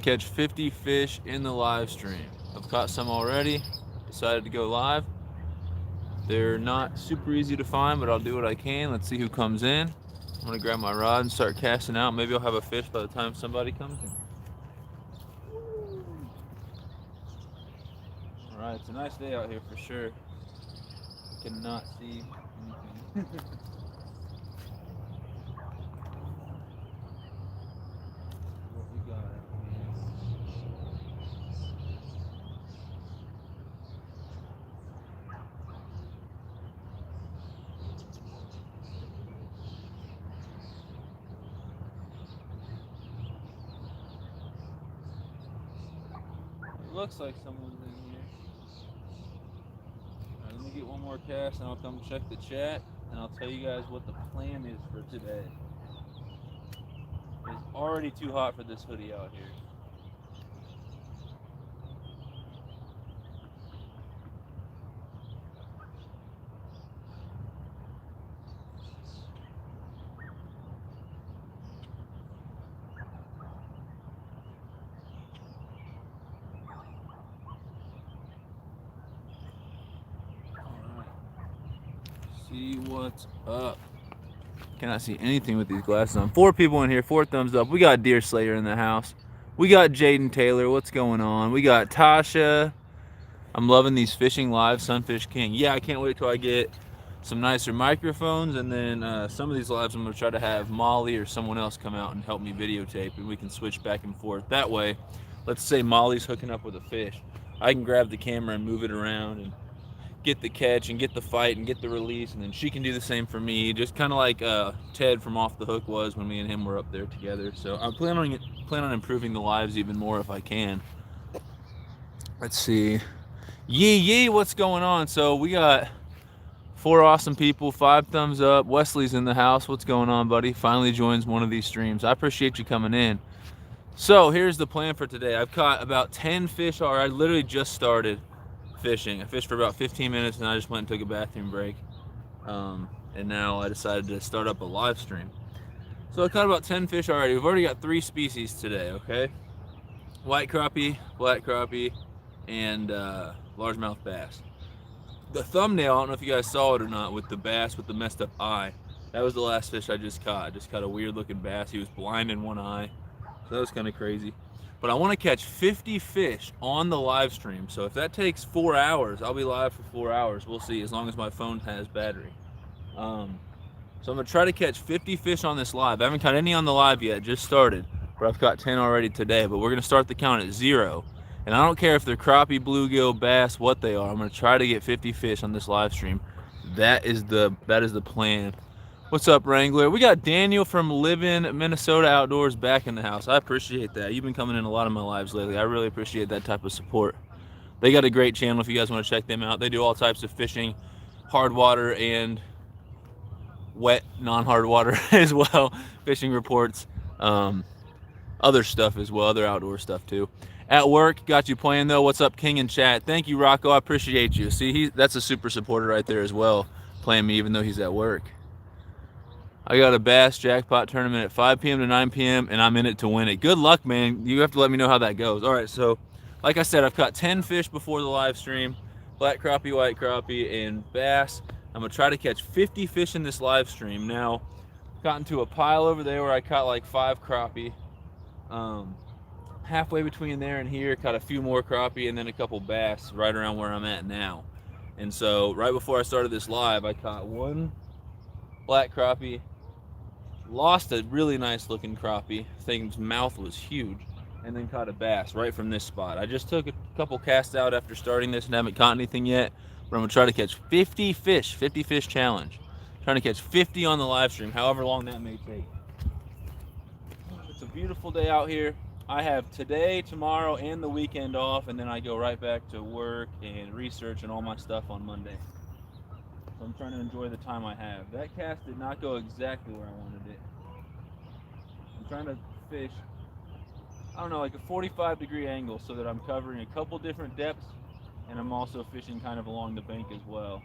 Catch 50 fish in the live stream. I've caught some already. Decided to go live. They're not super easy to find, but I'll do what I can. Let's see who comes in. I'm gonna grab my rod and start casting out. Maybe I'll have a fish by the time somebody comes in. All right, it's a nice day out here for sure. I cannot see anything. What we got out here. It looks like someone's in here. All right, let me get one more cast and I'll come check the chat and I'll tell you guys what the plan is for today. It's already too hot for this hoodie out here. Alright. See what's up. Cannot see anything with these glasses on. 4 people in here, 4 thumbs up. We got Deer Slayer in the house. We got Jaden Taylor. What's going on? We got Tasha. I'm loving these Fishing Live Sunfish King. Yeah, I can't wait till I get some nicer microphones, and then some of these lives I'm going to try to have Molly or someone else come out and help me videotape, and we can switch back and forth. That way, let's say Molly's hooking up with a fish. I can grab the camera and move it around and get the catch and get the fight and get the release, and then she can do the same for me, just kind of like Ted from Off the Hook was when me and him were up there together. So I plan on improving the lives even more if I can. Let's see. Yee, what's going on? So we got 4 awesome people, 5 thumbs up. Wesley's in the house. What's going on, buddy? Finally joins one of these streams. I appreciate you coming in. So here's the plan for today. I've caught about 10 fish already. I literally just started fishing. I fished for about 15 minutes and I just went and took a bathroom break. And now I decided to start up a live stream. So I caught about 10 fish already. We've already got 3 species today, okay? White crappie, black crappie, and largemouth bass. The thumbnail, I don't know if you guys saw it or not, with the bass with the messed up eye. That was the last fish I just caught. I just caught a weird looking bass. He was blind in one eye. So that was kind of crazy. But I want to catch 50 fish on the live stream. So if that takes 4 hours, I'll be live for 4 hours. We'll see, as long as my phone has battery. So I'm going to try to catch 50 fish on this live. I haven't caught any on the live yet, just started. But I've caught 10 already today. But we're going to start the count at 0. And I don't care if they're crappie, bluegill, bass, what they are. I'm going to try to get 50 fish on this live stream. That is the plan. What's up, Wrangler? We got Daniel from Living Minnesota Outdoors back in the house. I appreciate that. You've been coming in a lot of my lives lately. I really appreciate that type of support. They got a great channel if you guys want to check them out. They do all types of fishing, hard water and wet, non-hard water as well. Fishing reports, other stuff as well, other outdoor stuff too. At work, got you playing though. What's up, King in chat? Thank you, Rocco. I appreciate you. See, that's a super supporter right there as well, playing me even though he's at work. I got a bass jackpot tournament at 5 p.m. to 9 p.m. and I'm in it to win it. Good luck, man. You have to let me know how that goes. All right, so like I said, I've caught 10 fish before the live stream, black crappie, white crappie, and bass. I'm gonna try to catch 50 fish in this live stream. Now, got into a pile over there where I caught like 5 crappie. Halfway between there and here, caught a few more crappie and then a couple bass right around where I'm at now. And so right before I started this live, I caught 1 black crappie, lost a really nice looking crappie, thing's mouth was huge, and then caught a bass right from this spot. I just took a couple casts out after starting this and haven't caught anything yet, but I'm gonna try to catch 50 fish challenge. Trying to catch 50 on the live stream, however long that may take. It's a beautiful day out here. I have today, tomorrow, and the weekend off, and then I go right back to work and research and all my stuff on Monday. So I'm trying to enjoy the time I have. That cast did not go exactly where I wanted it. I'm trying to fish, I don't know, like a 45-degree angle so that I'm covering a couple different depths, and I'm also fishing kind of along the bank as well.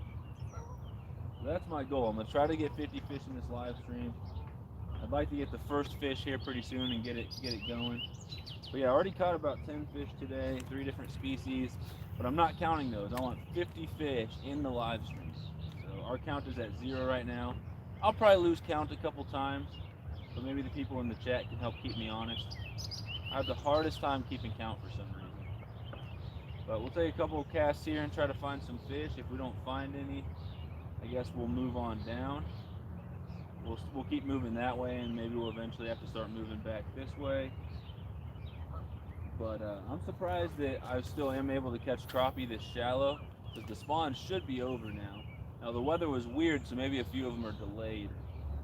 So that's my goal. I'm going to try to get 50 fish in this live stream. I'd like to get the first fish here pretty soon and get it going. But yeah, I already caught about 10 fish today, 3 different species, but I'm not counting those. I want 50 fish in the live stream. So our count is at 0 right now. I'll probably lose count a couple times, but maybe the people in the chat can help keep me honest. I have the hardest time keeping count for some reason. But we'll take a couple of casts here and try to find some fish. If we don't find any, I guess we'll move on down. We'll keep moving that way, and maybe we'll eventually have to start moving back this way. But I'm surprised that I still am able to catch crappie this shallow, because the spawn should be over now. Now the weather was weird, so maybe a few of them are delayed,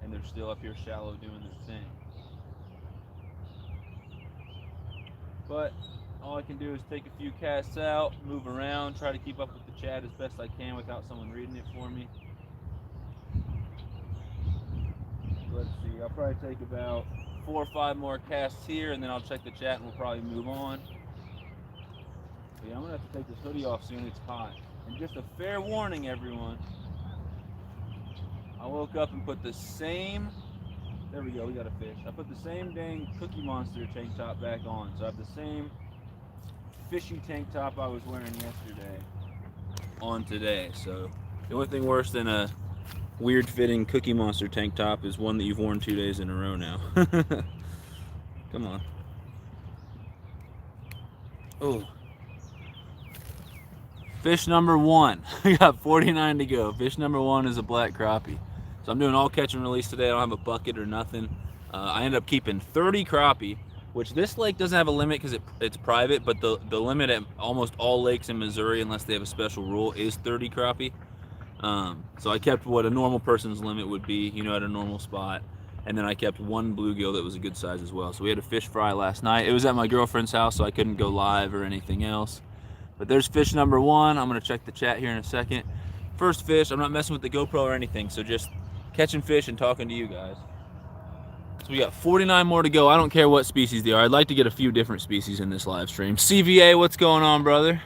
and they're still up here shallow doing their thing. But all I can do is take a few casts out, move around, try to keep up with the chat as best I can without someone reading it for me. Let's see, I'll probably take about 4 or 5 more casts here, and then I'll check the chat and we'll probably move on. But yeah, I'm gonna have to take this hoodie off soon, it's hot. And just a fair warning, everyone. I woke up and put the same, there we go, we got a fish. I put the same dang Cookie Monster tank top back on. So I have the same fishy tank top I was wearing yesterday on today. So the only thing worse than a weird fitting Cookie Monster tank top is one that you've worn 2 days in a row now. Come on. Oh. Fish number 1. We got 49 to go. Fish number 1 is a black crappie. So I'm doing all catch and release today. I don't have a bucket or nothing. I ended up keeping 30 crappie, which this lake doesn't have a limit because it's private, but the limit at almost all lakes in Missouri, unless they have a special rule, is 30 crappie. So I kept what a normal person's limit would be, you know, at a normal spot. And then I kept 1 bluegill that was a good size as well. So we had a fish fry last night. It was at my girlfriend's house, so I couldn't go live or anything else. But there's fish number 1. I'm gonna check the chat here in a second. First fish, I'm not messing with the GoPro or anything, so just catching fish and talking to you guys. So we got 49 more to go. I don't care what species they are. I'd like to get a few different species in this live stream. CVA, what's going on, brother?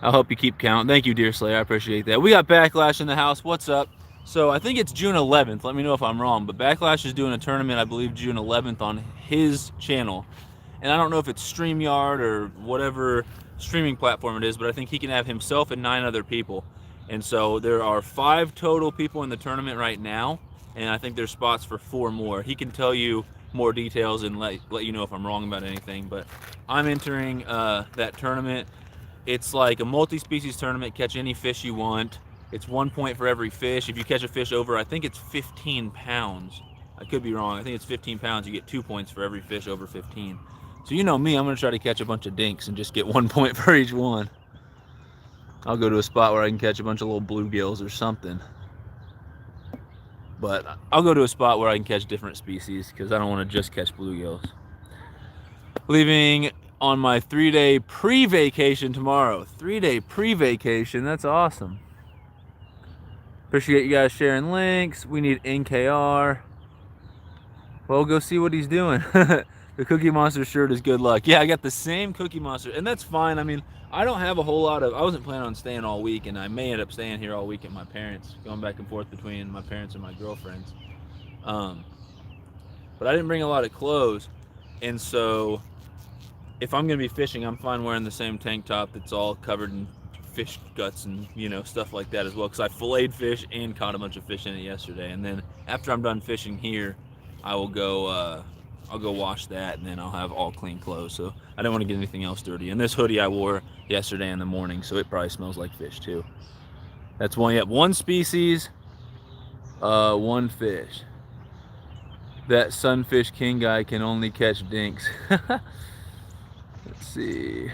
I'll help you keep count. Thank you, Deer Slayer. I appreciate that. We got Backlash in the house. What's up? So I think it's June 11th. Let me know if I'm wrong. But Backlash is doing a tournament, I believe, June 11th on his channel. And I don't know if it's StreamYard or whatever streaming platform it is, but I think he can have himself and 9 other people. And so there are 5 total people in the tournament right now. And I think there's spots for 4 more. He can tell you more details and let you know if I'm wrong about anything. But I'm entering that tournament. It's like a multi-species tournament. Catch any fish you want. It's 1 point for every fish. If you catch a fish over, I think it's 15 pounds. I could be wrong. I think it's 15 pounds. You get 2 points for every fish over 15. So you know me, I'm going to try to catch a bunch of dinks and just get 1 point for each one. I'll go to a spot where I can catch a bunch of little bluegills or something. But I'll go to a spot where I can catch different species because I don't want to just catch bluegills. Leaving on my 3-day pre-vacation tomorrow. 3-day pre-vacation, that's awesome. Appreciate you guys sharing links. We need NKR. Well, go see what he's doing. The Cookie Monster shirt is good luck. Yeah, I got the same Cookie Monster, and that's fine. I mean, I don't have a whole lot of, I wasn't planning on staying all week, and I may end up staying here all week at my parents', going back and forth between my parents and my girlfriend's. But I didn't bring a lot of clothes, and so if I'm going to be fishing, I'm fine wearing the same tank top that's all covered in fish guts and, you know, stuff like that as well, because I filleted fish and caught a bunch of fish in it yesterday. And then after I'm done fishing here, I will go, I'll go wash that, and then I'll have all clean clothes. So I didn't want to get anything else dirty. And this hoodie I wore yesterday in the morning, so it probably smells like fish too. That's one, yep, 1 species, 1 fish. That Sunfish King guy can only catch dinks. Let's see.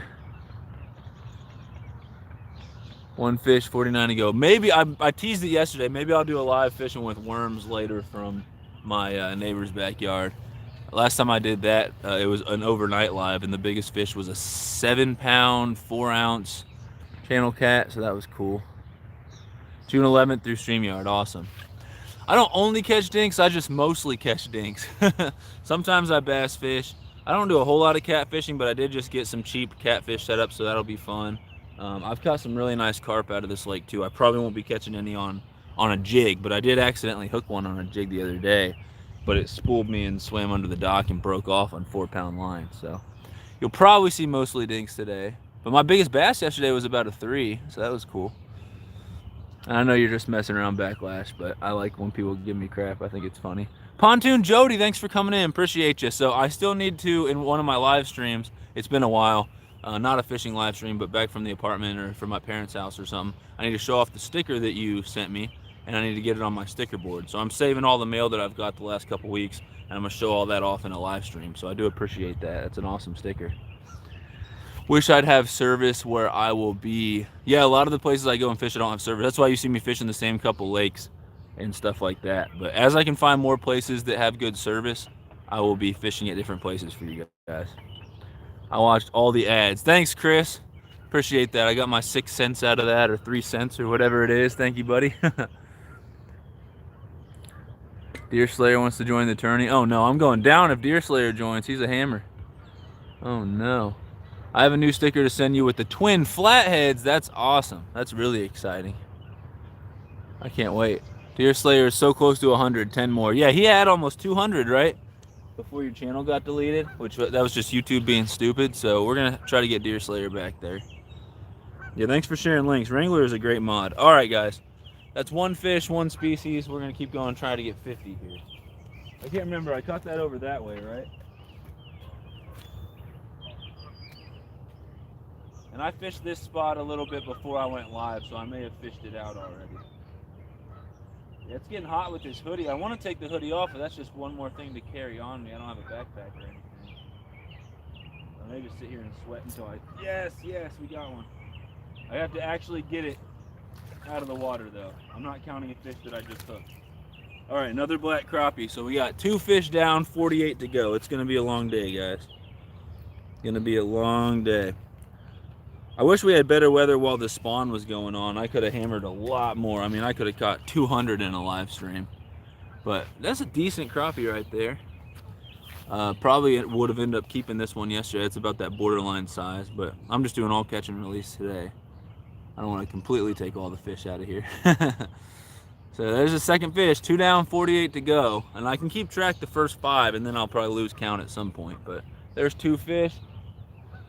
1 fish, 49 to go. Maybe, I teased it yesterday, maybe I'll do a live fishing with worms later from my neighbor's backyard. Last time I did that, it was an overnight live, and the biggest fish was a 7-pound, 4-ounce channel cat, so that was cool. June 11th through StreamYard, awesome. I don't only catch dinks, I just mostly catch dinks. Sometimes I bass fish. I don't do a whole lot of catfishing, but I did just get some cheap catfish set up, so that'll be fun. I've caught some really nice carp out of this lake too. I probably won't be catching any on a jig, but I did accidentally hook one on a jig the other day. but it spooled me and swam under the dock and broke off on 4-pound line. So you'll probably see mostly dinks today. But my biggest bass yesterday was about a 3, so that was cool. And I know you're just messing around, Backlash, but I like when people give me crap. I think it's funny. Pontoon Jody, thanks for coming in. Appreciate you. So I still need to, in one of my live streams, it's been a while, not a fishing live stream, but back from the apartment or from my parents' house or something, I need to show off the sticker that you sent me, and I need to get it on my sticker board. So I'm saving all the mail that I've got the last couple weeks, and I'm going to show all that off in a live stream. So I do appreciate that. That's an awesome sticker. Wish I'd have service where I will be. Yeah, a lot of the places I go and fish, I don't have service. That's why you see me fishing the same couple lakes and stuff like that. But as I can find more places that have good service, I will be fishing at different places for you guys. I watched all the ads. Thanks, Chris. Appreciate that. I got my 6 cents out of that, or 3 cents, or whatever it is. Thank you, buddy. Deer Slayer wants to join the tourney. Oh, no, I'm going down if Deer Slayer joins. He's a hammer. Oh, no. I have a new sticker to send you with the twin flatheads. That's awesome. That's really exciting. I can't wait. Deer Slayer is so close to 100. 10 more. Yeah, he had almost 200, right? Before your channel got deleted, which that was just YouTube being stupid. So we're going to try to get Deer Slayer back there. Yeah, thanks for sharing links. Wrangler is a great mod. All right, guys. That's one fish, one species. We're going to keep going, try to get 50 here. I can't remember. I caught that over that way, right? And I fished this spot a little bit before I went live, so I may have fished it out already. Yeah, it's getting hot with this hoodie. I want to take the hoodie off, but that's just one more thing to carry on me. I don't have a backpack or anything. I may just sit here and sweat until I... Yes, we got one. I have to actually get it out of the water, though. I'm not counting a fish that I just hooked. All right, another black crappie. So we got 2 fish down, 48 to go. It's going to be a long day, guys. Going to be a long day. I wish we had better weather while the spawn was going on. I could have hammered a lot more. I mean, I could have caught 200 in a live stream. But that's a decent crappie right there. Probably it would have ended up keeping this one yesterday. It's about that borderline size, but I'm just doing all catch and release today. I don't want to completely take all the fish out of here. So there's a second fish. 2 down, 48 to go. And I can keep track the first 5, and then I'll probably lose count at some point. But there's 2 fish.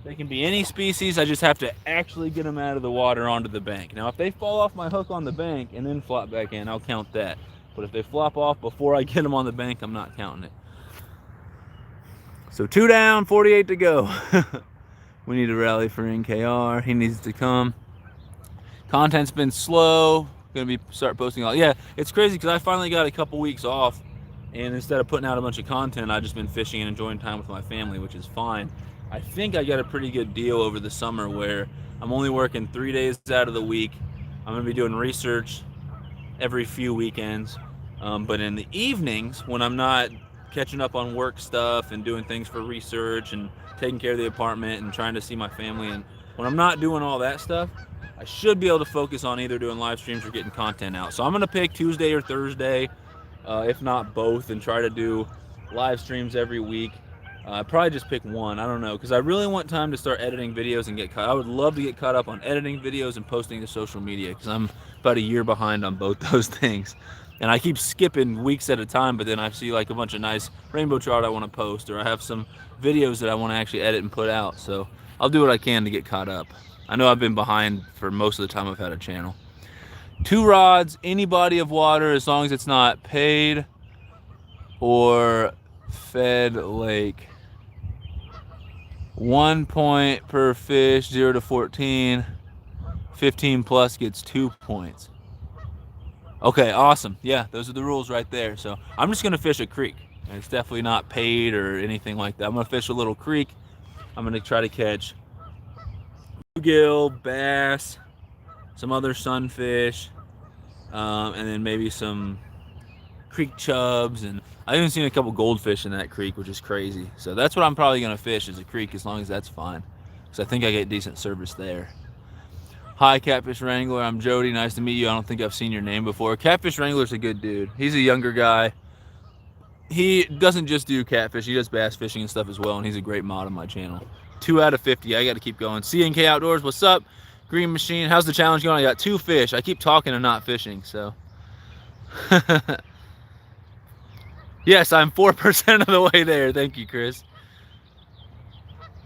They can be any species. I just have to actually get them out of the water onto the bank. Now, if they fall off my hook on the bank and then flop back in, I'll count that. But if they flop off before I get them on the bank, I'm not counting it. So 2 down, 48 to go. We need to rally for NKR. He needs to come. Content's been slow. Gonna start posting a lot. Yeah, it's crazy because I finally got a couple weeks off, and instead of putting out a bunch of content, I've just been fishing and enjoying time with my family, which is fine. I think I got a pretty good deal over the summer where I'm only working 3 days out of the week. I'm gonna be doing research every few weekends, but in the evenings when I'm not catching up on work stuff and doing things for research and taking care of the apartment and trying to see my family, and when I'm not doing all that stuff, I should be able to focus on either doing live streams or getting content out. So I'm gonna pick Tuesday or Thursday, if not both, and try to do live streams every week. Probably just pick one. I don't know, because I really want time to start editing videos and get caught. I would love to get caught up on editing videos and posting to social media, because I'm about a year behind on both those things. And I keep skipping weeks at a time, but then I see like a bunch of nice rainbow trout I want to post, or I have some videos that I want to actually edit and put out. So I'll do what I can to get caught up. I know I've been behind for most of the time I've had a channel. 2 rods, any body of water, as long as it's not paid or fed lake. 1 point per fish, 0 to 14. 15 plus gets 2 points. Okay, awesome. Yeah, those are the rules right there. So I'm just gonna fish a creek. And it's definitely not paid or anything like that. I'm gonna fish a little creek. I'm gonna try to catch bluegill, bass, some other sunfish, and then maybe some creek chubs, and I even seen a couple goldfish in that creek, which is crazy. So that's what I'm probably gonna fish, is a creek, as long as that's fine, because I think I get decent service there. Hi, Catfish Wrangler. I'm Jody. Nice to meet you. I don't think I've seen your name before. Catfish Wrangler's a good dude. He's a younger guy. He doesn't just do catfish. He does bass fishing and stuff as well, and he's a great mod on my channel. 2 out of 50. I got to keep going. CNK Outdoors, what's up? Green Machine, how's the challenge going? I got 2 fish. I keep talking and not fishing, so. Yes, I'm 4% of the way there. Thank you, Chris.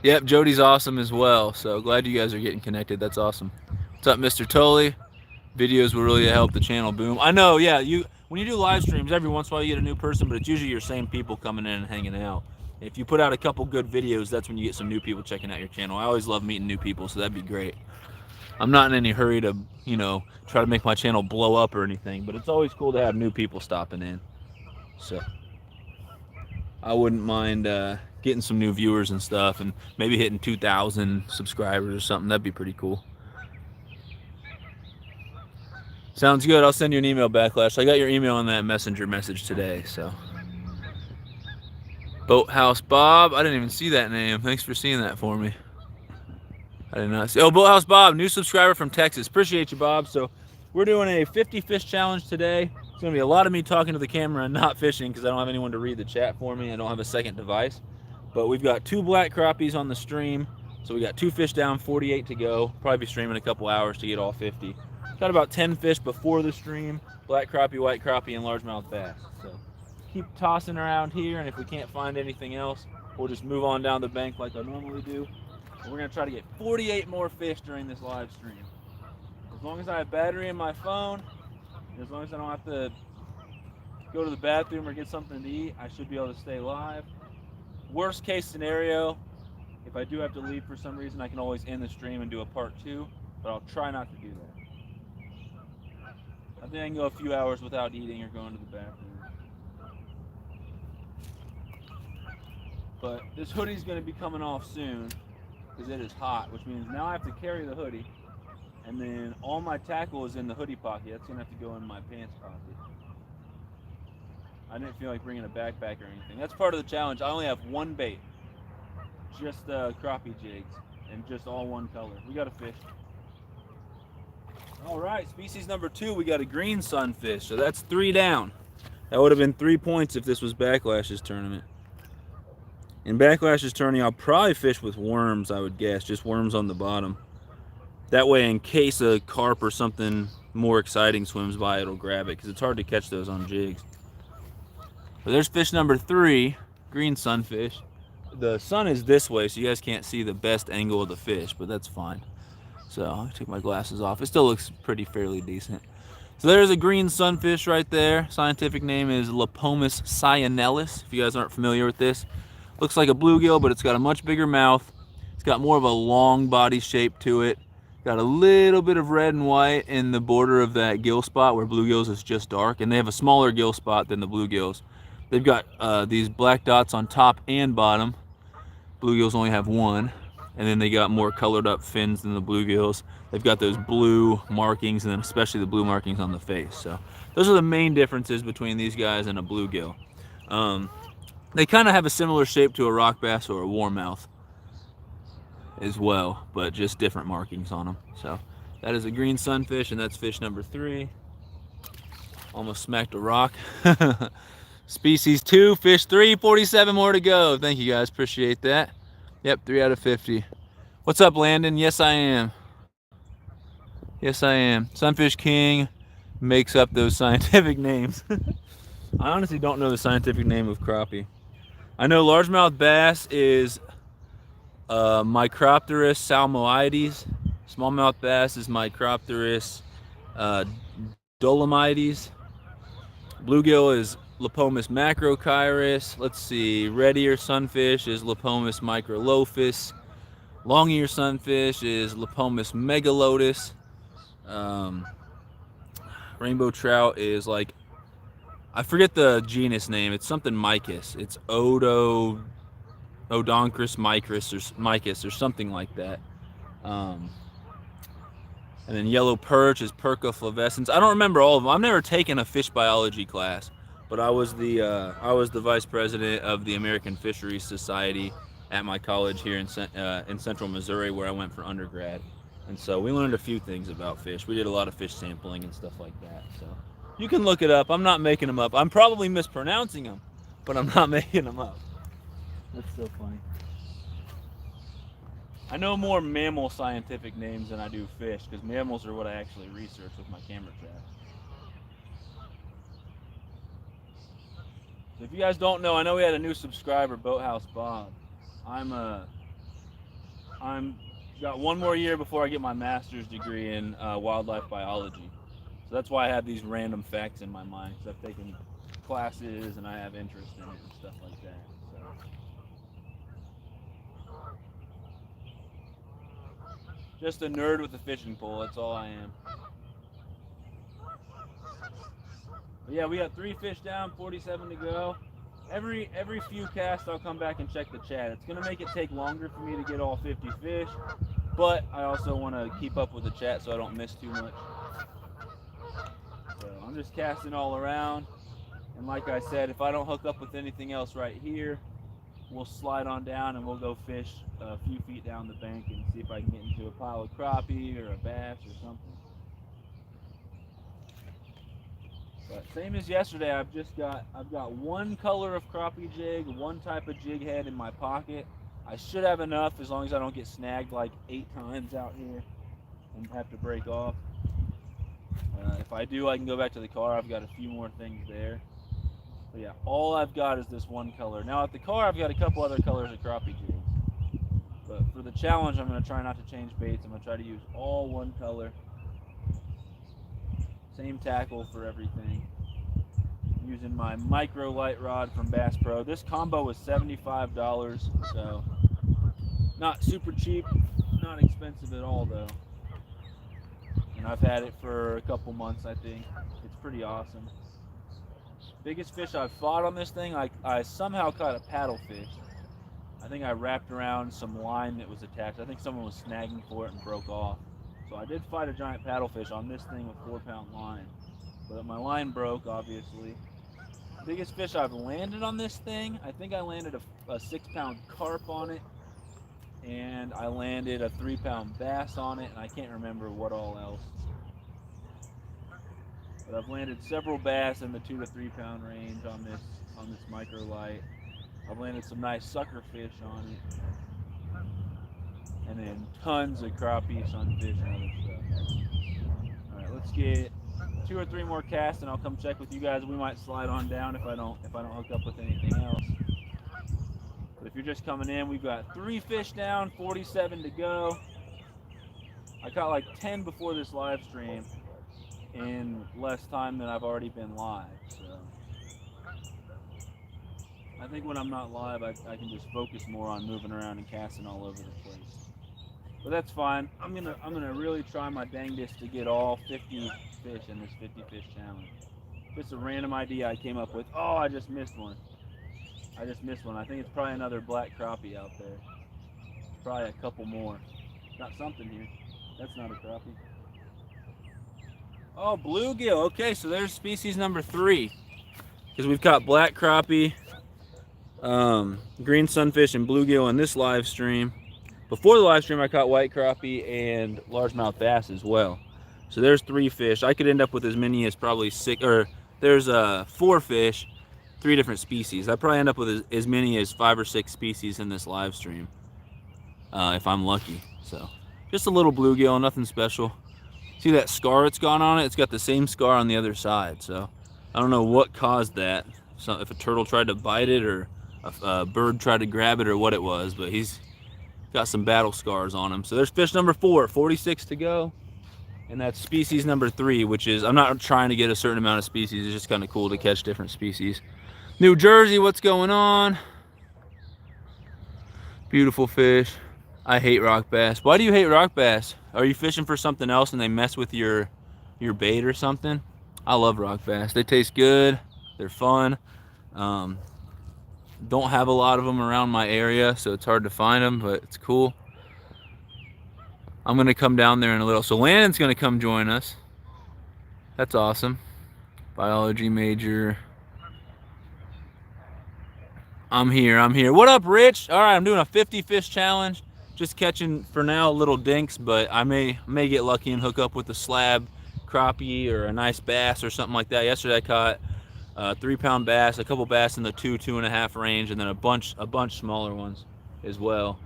Yep, Jody's awesome as well. So glad you guys are getting connected. That's awesome. What's up, Mr. Tully? Videos will really help the channel boom. I know, yeah. When you do live streams, every once in a while you get a new person, but it's usually your same people coming in and hanging out. If you put out a couple good videos, that's when you get some new people checking out your channel. I always love meeting new people, so that'd be great. I'm not in any hurry to, try to make my channel blow up or anything, but it's always cool to have new people stopping in. So I wouldn't mind getting some new viewers and stuff, and maybe hitting 2,000 subscribers or something. That'd be pretty cool. Sounds good. I'll send you an email, Backlash. I got your email on that messenger message today, so. Boathouse Bob. I didn't even see that name. Thanks for seeing that for me. I did not see. Oh, Boathouse Bob, new subscriber from Texas. Appreciate you, Bob. So we're doing a 50 fish challenge today. It's going to be a lot of me talking to the camera and not fishing because I don't have anyone to read the chat for me. I don't have a second device. But we've got 2 black crappies on the stream. So we got 2 fish down, 48 to go. Probably be streaming a couple hours to get all 50. Got about 10 fish before the stream. Black crappie, white crappie, and largemouth bass. So keep tossing around here, and if we can't find anything else, we'll just move on down the bank like I normally do. And we're going to try to get 48 more fish during this live stream. As long as I have battery in my phone, and as long as I don't have to go to the bathroom or get something to eat, I should be able to stay live. Worst case scenario, if I do have to leave for some reason, I can always end the stream and do a part 2, but I'll try not to do that. I think I can go a few hours without eating or going to the bathroom. But this hoodie's going to be coming off soon because it is hot, which means now I have to carry the hoodie, and then all my tackle is in the hoodie pocket. That's going to have to go in my pants pocket. I didn't feel like bringing a backpack or anything. That's part of the challenge. I only have one bait, just crappie jigs, and just all one color. We got a fish. All right, species number 2, we got a green sunfish. So that's 3 down. That would have been 3 points if this was Backlash's tournament. In Backlash's tourney, I'll probably fish with worms, I would guess. Just worms on the bottom. That way, in case a carp or something more exciting swims by, it'll grab it, because it's hard to catch those on jigs. But there's fish number 3, green sunfish. The sun is this way, so you guys can't see the best angle of the fish, but that's fine. So I'll take my glasses off. It still looks fairly decent. So there's a green sunfish right there. Scientific name is Lepomis cyanellus, if you guys aren't familiar with this. Looks like a bluegill, but it's got a much bigger mouth. It's got more of a long body shape to it. Got a little bit of red and white in the border of that gill spot where bluegills is just dark. And they have a smaller gill spot than the bluegills. They've got these black dots on top and bottom. Bluegills only have 1. And then they got more colored up fins than the bluegills. They've got those blue markings, and then especially the blue markings on the face. So those are the main differences between these guys and a bluegill. They kind of have a similar shape to a rock bass or a warmouth as well, but just different markings on them. So that is a green sunfish, and that's fish number 3. Almost smacked a rock. Species 2, fish 3, 47 more to go. Thank you guys, appreciate that. Yep, 3 out of 50. What's up, Landon? Yes, I am. Yes, I am. Sunfish King makes up those scientific names. I honestly don't know the scientific name of crappie. I know largemouth bass is Micropterus salmoides. Smallmouth bass is Micropterus dolomites. Bluegill is Lepomis macrochirus. Let's see, red ear sunfish is Lepomis microlophus. Long ear sunfish is Lepomis megalotus. Rainbow trout is like, I forget the genus name. It's something micus. It's Odoncris micus or something like that. And then yellow perch is Perca flavescens. I don't remember all of them. I've never taken a fish biology class, but I was the vice president of the American Fisheries Society at my college here in Central Missouri, where I went for undergrad. And so we learned a few things about fish. We did a lot of fish sampling and stuff like that. So you can look it up. I'm not making them up. I'm probably mispronouncing them, but I'm not making them up. That's so funny. I know more mammal scientific names than I do fish, because mammals are what I actually research with my camera trap. If you guys don't know, I know we had a new subscriber, Boathouse Bob. I'm got one more year before I get my master's degree in wildlife biology. So that's why I have these random facts in my mind, because I've taken classes and I have interest in it and stuff like that. So just a nerd with a fishing pole, that's all I am. But yeah, we got 3 fish down, 47 to go. Every few casts I'll come back and check the chat. It's gonna make it take longer for me to get all 50 fish, but I also want to keep up with the chat so I don't miss too much. So I'm just casting all around, and like I said, if I don't hook up with anything else right here, we'll slide on down and we'll go fish a few feet down the bank and see if I can get into a pile of crappie or a bass or something. But same as yesterday, I've got one color of crappie jig, one type of jig head in my pocket. I should have enough as long as I don't get snagged like 8 times out here and have to break off. If I do, I can go back to the car. I've got a few more things there. But yeah, all I've got is this one color. Now at the car, I've got a couple other colors of crappie jigs. But for the challenge, I'm going to try not to change baits. I'm going to try to use all one color. Same tackle for everything. Using my micro light rod from Bass Pro. This combo was $75, so not super cheap, not expensive at all though. And I've had it for a couple months, I think. It's pretty awesome. Biggest fish I've fought on this thing, I somehow caught a paddlefish. I think I wrapped around some line that was attached. I think someone was snagging for it and broke off. So I did fight a giant paddlefish on this thing with 4-pound line. But my line broke, obviously. Biggest fish I've landed on this thing, I think I landed a 6-pound carp on it. And I landed a 3-pound bass on it, and I can't remember what all else. But I've landed several bass in the 2 to 3 pound range on this micro light. I've landed some nice sucker fish on it. And then tons of crappie, sunfish, and other stuff. Alright, let's get 2 or 3 more casts and I'll come check with you guys. We might slide on down if I don't hook up with anything else. But if you're just coming in, we've got 3 fish down, 47 to go. I caught like 10 before this live stream in less time than I've already been live. So I think when I'm not live, I can just focus more on moving around and casting all over the place. But that's fine. I'm gonna really try my dangest to get all 50 fish in this 50 fish challenge. It's a random idea I came up with. Oh, I just missed one. I think it's probably another black crappie out there. Probably a couple more. Got something here. That's not a crappie. Oh, bluegill. Okay, so there's species number 3. Because we've caught black crappie, green sunfish, and bluegill in this live stream. Before the live stream, I caught white crappie and largemouth bass as well. So there's 3 fish. I could end up with as many as probably 6, or there's 4 fish, 3 different species. I probably end up with as many as 5 or 6 species in this live stream, if I'm lucky. So just a little bluegill, nothing special. See that scar it's got on it? It's got the same scar on the other side. So I don't know what caused that. So if a turtle tried to bite it or a bird tried to grab it or what it was, but he's got some battle scars on him. So there's fish number 4, 46 to go. And that's species number 3, which is, I'm not trying to get a certain amount of species. It's just kind of cool to catch different species. New Jersey, what's going on? Beautiful fish. I hate rock bass. Why do you hate rock bass? Are you fishing for something else and they mess with your bait or something? I love rock bass. They taste good. They're fun. Don't have a lot of them around my area, so it's hard to find them, but it's cool. I'm going to come down there in a little. So Landon's going to come join us. That's awesome. Biology major. I'm here. What up, Rich? All right, I'm doing a 50 fish challenge. Just catching, for now, little dinks, but I may get lucky and hook up with a slab crappie or a nice bass or something like that. Yesterday I caught a 3-pound bass, a couple bass in the 2.5 range, and then a bunch smaller ones as well.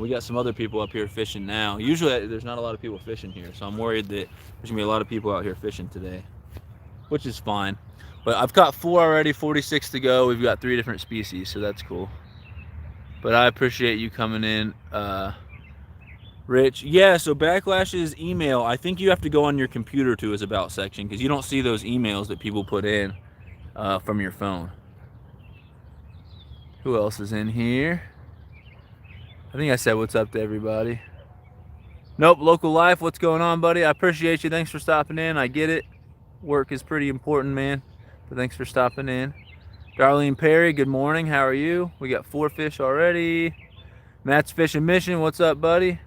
We got some other people up here fishing now. Usually there's not a lot of people fishing here, so I'm worried that there's gonna be a lot of people out here fishing today. which is fine. But I've caught 4 already, 46 to go. We've got 3 different species, so that's cool. But I appreciate you coming in, Rich. Yeah, so Backlash's email, I think you have to go on your computer to his about section because you don't see those emails that people put in from your phone. Who else is in here? I think I said what's up to everybody. Nope, Local Life, what's going on, buddy? I appreciate you. Thanks for stopping in. I get it. Work is pretty important, man. But thanks for stopping in. Darlene Perry, good morning. How are you? We got 4 fish already. Matt's Fishing Mission, what's up, buddy?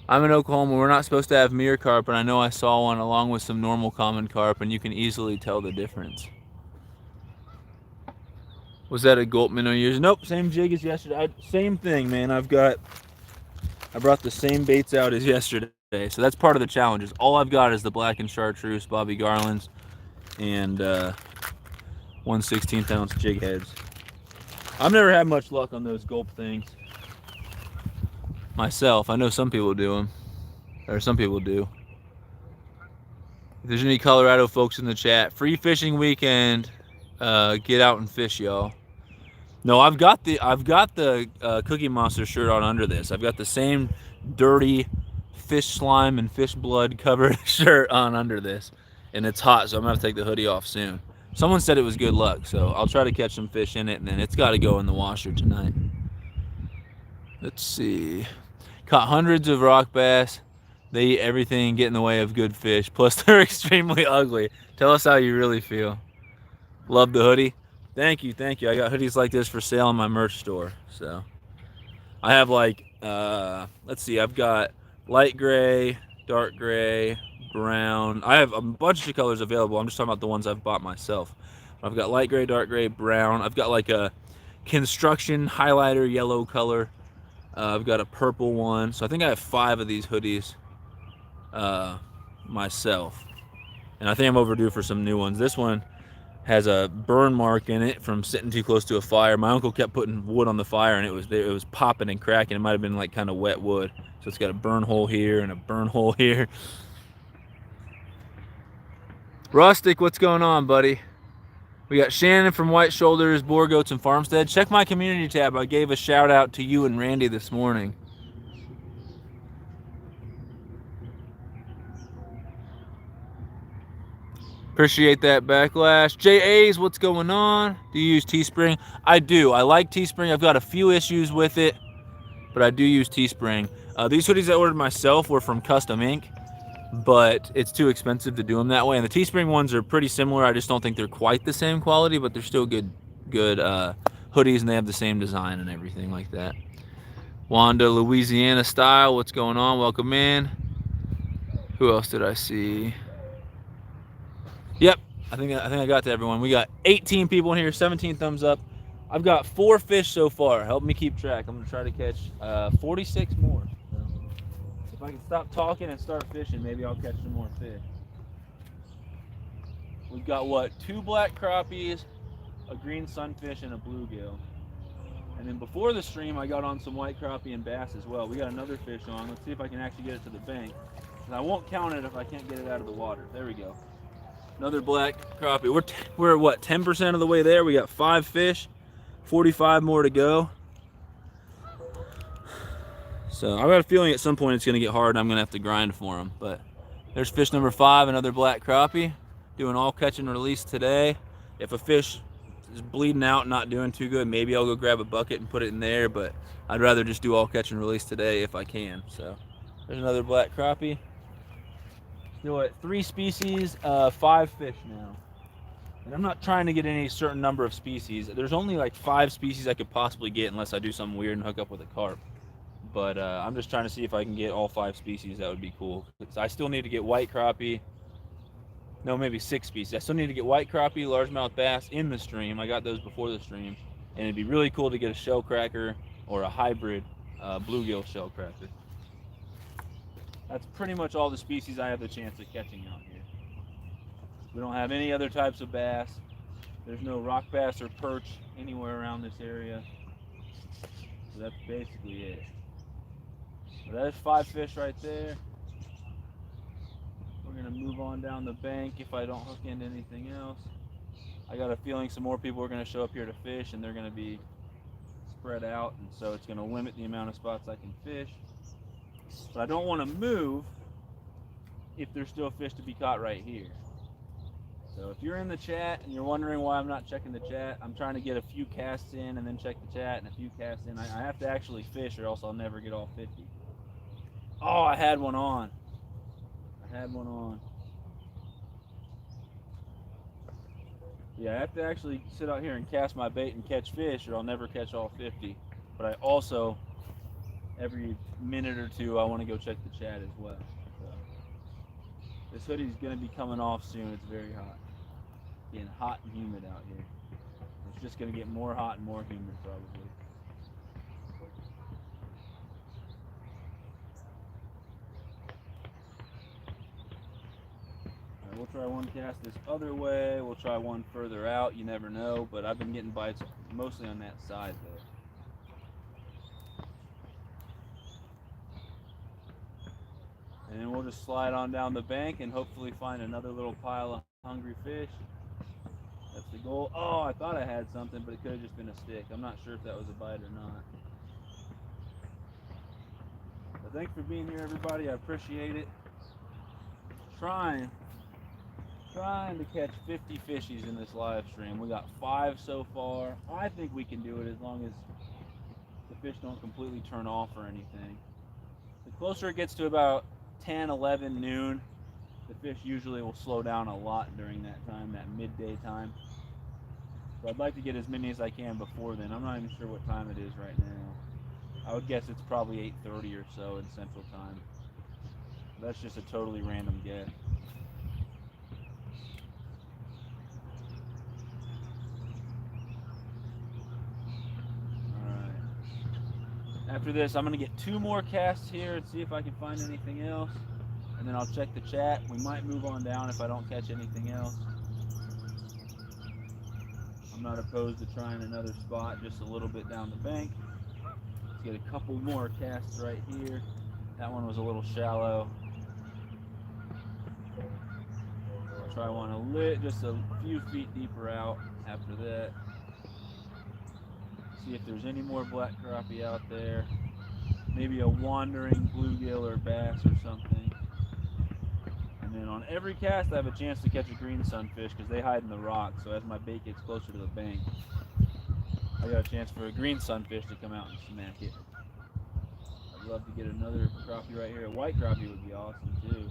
I'm in Oklahoma. We're not supposed to have mirror carp, but I know I saw one along with some normal common carp, and you can easily tell the difference. Was that a gulp minnow yours? Nope, same jig as yesterday. Same thing, man. I brought the same baits out as yesterday, so that's part of the challenge. Is all I've got is the black and chartreuse, Bobby Garland's, and 1/16 ounce jig heads. I've never had much luck on those gulp things myself. I know some people do them, or some people do. If there's any Colorado folks in the chat, free fishing weekend, get out and fish, y'all. No, I've got the Cookie Monster shirt on under this. I've got the same dirty fish slime and fish blood covered shirt on under this, and it's hot, so I'm gonna have to take the hoodie off soon. Someone said it was good luck, so I'll try to catch some fish in it, and then it's got to go in the washer tonight. Let's see. Caught hundreds of rock bass. They eat everything and get in the way of good fish. Plus, they're extremely ugly. Tell us how you really feel. Love the hoodie. Thank you, thank you. I got hoodies like this for sale in my merch store. So I have like, let's see, I've got light gray, dark gray, brown. I have a bunch of colors available. I'm just talking about the ones I've bought myself. I've got light gray, dark gray, brown. I've got like a construction highlighter yellow color. I've got a purple one. So I think I have 5 of these hoodies myself. And I think I'm overdue for some new ones. This one has a burn mark in it from sitting too close to a fire. My uncle kept putting wood on the fire, and it was popping and cracking. It might have been like kind of wet wood. So it's got a burn hole here and a burn hole here. Rustic, what's going on, buddy? We got Shannon from White Shoulders, Boar Goats, and Farmstead. Check my community tab. I gave a shout out to you and Randy this morning. Appreciate that, Backlash. J.A.'s, what's going on? Do you use Teespring? I do. I like Teespring. I've got a few issues with it, but I do use Teespring. These hoodies I ordered myself were from Custom Ink, but it's too expensive to do them that way. And the Teespring ones are pretty similar. I just don't think they're quite the same quality, but they're still good hoodies, and they have the same design and everything like that. Wanda, Louisiana style, what's going on? Welcome in. Who else did I see? Yep, I think I got to everyone. We got 18 people in here, 17 thumbs up. I've got 4 fish so far. Help me keep track. I'm gonna try to catch 46 more. So if I can stop talking and start fishing, maybe I'll catch some more fish. We've got what? 2 black crappies, a green sunfish, and a bluegill. And then before the stream, I got on some white crappie and bass as well. We got another fish on. Let's see if I can actually get it to the bank. And I won't count it if I can't get it out of the water. There we go. Another black crappie. We're what, 10% of the way there? We got 5 fish, 45 more to go. So I've got a feeling at some point it's gonna get hard and I'm gonna have to grind for them. But there's fish number 5, another black crappie. Doing all catch and release today. If a fish is bleeding out and not doing too good, maybe I'll go grab a bucket and put it in there, but I'd rather just do all catch and release today if I can. So there's another black crappie. Still at 3 species, 5 fish now. And I'm not trying to get any certain number of species. There's only like 5 species I could possibly get unless I do something weird and hook up with a carp. But I'm just trying to see if I can get all 5 species. That would be cool. I still need to get white crappie. No, maybe 6 species. I still need to get white crappie, largemouth bass in the stream. I got those before the stream. And it'd be really cool to get a shell cracker or a hybrid bluegill shell cracker. That's pretty much all the species I have the chance of catching out here. We don't have any other types of bass. There's no rock bass or perch anywhere around this area. So that's basically it. So there's 5 fish right there. We're going to move on down the bank if I don't hook into anything else. I got a feeling some more people are going to show up here to fish, and they're going to be spread out, and so it's going to limit the amount of spots I can fish. But I don't want to move if there's still fish to be caught right here. So if you're in the chat and you're wondering why I'm not checking the chat, I'm trying to get a few casts in and then check the chat, and a few casts in. I have to actually fish or else I'll never get all 50. Oh, I had one on. Yeah, I have to actually sit out here and cast my bait and catch fish or I'll never catch all 50. But I also, every minute or two, I want to go check the chat as well. So, this hoodie's going to be coming off soon. It's very hot. Getting hot and humid out here. It's just going to get more hot and more humid probably. We'll try one cast this other way. We'll try one further out. You never know, but I've been getting bites mostly on that side though. And then we'll just slide on down the bank and hopefully find another little pile of hungry fish. That's the goal. Oh, I thought I had something, but it could have just been a stick. I'm not sure if that was a bite or not. But thanks for being here, everybody. I appreciate it. Trying to catch 50 fishies in this live stream. We got 5 so far. I think we can do it as long as the fish don't completely turn off or anything. The closer it gets to about 10, 11, noon, the fish usually will slow down a lot during that time, that midday time. So I'd like to get as many as I can before then. I'm not even sure what time it is right now. I would guess it's probably 8:30 or so in Central Time. That's just a totally random guess. After this, I'm going to get 2 more casts here and see if I can find anything else. And then I'll check the chat. We might move on down if I don't catch anything else. I'm not opposed to trying another spot just a little bit down the bank. Let's get a couple more casts right here. That one was a little shallow. I'll try one just a few feet deeper out after that. See if there's any more black crappie out there. Maybe a wandering bluegill or bass or something. And then on every cast I have a chance to catch a green sunfish because they hide in the rocks. So as my bait gets closer to the bank, I got a chance for a green sunfish to come out and smack it. I'd love to get another crappie right here. A white crappie would be awesome too.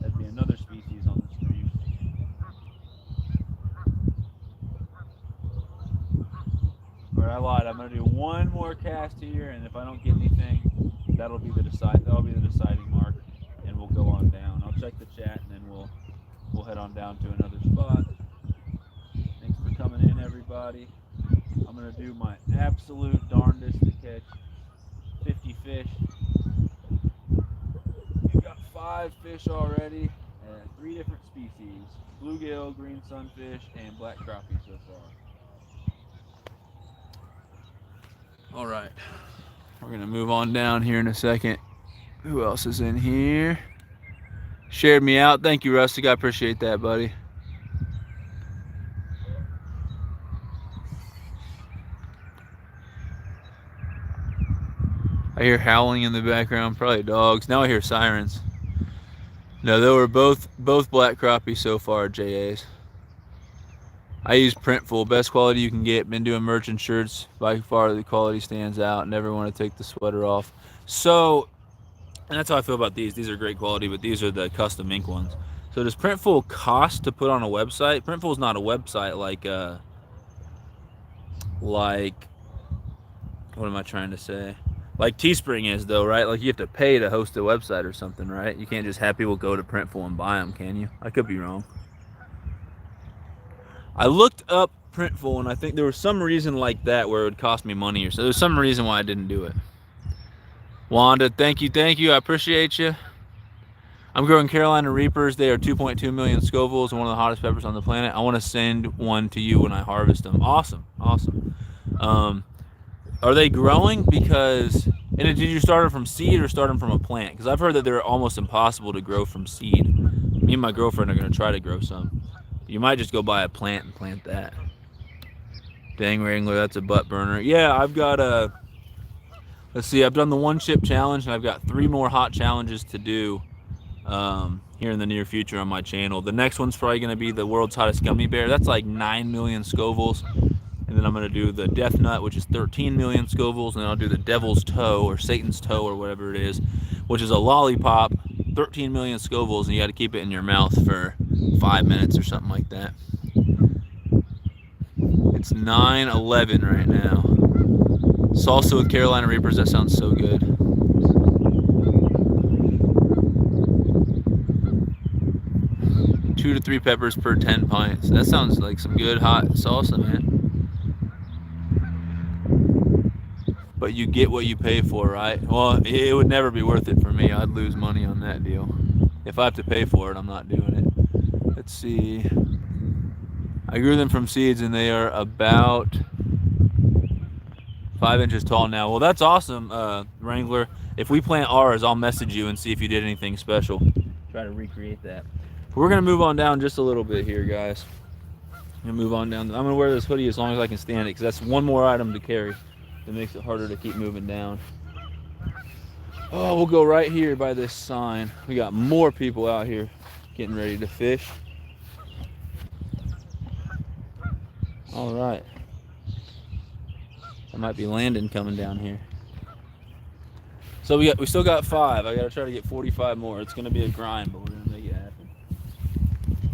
That'd be another species on the stream. I lied. I'm going to do one more cast here, and if I don't get anything, that'll be the deciding mark, and we'll go on down. I'll check the chat, and then we'll head on down to another spot. Thanks for coming in, everybody. I'm going to do my absolute darndest to catch 50 fish. We've got 5 fish already, 3 different species: bluegill, green sunfish, and black crappie so far. All right, we're gonna move on down here in a second. Who else is in here? Shared me out. Thank you, Rustic. I appreciate that, buddy. I hear howling in the background, probably dogs. Now I hear sirens. No, they were both black crappie so far, JAs. I use Printful, best quality you can get. Been doing merchant shirts. By far, the quality stands out. Never want to take the sweater off. So, and that's how I feel about these. These are great quality, but these are the custom ink ones. So, does Printful cost to put on a website? Printful is not a website like what am I trying to say? Like Teespring is, though, right? Like you have to pay to host a website or something, right? You can't just have people go to Printful and buy them, can you? I could be wrong. I looked up Printful, and I think there was some reason like that where it would cost me money, or so there's some reason why I didn't do it. Wanda, thank you. I appreciate you. I'm growing Carolina Reapers. They are 2.2 million Scovilles and one of the hottest peppers on the planet. I want to send one to you when I harvest them. Awesome. Are they growing? Because And did you start them from seed or start them from a plant? Because I've heard that they're almost impossible to grow from seed. Me and my girlfriend are going to try to grow some. You might just go buy a plant and plant that. Dang, Wrangler, that's a butt burner. Yeah, I've got a... Let's see, I've done the 1 chip challenge, and I've got 3 more hot challenges to do here in the near future on my channel. The next one's probably going to be the world's hottest gummy bear. That's like 9 million Scovilles. And then I'm going to do the Death Nut, which is 13 million Scovilles. And then I'll do the Devil's Toe or Satan's Toe or whatever it is, which is a lollipop, 13 million Scovilles. And you got to keep it in your mouth for 5 minutes or something like that. It's 9:11 right now. Salsa with Carolina Reapers, that sounds so good. Two to 3 peppers per 10 pints. That sounds like some good hot salsa, man. But you get what you pay for, right? Well, it would never be worth it for me. I'd lose money on that deal. If I have to pay for it, I'm not doing it. Let's see. I grew them from seeds and they are about 5 inches tall now. Well, that's awesome, Wrangler. If we plant ours, I'll message you and see if you did anything special. Try to recreate that. We're gonna move on down just a little bit here, guys. I'm gonna move on down. I'm gonna wear this hoodie as long as I can stand it, because that's one more item to carry. That makes it harder to keep moving down. Oh, we'll go right here by this sign. We got more people out here getting ready to fish. All right. That might be Landon coming down here. So we still got 5. I gotta try to get 45 more. It's gonna be a grind, but we're gonna make it happen.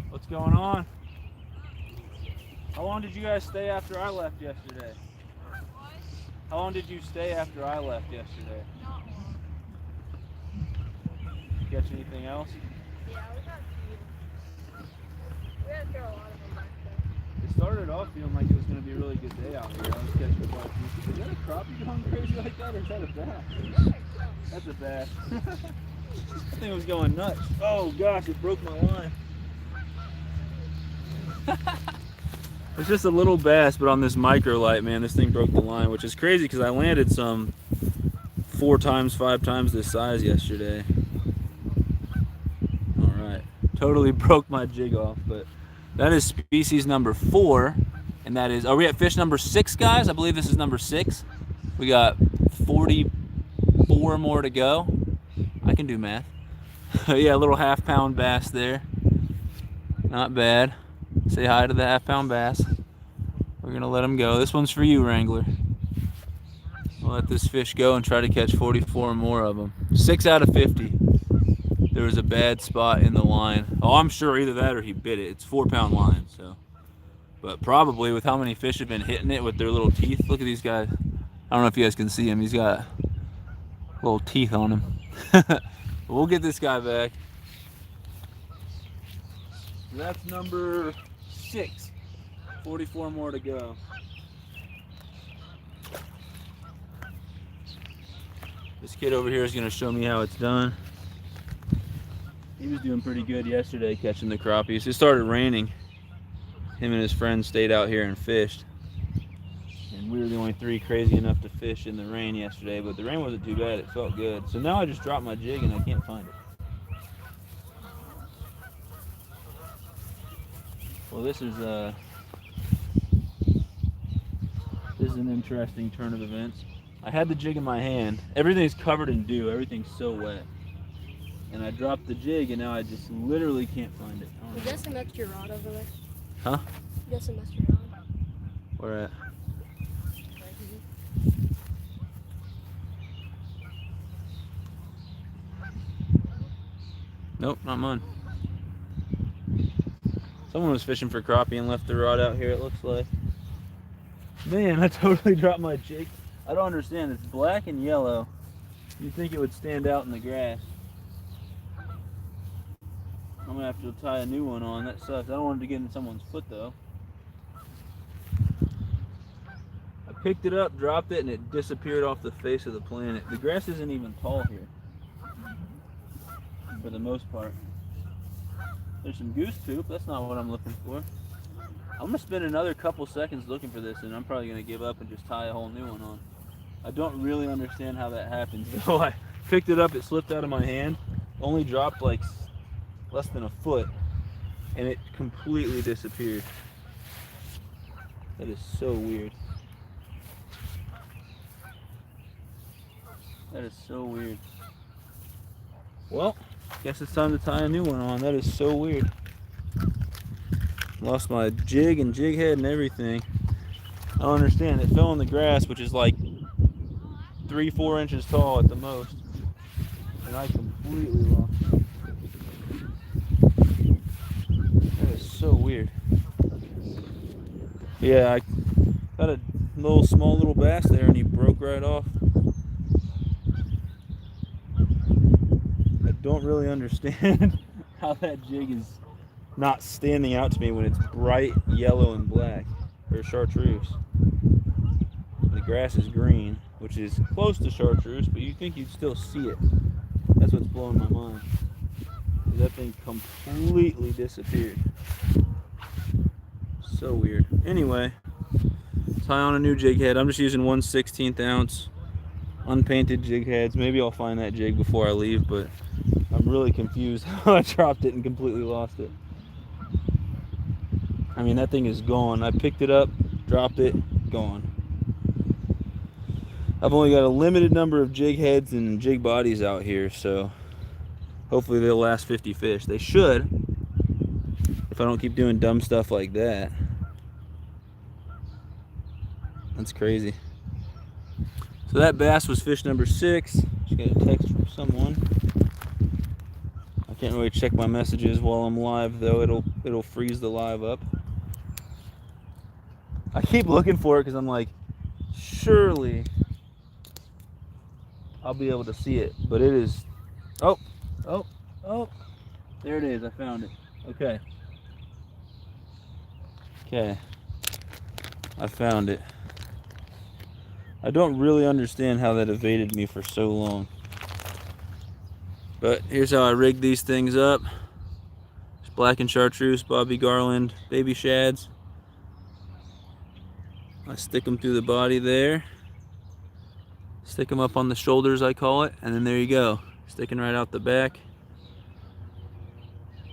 What's going on? How long did you guys stay after I left yesterday? How long did you stay after I left yesterday? Not long. Catch anything else? Yeah, we got a few. We had to throw a lot of them back there. It started off feeling like it was going to be a really good day out here. I was catching a bunch of fish. Is that a crappie going crazy like that, or is that a bass? That's a bass. That thing was going nuts. Oh gosh, it broke my line. It's just a little bass, but on this micro light, man, this thing broke the line, which is crazy because I landed some 4 times, 5 times this size yesterday. All right, totally broke my jig off, but that is species number 4, and that is, are we at fish number 6, guys? I believe this is number 6. We got 44 more to go. I can do math. Yeah, a little half-pound bass there. Not bad. Say hi to the half-pound bass. We're gonna let him go. This one's for you, Wrangler. We'll let this fish go and try to catch 44 more of them. 6 out of 50. There was a bad spot in the line. Oh, I'm sure either that or he bit it. It's 4-pound line, so. But probably with how many fish have been hitting it with their little teeth. Look at these guys. I don't know if you guys can see him. He's got little teeth on him. We'll get this guy back. That's number 6. 44 more to go. This kid over here is going to show me how it's done. He was doing pretty good yesterday catching the crappies. It started raining. Him and his friends stayed out here and fished. And we were the only 3 crazy enough to fish in the rain yesterday, but the rain wasn't too bad. It felt good. So now I just dropped my jig and I can't find it. Well, this is an interesting turn of events. I had the jig in my hand. Everything's covered in dew. Everything's so wet. And I dropped the jig, and now I just literally can't find it. You guess I messed your rod over there? Huh? You guess I messed your rod? Where at? Right here. Nope, not mine. Someone was fishing for crappie and left the rod out here, it looks like. Man, I totally dropped my jig. I don't understand. It's black and yellow. You'd think it would stand out in the grass. I'm gonna have to tie a new one on. That sucks. I don't want it to get in someone's foot though. I picked it up, dropped it, and it disappeared off the face of the planet. The grass isn't even tall here, for the most part. There's some goose poop. That's not what I'm looking for. I'm gonna spend another couple seconds looking for this, and I'm probably gonna give up and just tie a whole new one on. I don't really understand how that happens. Though I picked it up, it slipped out of my hand, only dropped like less than a foot, and it completely disappeared. That is so weird. That is so weird. Well, guess it's time to tie a new one on. That is so weird. Lost my jig and jig head and everything. I don't understand. It fell in the grass, which is like 3-4 inches tall at the most, and I completely lost it. That is so weird. Yeah, I got a small little bass there, and he broke right off. I don't really understand how that jig is not standing out to me when it's bright yellow and black, or chartreuse. The grass is green, which is close to chartreuse, but you think you'd still see it. That's what's blowing my mind. That thing completely disappeared. So weird. Anyway, tie on a new jig head. I'm just using 1/16 ounce unpainted jig heads. Maybe I'll find that jig before I leave, but I'm really confused how I dropped it and completely lost it. I mean, that thing is gone. I picked it up, dropped it, gone. I've only got a limited number of jig heads and jig bodies out here, so hopefully they'll last 50 fish. They should, if I don't keep doing dumb stuff like that. That's crazy. So that bass was fish number 6. Just got a text from someone. I can't really check my messages while I'm live, though. It'll freeze the live up. I keep looking for it because I'm like, surely I'll be able to see it, but it is. Oh, there it is. I found it. Okay, I found it. I don't really understand how that evaded me for so long, but here's how I rigged these things up. It's black and chartreuse, Bobby Garland baby shads. I stick them through the body there. Stick them up on the shoulders, I call it, and then there you go. Sticking right out the back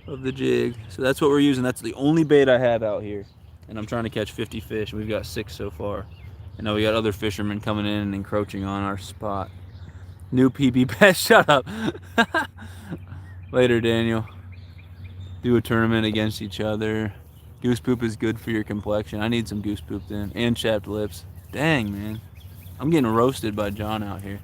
of the jig. So that's what we're using. That's the only bait I have out here. And I'm trying to catch 50 fish. We've got 6 so far. And now we got other fishermen coming in and encroaching on our spot. New PB bass, shut up. Later, Daniel. Do a tournament against each other. Goose poop is good for your complexion. I need some goose poop then. And chapped lips. Dang, man. I'm getting roasted by John out here.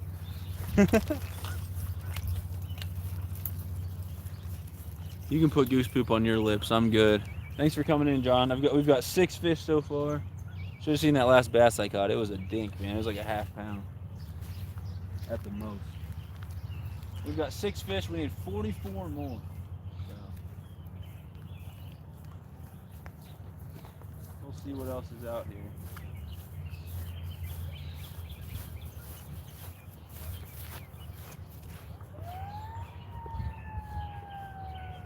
You can put goose poop on your lips. I'm good. Thanks for coming in, John. We've got 6 fish so far. Should have seen that last bass I caught. It was a dink, man. It was like a ½ pound at the most. We've got 6 fish. We need 44 more. So we'll see what else is out here.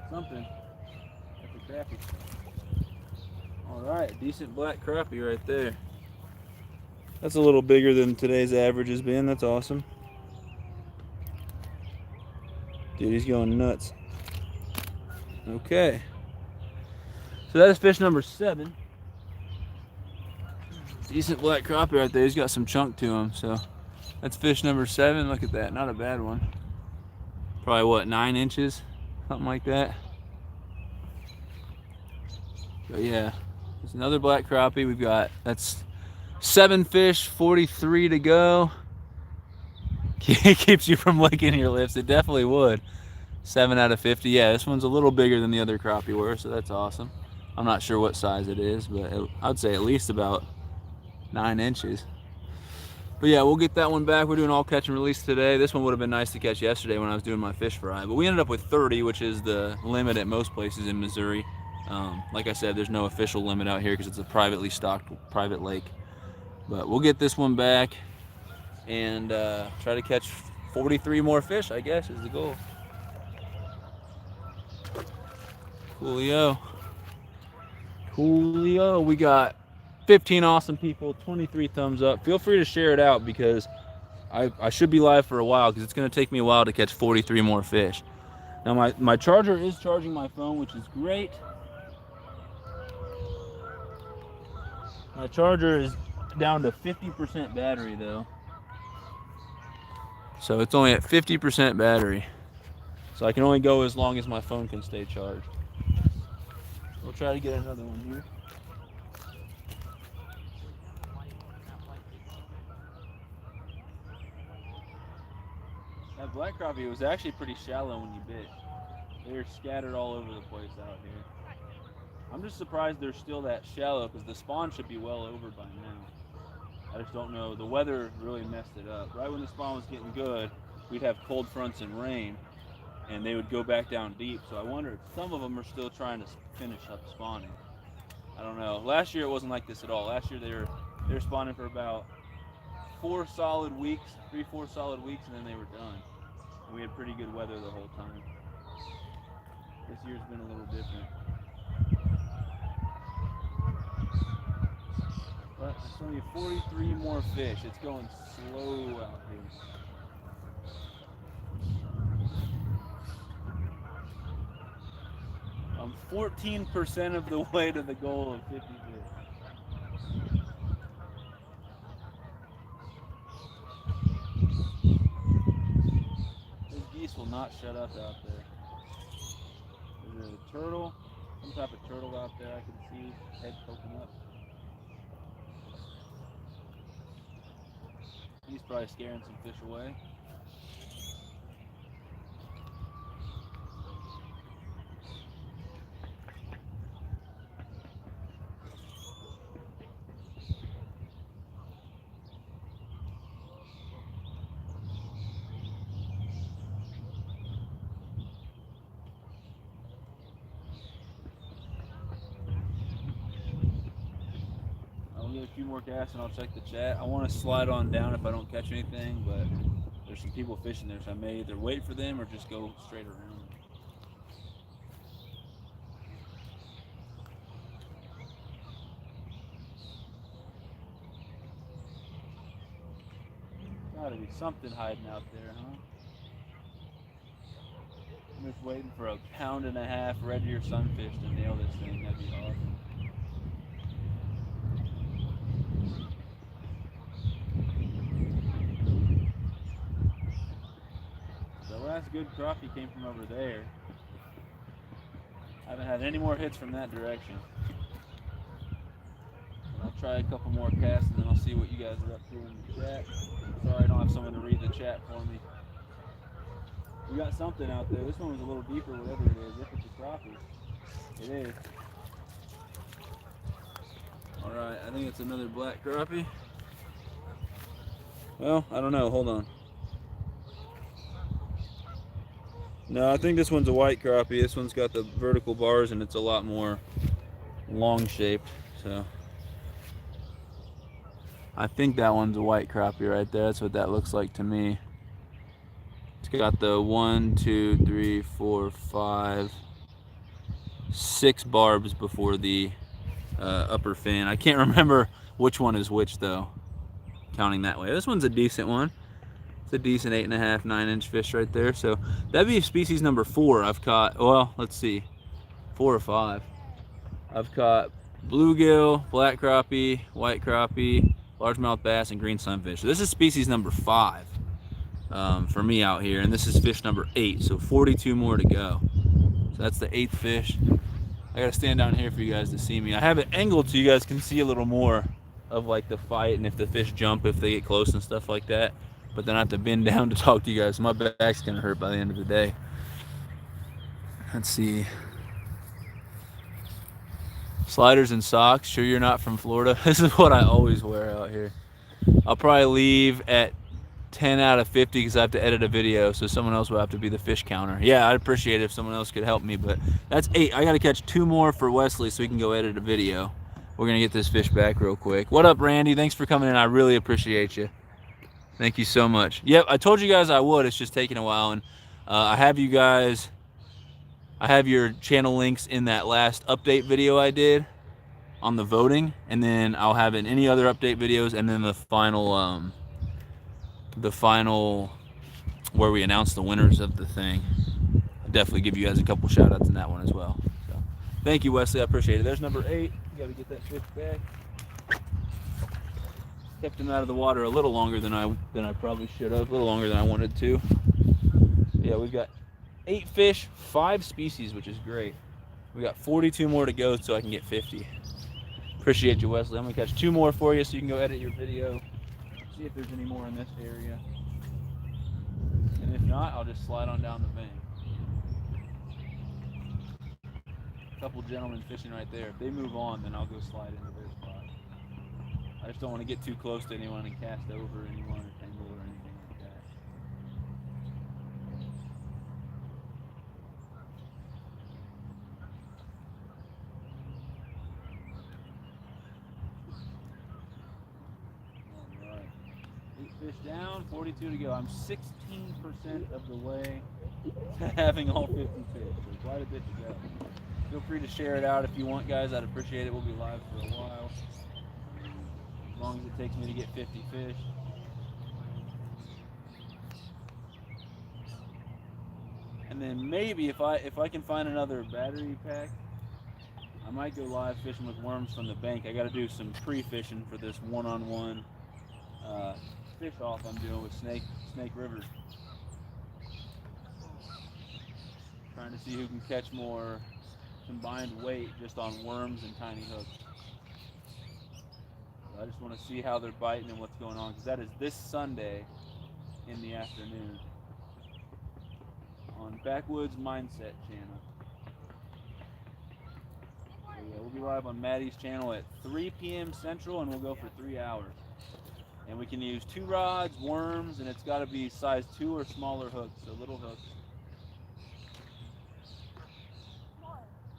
Something. That's a crappie. Alright, decent black crappie right there. That's a little bigger than today's average has been. That's awesome. Dude, he's going nuts. Okay. So that is fish number 7. Decent black crappie right there. He's got some chunk to him. So that's fish number 7. Look at that. Not a bad one. Probably what, 9 inches? Something like that. But yeah, there's another black crappie. We've got, that's 7 fish, 43 to go. It keeps you from licking your lips. It definitely would. 7 out of 50. Yeah, this one's a little bigger than the other crappie were, so that's awesome. I'm not sure what size it is, but I'd say at least about 9 inches. But yeah, we'll get that one back. We're doing all catch and release today. This one would have been nice to catch yesterday when I was doing my fish fry, but we ended up with 30, which is the limit at most places in Missouri. Like I said, there's no official limit out here because it's a privately stocked private lake. But we'll get this one back and try to catch 43 more fish, I guess, is the goal. Coolio. Coolio. We got 15 awesome people, 23 thumbs up. Feel free to share it out because I should be live for a while because it's going to take me a while to catch 43 more fish. Now my charger is charging my phone, which is great. My charger is down to 50% battery though. So it's only at 50% battery. So I can only go as long as my phone can stay charged. We'll try to get another one here. That black crappie was actually pretty shallow when you bit. They're scattered all over the place out here. I'm just surprised they're still that shallow because the spawn should be well over by now. I just don't know. The weather really messed it up. Right when the spawn was getting good, we'd have cold fronts and rain, and they would go back down deep. So I wonder if some of them are still trying to finish up spawning. I don't know. Last year it wasn't like this at all. Last year they were spawning for about 4 solid weeks, 3-4 solid weeks, and then they were done. And we had pretty good weather the whole time. This year's been a little different. But it's only 43 more fish. It's going slow out here. I'm 14% of the way to the goal of 50 fish. Those geese will not shut up out there. There's a turtle, some type of turtle out there I can see, head poking up. He's probably scaring some fish away. I'll get a few more casts and I'll check the chat. I want to slide on down if I don't catch anything, but there's some people fishing there, so I may either wait for them or just go straight around. Gotta be something hiding out there, huh? I'm just waiting for a 1.5 pound red ear sunfish to nail this thing. That'd be awesome. The last good crappie came from over there. I haven't had any more hits from that direction. I'll try a couple more casts and then I'll see what you guys are up to in the chat. Sorry I don't have someone to read the chat for me. We got something out there. This one was a little deeper, whatever it is. If it's a crappie. It is. Alright, I think it's another black crappie. Well, I don't know. Hold on. No, I think this one's a white crappie. This one's got the vertical bars and it's a lot more long shaped. So I think that one's a white crappie right there. That's what that looks like to me. It's got the 1, 2, 3, 4, 5, 6 barbs before the upper fin. I can't remember which one is which though, counting that way. This one's a decent one. It's a decent 8.5, 9-inch fish right there. So that'd be species number 4 I've caught. Well, let's see, 4 or 5. I've caught bluegill, black crappie, white crappie, largemouth bass, and green sunfish. So this is species number 5 for me out here, and this is fish number 8. So 42 more to go. So that's the 8th fish. I gotta stand down here for you guys to see me. I have it angled so you guys can see a little more of like the fight and if the fish jump, if they get close and stuff like that. But then I have to bend down to talk to you guys. My back's gonna hurt by the end of the day. Let's see. Sliders and socks. Sure you're not from Florida? This is what I always wear out here. I'll probably leave at 10 out of 50 because I have to edit a video, so someone else will have to be the fish counter. Yeah, I'd appreciate it if someone else could help me, but that's 8. I gotta catch 2 more for Wesley so he can go edit a video. We're gonna get this fish back real quick. What up, Randy? Thanks for coming in. I really appreciate you. Thank you so much. Yep, I told you guys I would. It's just taking a while, and I have your channel links in that last update video I did on the voting, and then I'll have it in any other update videos, and then the final the final, where we announce the winners of the thing, I'll definitely give you guys a couple shout outs in that one as well. So thank you, Wesley. I appreciate it. There's number 8. You got to get that fish back. Kept him out of the water a little longer than I probably should have, a little longer than I wanted to. Yeah, we've got 8 fish, 5 species, which is great. We got 42 more to go so I can get 50. Appreciate you, Wesley. I'm gonna catch 2 more for you so you can go edit your video. See if there's any more in this area. And if not, I'll just slide on down the bank. A couple gentlemen fishing right there. If they move on, then I'll go slide into their spot. I just don't want to get too close to anyone and cast over anyone or tangle or anything like that. Alright. 8 fish down, 42 to go. I'm 16% of the way to having all 50 fish. So quite a bit to go. Feel free to share it out if you want, guys. I'd appreciate it. We'll be live for a while. As long as it takes me to get 50 fish. And then maybe if I can find another battery pack, I might go live fishing with worms from the bank. I got to do some pre-fishing for this one-on-one fish off I'm doing with Snake River. Trying to see who can catch more combined weight just on worms and tiny hooks. I just want to see how they're biting and what's going on, because that is this Sunday in the afternoon on Backwoods Mindset channel. So yeah, we'll be live on Maddie's channel at 3 p.m. Central, and we'll go for 3 hours. And we can use 2 rods, worms, and it's got to be size 2 or smaller hooks, so little hooks.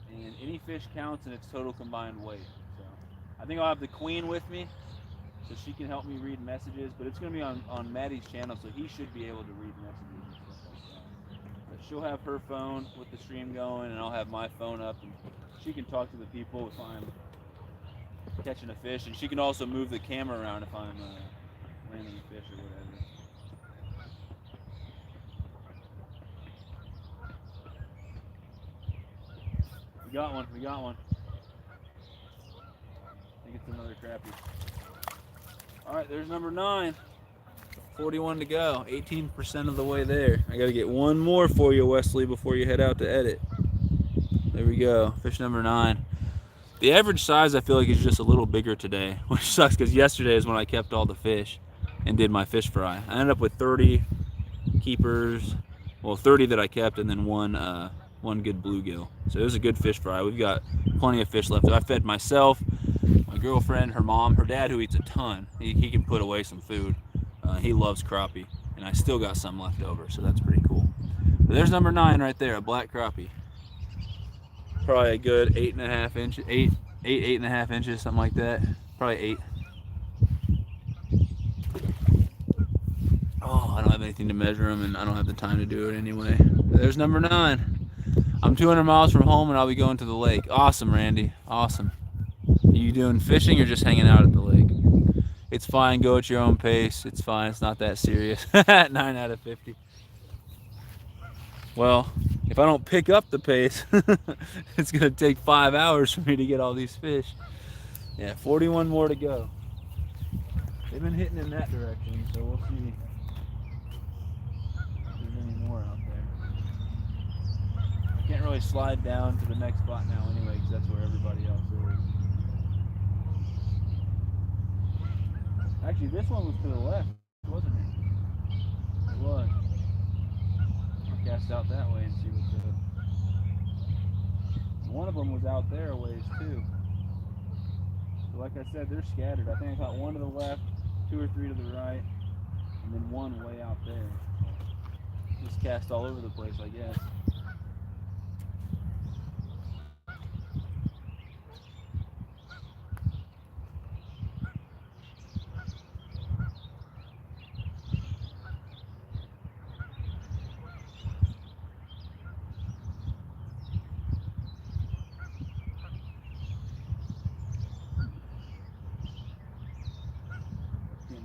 And any fish counts in its total combined weight. So I think I'll have the queen with me so she can help me read messages, but it's going to be on Maddie's channel, so he should be able to read messages and stuff like that. But she'll have her phone with the stream going, and I'll have my phone up, and she can talk to the people if I'm catching a fish, and she can also move the camera around if I'm landing a fish or whatever. We got one. I think it's another crappie. All right, there's number 9. 41 to go. 18% of the way there. I got to get one more for you, Wesley, before you head out to edit. There we go. Fish number 9. The average size, I feel like, is just a little bigger today, which sucks because yesterday is when I kept all the fish and did my fish fry. I ended up with 30 keepers. Well, 30 that I kept, and then one good bluegill. So it was a good fish fry. We've got plenty of fish left. I fed myself, my girlfriend, her mom, her dad, who eats a ton. He can put away some food. He loves crappie, and I still got some left over, so that's pretty cool. But there's number 9 right there, a black crappie. Probably a good 8.5 inches, 8.5 inches, something like that. Probably 8. Oh, I don't have anything to measure them, and I don't have the time to do it anyway. There's number 9. I'm 200 miles from home, and I'll be going to the lake. Awesome, Randy. Awesome. Are you doing fishing or just hanging out at the lake? It's fine. Go at your own pace. It's fine. It's not that serious. 9 out of 50. Well, if I don't pick up the pace, it's going to take 5 hours for me to get all these fish. Yeah, 41 more to go. They've been hitting in that direction, so we'll see if there's any more out there. I can't really slide down to the next spot now anyway, because that's where everybody else is. Actually, this one was to the left, wasn't it? It was. I'll cast out that way and see what's up. One of them was out there a ways too. So like I said, they're scattered. I think I caught one to the left, 2 or 3 to the right, and then one way out there. Just cast all over the place, I guess.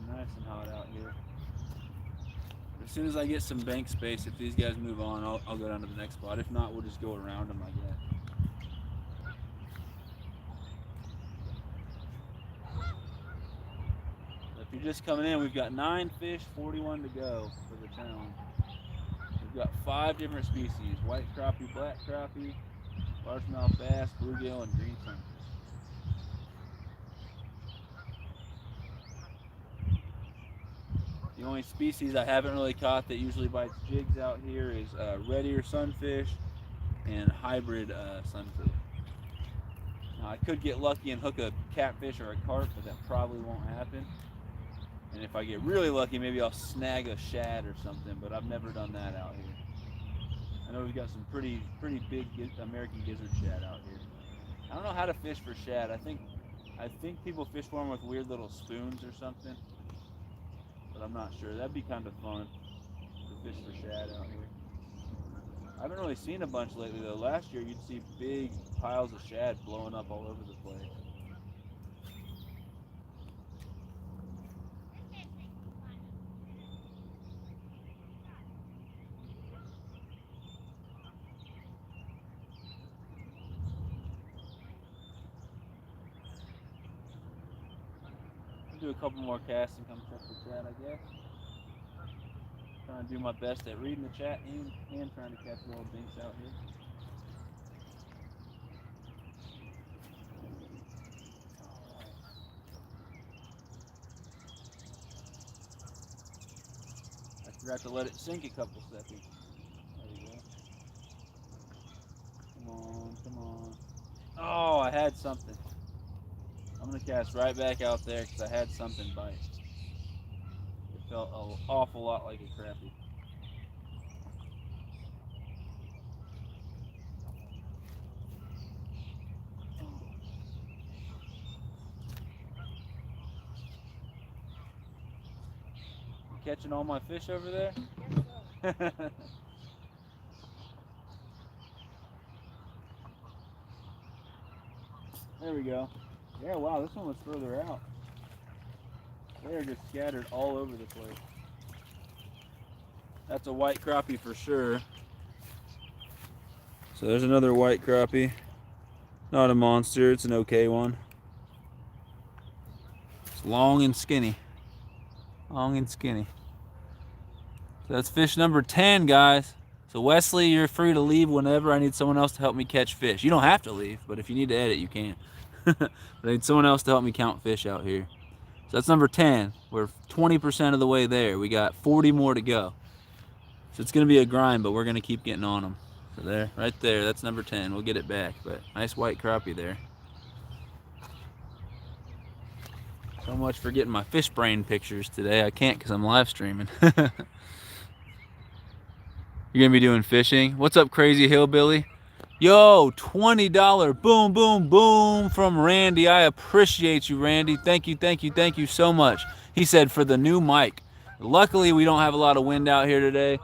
Nice and hot out here. soon as I get some bank space, if these guys move on, I'll go down to the next spot. If not, we'll just go around them, I guess. If you're just coming in, we've got 9 fish, 41 to go for the challenge. We've got 5 different species: white crappie, black crappie, largemouth bass, bluegill, and green sunfish. The only species I haven't really caught that usually bites jigs out here is red ear sunfish and hybrid sunfish. Now, I could get lucky and hook a catfish or a carp, but that probably won't happen. And if I get really lucky, maybe I'll snag a shad or something, but I've never done that out here. I know we've got some pretty big American gizzard shad out here. I don't know how to fish for shad. I think people fish for them with weird little spoons or something, but I'm not sure. That'd be kind of fun to fish for shad out here. I haven't really seen a bunch lately though. Last year you'd see big piles of shad blowing up all over the place. Do a couple more casts and come check the chat, I guess. Trying to do my best at reading the chat and trying to catch little binks out here. I forgot to let it sink a couple seconds. There you go. Come on. Oh, I had something. I'm going to cast right back out there because I had something bite. It felt an awful lot like a crappie. You catching all my fish over there? Yes, sir. There we go. Yeah, wow, this one was further out. They're just scattered all over the place. That's a white crappie for sure. So there's another white crappie. Not a monster, it's an okay one. It's long and skinny. Long and skinny. So that's fish number 10, guys. So Wesley, you're free to leave whenever. I need someone else to help me catch fish. You don't have to leave, but if you need to edit, you can. But I need someone else to help me count fish out here. So that's number 10. We're 20% of the way there. We got 40 more to go. So it's going to be a grind, but we're going to keep getting on them. So there, right there, that's number 10. We'll get it back, but nice white crappie there. So much for getting my fish brain pictures today. I can't because I'm live streaming. You're going to be doing fishing. What's up, Crazy Hillbilly? Yo, $20 boom, boom, boom from Randy. I appreciate you, Randy. Thank you so much. He said for the new mic. Luckily, we don't have a lot of wind out here today,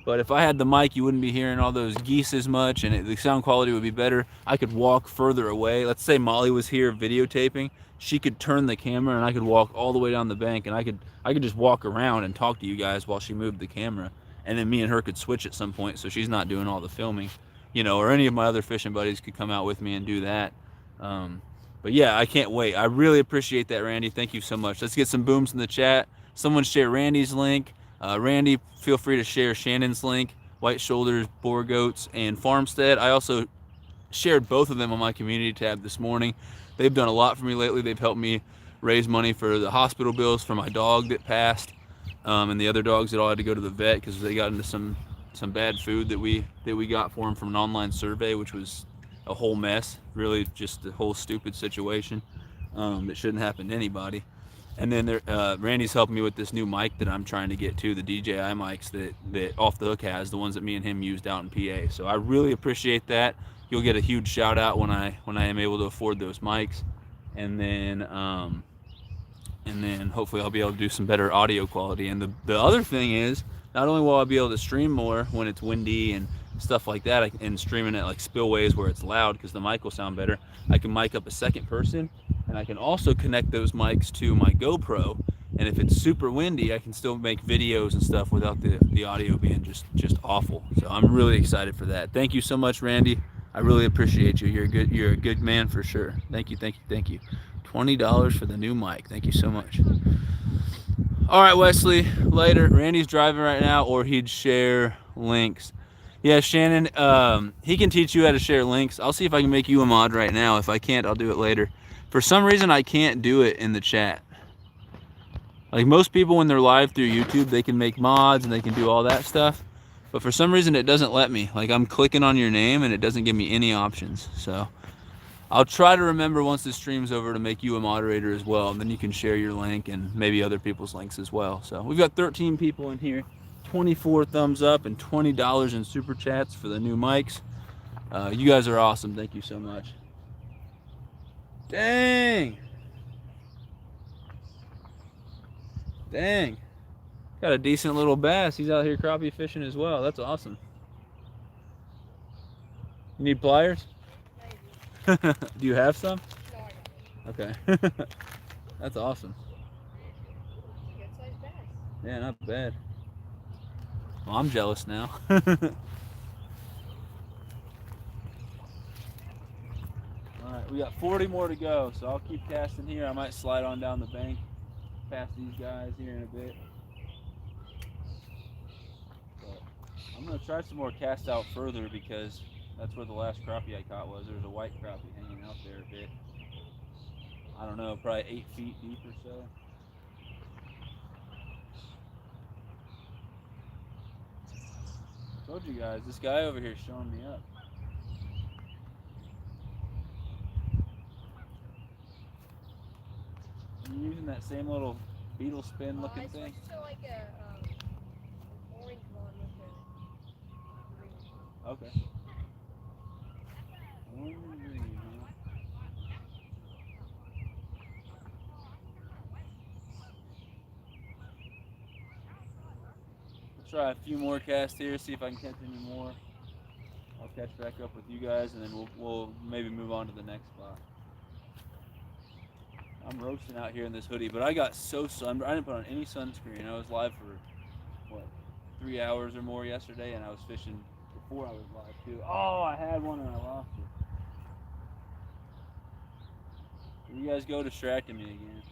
but if I had the mic, you wouldn't be hearing all those geese as much, and the sound quality would be better. I could walk further away. Let's say Molly was here videotaping. She could turn the camera, and I could walk all the way down the bank, and I could just walk around and talk to you guys while she moved the camera, and then me and her could switch at some point, so she's not doing all the filming. You know, or any of my other fishing buddies could come out with me and do that. But yeah, I can't wait. I really appreciate that, Randy. Thank you so much. Let's get some booms in the chat. Someone share Randy's link. Randy, feel free to share Shannon's link. White Shoulders, Boar Goats, and Farmstead. I also shared both of them on my community tab this morning. They've done a lot for me lately. They've helped me raise money for the hospital bills for my dog that passed, and the other dogs that all had to go to the vet because they got into some bad food that we got for them from an online survey, which was a whole mess, really just a whole stupid situation that shouldn't happen to anybody. And then Randy's helping me with this new mic that I'm trying to get to, the DJI mics that Off the Hook has, the ones that me and him used out in PA. So I really appreciate that. You'll get a huge shout out when I am able to afford those mics, and then hopefully I'll be able to do some better audio quality. And the other thing is, not only will I be able to stream more when it's windy and stuff like that, and streaming at like spillways where it's loud because the mic will sound better, I can mic up a second person, and I can also connect those mics to my GoPro And if it's super windy, I can still make videos and stuff without the audio being just awful. So I'm really excited for that. Thank you so much, Randy. I really appreciate you. You're a good man for sure. Thank you, thank you, thank you. $20 for the new mic. Thank you so much. All right, Wesley. Later. Randy's driving right now, or he'd share links. Yeah, Shannon. He can teach you how to share links. I'll see if I can make you a mod right now. If I can't, I'll do it later. For some reason, I can't do it in the chat. Like most people when they're live through YouTube, they can make mods and they can do all that stuff. But for some reason it doesn't let me. Like I'm clicking on your name and it doesn't give me any options. So I'll try to remember once this stream's over to make you a moderator as well. And then you can share your link and maybe other people's links as well. So we've got 13 people in here, 24 thumbs up and $20 in super chats for the new mics. You guys are awesome. Thank you so much. Dang. Dang. Got a decent little bass. He's out here crappie fishing as well. That's awesome. You need pliers? Maybe. Do you have some? No, I don't. Okay. That's awesome. Good sized bass. Yeah, not bad. Well, I'm jealous now. Alright, we got 40 more to go, so I'll keep casting here. I might slide on down the bank past these guys here in a bit. But I'm going to try some more cast out further because that's where the last crappie I caught was. There's a white crappie hanging out there a bit. I don't know, probably 8 feet deep or so. Told you guys, this guy over here is showing me up. You using that same little beetle spin looking thing? I switched to like a orange one with a green. Okay. Orange and green, huh? I'll try a few more casts here, see if I can catch any more. I'll catch back up with you guys and then we'll maybe move on to the next spot. I'm roasting out here in this hoodie, but I got so sunburned. I didn't put on any sunscreen. I was live for, what, 3 hours or more yesterday, and I was fishing before I was live, too. Oh, I had one and I lost it. Here you guys go distracting me again.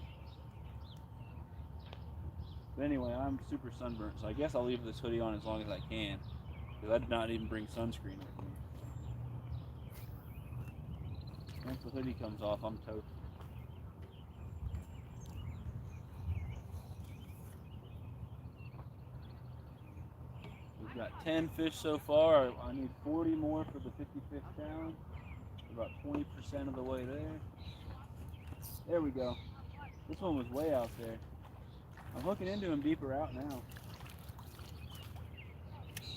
But anyway, I'm super sunburnt, so I guess I'll leave this hoodie on as long as I can, because I did not even bring sunscreen with me. Once the hoodie comes off, I'm toast. We've got 10 fish so far. I need 40 more for the 55th challenge. We're about 20% of the way there. There we go. This one was way out there. I'm hooking into them deeper out now.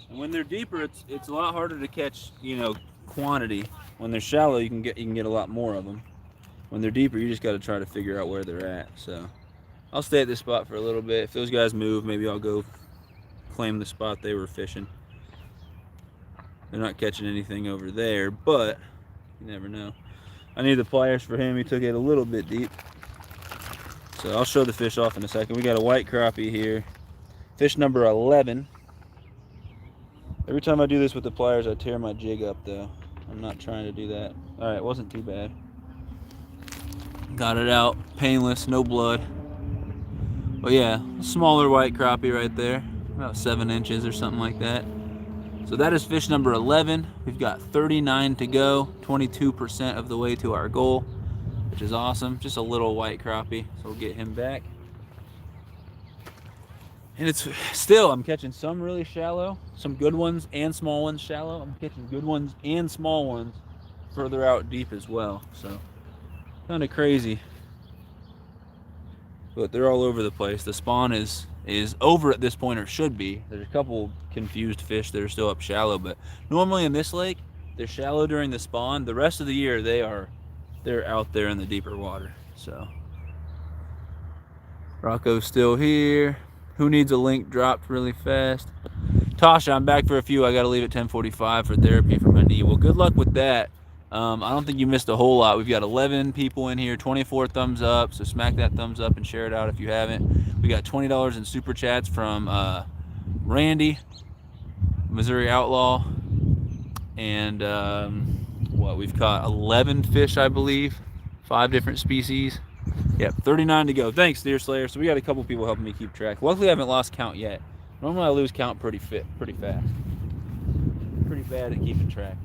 And when they're deeper, it's a lot harder to catch, you know, quantity. When they're shallow, you can get a lot more of them. When they're deeper, you just got to try to figure out where they're at. So I'll stay at this spot for a little bit. If those guys move, maybe I'll go claim the spot they were fishing. They're not catching anything over there, but you never know. I need the pliers for him. He took it a little bit deep. So I'll show the fish off in a second. We got a white crappie here. Fish number 11. Every time I do this with the pliers, I tear my jig up though. I'm not trying to do that. All right, it wasn't too bad. Got it out, painless, no blood. But yeah, smaller white crappie right there. About 7 inches or something like that. So that is fish number 11. We've got 39 to go, 22% of the way to our goal, which is awesome. Just a little white crappie, so we'll get him back. And it's still, I'm catching some really shallow, some good ones and small ones shallow. I'm catching good ones and small ones further out deep as well. So kind of crazy. But they're all over the place. The spawn is over at this point, or should be. There's a couple confused fish that are still up shallow, but normally in this lake, they're shallow during the spawn. The rest of the year, they're out there in the deeper water. So Rocco's still here. Who needs a link dropped really fast? Tasha, I'm back for a few. I got to leave at 10:45 for therapy for my knee. Well, good luck with that. I don't think you missed a whole lot. We've got 11 people in here, 24 thumbs up. So smack that thumbs up and share it out if you haven't. We got $20 in super chats from Randy, Missouri Outlaw, and what, we've caught 11 fish, I believe, 5 different species. Yep, 39 to go. Thanks, Deer Slayer. So we got a couple people helping me keep track. Luckily, I haven't lost count yet. Normally, I lose count pretty fast. Pretty bad at keeping track.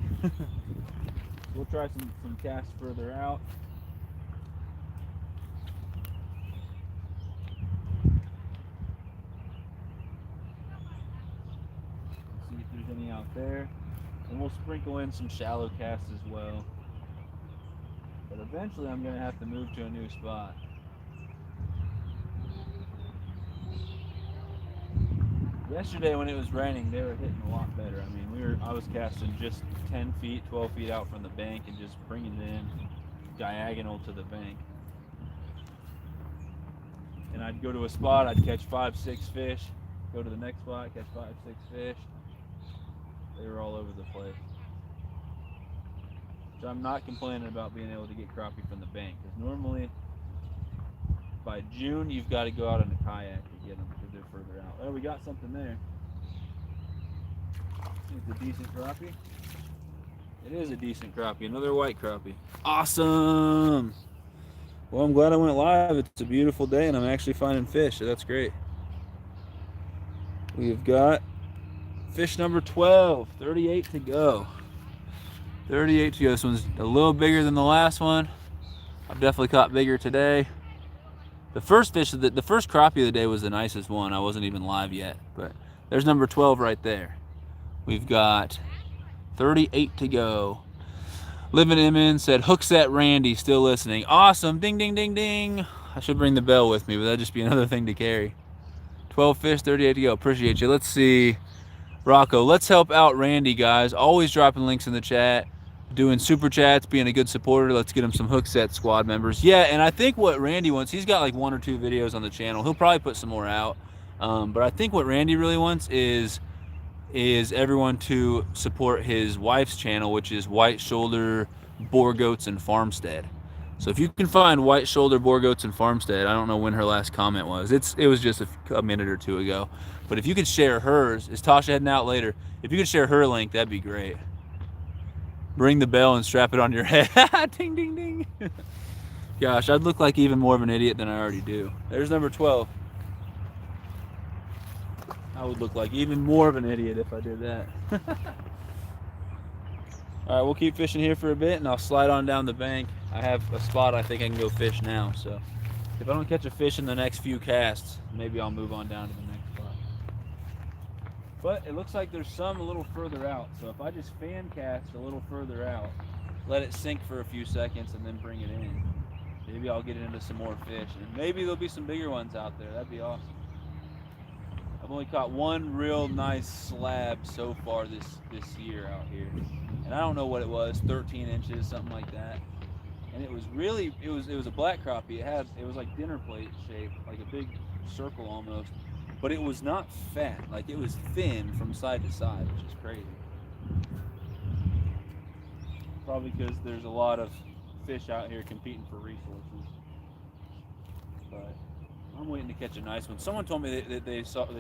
We'll try some casts further out. See if there's any out there. And we'll sprinkle in some shallow casts as well. But eventually I'm going to have to move to a new spot. Yesterday when it was raining, they were hitting a lot better. I mean, I was casting just 10 feet, 12 feet out from the bank and just bringing it in diagonal to the bank. And I'd go to a spot, I'd catch 5, 6 fish, go to the next spot, catch 5, 6 fish. They were all over the place. So I'm not complaining about being able to get crappie from the bank, because normally by June you've got to go out in a kayak to get them because they're further out. Oh, we got something there. It's a decent crappie. It is a decent crappie, another white crappie. Awesome! Well, I'm glad I went live. It's a beautiful day and I'm actually finding fish, so that's great. We've got fish number 12, 38 to go. 38 to go. This one's a little bigger than the last one. I've definitely caught bigger today. The first fish, the first crappie of the day was the nicest one. I wasn't even live yet, but there's number 12 right there. We've got 38 to go. Living Emin said, hook set Randy, still listening. Awesome, ding, ding, ding, ding. I should bring the bell with me, but that'd just be another thing to carry. 12 fish, 38 to go, appreciate you. Let's see, Rocco, let's help out Randy, guys. Always dropping links in the chat, doing super chats, being a good supporter. Let's get him some hook set squad members. Yeah, and I think what Randy wants, he's got like 1 or 2 videos on the channel. He'll probably put some more out. But I think what Randy really wants is everyone to support his wife's channel, which is White Shoulder Boar Goats and Farmstead. So if you can find White Shoulder Boar Goats and Farmstead, I don't know when her last comment was. It was just a minute or 2 ago. But if you could share hers, is Tasha heading out later? If you could share her link, that'd be great. Ring the bell and strap it on your head. Ding, ding, ding. Gosh, I'd look like even more of an idiot than I already do. There's number 12. I would look like even more of an idiot if I did that. All right, we'll keep fishing here for a bit, and I'll slide on down the bank. I have a spot I think I can go fish now, so if I don't catch a fish in the next few casts, maybe I'll move on down to the next spot. But it looks like there's some a little further out, so if I just fan cast a little further out, let it sink for a few seconds, and then bring it in, maybe I'll get into some more fish, and maybe there'll be some bigger ones out there. That'd be awesome. I've only caught one real nice slab so far this year out here, and I don't know what it was, 13 inches, something like that. And it was really, it was a black crappie. It was like dinner plate shape, like a big circle almost, but it was not fat. Like it was thin from side to side, which is crazy. Probably because there's a lot of fish out here competing for resources. But I'm waiting to catch a nice one. Someone told me that they caught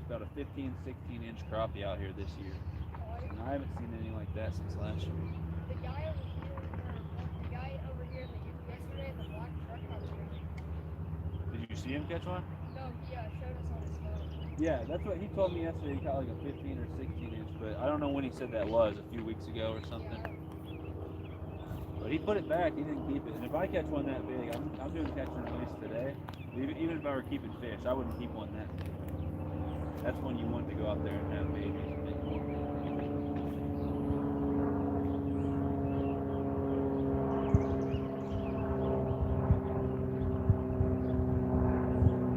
about a 15, 16 inch crappie out here this year. And I haven't seen anything like that since last year. The guy over here that you yesterday, the black truck over here. Did you see him catch one? No, he showed us on his phone. Yeah, that's what he told me yesterday. He caught like a 15 or 16 inch, but I don't know when he said that was, a few weeks ago or something. But he put it back, he didn't keep it. And if I catch one that big, I'm doing catch and release today. Even if I were keeping fish, I wouldn't keep one that big. That's when you want to go out there and have babies.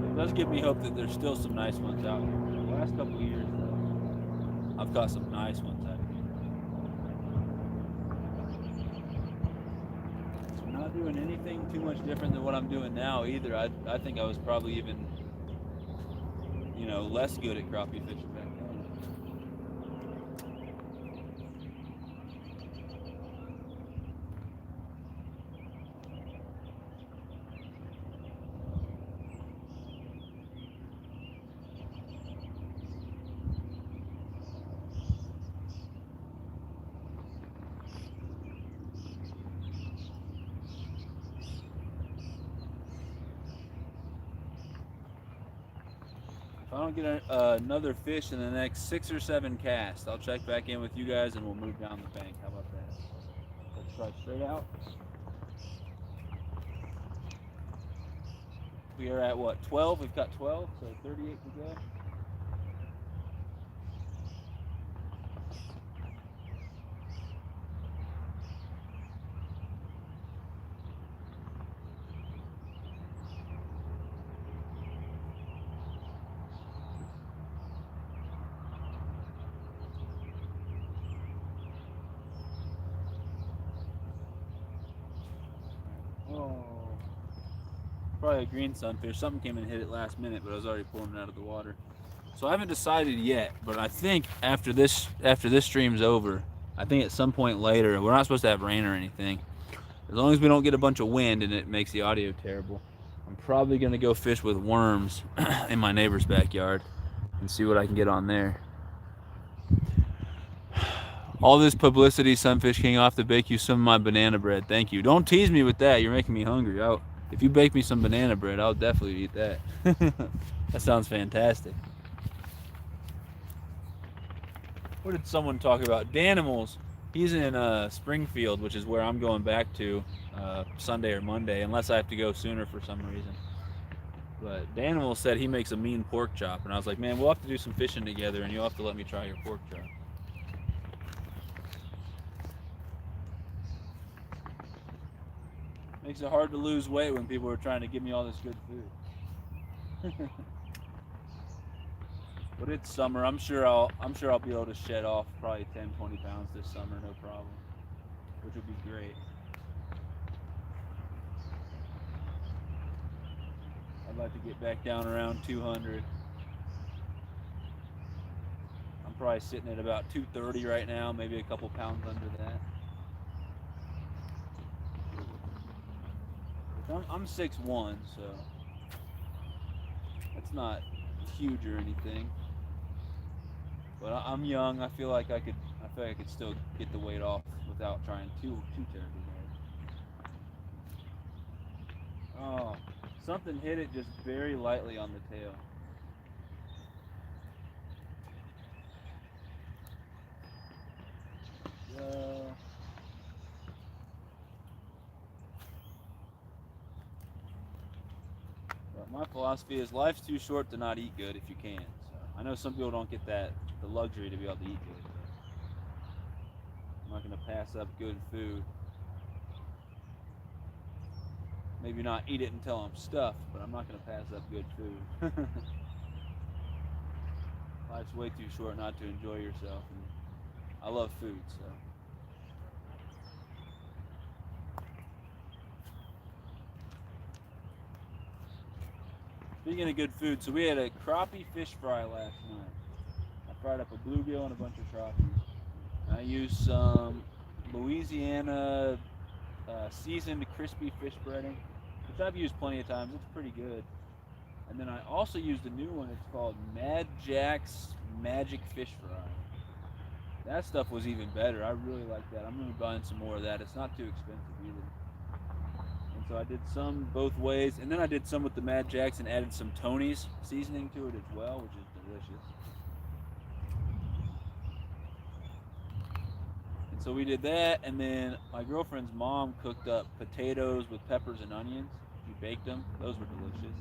It does give me hope that there's still some nice ones out here. The last couple of years, though, I've caught some nice ones out here. Not doing anything too much different than what I'm doing now either. I think I was probably even, less good at crappie fishing back then. I don't get another fish in the next 6 or 7 casts, I'll check back in with you guys and we'll move down the bank. How about that? Let's try straight out. We are at what, 12? We've got 12, so 38 to go. Oh, probably a green sunfish. Something came and hit it last minute, but I was already pulling it out of the water. So I haven't decided yet, but I think after this stream's over, I think at some point later, we're not supposed to have rain or anything. As long as we don't get a bunch of wind and it makes the audio terrible, I'm probably gonna go fish with worms in my neighbor's backyard and see what I can get on there. All this publicity, Sunfish King, off to bake you some of my banana bread. Thank you. Don't tease me with that. You're making me hungry. If you bake me some banana bread, I'll definitely eat that. That sounds fantastic. What did someone talk about? Danimals. He's in Springfield, which is where I'm going back to Sunday or Monday, unless I have to go sooner for some reason. But Danimal said he makes a mean pork chop, and I was like, man, we'll have to do some fishing together, and you'll have to let me try your pork chop. Makes it hard to lose weight when people are trying to give me all this good food. But it's summer. I'm sure I'll be able to shed off probably 10, 20 pounds this summer, no problem, which would be great. I'd like to get back down around 200. I'm probably sitting at about 230 right now, maybe a couple pounds under that. I'm 6'1", so that's not huge or anything. But I'm young. I feel like I could still get the weight off without trying too terribly hard. Oh, something hit it just very lightly on the tail. My philosophy is life's too short to not eat good if you can. So I know some people don't get the luxury to be able to eat good. I'm not going to pass up good food. Maybe not eat it until I'm stuffed, but I'm not going to pass up good food. Life's way too short not to enjoy yourself. And I love food, so. Speaking of good food, so we had a crappie fish fry last night. I fried up a bluegill and a bunch of crappies. I used some Louisiana seasoned crispy fish breading, which I've used plenty of times. It's pretty good. And then I also used a new one. It's called Mad Jack's Magic Fish Fry. That stuff was even better. I really like that. I'm going to be buying some more of that. It's not too expensive either. So I did some both ways, and then I did some with the Mad Jacks and added some Tony's seasoning to it as well, which is delicious. And so we did that, and then my girlfriend's mom cooked up potatoes with peppers and onions. She baked them. Those were delicious.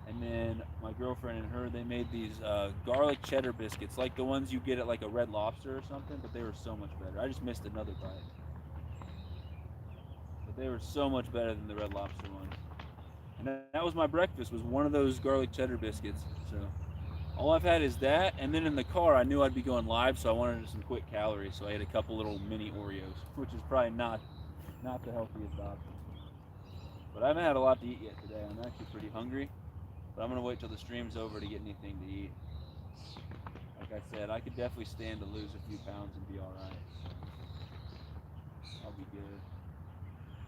And then my girlfriend and her, they made these garlic cheddar biscuits, like the ones you get at like a Red Lobster or something, but they were so much better. I just missed another bite. They were so much better than the Red Lobster ones. And that was my breakfast, was one of those garlic cheddar biscuits. So all I've had is that, and then in the car I knew I'd be going live, so I wanted some quick calories, so I ate a couple little mini Oreos, which is probably not the healthiest option. But I haven't had a lot to eat yet today. I'm actually pretty hungry, but I'm gonna wait till the stream's over to get anything to eat. Like I said, I could definitely stand to lose a few pounds and be alright. I'll be good.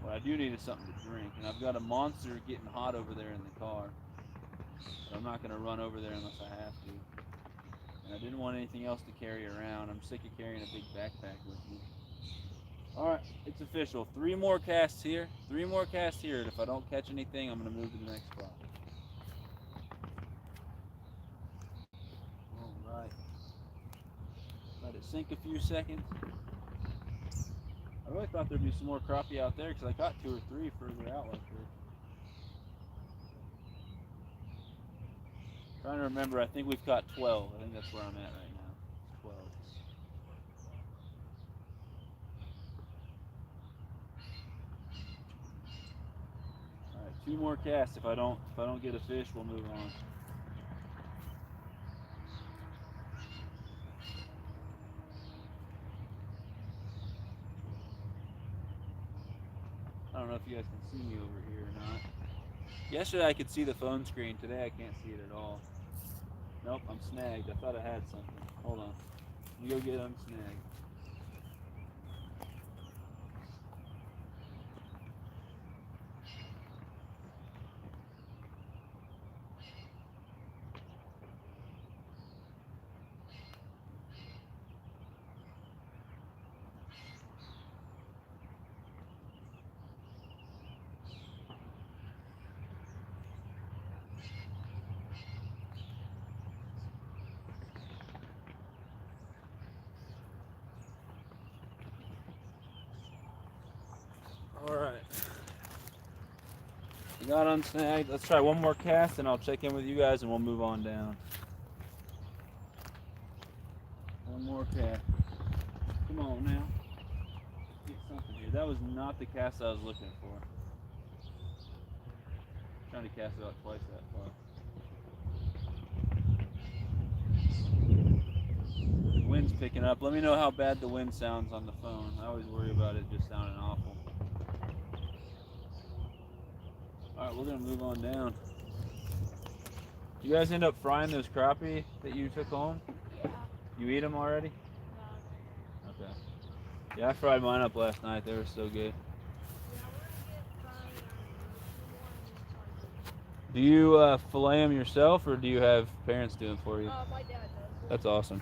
What I do need is something to drink, and I've got a Monster getting hot over there in the car, but I'm not going to run over there unless I have to. And I didn't want anything else to carry around. I'm sick of carrying a big backpack with me. Alright, it's official. 3 more casts here. 3 more casts here, and if I don't catch anything, I'm going to move to the next spot. Let it sink a few seconds. I really thought there'd be some more crappie out there because I caught 2 or 3 further out like this. Trying to remember, I think we've caught 12. I think that's where I'm at right now. 12. All right, 2 more casts. If I don't get a fish, we'll move on. I don't know if you guys can see me over here or not. Yesterday I could see the phone screen. Today I can't see it at all. Nope, I'm snagged. I thought I had something. Hold on. Let me go get unsnagged. Alright. We got unsnagged. Let's try one more cast and I'll check in with you guys and we'll move on down. One more cast. Come on now. Get something here. That was not the cast I was looking for. I'm trying to cast it out twice that far. The wind's picking up. Let me know how bad the wind sounds on the phone. I always worry about it just sounding awful. Alright, we're gonna move on down. You guys end up frying those crappie that you took home? Yeah. You eat them already? No. Okay. Yeah, I fried mine up last night. They were so good. Yeah, we're gonna get probably Do you fillet them yourself, or do you have parents do them for you? my dad does. That's awesome.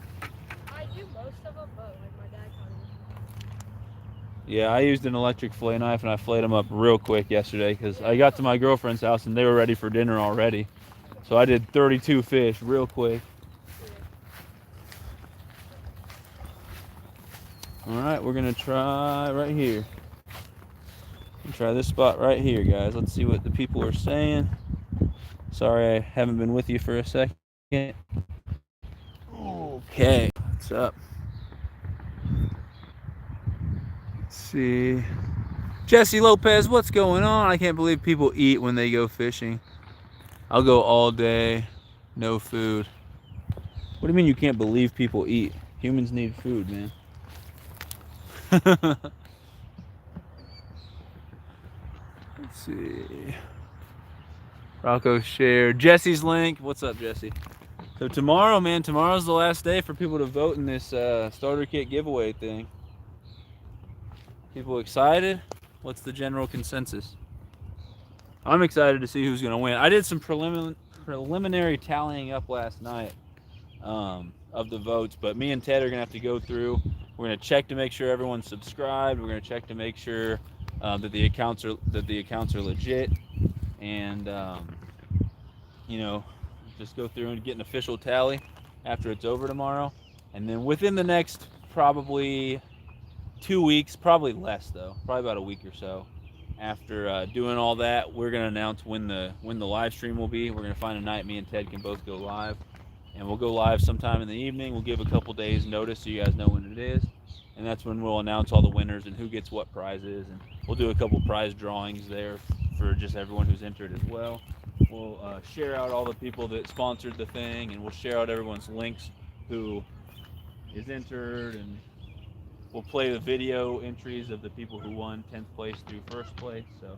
I do most of them, but like my dad kind of. Yeah, I used an electric fillet knife and I filleted them up real quick yesterday because I got to my girlfriend's house and they were ready for dinner already. So I did 32 fish real quick. All right, we're gonna try right here. Try this spot right here, guys. Let's see what the people are saying. Sorry I haven't been with you for a second. Okay, what's up? Let's see. Jesse Lopez, what's going on? I can't believe people eat when they go fishing. I'll go all day, no food. What do you mean you can't believe people eat? Humans need food, man. Let's see. Rocco shared Jesse's link. What's up, Jesse? So tomorrow, man, tomorrow's the last day for people to vote in this starter kit giveaway thing. People excited? What's the general consensus? I'm excited to see who's going to win. I did some preliminary tallying up last night of the votes, but me and Ted are going to have to go through. We're going to check to make sure everyone's subscribed. We're going to check to make sure that the accounts are legit, and you know, just go through and get an official tally after it's over tomorrow. And then within the next probably 2 weeks, probably less though, probably about a week or so, after doing all that, we're gonna announce when the live stream will be. We're gonna find a night me and Ted can both go live, and we'll go live sometime in the evening. We'll give a couple days notice so you guys know when it is, and that's when we'll announce all the winners and who gets what prizes, and we'll do a couple prize drawings there for just everyone who's entered as well. We'll share out all the people that sponsored the thing, and we'll share out everyone's links who is entered, and we'll play the video entries of the people who won 10th place through 1st place. So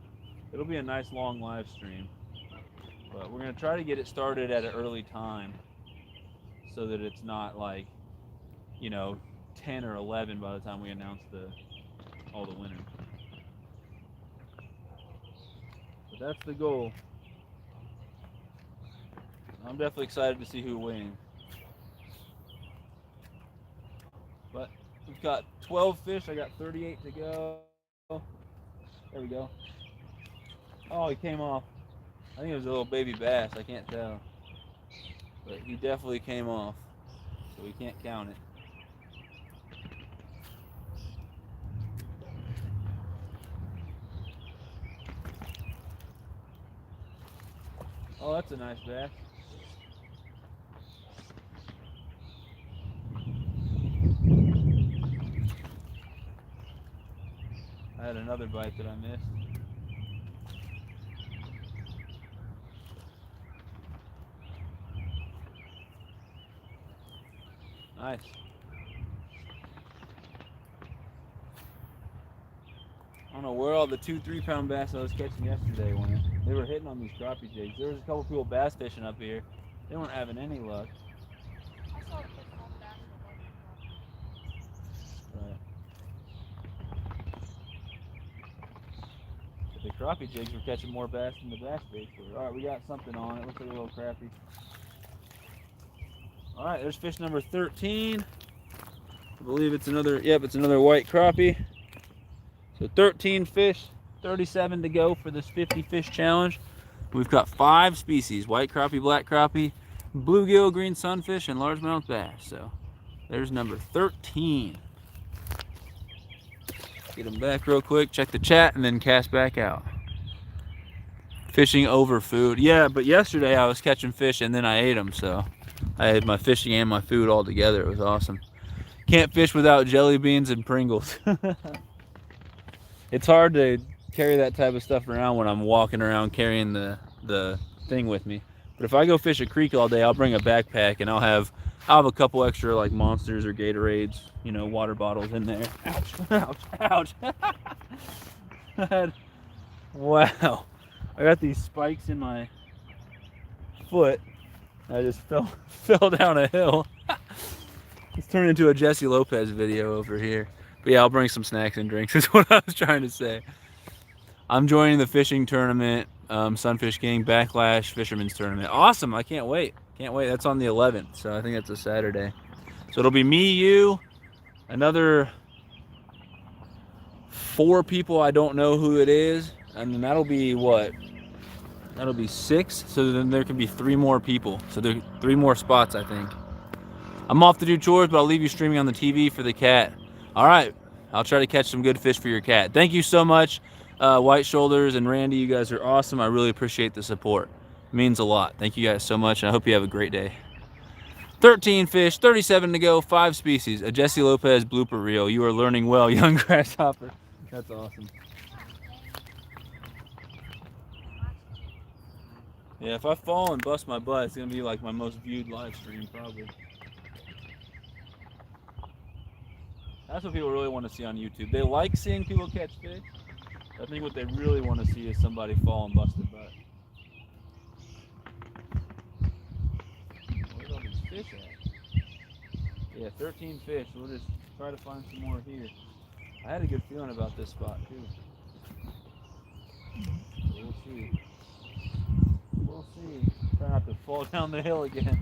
it'll be a nice long live stream, but we're going to try to get it started at an early time so that it's not like, you know, 10 or 11 by the time we announce all the winners. But that's the goal. I'm definitely excited to see who wins. But we've got 12 fish. I got 38 to go. There we go. Oh, he came off. I think it was a little baby bass. I can't tell. But he definitely came off. So we can't count it. Oh, that's a nice bass. I had another bite that I missed. Nice. I don't know where all the 2-3 pound bass I was catching yesterday went. They were hitting on these crappie jigs. There was a couple people bass fishing up here. They weren't having any luck. I saw them catch one bass in the Right. But the crappie jigs were catching more bass than the bass baits were. All right, we got something on it. Looks like a little crappie. All right, there's fish number 13. I believe it's another, yep, it's another white crappie. So 13 fish, 37 to go for this 50 fish challenge. We've got 5 species: white crappie, black crappie, bluegill, green sunfish, and largemouth bass. So there's number 13. Get them back real quick, check the chat, and then cast back out. Fishing over food. Yeah, but yesterday I was catching fish and then I ate them, so I had my fishing and my food all together. It was awesome. Can't fish without jelly beans and Pringles. It's hard to carry that type of stuff around when I'm walking around carrying the thing with me. But if I go fish a creek all day, I'll bring a backpack and I'll have a couple extra like Monsters or Gatorades, you know, water bottles in there. Ouch, ouch, ouch. Wow. I got these spikes in my foot. I just fell down a hill. It's turned into a Jesse Lopez video over here. But yeah, I'll bring some snacks and drinks is what I was trying to say. I'm joining the fishing tournament, Sunfish King Backlash Fisherman's Tournament. Awesome, I can't wait. Can't wait. That's on the 11th, so I think that's a Saturday. So it'll be me, you, another 4 people I don't know who it is, and then that'll be what? That'll be 6, so then there can be 3 more people. So there 3 more spots, I think. I'm off to do chores, but I'll leave you streaming on the TV for the cat. All right, I'll try to catch some good fish for your cat. Thank you so much, White Shoulders and Randy. You guys are awesome. I really appreciate the support. It means a lot. Thank you guys so much, and I hope you have a great day. 13 fish, 37 to go, 5 species. A Jesse Lopez blooper reel. You are learning well, young grasshopper. That's awesome. Yeah, if I fall and bust my butt, it's going to be like my most viewed live stream, probably. That's what people really want to see on YouTube. They like seeing people catch fish. I think what they really want to see is somebody fall and bust a butt. Where's all these fish at? Yeah, 13 fish. We'll just try to find some more here. I had a good feeling about this spot too. So we'll see. We'll see. Try not to fall down the hill again.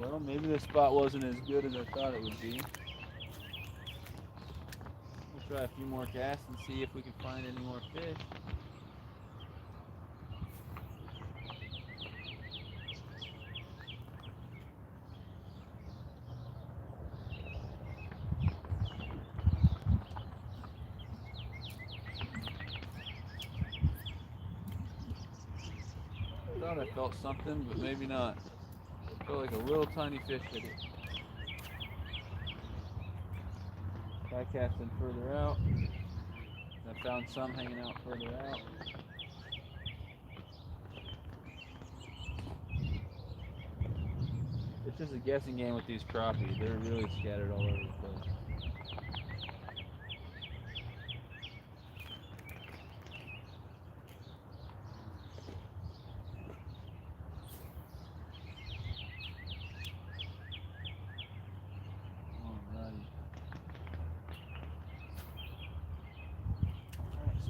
Well, maybe this spot wasn't as good as I thought it would be. We'll try a few more casts and see if we can find any more fish. I thought I felt something, but maybe not. I felt like a little tiny fish hit it. Try casting further out. I found some hanging out further out. It's just a guessing game with these crappies. They're really scattered all over the place.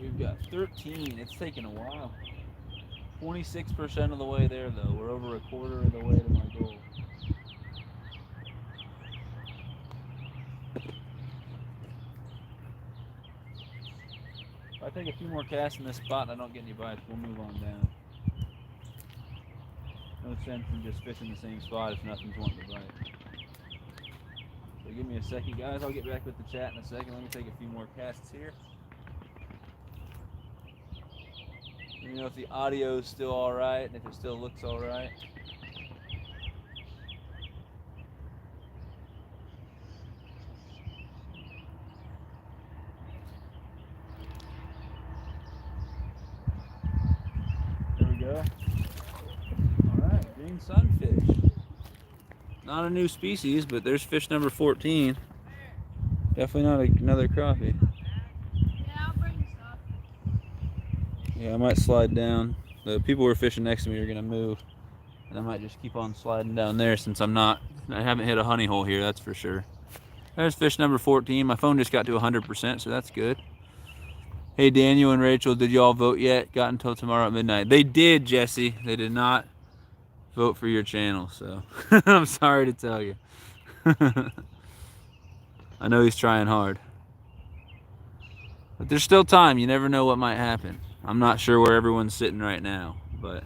We've got 13. It's taken a while. 26% of the way there, though. We're over a quarter of the way to my goal. If I take a few more casts in this spot and I don't get any bites, we'll move on down. No sense in just fishing the same spot if nothing's wanting to bite. So give me a second, guys. I'll get back with the chat in a second. Let me take a few more casts here. Let me know if the audio is still all right and if it still looks all right. There we go. All right, green sunfish. Not a new species, but there's fish number 14. Definitely not another crappie. Yeah, I'll bring this up. Yeah, I might slide down. The people who are fishing next to me are gonna move, and I might just keep on sliding down there since I haven't hit a honey hole here, that's for sure. There's fish number 14. My phone just got to 100%, so that's good. Hey, Daniel and Rachel, did y'all vote yet? Got until tomorrow at midnight. They did, Jesse. They did not vote for your channel, so I'm sorry to tell you. I know he's trying hard. But there's still time. You never know what might happen. I'm not sure where everyone's sitting right now, but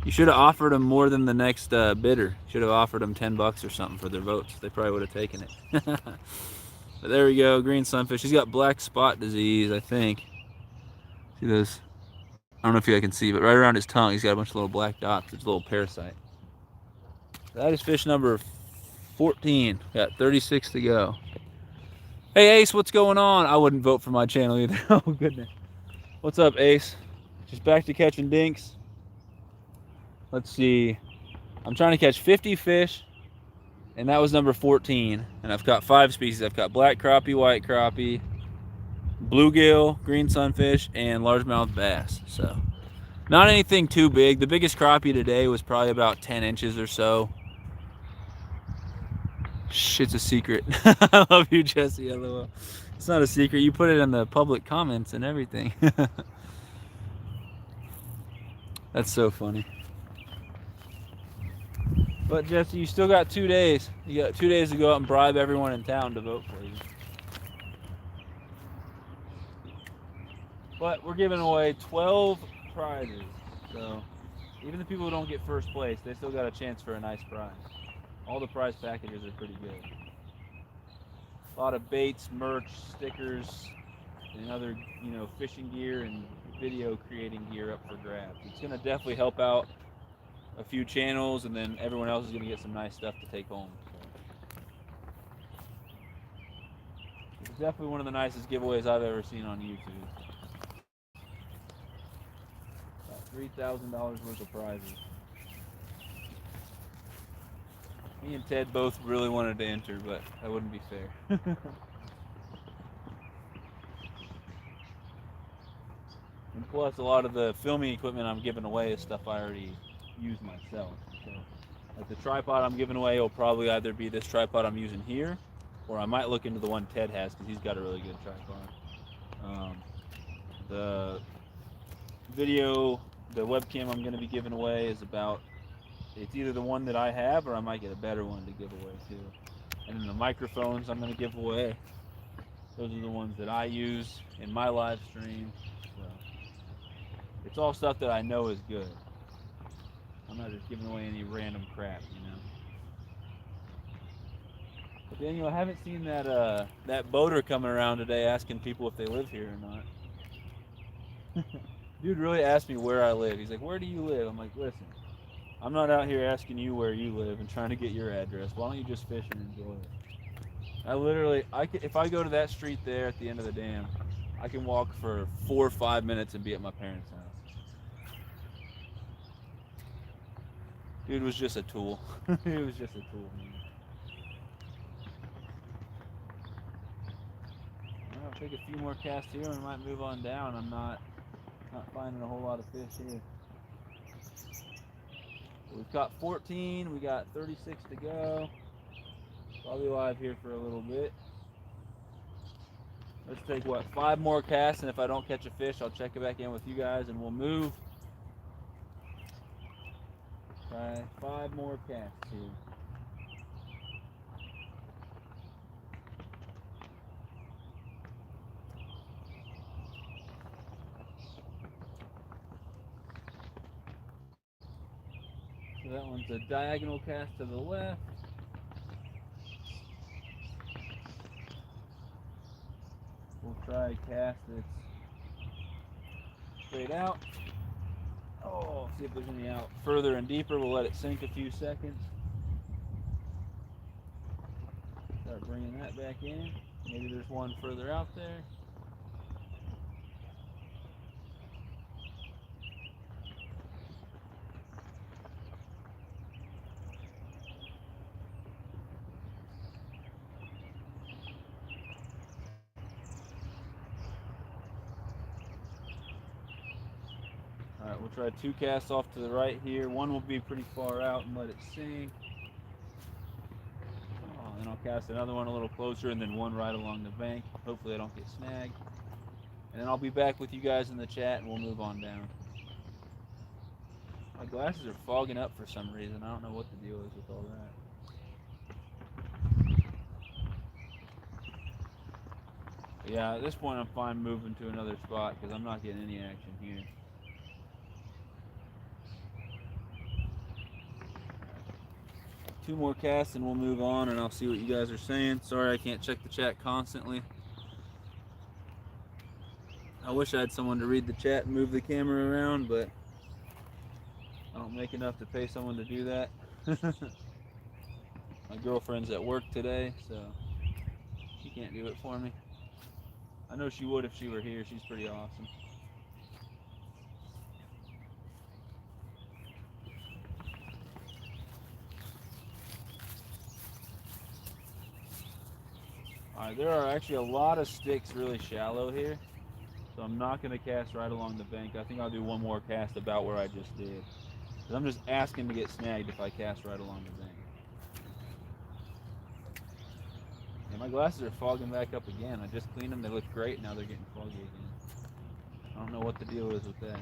you should have offered them more than the next bidder. Should have offered them 10 bucks or something for their votes. They probably would have taken it. But there we go, green sunfish. He's got black spot disease, I think. See those? I don't know if you guys can see, but right around his tongue, he's got a bunch of little black dots. It's a little parasite. That is fish number 14. Got 36 to go. Hey, Ace, what's going on? I wouldn't vote for my channel either. Oh, goodness. What's up, Ace? Just back to catching dinks. Let's see. I'm trying to catch 50 fish, and that was number 14. And I've got 5 species. I've got black crappie, white crappie, bluegill, green sunfish, and largemouth bass. So not anything too big. The biggest crappie today was probably about 10 inches or so. Shh, it's a secret. I love you, Jesse. LOL. It's not a secret. You put it in the public comments and everything. That's so funny. But Jesse, you still got 2 days. You got 2 days to go out and bribe everyone in town to vote for you. But we're giving away 12 prizes. So even the people who don't get first place, they still got a chance for a nice prize. All the prize packages are pretty good. A lot of baits, merch, stickers, and other, fishing gear and video creating gear up for grabs. It's going to definitely help out a few channels, and then everyone else is going to get some nice stuff to take home. So it's definitely one of the nicest giveaways I've ever seen on YouTube. About $3,000 worth of prizes. Me and Ted both really wanted to enter, but that wouldn't be fair. And plus, a lot of the filming equipment I'm giving away is stuff I already use myself. So, like the tripod I'm giving away will probably either be this tripod I'm using here, or I might look into the one Ted has because he's got a really good tripod. The webcam I'm going to be giving away is it's either the one that I have, or I might get a better one to give away too. And then the microphones I'm going to give away, those are the ones that I use in my live stream. So it's all stuff that I know is good. I'm not just giving away any random crap, But Daniel, I haven't seen that boater coming around today asking people if they live here or not. Dude really asked me where I live. He's like, "Where do you live?" I'm like, "Listen, I'm not out here asking you where you live and trying to get your address. Why don't you just fish and enjoy it?" If I go to that street there at the end of the dam, I can walk for 4 or 5 minutes and be at my parents' house. Dude was just a tool. He was just a tool, man. I'll take a few more casts here and we might move on down. I'm not finding a whole lot of fish here. We've got 14, we got 36 to go. Probably live here for a little bit. Let's take 5 more casts, and if I don't catch a fish, I'll check it back in with you guys and we'll move. Try 5 more casts here. So that one's a diagonal cast to the left. We'll try a cast that's straight out. Oh, see if there's any out further and deeper. We'll let it sink a few seconds. Start bringing that back in. Maybe there's one further out there. Alright, we'll try 2 casts off to the right here. One will be pretty far out and let it sink. Oh, then I'll cast another one a little closer and then one right along the bank. Hopefully I don't get snagged. And then I'll be back with you guys in the chat and we'll move on down. My glasses are fogging up for some reason. I don't know what the deal is with all that. But yeah, at this point I'm fine moving to another spot because I'm not getting any action here. Two more casts and we'll move on and I'll see what you guys are saying. Sorry I can't check the chat constantly. I wish I had someone to read the chat and move the camera around, but I don't make enough to pay someone to do that. My girlfriend's at work today, so she can't do it for me. I know she would if she were here. She's pretty awesome. Alright, there are actually a lot of sticks really shallow here, so I'm not going to cast right along the bank. I think I'll do one more cast about where I just did. Because I'm just asking to get snagged if I cast right along the bank. And my glasses are fogging back up again. I just cleaned them, they look great, now they're getting foggy again. I don't know what the deal is with that.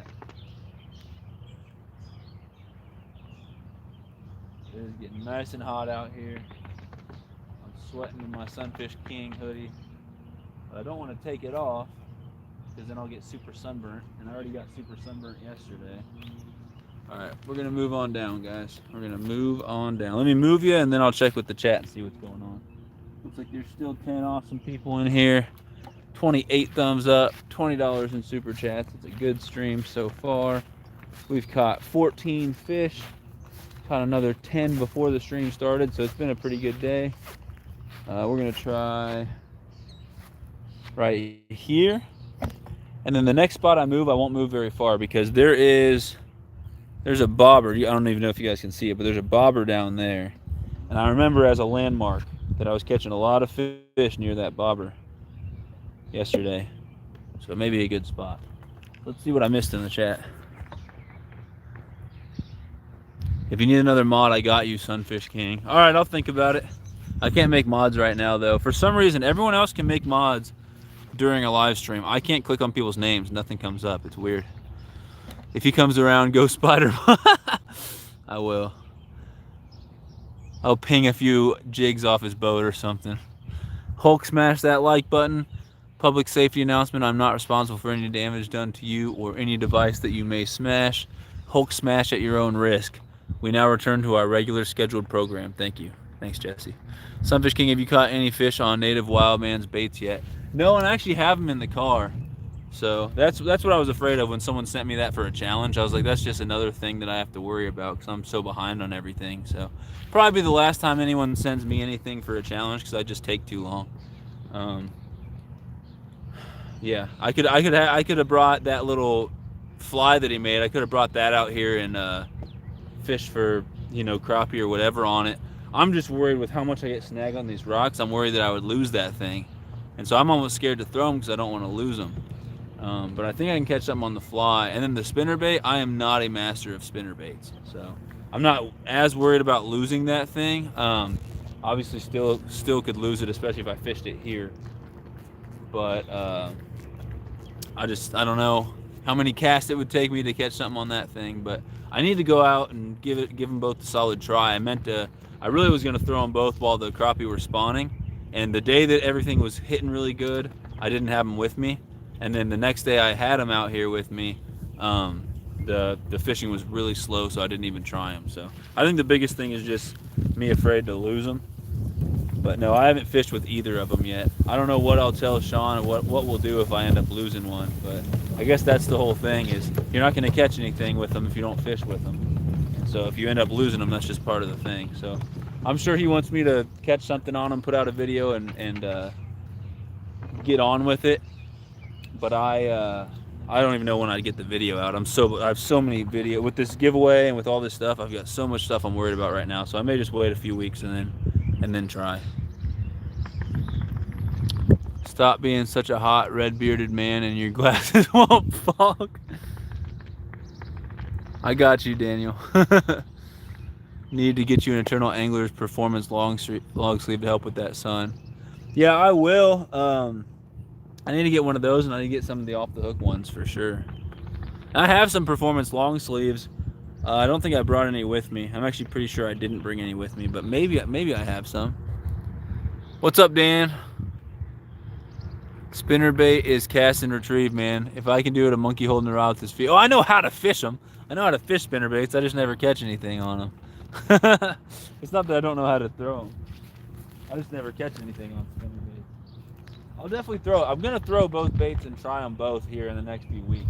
It is getting nice and hot out here. Sweating in my Sunfish King hoodie, but I don't want to take it off because then I'll get super sunburnt, and I already got super sunburnt yesterday. Alright, we're gonna move on down, guys. We're gonna move on down. Let me move you and then I'll check with the chat and see what's going on. Looks like there's still 10 awesome people in here. 28 thumbs up, $20 in super chats. It's a good stream so far. We've caught 14 fish, caught another 10 before the stream started, so it's been a pretty good day. We're gonna try right here, and then the next spot I move, I won't move very far because there's a bobber. I don't even know if you guys can see it, but there's a bobber down there, and I remember as a landmark that I was catching a lot of fish near that bobber yesterday, so it may be a good spot. Let's see what I missed in the chat. If you need another mod, I got you, Sunfish King. All right, I'll think about it. I can't make mods right now, though. For some reason, everyone else can make mods during a live stream. I can't click on people's names. Nothing comes up. It's weird. If he comes around, go Spider. I will. I'll ping a few jigs off his boat or something. Hulk, smash that like button. Public safety announcement. I'm not responsible for any damage done to you or any device that you may smash. Hulk smash at your own risk. We now return to our regular scheduled program. Thank you. Thanks, Jesse. Sunfish King, have you caught any fish on Native Wildman's baits yet? No, and I actually have them in the car. So that's what I was afraid of when someone sent me that for a challenge. I was like, that's just another thing that I have to worry about because I'm so behind on everything. So probably the last time anyone sends me anything for a challenge because I just take too long. Yeah, I could have brought that little fly that he made. I could have brought that out here and fish for, you know, crappie or whatever on it. I'm just worried with how much I get snagged on these rocks. I'm worried that I would lose that thing. And so I'm almost scared to throw them because I don't want to lose them. But I think I can catch something on the fly. And then the spinnerbait, I am not a master of spinnerbaits. So I'm not as worried about losing that thing. Obviously still could lose it, especially if I fished it here. But I don't know how many casts it would take me to catch something on that thing. But I need to go out and give them both a solid try. I really was going to throw them both while the crappie were spawning, and the day that everything was hitting really good, I didn't have them with me, and then the next day I had them out here with me, the fishing was really slow, so I didn't even try them. So I think the biggest thing is just me afraid to lose them. But no, I haven't fished with either of them yet. I don't know what I'll tell Sean or what we'll do if I end up losing one. But I guess that's the whole thing, is you're not going to catch anything with them if you don't fish with them. And so if you end up losing them, that's just part of the thing. So I'm sure he wants me to catch something on them, put out a video, and get on with it. But I don't even know when I'd get the video out. I have so many video with this giveaway and with all this stuff. I've got so much stuff I'm worried about right now. So I may just wait a few weeks and then try. Stop being such a hot red bearded man and your glasses won't fog. I got you, Daniel. Need to get you an Eternal Anglers Performance long sleeve to help with that sun. Yeah, I will. I need to get one of those, and I need to get some of the off the hook ones for sure. I have some Performance long sleeves. I don't think I brought any with me. I'm actually pretty sure I didn't bring any with me, but maybe I have some. What's up, Dan? Spinnerbait is cast and retrieve, man. If I can do it, a monkey holding the rod with his feet. Oh, I know how to fish them. I know how to fish spinnerbaits. I just never catch anything on them. It's not that I don't know how to throw them. I just never catch anything on spinnerbaits. I'll definitely throw. I'm gonna throw both baits and try them both here in the next few weeks.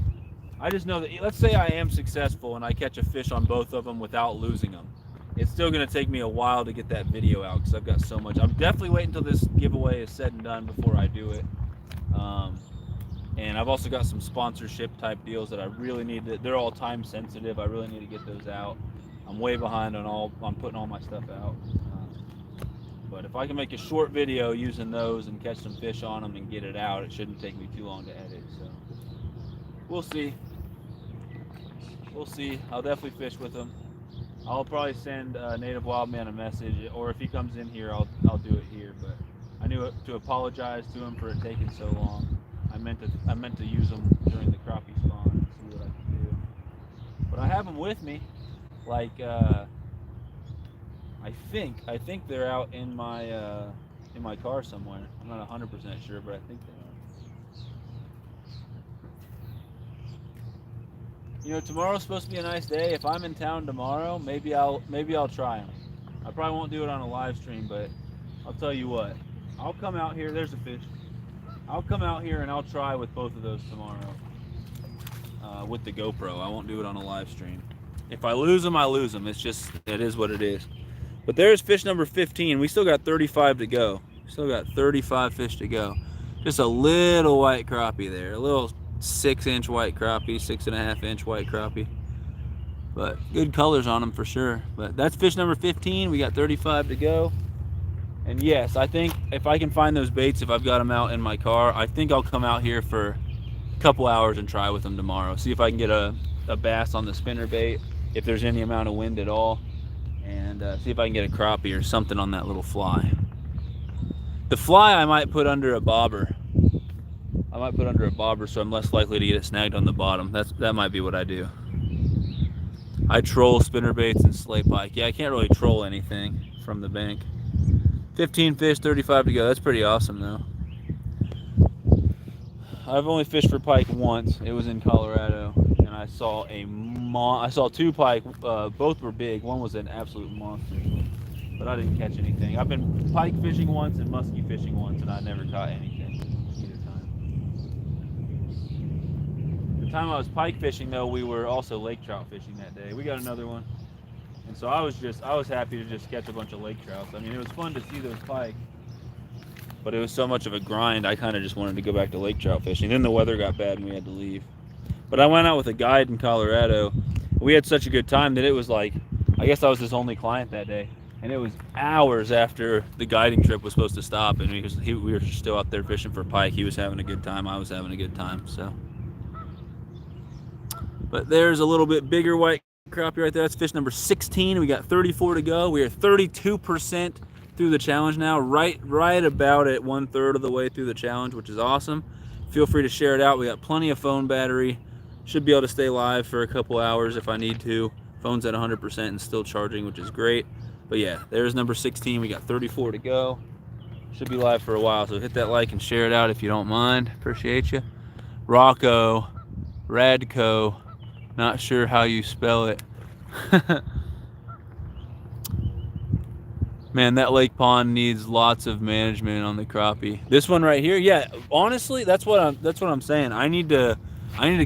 I just know that, let's say I am successful and I catch a fish on both of them without losing them. It's still gonna take me a while to get that video out because I've got so much. I'm definitely waiting until this giveaway is said and done before I do it. And I've also got some sponsorship type deals that I really need to, they're all time sensitive. I really need to get those out. I'm way behind on putting all my stuff out. But if I can make a short video using those and catch some fish on them and get it out, it shouldn't take me too long to edit. So we'll see. We'll see. I'll definitely fish with them. I'll probably send Native Wildman a message, or if he comes in here, I'll do it here. But I knew to apologize to him for it taking so long. I meant to use them during the crappie spawn and see what I can do. But I have them with me. Like I think they're out in my car somewhere. I'm not 100% sure, but I think they are. You know, tomorrow's supposed to be a nice day. If I'm in town tomorrow, maybe I'll try them. I probably won't do it on a live stream, but I'll tell you what. I'll come out here. There's a fish. I'll come out here and I'll try with both of those tomorrow with the GoPro. I won't do it on a live stream. If I lose them, I lose them. It is what it is. But there's fish number 15. We still got 35 to go. Still got 35 fish to go. Just a little white crappie there. A little 6-inch white crappie, 6.5-inch white crappie. But good colors on them for sure. But that's fish number 15. We got 35 to go. And yes, I think if I can find those baits, if I've got them out in my car, I think I'll come out here for a couple hours and try with them tomorrow. See if I can get a bass on the spinnerbait, if there's any amount of wind at all, and see if I can get a crappie or something on that little fly. The fly I might put under a bobber. I might put under a bobber so I'm less likely to get it snagged on the bottom. That might be what I do. I troll spinnerbaits and slate pike. Yeah, I can't really troll anything from the bank. 15 fish, 35 to go. That's pretty awesome, though. I've only fished for pike once. It was in Colorado, and I saw two pike. Both were big. One was an absolute monster, but I didn't catch anything. I've been pike fishing once and muskie fishing once, and I never caught anything either time. The time I was pike fishing, though, we were also lake trout fishing that day. We got another one. And so I was happy to just catch a bunch of lake trouts. I mean, it was fun to see those pike, but it was so much of a grind, I kind of just wanted to go back to lake trout fishing. Then the weather got bad and we had to leave. But I went out with a guide in Colorado. We had such a good time that it was like, I guess I was his only client that day. And it was hours after the guiding trip was supposed to stop, and we were still out there fishing for pike. He was having a good time. I was having a good time. So, but there's a little bit bigger white crappie right there. That's fish number 16. We got 34 to go. We are 32% through the challenge now, right about at 1/3 of the way through the challenge, which is awesome. Feel free to share it out. We got plenty of phone battery. Should be able to stay live for a couple hours if I need to. Phone's at 100% and still charging, which is great. But yeah, there's number 16. We got 34 to go. Should be live for a while, so hit that like and share it out if you don't mind. Appreciate you. Rocco, Radco, Not sure how you spell it. Man, that lake pond needs lots of management on the crappie. This one right here, yeah, honestly, that's what I'm saying. I need to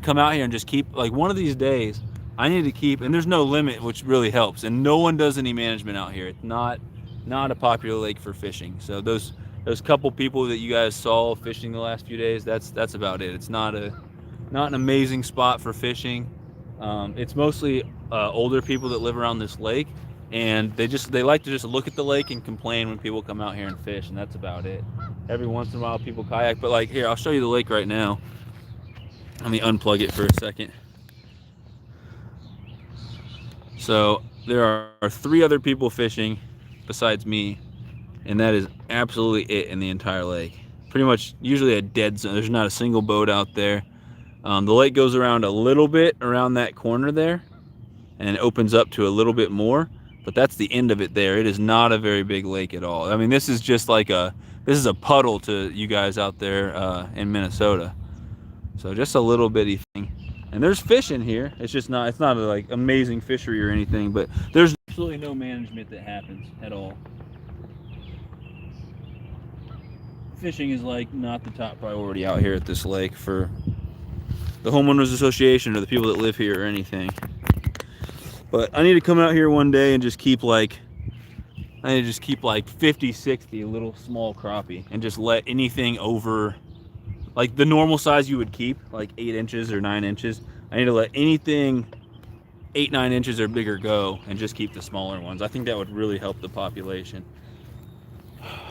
come out here and just keep, like, one of these days I need to keep, and there's no limit, which really helps. And no one does any management out here. It's not a popular lake for fishing. So those couple people that you guys saw fishing the last few days, that's about it. It's not an amazing spot for fishing. It's mostly older people that live around this lake, and they like to just look at the lake and complain when people come out here and fish, and that's about it. Every once in a while people kayak, but like, here, I'll show you the lake right now. Let me unplug it for a second. So there are 3 other people fishing besides me, and that is absolutely it in the entire lake. Pretty much usually a dead zone. There's not a single boat out there. The lake goes around a little bit around that corner there, and it opens up to a little bit more, but that's the end of it there. It is not a very big lake at all. I mean, this is just like this is a puddle to you guys out there in Minnesota. So just a little bitty thing. And there's fish in here. It's not a, like, amazing fishery or anything, but there's absolutely no management that happens at all. Fishing is like not the top priority out here at this lake for the homeowners association or the people that live here or anything. But I need to come out here one day and just keep like 50, 60 little small crappie, and just let anything over, like, the normal size you would keep, like 8 inches or 9 inches. I need to let anything 8, 9 inches or bigger go, and just keep the smaller ones. I think that would really help the population.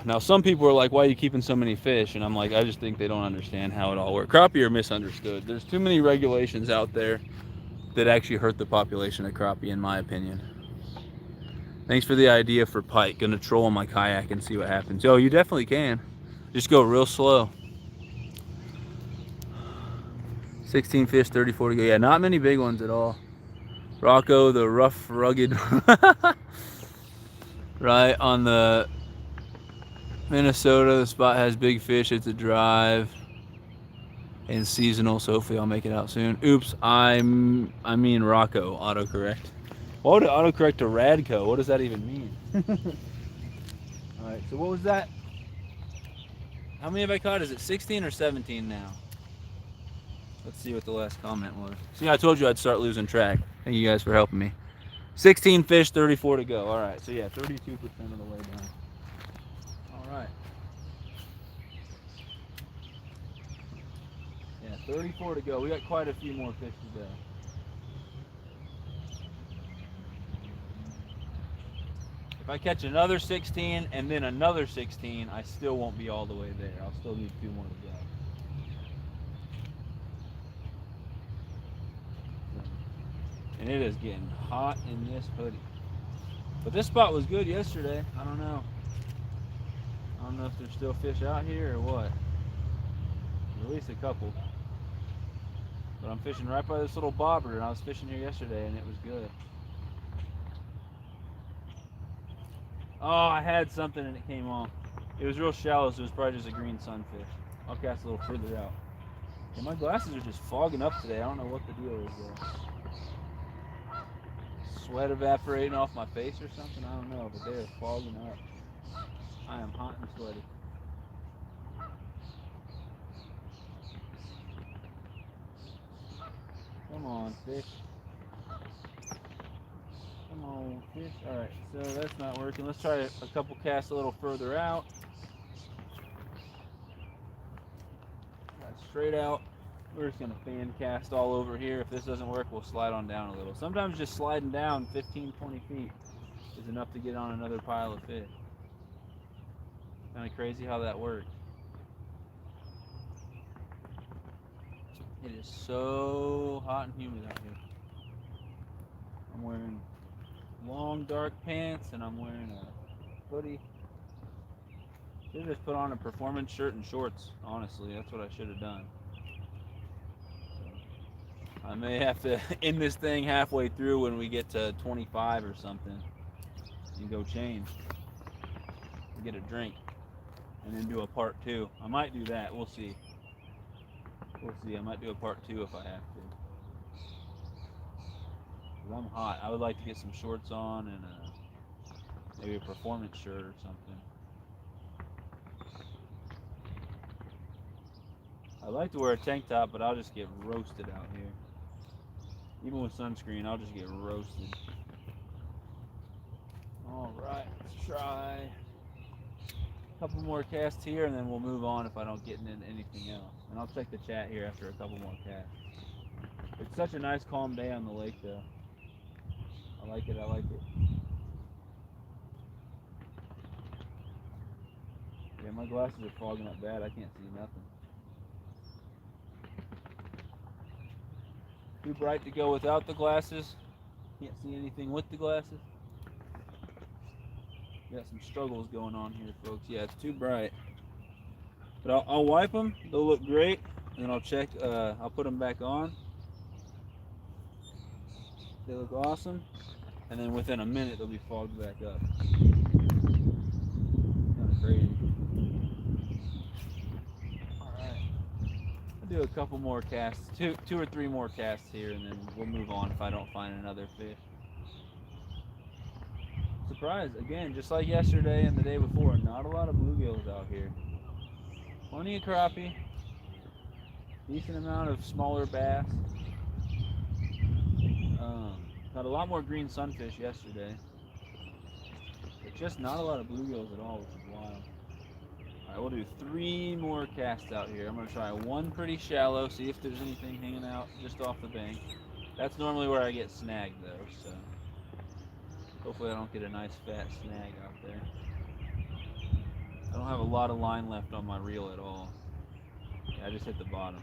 Now, some people are like, why are you keeping so many fish? And I'm like, I just think they don't understand how it all works. Crappie are misunderstood. There's too many regulations out there that actually hurt the population of crappie, in my opinion. Thanks for the idea for pike. Gonna troll on my kayak and see what happens. Oh, you definitely can. Just go real slow. 16 fish, 34 to go. Yeah, not many big ones at all. Rocco, the rough, rugged. Right on the Minnesota, the spot has big fish. It's a drive and seasonal, so hopefully I'll make it out soon. Oops, I mean Rocco, autocorrect. Why would it autocorrect to Radco? What does that even mean? All right, so what was that? How many have I caught? Is it 16 or 17 now? Let's see what the last comment was. See, I told you I'd start losing track. Thank you guys for helping me. 16 fish, 34 to go. All right, so yeah, 32% of the way down. All right. Yeah, 34 to go. We got quite a few more fish to go. If I catch another 16 and then another 16, I still won't be all the way there. I'll still need 2 more to go. And it is getting hot in this hoodie. But this spot was good yesterday. I don't know. I don't know if there's still fish out here or what. At least a couple. But I'm fishing right by this little bobber, and I was fishing here yesterday and it was good. Oh, I had something and it came on. It was real shallow, so it was probably just a green sunfish. I'll cast a little further out. Yeah, my glasses are just fogging up today. I don't know what the deal is there. Sweat evaporating off my face or something? I don't know, but they are fogging up. I am hot and sweaty. Come on, fish. Come on, fish. Alright, so that's not working. Let's try a couple casts a little further out. Straight out. We're just going to fan cast all over here. If this doesn't work, we'll slide on down a little. Sometimes just sliding down 15, 20 feet is enough to get on another pile of fish. Kind of crazy how that works. It is so hot and humid out here. I'm wearing long dark pants and I'm wearing a hoodie. Should have just put on a performance shirt and shorts, honestly. That's what I should have done. I may have to end this thing halfway through when we get to 25 or something and go change and get a drink and then do a part 2. I might do that. We'll see. We'll see. I might do a part 2 if I have to. 'Cause I'm hot. I would like to get some shorts on and maybe a performance shirt or something. I like to wear a tank top, but I'll just get roasted out here. Even with sunscreen, I'll just get roasted. All right, let's try a couple more casts here, and then we'll move on if I don't get into anything else. And I'll check the chat here after a couple more casts. It's such a nice, calm day on the lake, though. I like it. I like it. Yeah, my glasses are fogging up bad. I can't see nothing. Too bright to go without the glasses. Can't see anything with the glasses. Got some struggles going on here, folks. Yeah, it's too bright. But I'll wipe them. They'll look great. And then I'll check. I'll put them back on. They look awesome. And then within a minute, they'll be fogged back up. Kind of crazy. All right. I'll do a couple more casts. Two or three more casts here, and then we'll move on if I don't find another fish. Surprise, again, just like yesterday and the day before, not a lot of bluegills out here. Plenty of crappie, decent amount of smaller bass. Got a lot more green sunfish yesterday, but just not a lot of bluegills at all, which is wild. All right, we'll do 3 more casts out here. I'm gonna try one pretty shallow, see if there's anything hanging out just off the bank. That's normally where I get snagged though, so hopefully I don't get a nice fat snag out there. I don't have a lot of line left on my reel at all. Yeah, I just hit the bottom.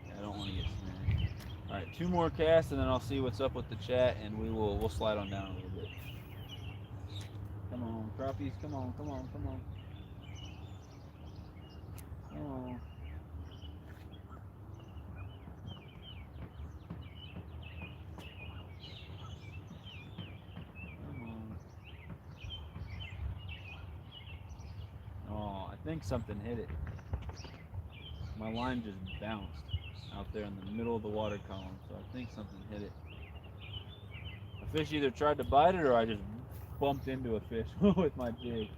Yeah, I don't want to get snagged. All right, 2 more casts, and then I'll see what's up with the chat, and we'll slide on down a little bit. Come on, crappies! Come on, come on, come on, come on. Oh, I think something hit it. My line just bounced out there in the middle of the water column, so I think something hit it. A fish either tried to bite it or I just bumped into a fish with my jig.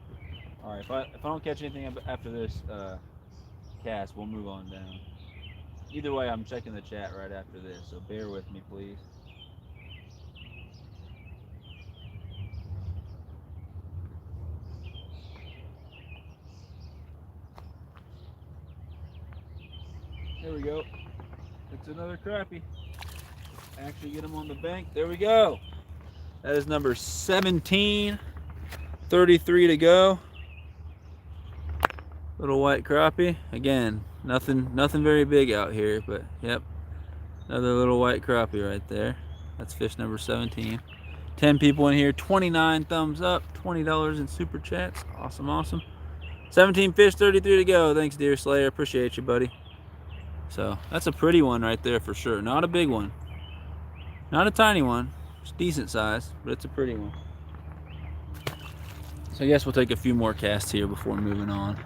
All right, if I don't catch anything after this cast, we'll move on down. Either way, I'm checking the chat right after this, so bear with me, please. There we go. It's another crappie. Actually get him on the bank. There we go. That is number 17. 33 to go. Little white crappie. Again, nothing very big out here, but yep. Another little white crappie right there. That's fish number 17. 10 people in here. 29 thumbs up. $20 in super chats. Awesome, awesome. 17 fish, 33 to go. Thanks, Deer Slayer. Appreciate you, buddy. So that's a pretty one right there for sure. Not a big one. Not a tiny one. It's decent size, but it's a pretty one. So I guess we'll take a few more casts here before moving on.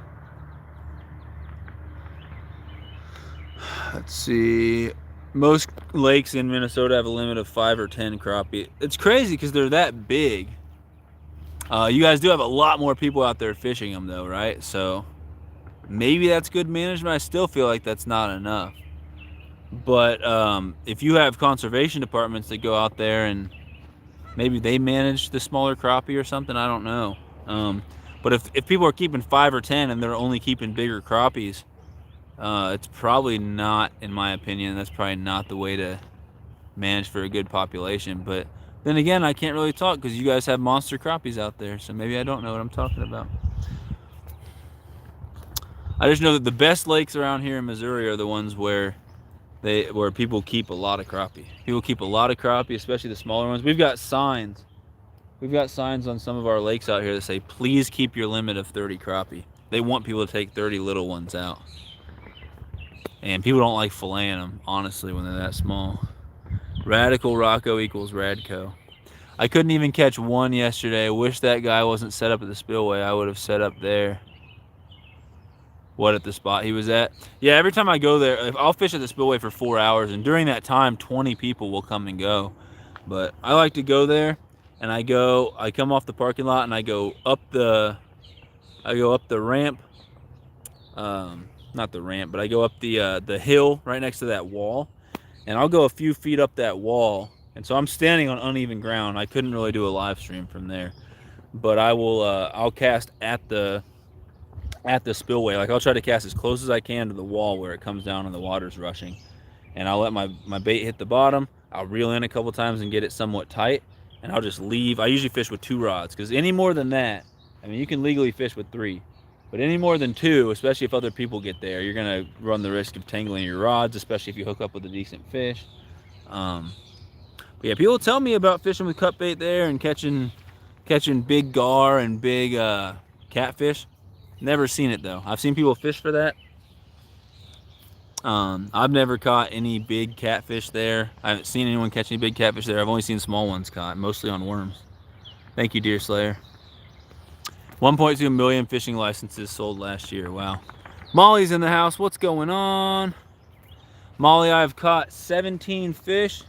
Let's see. Most lakes in Minnesota have a limit of 5 or 10 crappie. It's crazy because they're that big. You guys do have a lot more people out there fishing them though, right? So maybe that's good management. I still feel like that's not enough. But if you have conservation departments that go out there and maybe they manage the smaller crappie or something, I don't know. But if people are keeping 5 or 10 and they're only keeping bigger crappies, it's probably not, in my opinion, that's probably not the way to manage for a good population. But then again, I can't really talk because you guys have monster crappies out there, so maybe I don't know what I'm talking about. I just know that the best lakes around here in Missouri are the ones where people keep a lot of crappie. People keep a lot of crappie, especially the smaller ones. We've got signs. We've got signs on some of our lakes out here that say, please keep your limit of 30 crappie. They want people to take 30 little ones out. And people don't like filleting them, honestly, when they're that small. Radical Rocco equals Radco. I couldn't even catch one yesterday. I wish that guy wasn't set up at the spillway. I would have set up there. What, at the spot he was at? Yeah, every time I go there, I'll fish at the spillway for 4 hours, and during that time, 20 people will come and go. But I like to go there, and I come off the parking lot, and I go up the ramp. Not the ramp, but I go up the hill right next to that wall, and I'll go a few feet up that wall, and so I'm standing on uneven ground. I couldn't really do a live stream from there, but I'll cast at the spillway. Like, I'll try to cast as close as I can to the wall where it comes down and the water's rushing, and I'll let my bait hit the bottom. I'll reel in a couple times and get it somewhat tight, and I'll just leave. I usually fish with 2 rods, because any more than that, I mean, you can legally fish with 3, but any more than 2, especially if other people get there, you're gonna run the risk of tangling your rods, especially if you hook up with a decent fish. But yeah, people tell me about fishing with cut bait there and catching big gar and big catfish. Never seen it though. I've seen people fish for that. I've never caught any big catfish there. I haven't seen anyone catch any big catfish there. I've only seen small ones caught, mostly on worms. Thank you, Deer Slayer. 1.2 million fishing licenses sold last year. Wow. Molly's in the house. What's going on? Molly, I've caught 17 fish.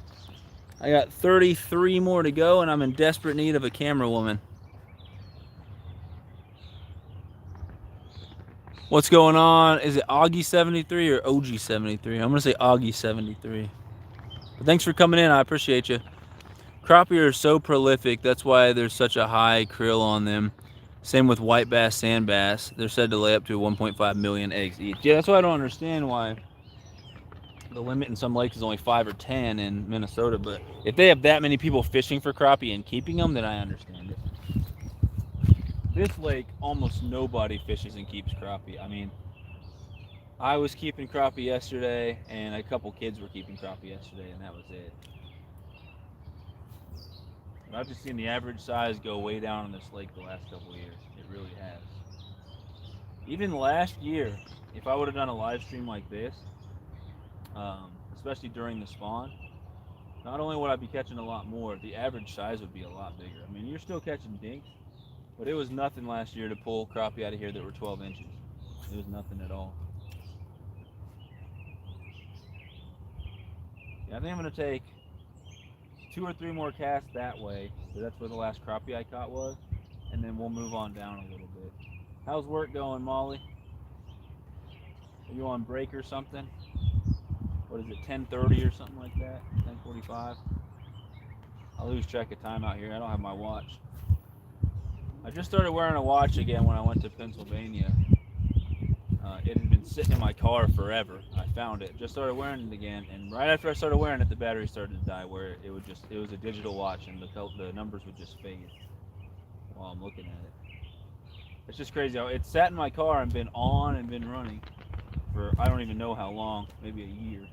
I got 33 more to go, and I'm in desperate need of a camera woman. What's going on? Is it Augie 73 or OG 73? I'm gonna say Augie 73. But thanks for coming in. I appreciate you. Crappie are so prolific. That's why there's such a high krill on them. Same with white bass, sand bass. They're said to lay up to 1.5 million eggs each. Yeah, that's why I don't understand why the limit in some lakes is only 5 or 10 in Minnesota. But if they have that many people fishing for crappie and keeping them, then I understand it. This lake, almost nobody fishes and keeps crappie. I mean, I was keeping crappie yesterday, and a couple kids were keeping crappie yesterday, and that was it. But I've just seen the average size go way down in this lake the last couple of years. It really has. Even last year, if I would have done a live stream like this, especially during the spawn, not only would I be catching a lot more, the average size would be a lot bigger. I mean, you're still catching dinks, but it was nothing last year to pull crappie out of here that were 12 inches. It was nothing at all. Yeah, I think I'm going to take 2 or 3 more casts that way. So that's where the last crappie I caught was. And then we'll move on down a little bit. How's work going, Molly? Are you on break or something? What is it, 10:30 or something like that? 10:45? I lose track of time out here. I don't have my watch. I just started wearing a watch again when I went to Pennsylvania. It had been sitting in my car forever. I found it, just started wearing it again, and right after I started wearing it, the battery started to die, where it was a digital watch, and the numbers would just fade while I'm looking at it. It's just crazy how it sat in my car and been on and been running for I don't even know how long, maybe a year.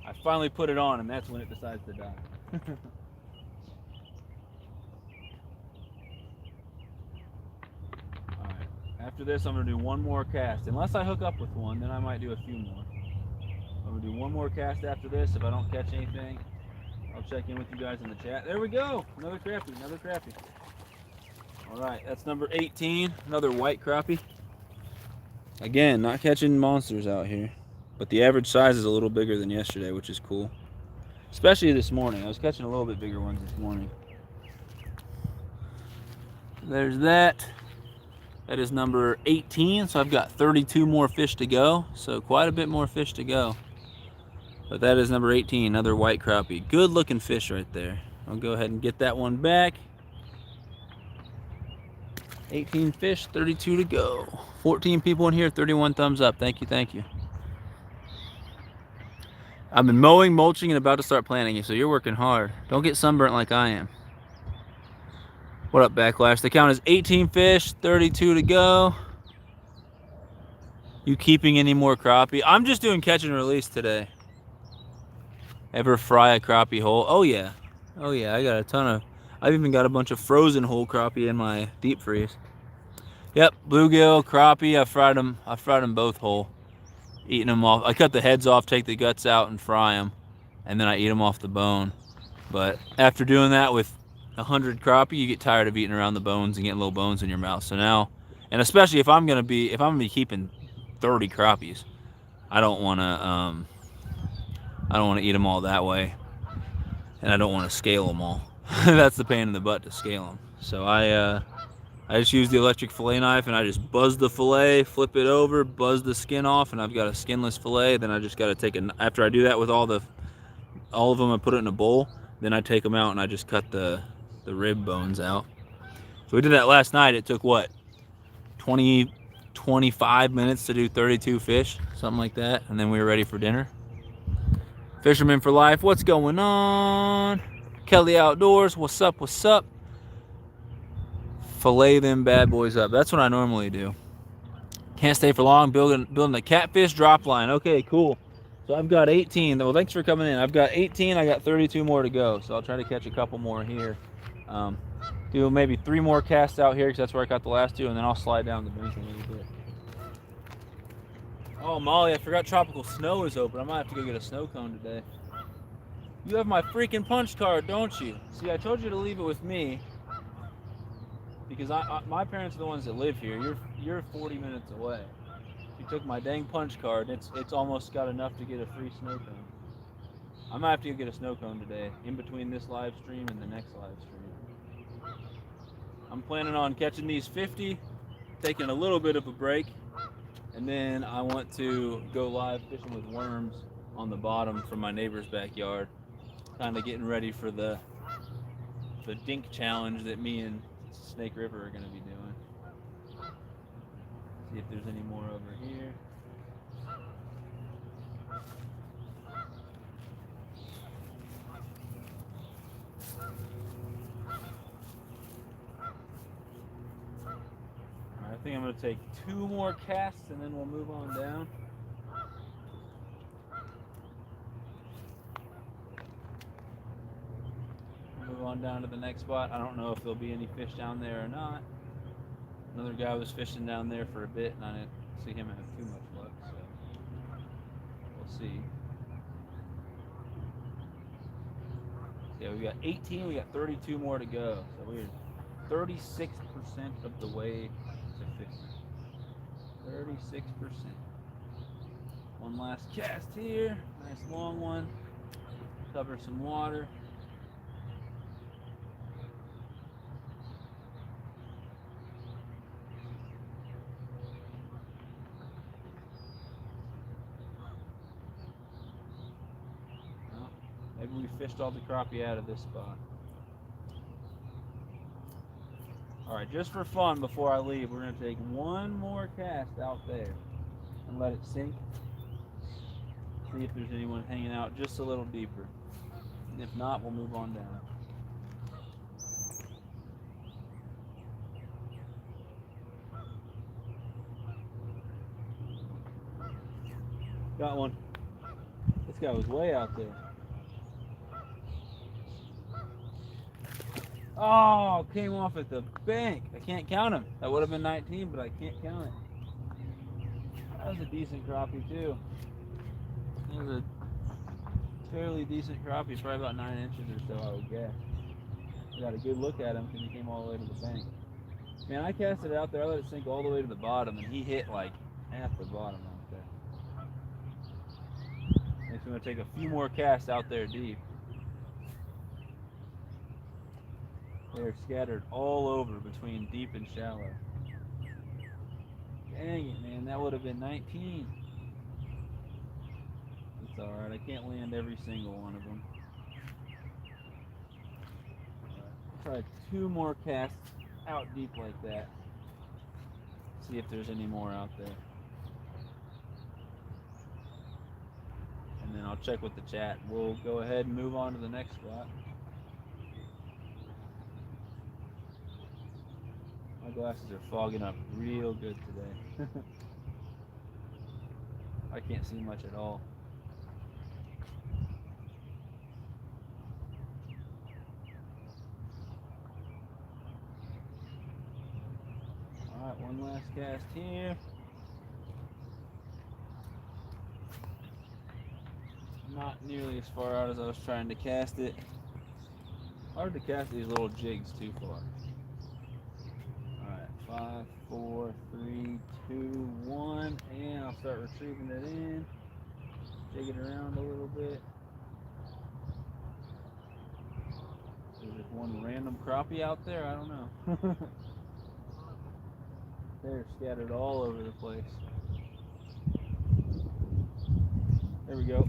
I finally put it on, and that's when it decides to die. After this, I'm going to do 1 more cast. Unless I hook up with one, then I might do a few more. I'm going to do 1 more cast after this. If I don't catch anything, I'll check in with you guys in the chat. There we go. Another crappie. Another crappie. All right. That's number 18. Another white crappie. Again, not catching monsters out here. But the average size is a little bigger than yesterday, which is cool. Especially this morning. I was catching a little bit bigger ones this morning. There's that. That is number 18, so I've got 32 more fish to go, so quite a bit more fish to go. But that is number 18, another white crappie. Good looking fish right there. I'll go ahead and get that one back. 18 fish, 32 to go. 14 people in here, 31 thumbs up. Thank you, thank you. I've been mowing, mulching, and about to start planting, so you're working hard. Don't get sunburnt like I am. What up, Backlash? The count is 18 fish, 32 to go. You keeping any more crappie? I'm just doing catch and release today. Ever fry a crappie whole? Oh yeah. Oh yeah, I got a ton of, I've even got a bunch of frozen whole crappie in my deep freeze. Yep, bluegill, crappie, I fried them both whole. Eating them off. I cut the heads off, take the guts out and fry them. And then I eat them off the bone. But after doing that with 100 crappie, you get tired of eating around the bones and getting little bones in your mouth. So now, and especially if I'm gonna be keeping 30 crappies. I don't want to eat them all that way, and I don't want to scale them all. That's the pain in the butt to scale them. So I just use the electric fillet knife, and I just buzz the fillet, flip it over, buzz the skin off, and I've got a skinless fillet. Then I just got to take after I do that with all of them, I put it in a bowl. Then I take them out and I just cut the rib bones out. So we did that last night. It took what, 25 minutes to do 32 fish, something like that, and then we were ready for dinner. Fisherman for life, what's going on? Kelly Outdoors, what's up, what's up? Fillet them bad boys up. That's what I normally do. Can't stay for long. Building a catfish drop line. Okay, cool. So I've got 18. Well, thanks for coming in. I've got 18. I got 32 more to go. So I'll try to catch a couple more here. Do maybe 3 more casts out here because that's where I caught the last 2, and then I'll slide down the bank a little bit. Oh, Molly, I forgot tropical snow is open. I might have to go get a snow cone today. You have my freaking punch card, don't you? See, I told you to leave it with me because my parents are the ones that live here. You're 40 minutes away. You took my dang punch card. It's almost got enough to get a free snow cone. I might have to go get a snow cone today in between this live stream and the next live stream. I'm planning on catching these 50, taking a little bit of a break, and then I want to go live fishing with worms on the bottom from my neighbor's backyard. Kind of getting ready for the dink challenge that me and Snake River are going to be doing. See if there's any more over here. Alright, I think I'm going to take 2 more casts and then we'll move on down. Move on down to the next spot. I don't know if there'll be any fish down there or not. Another guy was fishing down there for a bit and I didn't see him have too much luck, so we'll see. Yeah, we got 18, we got 32 more to go. So we're 36% of the way to fishing. 36%. One last cast here. Nice long one. Cover some water. Maybe we fished all the crappie out of this spot. Alright, just for fun before I leave, we're going to take 1 more cast out there and let it sink. See if there's anyone hanging out just a little deeper. And if not, we'll move on down. Got one. This guy was way out there. Oh, came off at the bank. I can't count him. That would have been 19, but I can't count it. That was a decent crappie too. It was a fairly decent crappie, probably about 9 inches or so, I would guess. I got a good look at him because he came all the way to the bank. Man, I cast it out there. I let it sink all the way to the bottom, and he hit like half the bottom out there. Next, we're gonna take a few more casts out there deep. They're scattered all over between deep and shallow. Dang it, man, that would have been 19. It's alright, I can't land every single one of them. I'll try 2 more casts out deep like that. See if there's any more out there. And then I'll check with the chat. We'll go ahead and move on to the next spot. My glasses are fogging up real good today. I can't see much at all. Alright, one last cast here. Not nearly as far out as I was trying to cast it. Hard to cast these little jigs too far. 5, 4, 3, 2, 1, and I'll start retrieving it in, shake it around a little bit. Is there one random crappie out there? I don't know. They're scattered all over the place. There we go.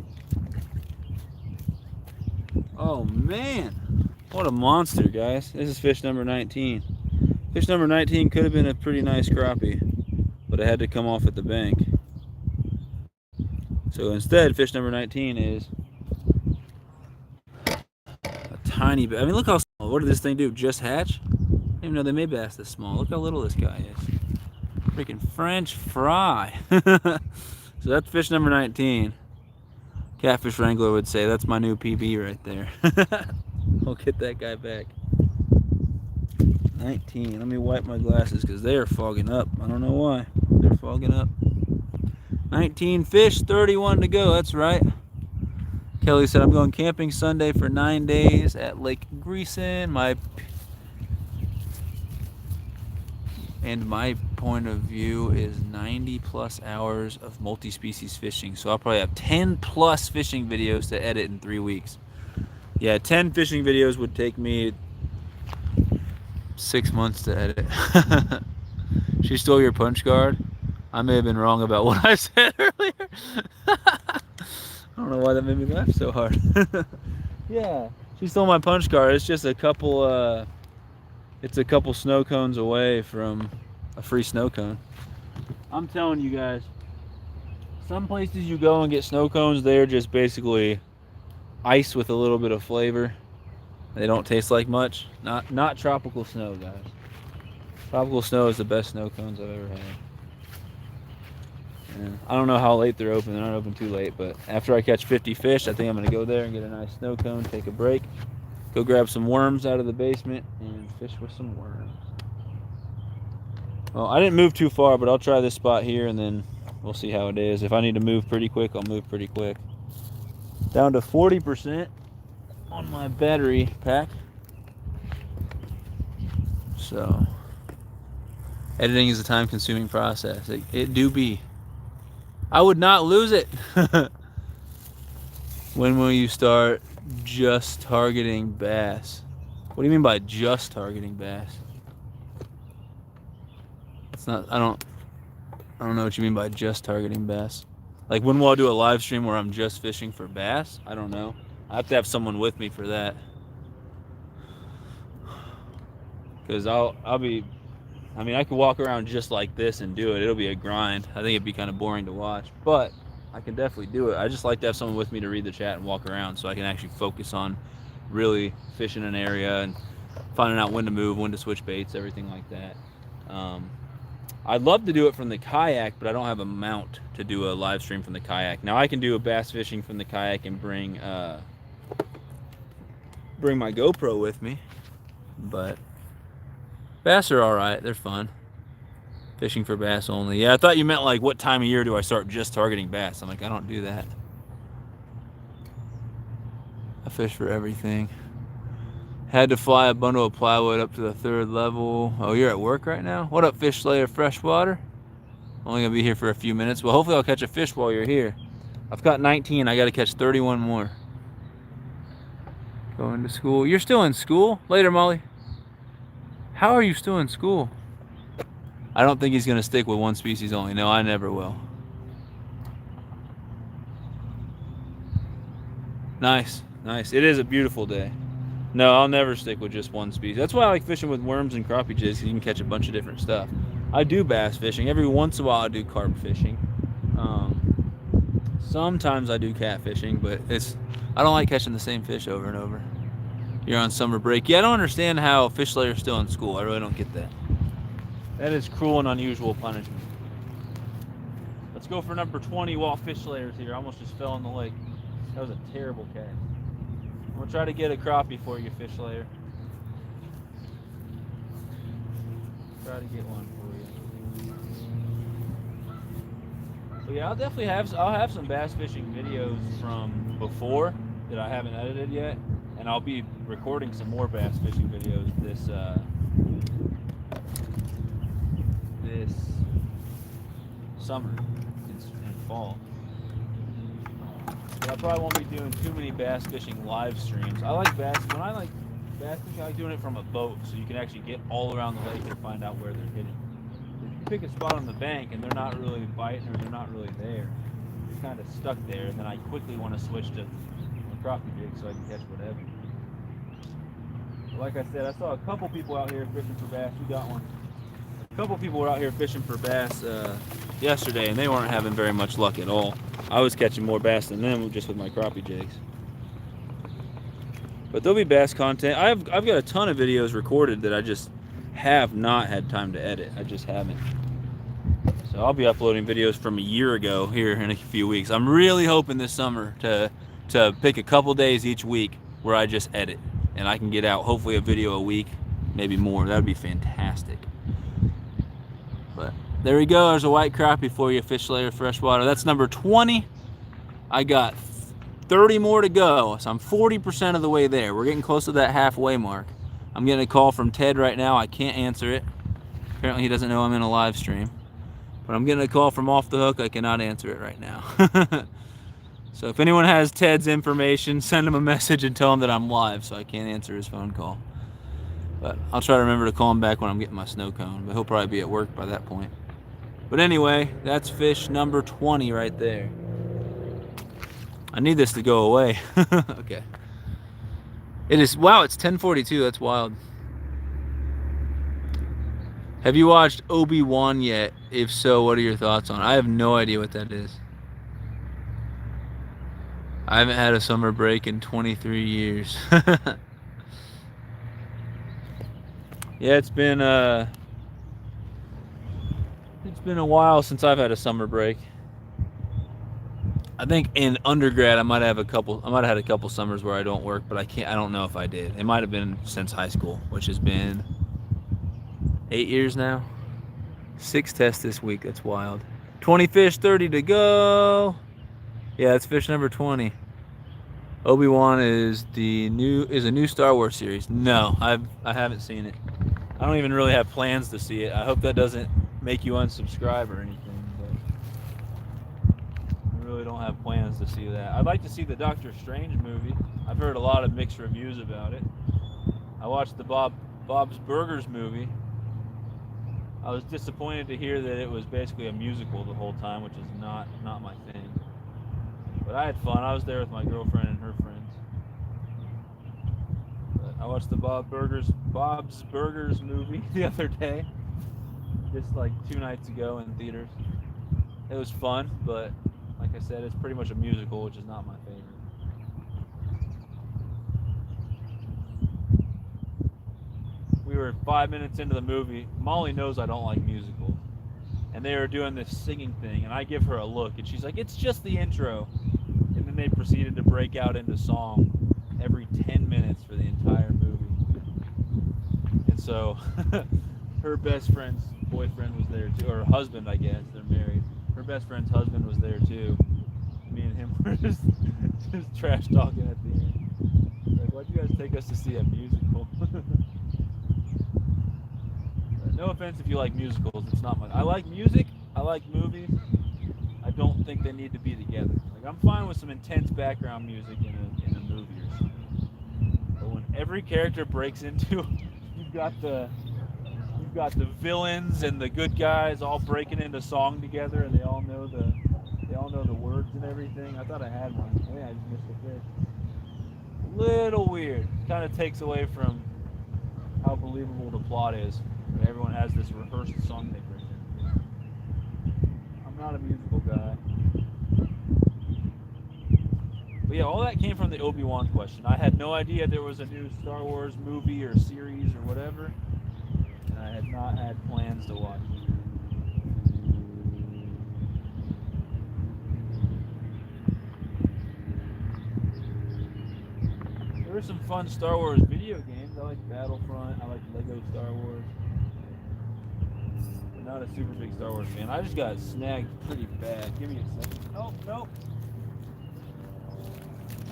Oh man, what a monster, guys. This is fish number 19. Fish number 19 could have been a pretty nice crappie, but it had to come off at the bank. So instead, fish number 19 is a tiny bit. I mean, look how small. What did this thing do? Just hatch? I didn't even know they made bass this small. Look how little this guy is. Freaking French fry. So that's fish number 19. Catfish Wrangler would say that's my new PB right there. I'll get that guy back. 19. Let me wipe my glasses because they are fogging up. I don't know why. They're fogging up. 19 fish, 31 to go. That's right. Kelly said I'm going camping Sunday for 9 days at Lake Greason. My point of view is 90 plus hours of multi-species fishing. So I'll probably have 10 plus fishing videos to edit in 3 weeks. Yeah, 10 fishing videos would take me 6 months to edit. She stole your punch card. I may have been wrong about what I said earlier. I don't know why that made me laugh so hard. Yeah, she stole my punch card. It's just a couple it's a couple snow cones away from a free snow cone. I'm telling you guys, some places you go and get snow cones, they're just basically ice with a little bit of flavor. They don't taste like much. Not tropical snow, guys. Tropical snow is the best snow cones I've ever had. And I don't know how late they're open. They're not open too late, but after I catch 50 fish, I think I'm gonna go there and get a nice snow cone, take a break, go grab some worms out of the basement, and fish with some worms. Well, I didn't move too far, but I'll try this spot here, and then we'll see how it is. If I need to move pretty quick, I'll move pretty quick. Down to 40% on my battery pack. So, editing is a time-consuming process. It do be. I would not lose it. When will you start just targeting bass? What do you mean by just targeting bass? It's not. I don't know what you mean by just targeting bass. Like, when will I do a live stream where I'm just fishing for bass? I don't know. I have to have someone with me for that. Because I'll be. I mean, I could walk around just like this and do it. It'll be a grind. I think it'd be kind of boring to watch, but I can definitely do it. I just like to have someone with me to read the chat and walk around so I can actually focus on really fishing an area and finding out when to move, when to switch baits, everything like that. I'd love to do it from the kayak, but I don't have a mount to do a live stream from the kayak. Now I can do a bass fishing from the kayak and bring my GoPro with me, but bass are all right. They're fun. Fishing for bass only. Yeah, I thought you meant like what time of year do I start just targeting bass? I'm like, I don't do that. I fish for everything. Had to fly a bundle of plywood up to the 3rd level. Oh, you're at work right now? What up, Fish Slayer Freshwater? Only gonna be here for a few minutes. Well, hopefully I'll catch a fish while you're here. I've got 19. I gotta catch 31 more. Going to school. You're still in school? Later, Molly. How are you still in school? I don't think he's gonna stick with one species only. No, I never will. Nice, nice. It is a beautiful day. No, I'll never stick with just one species. That's why I like fishing with worms and crappie jigs, because you can catch a bunch of different stuff. I do bass fishing. Every once in a while I do carp fishing. Sometimes I do catfishing, but I don't like catching the same fish over and over. You're on summer break. Yeah, I don't understand how Fish Slayer's still in school. I really don't get that. That is cruel and unusual punishment. Let's go for number 20 while Fish Slayer's here. I almost just fell in the lake. That was a terrible cast. I'm gonna try to get a crappie for you, Fish Slayer. Try to get one for you. But yeah, I'll have some bass fishing videos from before that I haven't edited yet, and I'll be recording some more bass fishing videos this summer in fall. But I probably won't be doing too many bass fishing live streams. I like bass. When I like bass fishing, I like doing it from a boat, so you can actually get all around the lake and find out where they're hitting. If you pick a spot on the bank and they're not really biting or they're not really there, you're kind of stuck there. And then I quickly want to switch to a crappie jig so I can catch whatever. But like I said, I saw a couple people out here fishing for bass. We got one. A couple people were out here fishing for bass yesterday, and they weren't having very much luck at all. I was catching more bass than them just with my crappie jigs. But there'll be bass content. I've got a ton of videos recorded that I just have not had time to edit. I just haven't. So I'll be uploading videos from a year ago here in a few weeks. I'm really hoping this summer to pick a couple days each week where I just edit and I can get out hopefully a video a week, maybe more. That would be fantastic. But there we go. There's a white crappie for you, Fish Slayer Freshwater. That's number 20. I got 30 more to go, so I'm 40% of the way there. We're getting close to that halfway mark. I'm getting a call from Ted right now. I can't answer it. Apparently he doesn't know I'm in a live stream. But I'm getting a call from Off the Hook. I cannot answer it right now. So if anyone has Ted's information, send him a message and tell him that I'm live so I can't answer his phone call. But I'll try to remember to call him back when I'm getting my snow cone. But he'll probably be at work by that point. But anyway, that's fish number 20 right there. I need this to go away. Okay. It is, wow, it's 10:42. That's wild. Have you watched Obi-Wan yet? If so, what are your thoughts on it? I have no idea what that is. I haven't had a summer break in 23 years. Yeah, it's been a while since I've had a summer break. I think in undergrad I might have had a couple summers where I don't work, but I don't know if I did. It might have been since high school, which has been 8 years now. 6 tests this week. That's wild. 20 fish, 30 to go. Yeah, that's fish number 20. Obi-Wan is a new Star Wars series. No, I haven't seen it. I don't even really have plans to see it. I hope that doesn't make you unsubscribe or anything, but I really don't have plans to see that. I'd like to see the Doctor Strange movie. I've heard a lot of mixed reviews about it. I watched the Bob's Burgers movie. I was disappointed to hear that it was basically a musical the whole time, which is not my thing. But I had fun. I was there with my girlfriend and her friends. But I watched the Bob's Burgers movie the other day, just like 2 nights ago in theaters. It was fun, but like I said, it's pretty much a musical, which is not my favorite. We were 5 minutes into the movie. Molly knows I don't like musicals. And they were doing this singing thing, and I give her a look, and she's like, "It's just the intro." And then they proceeded to break out into song every 10 minutes for the entire movie. And so her best friend's boyfriend was there too, or husband, I guess. They're married. Her best friend's husband was there too. Me and him were just trash talking at the end. Like, why'd you guys take us to see a musical? No offense if you like musicals, it's not much. I like music, I like movies. I don't think they need to be together. Like, I'm fine with some intense background music in a movie or something. But when every character breaks into, you've got the villains and the good guys all breaking into song together, and they all know the words and everything. I thought I had one. Oh yeah, I just missed the fish. Little weird. Kind of takes away from how believable the plot is. Everyone has this rehearsed song they break into. I'm not a musical guy. But yeah, all that came from the Obi-Wan question. I had no idea there was a new Star Wars movie or series or whatever, and I had not had plans to watch it. There were some fun Star Wars video games. I like Battlefront. I like Lego Star Wars. Not a super big Star Wars fan. I just got snagged pretty bad. Give me a second. Oh, nope.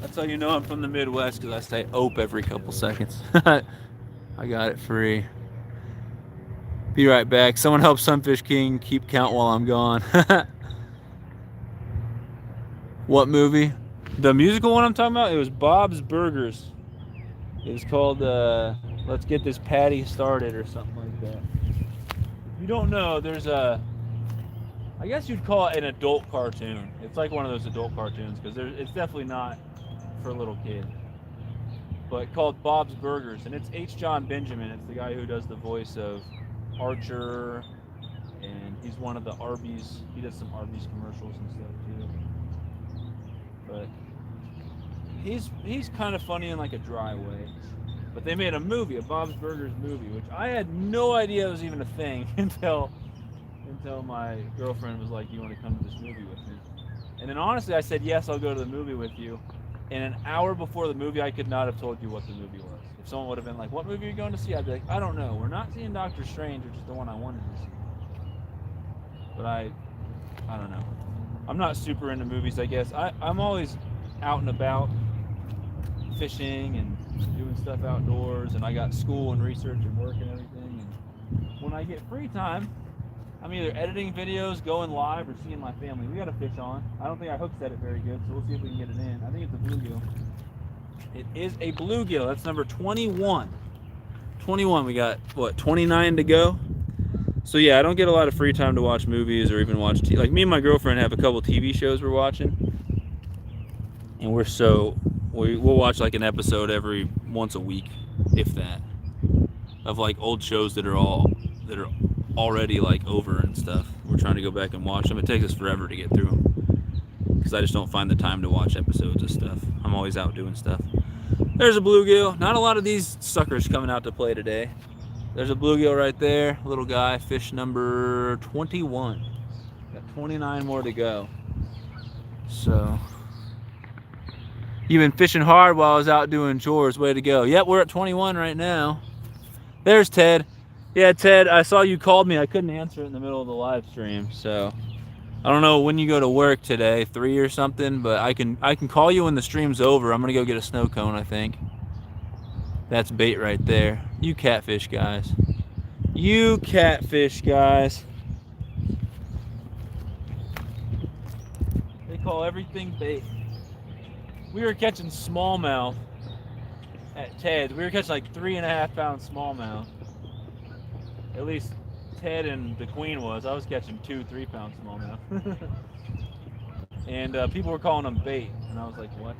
That's how you know I'm from the Midwest, because I say "ope" every couple seconds. I got it free. Be right back. Someone help Sunfish King keep count while I'm gone. What movie? The musical one I'm talking about? It was Bob's Burgers. It was called Let's Get This Patty Started or something like that. If you don't know, there's I guess you'd call it an adult cartoon. It's like one of those adult cartoons because it's definitely not for little kids. But called Bob's Burgers, and it's H. John Benjamin. It's the guy who does the voice of Archer, and he's one of the Arby's. He does some Arby's commercials and stuff too. But he's kind of funny in like a dry way. But they made a movie, a Bob's Burgers movie, which I had no idea was even a thing until my girlfriend was like, "You want to come to this movie with me?" And then honestly, I said, "Yes, I'll go to the movie with you." And an hour before the movie, I could not have told you what the movie was. If someone would have been like, "What movie are you going to see?" I'd be like, "I don't know. We're not seeing Doctor Strange, which is the one I wanted to see." But I don't know. I'm not super into movies, I guess. I'm always out and about, fishing and doing stuff outdoors, and I got school and research and work and everything. And when I get free time, I'm either editing videos, going live, or seeing my family. We got a fish on. I don't think our hook set it very good, so we'll see if we can get it in. I think it's a bluegill. It is a bluegill. That's number 21. 21. We got, what, 29 to go? So yeah, I don't get a lot of free time to watch movies or even watch TV. Like me and my girlfriend have a couple TV shows we're watching. And we'll watch like an episode every once a week, if that, of like old shows that are already like over and stuff. We're trying to go back and watch them. It takes us forever to get through them because I just don't find the time to watch episodes of stuff. I'm always out doing stuff. There's a bluegill. Not a lot of these suckers coming out to play today. There's a bluegill right there, little guy, fish number 21. Got 29 more to go. So, you've been fishing hard while I was out doing chores. Way to go. Yep, we're at 21 right now. There's Ted. Yeah, Ted, I saw you called me. I couldn't answer it in the middle of the live stream, so I don't know when you go to work today, 3 or something, but I can call you when the stream's over. I'm gonna go get a snow cone, I think. That's bait right there. You catfish guys. You catfish guys. They call everything bait. We were catching smallmouth at Ted's. We were catching like 3.5 pound smallmouth. At least Ted and the Queen was. I was catching 2-3 pound smallmouth. And people were calling them bait. And I was like, what?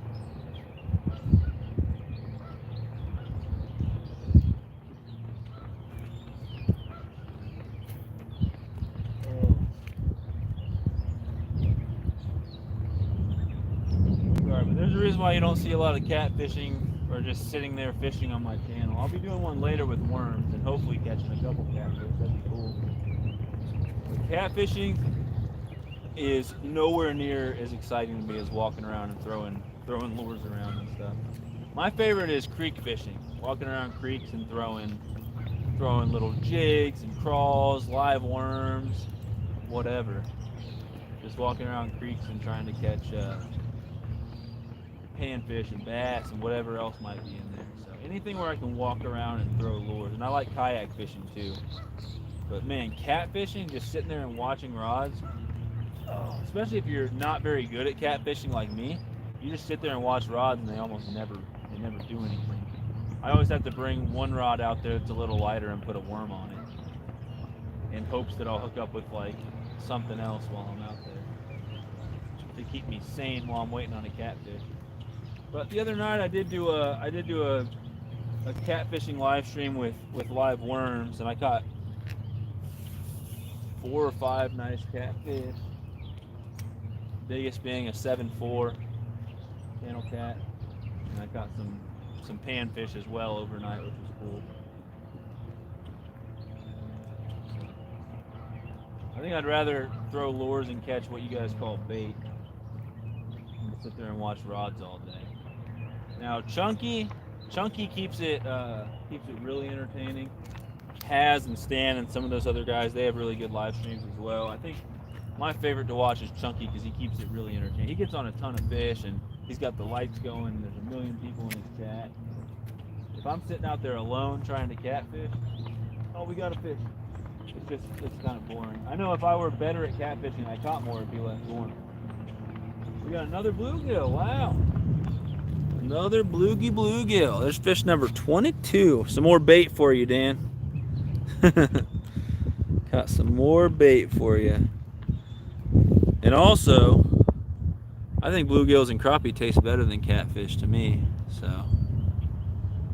Sorry, but there's a reason why you don't see a lot of catfishing or just sitting there fishing on my channel. I'll be doing one later with worms and hopefully catching a couple catfish. That'd be cool. But catfishing is nowhere near as exciting to me as walking around and throwing lures around and stuff. My favorite is creek fishing. Walking around creeks and throwing little jigs and crawls, live worms, whatever. Just walking around creeks and trying to catch panfish and bass and whatever else might be in there. So anything where I can walk around and throw lures. And I like kayak fishing too. But man, catfishing, just sitting there and watching rods, especially if you're not very good at catfishing like me, you just sit there and watch rods and they never do anything. I always have to bring one rod out there that's a little lighter and put a worm on it in hopes that I'll hook up with like something else while I'm out there to keep me sane while I'm waiting on a catfish. But the other night I did do a catfishing live stream with live worms, and I caught 4 or 5 nice catfish. Biggest being a 7.4 channel cat, and I caught some panfish as well overnight, which was cool. I think I'd rather throw lures and catch what you guys call bait than sit there and watch rods all day. Now Chunky keeps it really entertaining. Haz and Stan and some of those other guys, they have really good live streams as well. I think my favorite to watch is Chunky because he keeps it really entertaining. He gets on a ton of fish and he's got the lights going and there's 1 million people in his chat. If I'm sitting out there alone trying to catfish, oh, we got a fish. It's kind of boring. I know if I were better at catfishing, I caught more, it'd be less boring. We got another bluegill. Wow. Another bluegill. There's fish number 22. Some more bait for you, Dan. Got some more bait for you. And also, I think bluegills and crappie taste better than catfish to me. So,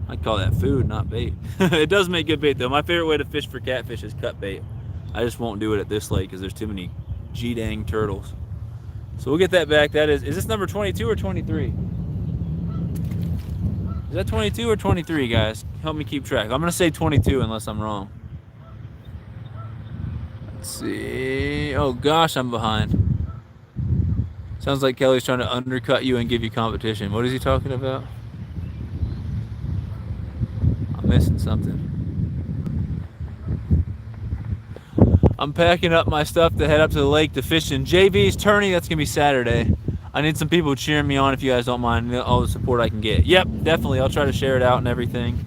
I'd call that food, not bait. It does make good bait, though. My favorite way to fish for catfish is cut bait. I just won't do it at this lake because there's too many G-dang turtles. So we'll get that back. That is this number 22 or 23? Is that 22 or 23, guys? Help me keep track. I'm going to say 22 unless I'm wrong. Let's see. Oh, gosh, I'm behind. Sounds like Kelly's trying to undercut you and give you competition. What is he talking about? I'm missing something. I'm packing up my stuff to head up to the lake to fish in JV's tourney. That's going to be Saturday. I need some people cheering me on if you guys don't mind. All the support I can get. Yep, definitely. I'll try to share it out and everything.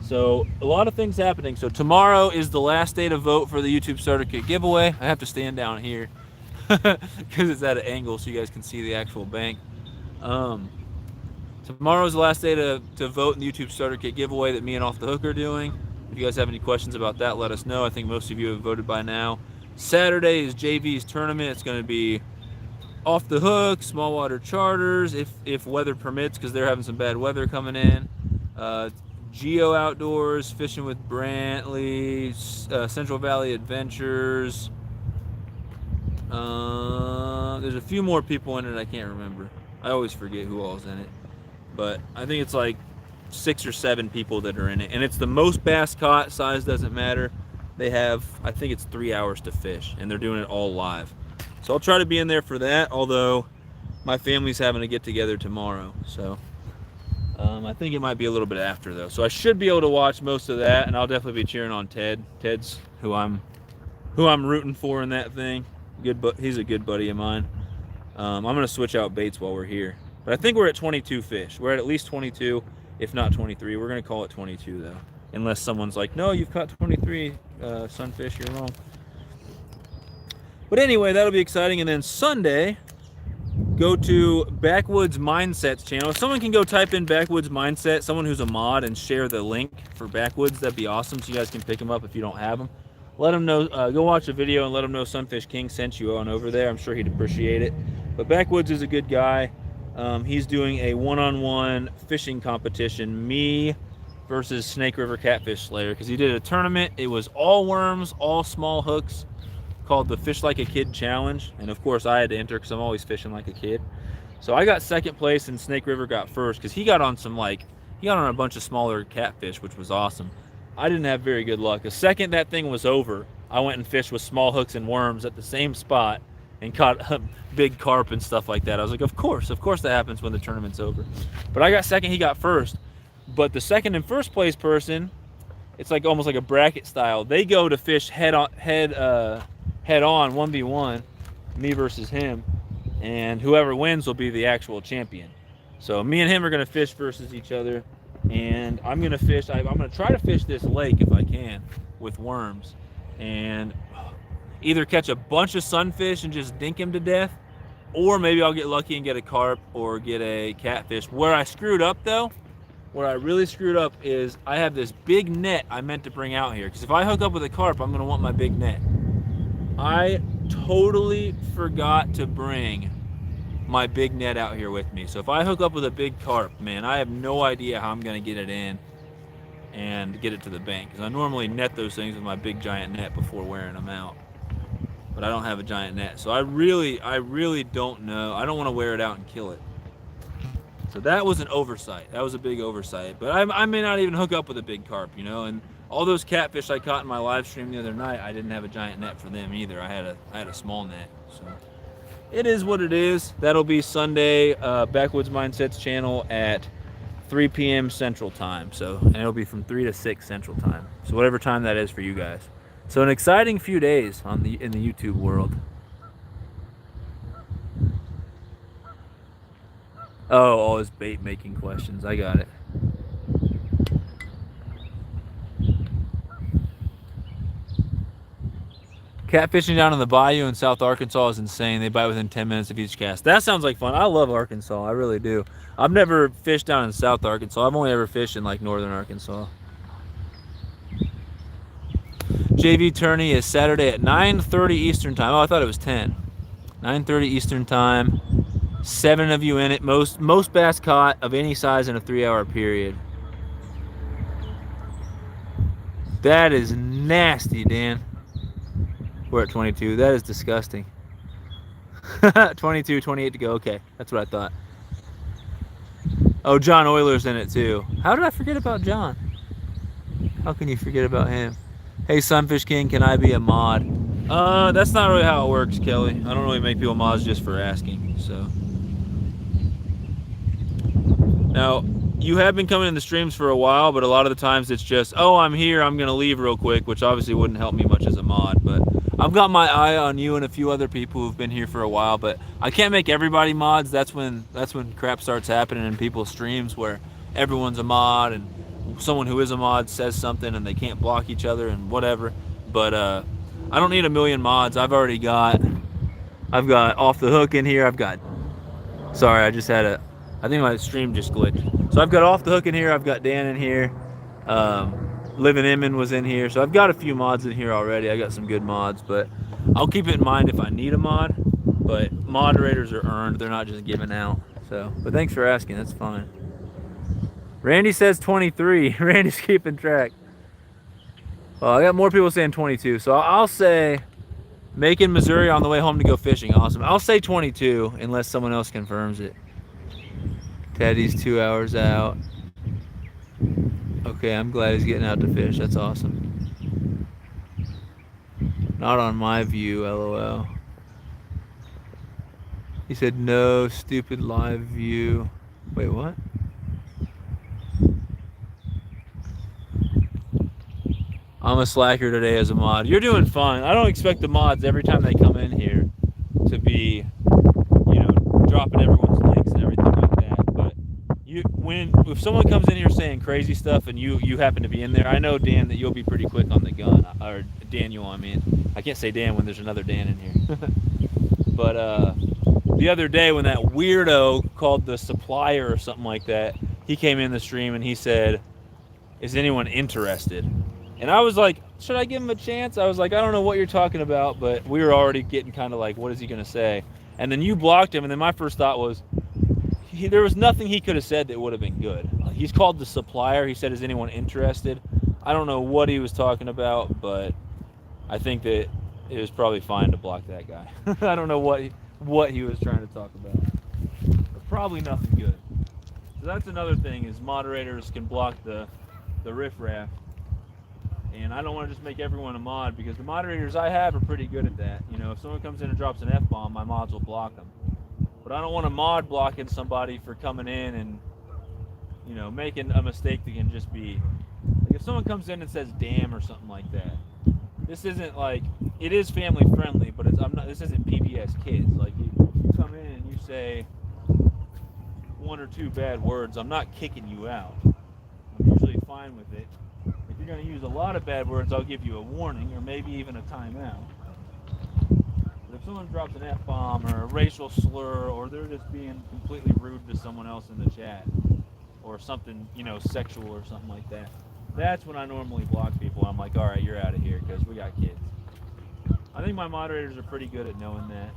So a lot of things happening. So tomorrow is the last day to vote for the YouTube Starter Kit giveaway. I have to stand down here because it's at an angle so you guys can see the actual bank. Tomorrow is the last day to vote in the YouTube Starter Kit giveaway that me and Off the Hook are doing. If you guys have any questions about that, let us know. I think most of you have voted by now. Saturday is JV's tournament. It's going to be Off the Hook, small water charters, if weather permits, because they're having some bad weather coming in. Geo Outdoors, Fishing with Brantley, Central Valley Adventures. There's a few more people in it I can't remember. I always forget who all's in it. But I think it's like 6 or 7 people that are in it. And it's the most bass caught. Size doesn't matter. They have, I think it's 3 hours to fish. And they're doing it all live. So I'll try to be in there for that. Although my family's having a get together tomorrow. So I think it might be a little bit after though. So I should be able to watch most of that. And I'll definitely be cheering on Ted. Ted's who I'm rooting for in that thing. He's a good buddy of mine. I'm going to switch out baits while we're here. But I think we're at 22 fish. We're at least 22, if not 23. We're going to call it 22, though. Unless someone's like, no, you've caught 23 sunfish. You're wrong. But anyway, that'll be exciting. And then Sunday, go to Backwoods Mindsets channel. If someone can go type in Backwoods Mindset, someone who's a mod, and share the link for Backwoods, that'd be awesome. So you guys can pick them up if you don't have them. Let them know, go watch the video and let them know Sunfish King sent you on over there. I'm sure he'd appreciate it. But Backwoods is a good guy. He's doing a one-on-one fishing competition, me versus Snake River Catfish Slayer, because he did a tournament. It was all worms, all small hooks, called the Fish Like a Kid Challenge. And of course I had to enter because I'm always fishing like a kid. So I got second place and Snake River got first because he got on a bunch of smaller catfish, which was awesome. I didn't have very good luck. The second that thing was over, I went and fished with small hooks and worms at the same spot and caught big carp and stuff like that. I was like, of course that happens when the tournament's over. But I got second, he got first. But the second and first place person, it's like almost like a bracket style. They go to fish head on 1v1, me versus him, and whoever wins will be the actual champion. So me and him are gonna fish versus each other. And I'm going to fish, I'm going to try to fish this lake if I can with worms and either catch a bunch of sunfish and just dink him to death, or maybe I'll get lucky and get a carp or get a catfish. Where I screwed up though, where I really screwed up is I have this big net I meant to bring out here, because if I hook up with a carp, I'm going to want my big net. I totally forgot to bring my big net out here with me. So if I hook up with a big carp, man, I have no idea how I'm going to get it in and get it to the bank, because I normally net those things with my big giant net before wearing them out. But I don't have a giant net, so I really don't know. I don't want to wear it out and kill it. So that was an oversight. That was a big oversight. But I may not even hook up with a big carp, you know. And all those catfish I caught in my live stream the other night, I didn't have a giant net for them either. I had a small net. So it is what it is. That'll be Sunday, Backwoods Mindsets channel at 3 p.m. Central Time. So, and it'll be from 3 to 6 Central Time. So whatever time that is for you guys. So an exciting few days in the YouTube world. Oh, all his bait making questions. I got it. Catfishing down in the bayou in South Arkansas is insane. They bite within 10 minutes of each cast. That sounds like fun. I love Arkansas. I really do. I've never fished down in South Arkansas. I've only ever fished in like northern Arkansas. JV tourney is Saturday at 9:30 Eastern time. Oh, I thought it was 10. 9:30 Eastern time. 7 of you in it. Most bass caught of any size in a 3-hour period. That is nasty, Dan. We're at 22. That is disgusting. 22, 28 to go. Okay, that's what I thought. Oh, John Euler's in it too. How did I forget about John? How can you forget about him? Hey, Sunfish King, can I be a mod? That's not really how it works, Kelly. I don't really make people mods just for asking, so. Now, you have been coming in the streams for a while, but a lot of the times it's just, oh, I'm here, I'm gonna leave real quick, which obviously wouldn't help me much as a mod, but I've got my eye on you and a few other people who've been here for a while, but I can't make everybody mods. That's when crap starts happening in people's streams where everyone's a mod and someone who is a mod says something and they can't block each other and whatever. But I don't need a million mods. I've got Off the Hook in here. Sorry, I think my stream just glitched. So I've got Off the Hook in here. I've got Dan in here. Living Inman was in here. So I've got a few mods in here already. I got some good mods, but I'll keep it in mind if I need a mod. But moderators are earned. They're not just given out. So, but thanks for asking. That's fine. Randy says 23. Randy's keeping track. Well, I got more people saying 22. So I'll say Macon, Missouri on the way home to go fishing. Awesome. I'll say 22 unless someone else confirms it. Teddy's 2 hours out. Okay, I'm glad he's getting out to fish. That's awesome. Not on my view, LOL. He said no, stupid live view. Wait, what? I'm a slacker today as a mod. You're doing fine. I don't expect the mods every time they come in here to be, dropping everyone's links and everything like that. But if someone comes in here saying crazy stuff and you happen to be in there, I know, Dan, that you'll be pretty quick on the gun. Or Daniel, I mean. I can't say Dan when there's another Dan in here. But the other day when that weirdo called the supplier or something like that, he came in the stream and he said, "Is anyone interested?" And I was like, should I give him a chance? I was like, I don't know what you're talking about, but we were already getting kind of like, what is he going to say? And then you blocked him, and then my first thought was, there was nothing he could have said that would have been good. He's called the supplier. He said, is anyone interested? I don't know what he was talking about, but I think that it was probably fine to block that guy. I don't know what he was trying to talk about. But probably nothing good. So that's another thing, is moderators can block the riffraff. And I don't want to just make everyone a mod, because the moderators I have are pretty good at that. If someone comes in and drops an F-bomb, my mods will block them. But I don't want a mod blocking somebody for coming in and, making a mistake that can just be, like, if someone comes in and says damn or something like that, this isn't like, it is family friendly, but this isn't PBS Kids. Like, you come in and you say 1 or 2 bad words, I'm not kicking you out. I'm usually fine with it. If you're going to use a lot of bad words, I'll give you a warning or maybe even a timeout. But if someone drops an F-bomb or a racial slur, or they're just being completely rude to someone else in the chat, or something, sexual or something like that, that's when I normally block people. I'm like, all right, you're out of here, because we got kids. I think my moderators are pretty good at knowing that.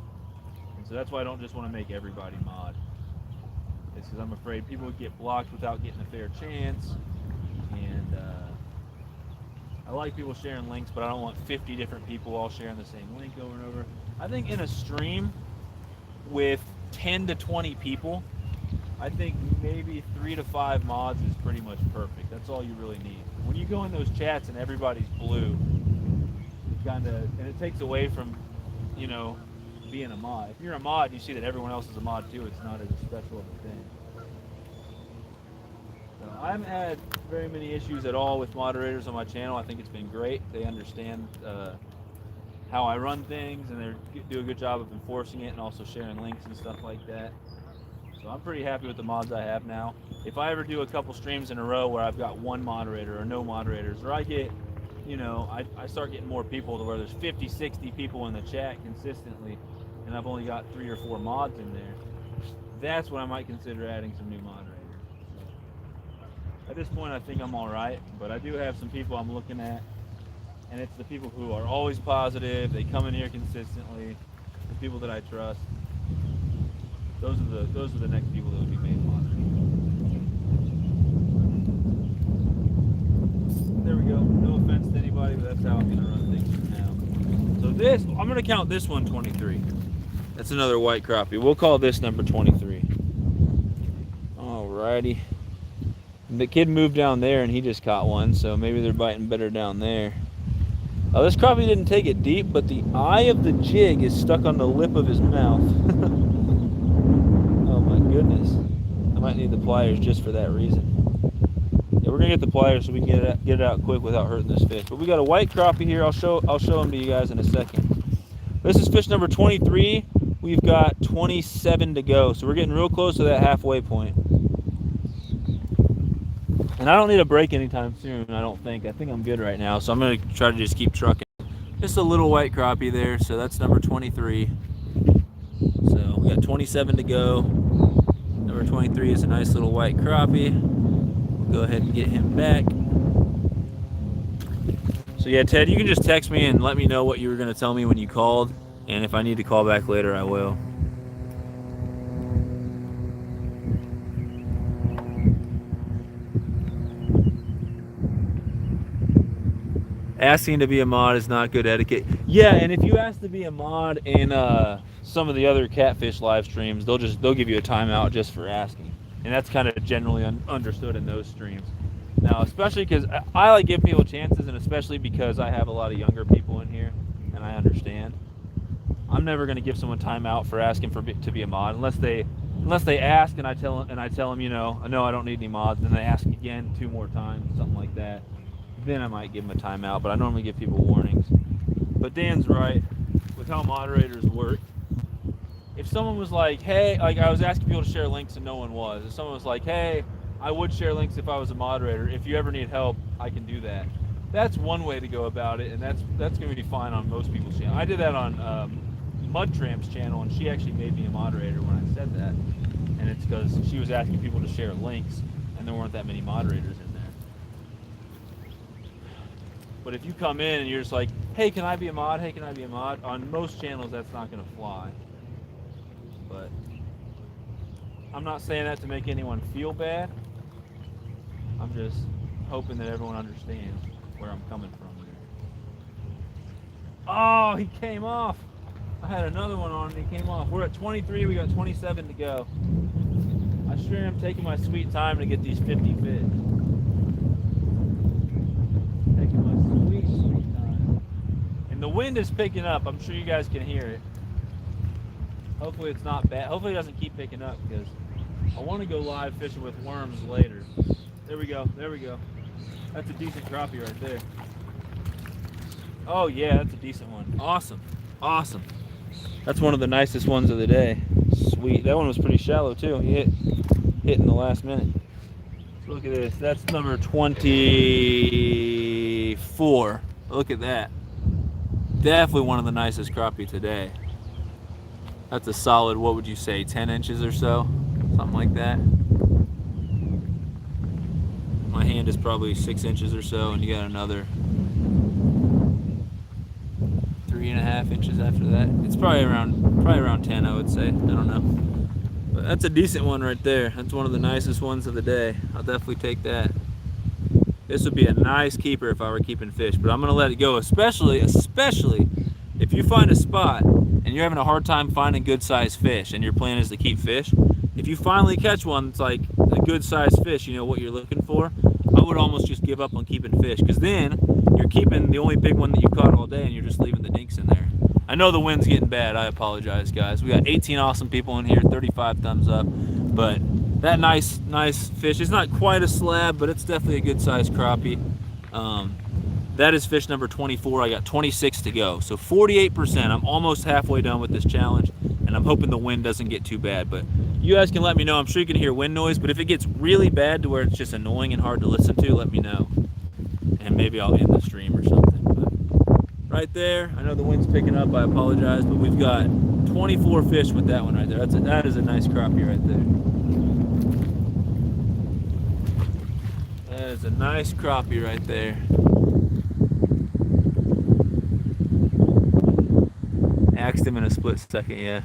And so that's why I don't just want to make everybody mod. It's because I'm afraid people would get blocked without getting a fair chance. And I like people sharing links, but I don't want 50 different people all sharing the same link over and over. I think in a stream with 10 to 20 people, I think maybe 3 to 5 mods is pretty much perfect. That's all you really need. When you go in those chats and everybody's blue, and it takes away from, being a mod. If you're a mod and you see that everyone else is a mod too, it's not as special of a thing. So I haven't had very many issues at all with moderators on my channel. I think it's been great. They understand how I run things, and they do a good job of enforcing it and also sharing links and stuff like that. So I'm pretty happy with the mods I have now. If I ever do a couple streams in a row where I've got one moderator or no moderators, or I get you know, I start getting more people to where there's 50, 60 people in the chat consistently, and I've only got 3 or 4 mods in there, that's when I might consider adding some new moderators. At this point, I think I'm all right, but I do have some people I'm looking at, and it's the people who are always positive. They come in here consistently. The people that I trust. Those are the next people that would be made moderators. There we go. No offense to anybody, but that's how I'm gonna run things from now. So this, I'm gonna count this one 23. That's another white crappie. We'll call this number 23. Alrighty. The kid moved down there and he just caught one, so maybe they're biting better down there. Oh, this crappie didn't take it deep, but the eye of the jig is stuck on the lip of his mouth. Oh my goodness. I might need the pliers just for that reason. Yeah, we're gonna get the pliers so we can get it out quick without hurting this fish. But we got a white crappie here. I'll show them to you guys in a second. This is fish number 23. We've got 27 to go, so we're getting real close to that halfway point. And I don't need a break anytime soon, I don't think. I think I'm good right now, so I'm going to try to just keep trucking. Just a little white crappie there, so that's number 23. So we got 27 to go. Number 23 is a nice little white crappie. We'll go ahead and get him back. So yeah, Ted, you can just text me and let me know what you were going to tell me when you called. And if I need to call back later, I will. Asking to be a mod is not good etiquette. Yeah, and if you ask to be a mod in some of the other catfish live streams, they'll give you a timeout just for asking, and that's kind of generally understood in those streams. Now, especially because I like giving people chances, and especially because I have a lot of younger people in here, and I understand. I'm never going to give someone timeout for asking to be a mod unless they ask and I tell them, you know, no, I don't need any mods. Then they ask again 2 more times, something like that. Then I might give them a timeout, but I normally give people warnings. But Dan's right with how moderators work. If someone was like, hey, like I was asking people to share links and no one was. If someone was like, hey, I would share links if I was a moderator. If you ever need help, I can do that. That's one way to go about it, and that's going to be fine on most people's channel. I did that on Mud Tramp's channel, and she actually made me a moderator when I said that. And it's because she was asking people to share links, and there weren't that many moderators in there. But if you come in and you're just like, hey, can I be a mod? Hey, can I be a mod? On most channels, that's not going to fly. But I'm not saying that to make anyone feel bad. I'm just hoping that everyone understands where I'm coming from here. Oh, he came off. I had another one on and he came off. We're at 23. We got 27 to go. I sure am taking my sweet time to get these 50 fish. Taking my sweet time. And the wind is picking up. I'm sure you guys can hear it. Hopefully it's not bad. Hopefully it doesn't keep picking up because I want to go live fishing with worms later. There we go. There we go. That's a decent crappie right there. Oh yeah, that's a decent one. Awesome. Awesome. That's one of the nicest ones of the day. Sweet. That one was pretty shallow too. He hit in the last minute. Look at this. That's number 24. Look at that. Definitely one of the nicest crappie today. That's a solid, what would you say, 10 inches or so? Something like that. My hand is probably 6 inches or so, and you got another 3.5 inches after that. It's probably around 10, I would say. I don't know. But that's a decent one right there. That's one of the nicest ones of the day. I'll definitely take that. This would be a nice keeper if I were keeping fish, but I'm gonna let it go, especially if you find a spot and you're having a hard time finding good sized fish and your plan is to keep fish. If you finally catch one that's like a good sized fish, you know what you're looking for, I would almost just give up on keeping fish, because then you're keeping the only big one that you caught all day and you're just leaving the dinks in there. I know the wind's getting bad. I apologize, guys. We got 18 awesome people in here, 35 thumbs up. But that nice fish, it's not quite a slab, but it's definitely a good sized crappie. That is fish number 24. I got 26 to go. So 48%. I'm almost halfway done with this challenge, and I'm hoping the wind doesn't get too bad. But you guys can let me know. I'm sure you can hear wind noise, but if it gets really bad to where it's just annoying and hard to listen to, let me know. And then maybe I'll end the stream or something. But right there, I know the wind's picking up, I apologize, but we've got 24 fish with that one right there. That is a nice crappie right there. That is a nice crappie right there. Axed him in a split second, yeah.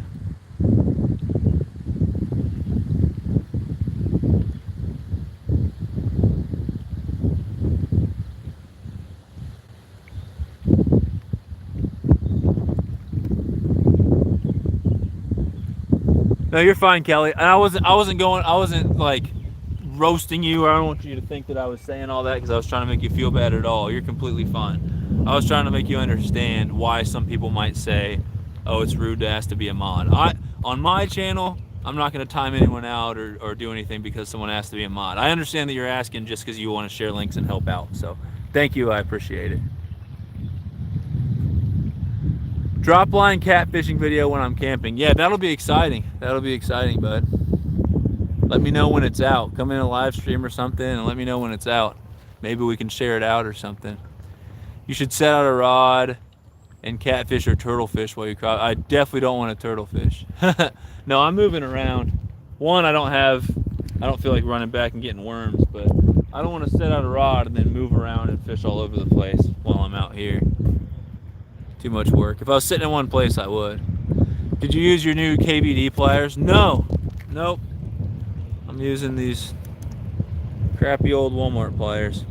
No, you're fine, Kelly. And I wasn't like roasting you. I don't want you to think that I was saying all that because I was trying to make you feel bad at all. You're completely fine. I was trying to make you understand why some people might say, oh, it's rude to ask to be a mod. On my channel, I'm not going to time anyone out or do anything because someone asked to be a mod. I understand that you're asking just because you want to share links and help out. So thank you. I appreciate it. Drop line catfishing video when I'm camping. Yeah, that'll be exciting. That'll be exciting, bud. Let me know when it's out. Come in a live stream or something and let me know when it's out. Maybe we can share it out or something. You should set out a rod and catfish or turtlefish while you crawl. I definitely don't want to turtlefish. No, I'm moving around. One, I don't feel like running back and getting worms, but I don't want to set out a rod and then move around and fish all over the place while I'm out here. Too much work. If I was sitting in one place, I would. Did you use your new KBD pliers? No. Nope. I'm using these crappy old Walmart pliers.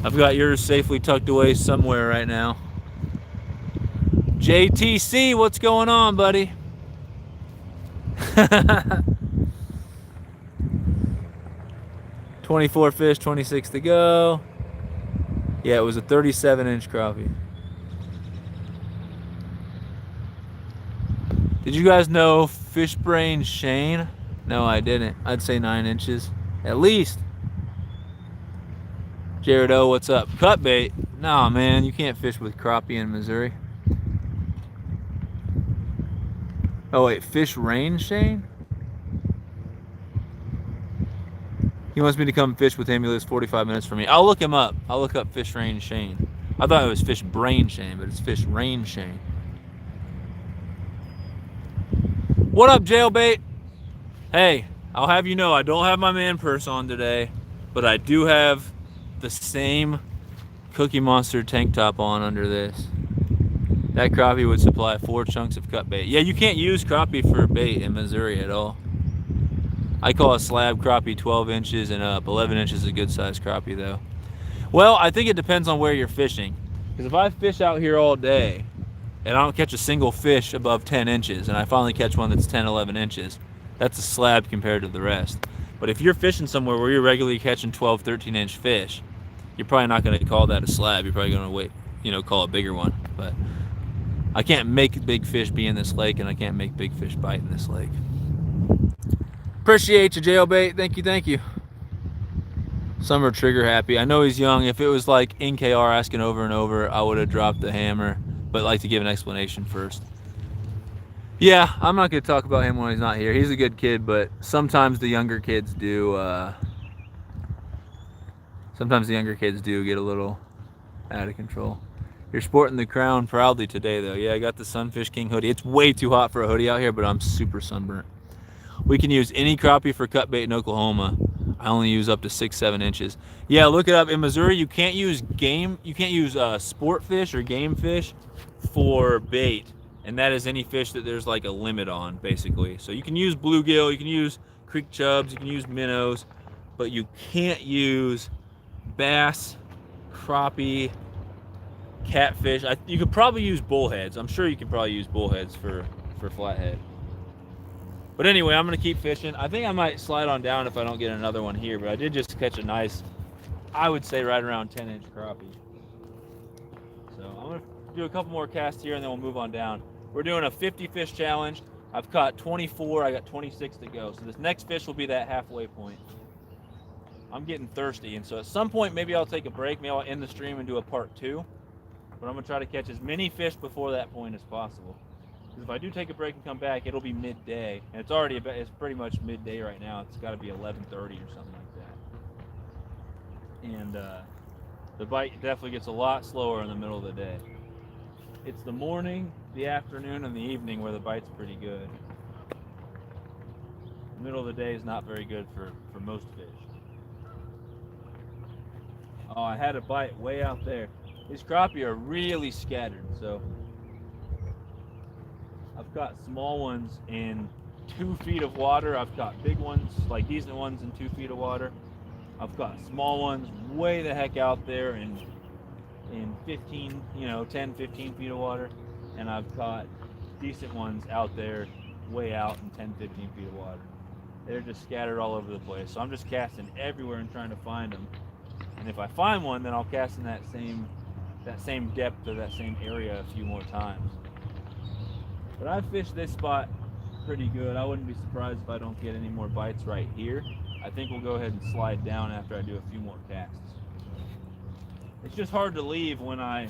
I've got yours safely tucked away somewhere right now. JTC, what's going on, buddy? 24 fish, 26 to go. Yeah, it was a 37-inch crappie. Did you guys know Fish Brain Shane? No, I didn't. I'd say 9 inches. At least. Jared O, what's up? Cut bait? Nah, man, you can't fish with crappie in Missouri. Oh, wait, Fish Rain Shane? He wants me to come fish with him. He lives 45 minutes from me. I'll look him up. I'll look up Fish Rain Shane. I thought it was Fish Brain Shane, but it's Fish Rain Shane. What up, Jailbait? Hey, I'll have you know I don't have my man purse on today, but I do have the same Cookie Monster tank top on under this. That crappie would supply 4 chunks of cut bait. Yeah, you can't use crappie for bait in Missouri at all. I call a slab crappie 12 inches and up. 11 inches is a good size crappie though. Well, I think it depends on where you're fishing. Because if I fish out here all day and I don't catch a single fish above 10 inches and I finally catch one that's 10, 11 inches, that's a slab compared to the rest. But if you're fishing somewhere where you're regularly catching 12, 13-inch fish, you're probably not going to call that a slab. You're probably going to wait, call a bigger one. But I can't make big fish be in this lake, and I can't make big fish bite in this lake. Appreciate you, Jailbait. Thank you. Some are trigger happy. I know he's young. If it was like NKR asking over and over, I would have dropped the hammer, but I'd like to give an explanation first. Yeah, I'm not going to talk about him when he's not here. He's a good kid, but sometimes the younger kids do get a little out of control. You're sporting the crown proudly today, though. Yeah, I got the Sunfish King hoodie. It's way too hot for a hoodie out here, but I'm super sunburnt. We can use any crappie for cut bait in Oklahoma. I only use up to 6-7 inches. Yeah, look it up. In Missouri, you can't use sport fish or game fish for bait. And that is any fish that there's like a limit on, basically. So you can use bluegill, you can use creek chubs, you can use minnows, but you can't use bass, crappie, catfish. You could probably use bullheads. I'm sure you can probably use bullheads for flathead. But anyway, I'm going to keep fishing. I think I might slide on down if I don't get another one here, but I did just catch a nice, I would say right around 10-inch crappie. So I'm going to do a couple more casts here and then we'll move on down. We're doing a 50 fish challenge. I've caught 24. I got 26 to go. So this next fish will be that halfway point. I'm getting thirsty, and so at some point maybe I'll take a break. Maybe I'll end the stream and do a part 2. But I'm gonna try to catch as many fish before that point as possible. Because if I do take a break and come back, it'll be midday, and it's pretty much midday right now. It's got to be 11:30 or something like that. And The bite definitely gets a lot slower in the middle of the day. It's the morning, the afternoon, and the evening where the bite's pretty good. The middle of the day is not very good for most fish. Oh, I had a bite way out there. These crappie are really scattered, so I've got small ones in 2 feet of water. I've got big ones, like decent ones in 2 feet of water. I've got small ones way the heck out there in 15, 10, 15 feet of water. And I've got decent ones out there way out in 10, 15 feet of water. They're just scattered all over the place. So I'm just casting everywhere and trying to find them. And if I find one, then I'll cast in that same depth or that same area a few more times. But I've fished this spot pretty good. I wouldn't be surprised if I don't get any more bites right here. I think we'll go ahead and slide down after I do a few more casts. It's just hard to leave when I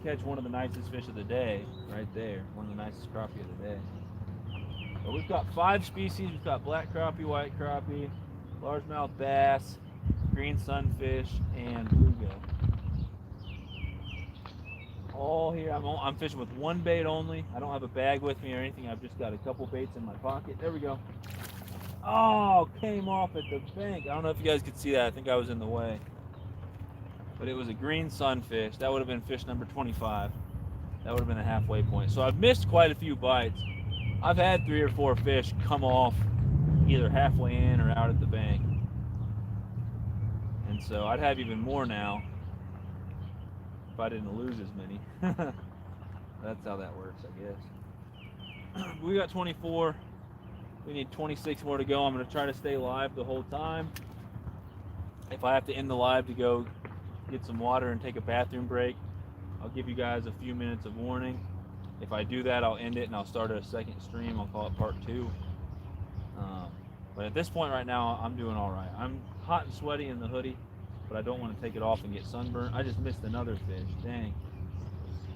catch one of the nicest fish of the day right there, one of the nicest crappie of the day. But we've got 5 species. We've got black crappie, white crappie, largemouth bass, green sunfish, and bluegill. All here. I'm fishing with one bait only. I don't have a bag with me or anything. I've just got a couple baits in my pocket. There we go. Oh, came off at the bank. I don't know if you guys could see that. I think I was in the way. But it was a green sunfish. That would have been fish number 25. That would have been the halfway point. So I've missed quite a few bites. I've had 3 or 4 fish come off either halfway in or out at the bank. And so I'd have even more now if I didn't lose as many. That's how that works, I guess. We got 24. We need 26 more to go. I'm going to try to stay live the whole time. If I have to end the live to go get some water and take a bathroom break, I'll give you guys a few minutes of warning. If I do that, I'll end it and I'll start a second stream. I'll call it part 2. But at this point right now, I'm doing all right. I'm hot and sweaty in the hoodie, but I don't want to take it off and get sunburned. I just missed another fish. Dang.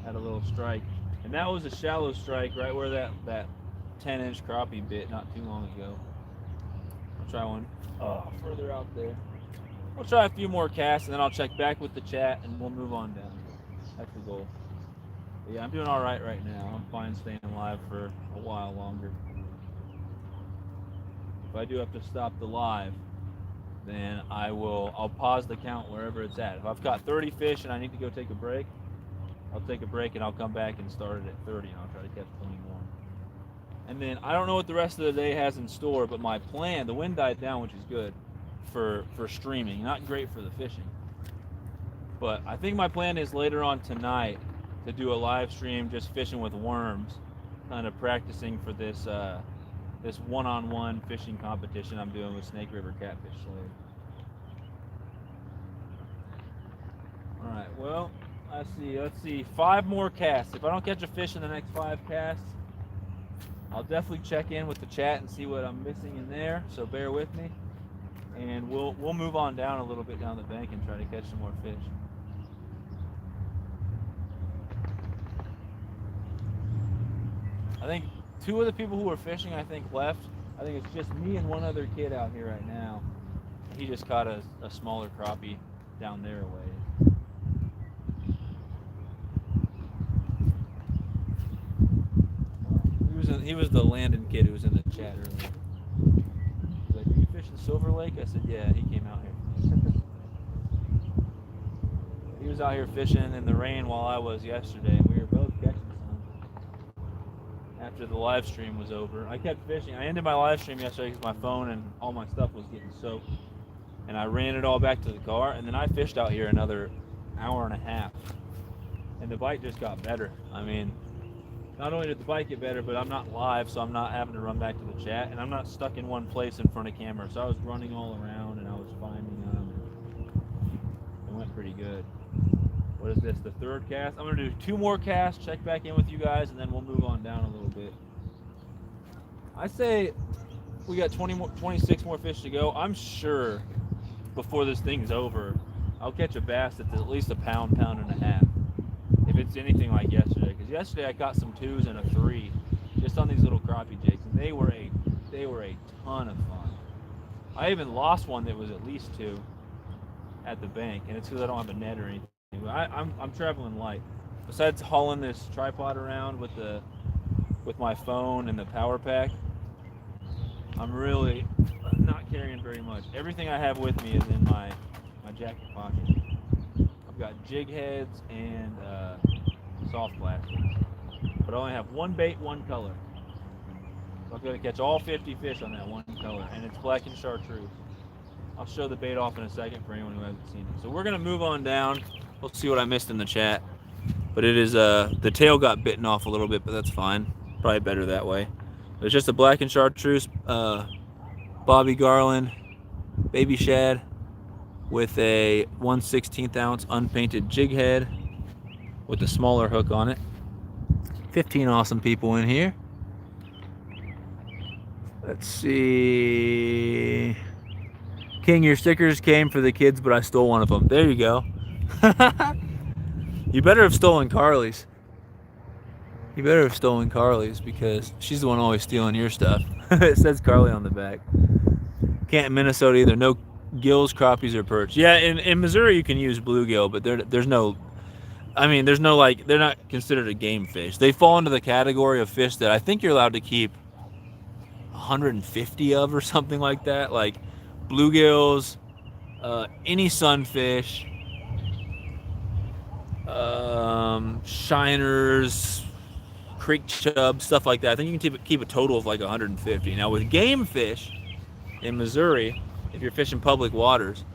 Had a little strike. And that was a shallow strike right where that 10-inch crappie bit not too long ago. I'll try one further out there. We'll try a few more casts and then I'll check back with the chat and we'll move on down. That's the goal. But yeah, I'm doing all right now. I'm fine staying live for a while longer. If I do have to stop the live, then I'll pause the count wherever it's at. If I've got 30 fish and I need to go take a break, I'll take a break and I'll come back and start it at 30 and I'll try to catch 20 more. And then I don't know what the rest of the day has in store, but my plan, the wind died down, which is good for streaming, not great for the fishing. But I think my plan is later on tonight to do a live stream just fishing with worms, kind of practicing for this this one-on-one fishing competition I'm doing with Snake River Catfish Slave. All right, well, let's see, 5 more casts. If I don't catch a fish in the next 5 casts, I'll definitely check in with the chat and see what I'm missing in there, so bear with me. And we'll move on down a little bit down the bank and try to catch some more fish. I think 2 of the people who were fishing, left. I think it's just me and one other kid out here right now. He just caught a smaller crappie down there away. He was the Landon kid who was in the chat earlier. He's like, "Are you fishing Silver Lake?" I said, "Yeah." He came out here. He was out here fishing in the rain while I was yesterday. We were both catching some. After the live stream was over, I kept fishing. I ended my live stream yesterday because my phone and all my stuff was getting soaked, and I ran it all back to the car. And then I fished out here another hour and a half, and the bite just got better. I mean, not only did the bite get better, but I'm not live, so I'm not having to run back to the chat, and I'm not stuck in one place in front of camera. So I was running all around, and I was finding them. It went pretty good. What is this, the 3rd cast? I'm going to do 2 more casts, check back in with you guys, and then we'll move on down a little bit. I say we got 26 more fish to go. I'm sure before this thing's over, I'll catch a bass that's at least a pound, pound and a half. If it's anything like yesterday, because yesterday I caught some 2s and a 3 just on these little crappie jigs, and they were a ton of fun. I even lost one that was at least 2, at the bank, and it's because I don't have a net or anything. But I'm traveling light. Besides hauling this tripod around with my phone and the power pack, I'm really not carrying very much. Everything I have with me is in my jacket pocket. I've got jig heads and soft plastics, but I only have one bait, one color. So I'm going to catch all 50 fish on that one color, and it's black and chartreuse. I'll show the bait off in a second for anyone who hasn't seen it. So we're going to move on down. We'll see what I missed in the chat. But it is, the tail got bitten off a little bit, but that's fine. Probably better that way. But it's just a black and chartreuse Bobby Garland baby shad with a 1/16 ounce unpainted jig head with a smaller hook on it. 15 awesome people in here. Let's see. King, your stickers came for the kids, but I stole one of them. There you go. You better have stolen Carly's. You better have stolen Carly's because she's the one always stealing your stuff. It says Carly on the back. Can't in Minnesota either. No gills, crappies, or perch. Yeah, in Missouri you can use bluegill, but there's no... I mean, there's no, like, they're not considered a game fish. They fall into the category of fish that I think you're allowed to keep 150 of or something like that. Like bluegills, any sunfish, shiners, creek chub, stuff like that. I think you can keep a total of like 150. Now with game fish in Missouri, if you're fishing public waters,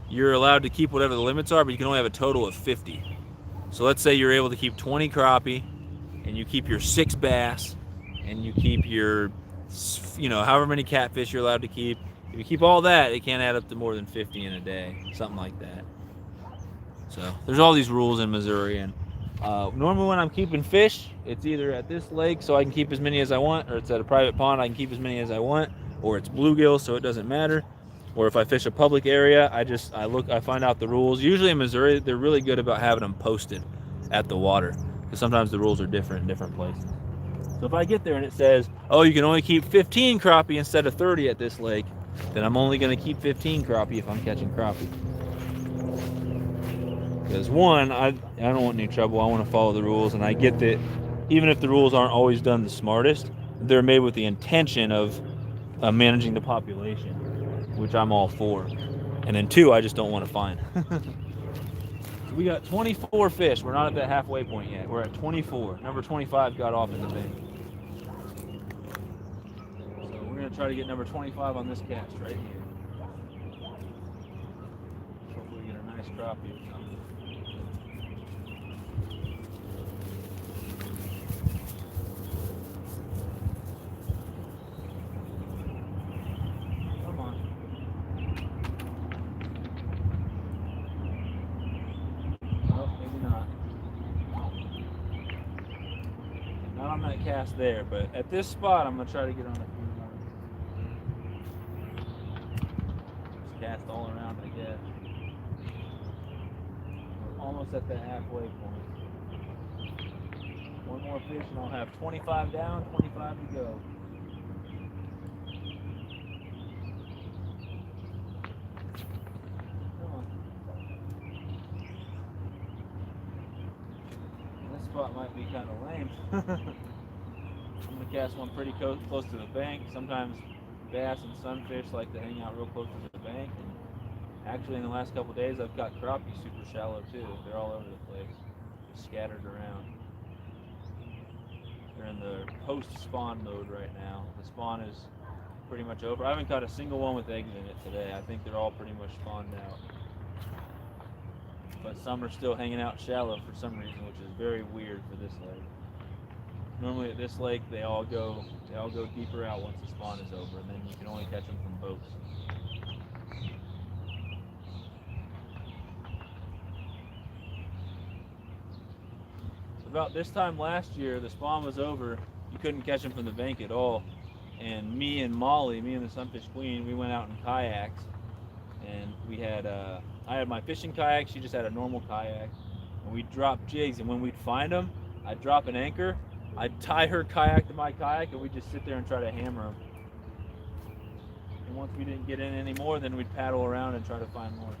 you're allowed to keep whatever the limits are, but you can only have a total of 50. So let's say you're able to keep 20 crappie, and you keep your 6 bass, and you keep your, you know, however many catfish you're allowed to keep. If you keep all that, it can't add up to more than 50 in a day, something like that. So there's all these rules in Missouri, and normally when I'm keeping fish, it's either at this lake so I can keep as many as I want, or it's at a private pond I can keep as many as I want, or it's bluegill so it doesn't matter. Or if I fish a public area, I find out the rules. Usually in Missouri, they're really good about having them posted at the water, because sometimes the rules are different in different places. So if I get there and it says, oh, you can only keep 15 crappie instead of 30 at this lake, then I'm only going to keep 15 crappie if I'm catching crappie. Because one, I don't want any trouble. I want to follow the rules, and I get that even if the rules aren't always done the smartest, they're made with the intention of managing the population, which I'm all for. And then two, I just don't want to find. We got 24 fish. We're not at that halfway point yet. We're at 24. Number 25 got off in the bank. So we're going to try to get number 25 on this cast right here. Hopefully we get a nice crappie or something. Cast there, but at this spot I'm gonna try to get on a few more. Just cast all around, I guess. We're almost at the halfway point. One more fish and I'll have 25 down, 25 to go. Come on. This spot might be kind of lame. I'm going to cast one pretty close to the bank. Sometimes bass and sunfish like to hang out real close to the bank. And actually in the last couple of days I've got crappie super shallow too. They're all over the place, just scattered around. They're in the post-spawn mode right now. The spawn is pretty much over. I haven't caught a single one with eggs in it today. I think they're all pretty much spawned out. But some are still hanging out shallow for some reason, which is very weird for this lake. Normally at this lake, they all go deeper out once the spawn is over, and then you can only catch them from boats. So about this time last year, the spawn was over. You couldn't catch them from the bank at all. And me and Molly, me and the Sunfish Queen, we went out in kayaks, and we had I had my fishing kayak. She just had a normal kayak, and we'd drop jigs. And when we'd find them, I'd drop an anchor. I'd tie her kayak to my kayak, and we'd just sit there and try to hammer them. And once we didn't get in anymore, then we'd paddle around and try to find more.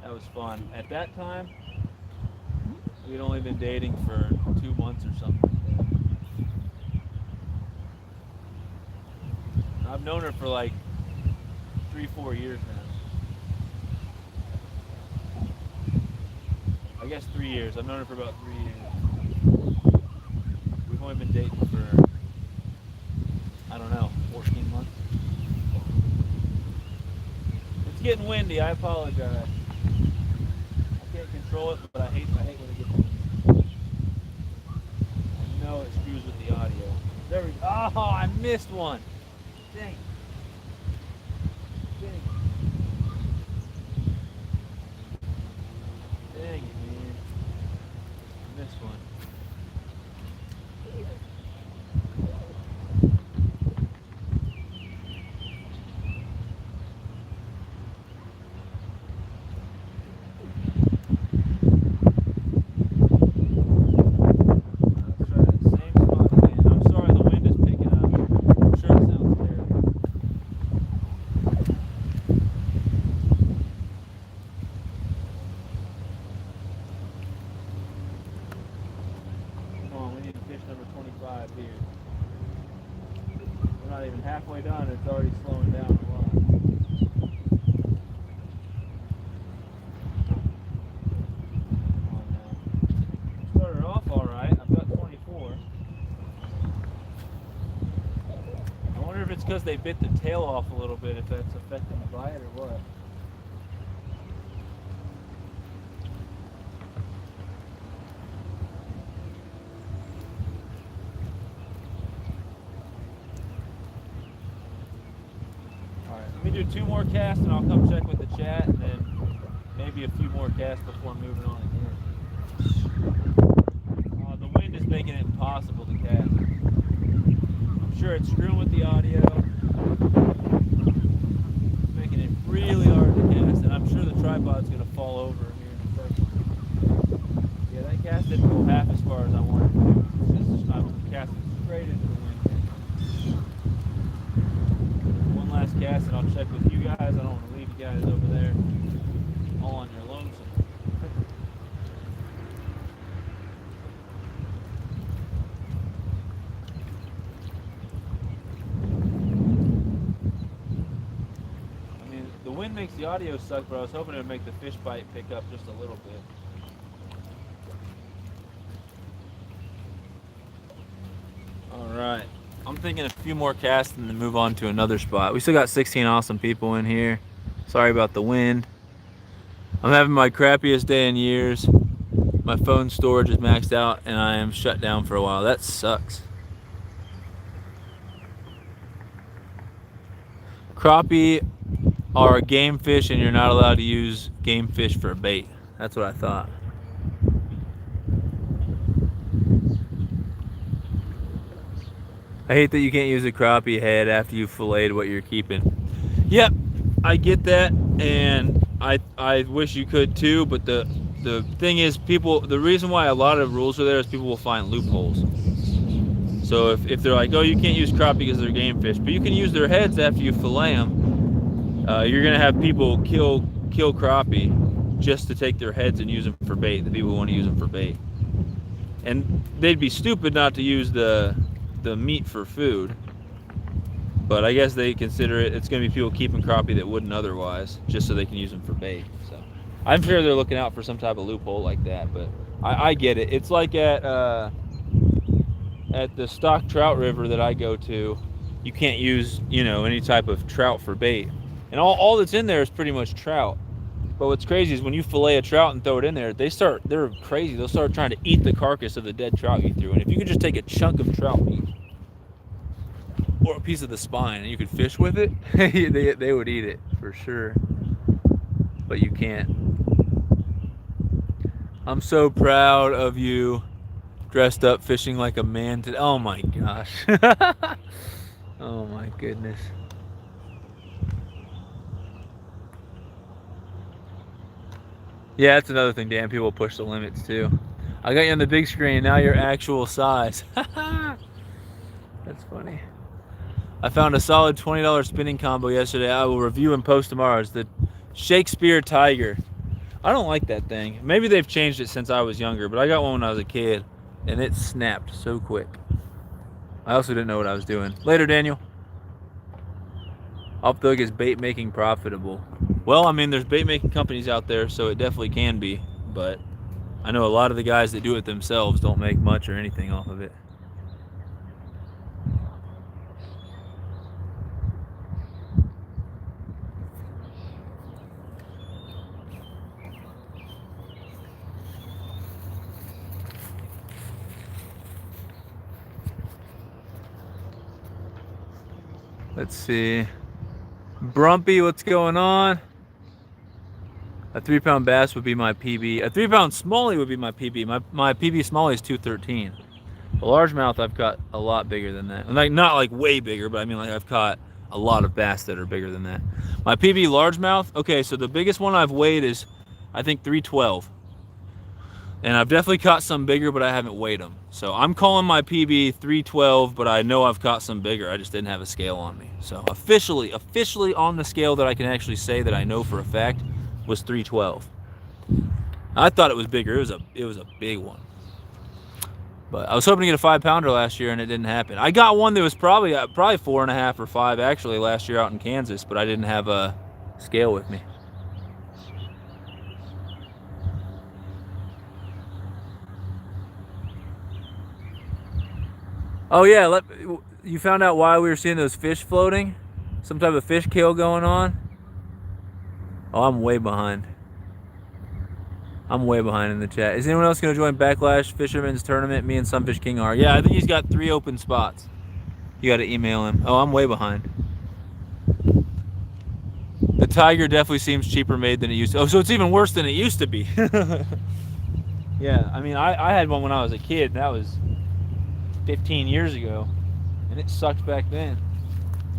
That was fun. At that time, we'd only been dating for 2 months or something like that. I've known her for like 3-4 years now. I guess 3 years. I've known her for about 3 years. We've only been dating for, I don't know, 14 months. It's getting windy. I apologize. I can't control it, but I hate when it gets windy. I know it screws with the audio. There we go. Oh, I missed one. Dang. Dang. Dang it, man. I missed one. Here. We're not even halfway done, it's already slowing down a lot. Come on now. Started off alright, I've got 24. I wonder if it's because they bit the tail off a little bit, if that's affecting the bite or what. Let me do 2 more casts and I'll come check with the chat, and then maybe a few more casts before moving on again. The wind is making it impossible to cast. I'm sure it's screwing with the audio. It's making it really hard to cast, and I'm sure the tripod's going to fall over here in a second. Yeah, that cast didn't go half as far as I wanted to. It's just I'm casting straight into the wind. Last cast, and I'll check with you guys. I don't want to leave you guys over there all on your lonesome. I mean, the wind makes the audio suck, but I was hoping it would make the fish bite pick up just a little bit. All right. I'm thinking a few more casts and then move on to another spot. We still got 16 awesome people in here. Sorry about the wind. I'm having my crappiest day in years. My phone storage is maxed out and I am shut down for a while. That sucks. Crappie are game fish and you're not allowed to use game fish for bait. That's what I thought. I hate that you can't use a crappie head after you filleted what you're keeping. Yep, I get that, and I wish you could too, but the thing is, the reason why a lot of rules are there is people will find loopholes. So if they're like, oh, you can't use crappie because they're game fish, but you can use their heads after you fillet them, you're going to have people kill crappie just to take their heads and use them for bait, the people who want to use them for bait. And they'd be stupid not to use the meat for food, but I guess they consider it's going to be people keeping crappie that wouldn't otherwise, just so they can use them for bait. So I'm sure they're looking out for some type of loophole like that, but I get it. It's like at the stock trout river that I go to, you can't use any type of trout for bait, and all that's in there is pretty much trout. But what's crazy is when you fillet a trout and throw it in there, they're crazy. They'll start trying to eat the carcass of the dead trout you threw. And if you could just take a chunk of trout meat or a piece of the spine and you could fish with it, they would eat it for sure. But you can't. I'm so proud of you, dressed up fishing like a man today. Oh my gosh. Oh my goodness. Yeah, that's another thing, Dan. People push the limits too. I got you on the big screen, now you're actual size. That's funny. I found a solid $20 spinning combo yesterday. I will review and post tomorrow. It's the Shakespeare Tiger. I don't like that thing. Maybe they've changed it since I was younger, but I got one when I was a kid, and it snapped so quick. I also didn't know what I was doing. Later, Daniel. Upthug is bait making profitable. Well, I mean, there's bait making companies out there, so it definitely can be, but I know a lot of the guys that do it themselves don't make much or anything off of it. Let's see. Brumpy, what's going on? A 3-pound bass would be my PB. A 3-pound smallie would be my PB. My PB smallie is 213. The largemouth I've caught a lot bigger than that. Like not like way bigger, but I mean like I've caught a lot of bass that are bigger than that. My PB largemouth, okay, so the biggest one I've weighed is I think 312. And I've definitely caught some bigger, but I haven't weighed them. So I'm calling my PB 312, but I know I've caught some bigger. I just didn't have a scale on me. So officially on the scale that I can actually say that I know for a fact was 312. I thought it was bigger. It was a big one. But I was hoping to get a 5-pounder last year, and it didn't happen. I got one that was probably 4.5 or 5 actually last year out in Kansas, but I didn't have a scale with me. Oh yeah, you found out why we were seeing those fish floating? Some type of fish kill going on? Oh, I'm way behind. I'm way behind in the chat. Is anyone else going to join Backlash Fisherman's Tournament? Me and Sunfish King are. Yeah, I think he's got 3 open spots. You got to email him. Oh, I'm way behind. The Tiger definitely seems cheaper made than it used to. Oh, so it's even worse than it used to be. Yeah, I mean, I had one when I was a kid. That was 15 years ago, and it sucked back then.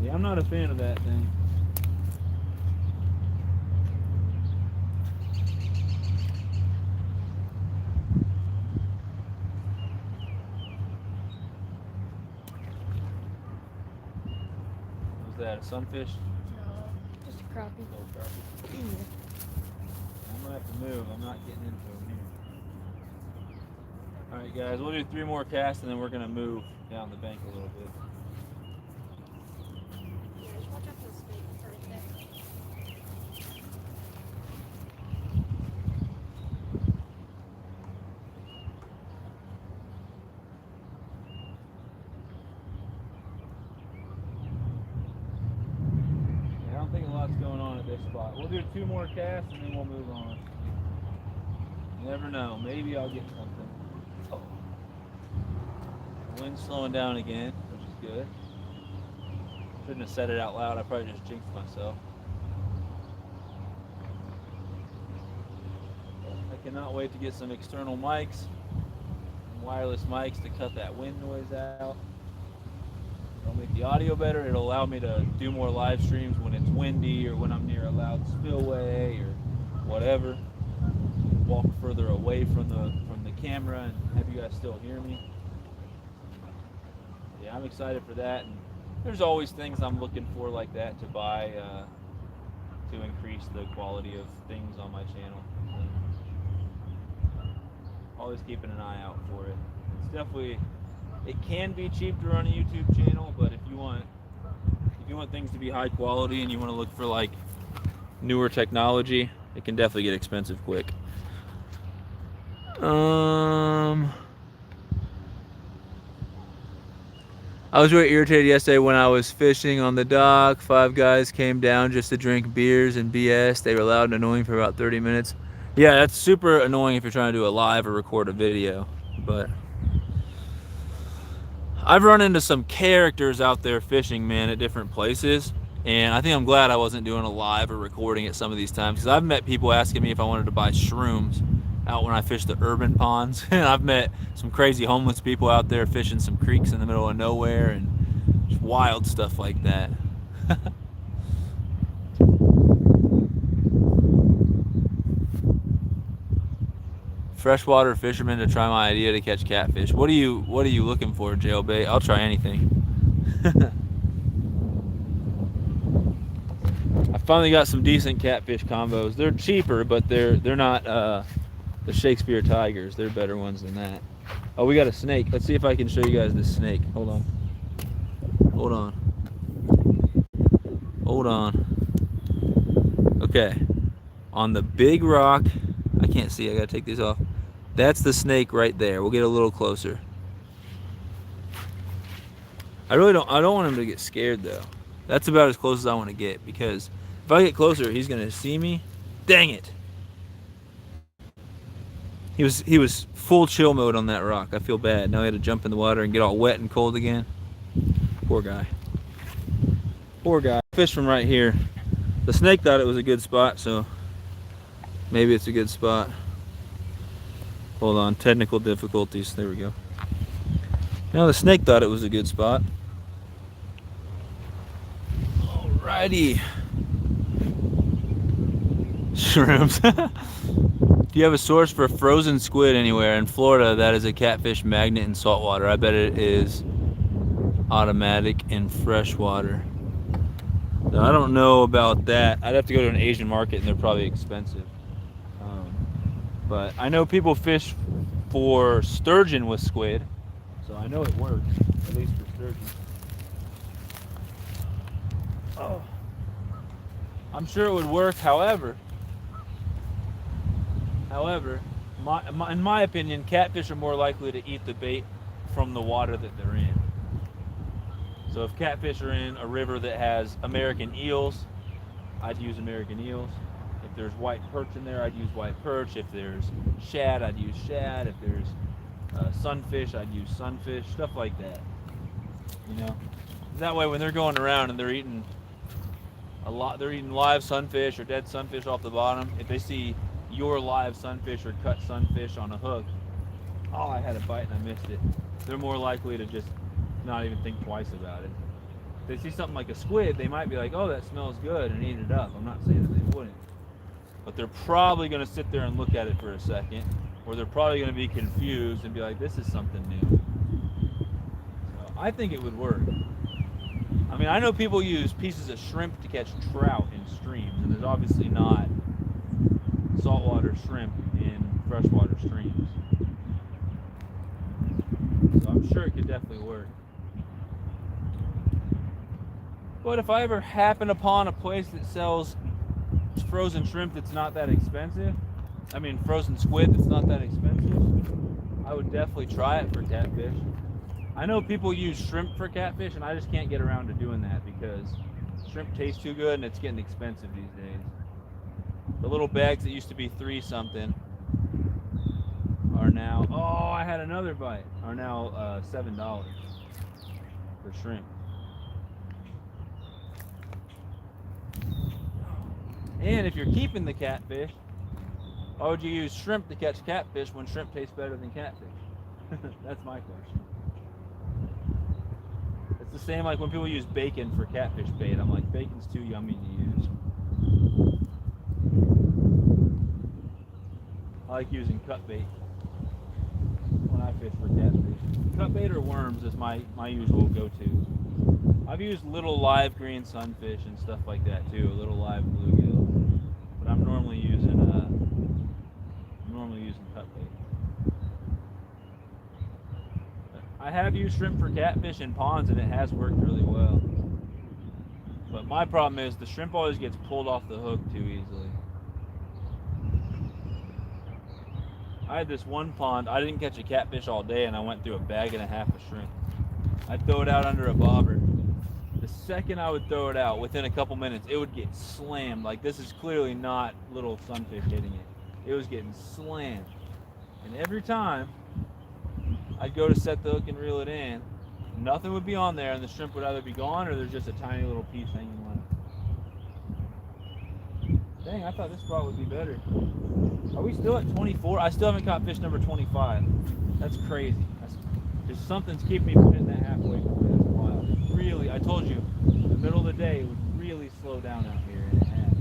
Yeah, I'm not a fan of that thing. What was that, a sunfish? No, just a crappie. Little crappie. I'm gonna have to move. I'm not getting into them here. All right, guys, we'll do 3 more casts, and then we're gonna move down the bank a little bit. Yeah, just watch out for the snake. It's right there. Yeah, I don't think a lot's going on at this spot. We'll do 2 more casts, and then we'll move on. You never know. Maybe I'll get something. The wind's slowing down again, which is good. Shouldn't have said it out loud. I probably just jinxed myself. I cannot wait to get some external mics, some wireless mics to cut that wind noise out. It'll make the audio better. It'll allow me to do more live streams when it's windy or when I'm near a loud spillway or whatever. Walk further away from the camera and have you guys still hear me. Yeah, I'm excited for that. And there's always things I'm looking for like that to buy to increase the quality of things on my channel. Always keeping an eye out for it. It's definitely, it can be cheap to run a YouTube channel, but if you want things to be high quality and you want to look for like newer technology, it can definitely get expensive quick. I was really irritated yesterday when I was fishing on the dock. 5 guys came down just to drink beers and BS. They were loud and annoying for about 30 minutes. Yeah, that's super annoying if you're trying to do a live or record a video. But I've run into some characters out there fishing, man, at different places. And I think I'm glad I wasn't doing a live or recording at some of these times, because I've met people asking me if I wanted to buy shrooms out when I fish the urban ponds. And I've met some crazy homeless people out there fishing some creeks in the middle of nowhere and just wild stuff like that. Freshwater fisherman to try my idea to catch catfish. What are you looking for, Jailbait? I'll try anything. I finally got some decent catfish combos. They're cheaper, but they're not the Shakespeare Tigers. They're better ones than that. Oh, we got a snake. Let's see if I can show you guys this snake. Hold on. Hold on. Hold on. Okay. On the big rock, I can't see. I gotta take these off. That's the snake right there. We'll get a little closer. I don't want him to get scared though. That's about as close as I want to get, because if I get closer, he's gonna see me. Dang it! He was full chill mode on that rock. I feel bad. Now he had to jump in the water and get all wet and cold again. Poor guy. Poor guy. Fish from right here. The snake thought it was a good spot, so maybe it's a good spot. Hold on, technical difficulties. There we go. Now the snake thought it was a good spot. Alrighty. Shrooms. Do you have a source for frozen squid anywhere? In Florida, that is a catfish magnet in saltwater. I bet it is automatic in freshwater. So I don't know about that. I'd have to go to an Asian market, and they're probably expensive. But I know people fish for sturgeon with squid, so I know it works, at least for sturgeon. Oh, I'm sure it would work. However, in my opinion, catfish are more likely to eat the bait from the water that they're in. So if catfish are in a river that has American eels, I'd use American eels. If there's white perch in there, I'd use white perch. If there's shad, I'd use shad. If there's sunfish, I'd use sunfish. Stuff like that. You know, that way when they're going around and they're eating live sunfish or dead sunfish off the bottom. If they see your live sunfish or cut sunfish on a hook, oh, I had a bite and I missed it, they're more likely to just not even think twice about it. If they see something like a squid, they might be like, oh, that smells good, and eat it up. I'm not saying that they wouldn't. But they're probably going to sit there and look at it for a second, or they're probably going to be confused and be like, this is something new. So I think it would work. I mean, I know people use pieces of shrimp to catch trout in streams, and there's obviously not saltwater shrimp in freshwater streams. So I'm sure it could definitely work. But if I ever happen upon a place that sells frozen shrimp that's not that expensive, I mean frozen squid that's not that expensive, I would definitely try it for catfish. I know people use shrimp for catfish, and I just can't get around to doing that because shrimp tastes too good and it's getting expensive these days. The little bags that used to be $3 something are now, oh, I had another bite, are now $7 for shrimp. And if you're keeping the catfish, why would you use shrimp to catch catfish when shrimp tastes better than catfish? That's my question. It's the same like when people use bacon for catfish bait. I'm like, bacon's too yummy to use. I like using cut bait when I fish for catfish. Cut bait or worms is my usual go-to. I've used little live green sunfish and stuff like that too, a little live bluegill. But I'm normally using cut bait. I have used shrimp for catfish in ponds, and it has worked really well. But my problem is the shrimp always gets pulled off the hook too easily. I had this one pond, I didn't catch a catfish all day, and I went through a bag and a half of shrimp. I'd throw it out under a bobber. The second I would throw it out, within a couple minutes, it would get slammed. Like, this is clearly not little sunfish hitting it. It was getting slammed. And every time I'd go to set the hook and reel it in, nothing would be on there, and the shrimp would either be gone or there's just a tiny little piece hanging on. Dang, I thought this spot would be better. Are we still at 24? I still haven't caught fish number 25. That's crazy. Just something's keeping me from hitting that halfway point. That's wild. Really, I told you, in the middle of the day, it would really slow down out here, and it has.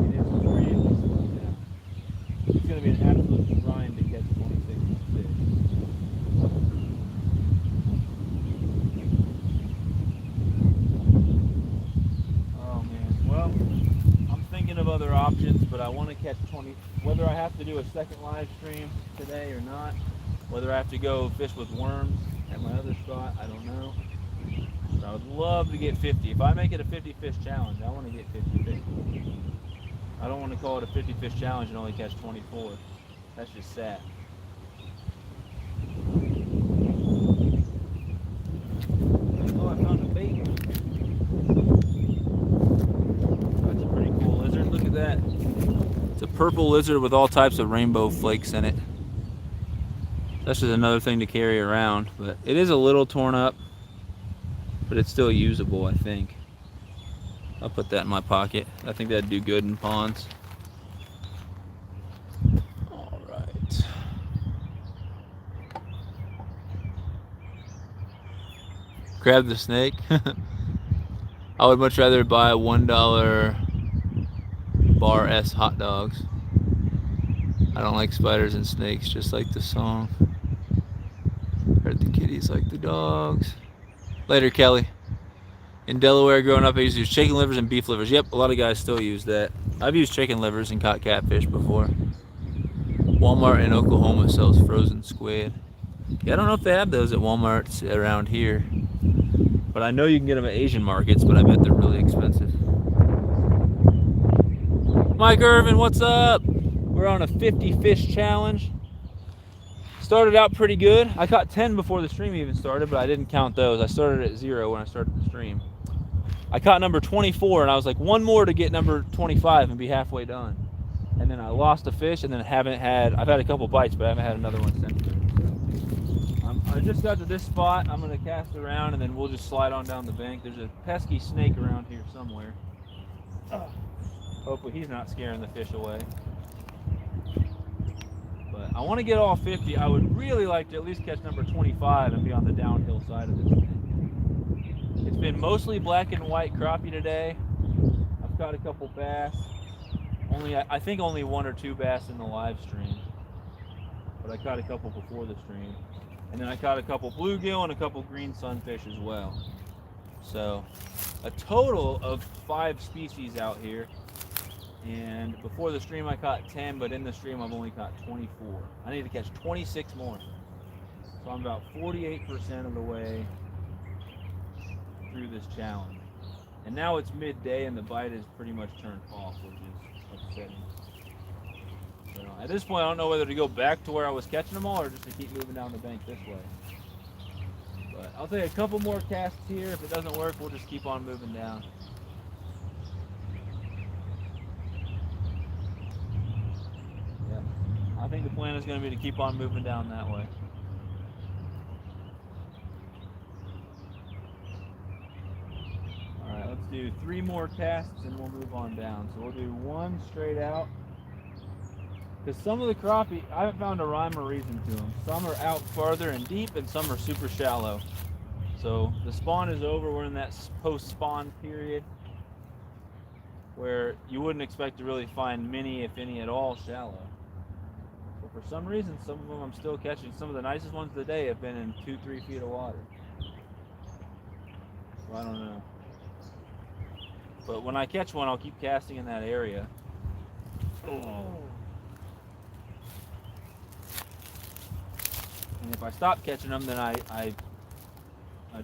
It is really slowed down. It's going to be an absolute grind to catch 26 fish. Oh man. other options, but I want to catch 20. Whether I have to do a second live stream today or not, whether I have to go fish with worms at my other spot, I don't know. But I would love to get 50. If I make it a 50 fish challenge, I want to get 50 fish. I don't want to call it a 50 fish challenge and only catch 24. That's just sad. Oh, I found a bait. That's a pretty cool lizard. Look at that. It's a purple lizard with all types of rainbow flakes in it. That's just another thing to carry around, but it is a little torn up, but it's still usable, I think. I'll put that in my pocket. I think that'd do good in ponds. All right. Grab the snake. I would much rather buy $1 Bar S hot dogs. I don't like spiders and snakes, just like the song. Heard the kitties like the dogs. Later, Kelly. In Delaware, growing up, I used to use chicken livers and beef livers. Yep, a lot of guys still use that. I've used chicken livers and caught catfish before. Walmart in Oklahoma sells frozen squid. Yeah, I don't know if they have those at Walmarts around here. But I know you can get them at Asian markets, but I bet they're really expensive. Mike Irvin, what's up? We're on a 50 fish challenge. Started out pretty good. I caught 10 before the stream even started, but I didn't count those. I started at 0 when I started the stream. I caught number 24, and I was like, one more to get number 25 and be halfway done. And then I lost a fish, and then I've had a couple bites, but I haven't had another one since. I just got to this spot. I'm going to cast around, and then we'll just slide on down the bank. There's a pesky snake around here somewhere. Hopefully he's not scaring the fish away. But I want to get all 50. I would really like to at least catch number 25 and be on the downhill side of this thing. It's been mostly black and white crappie today. I've caught a couple bass. I think only 1 or 2 bass in the live stream. But I caught a couple before the stream. And then I caught a couple bluegill and a couple green sunfish as well. So a total of 5 species out here. And before the stream I caught 10, but in the stream I've only caught 24. I need to catch 26 more. So I'm about 48% of the way through this challenge. And now it's midday and the bite is pretty much turned off, which is upsetting. So at this point I don't know whether to go back to where I was catching them all or just to keep moving down the bank this way. But I'll take a couple more casts here. If it doesn't work, we'll just keep on moving down. I think the plan is going to be to keep on moving down that way. Alright, let's do 3 more casts and we'll move on down. So we'll do 1 straight out. Because some of the crappie, I haven't found a rhyme or reason to them. Some are out farther and deep and some are super shallow. So the spawn is over. We're in that post-spawn period where you wouldn't expect to really find many, if any at all, shallow. For some reason, some of them I'm still catching. Some of the nicest ones of the day have been in 2-3 feet of water. So I don't know. But when I catch one, I'll keep casting in that area. Oh. And if I stop catching them, then I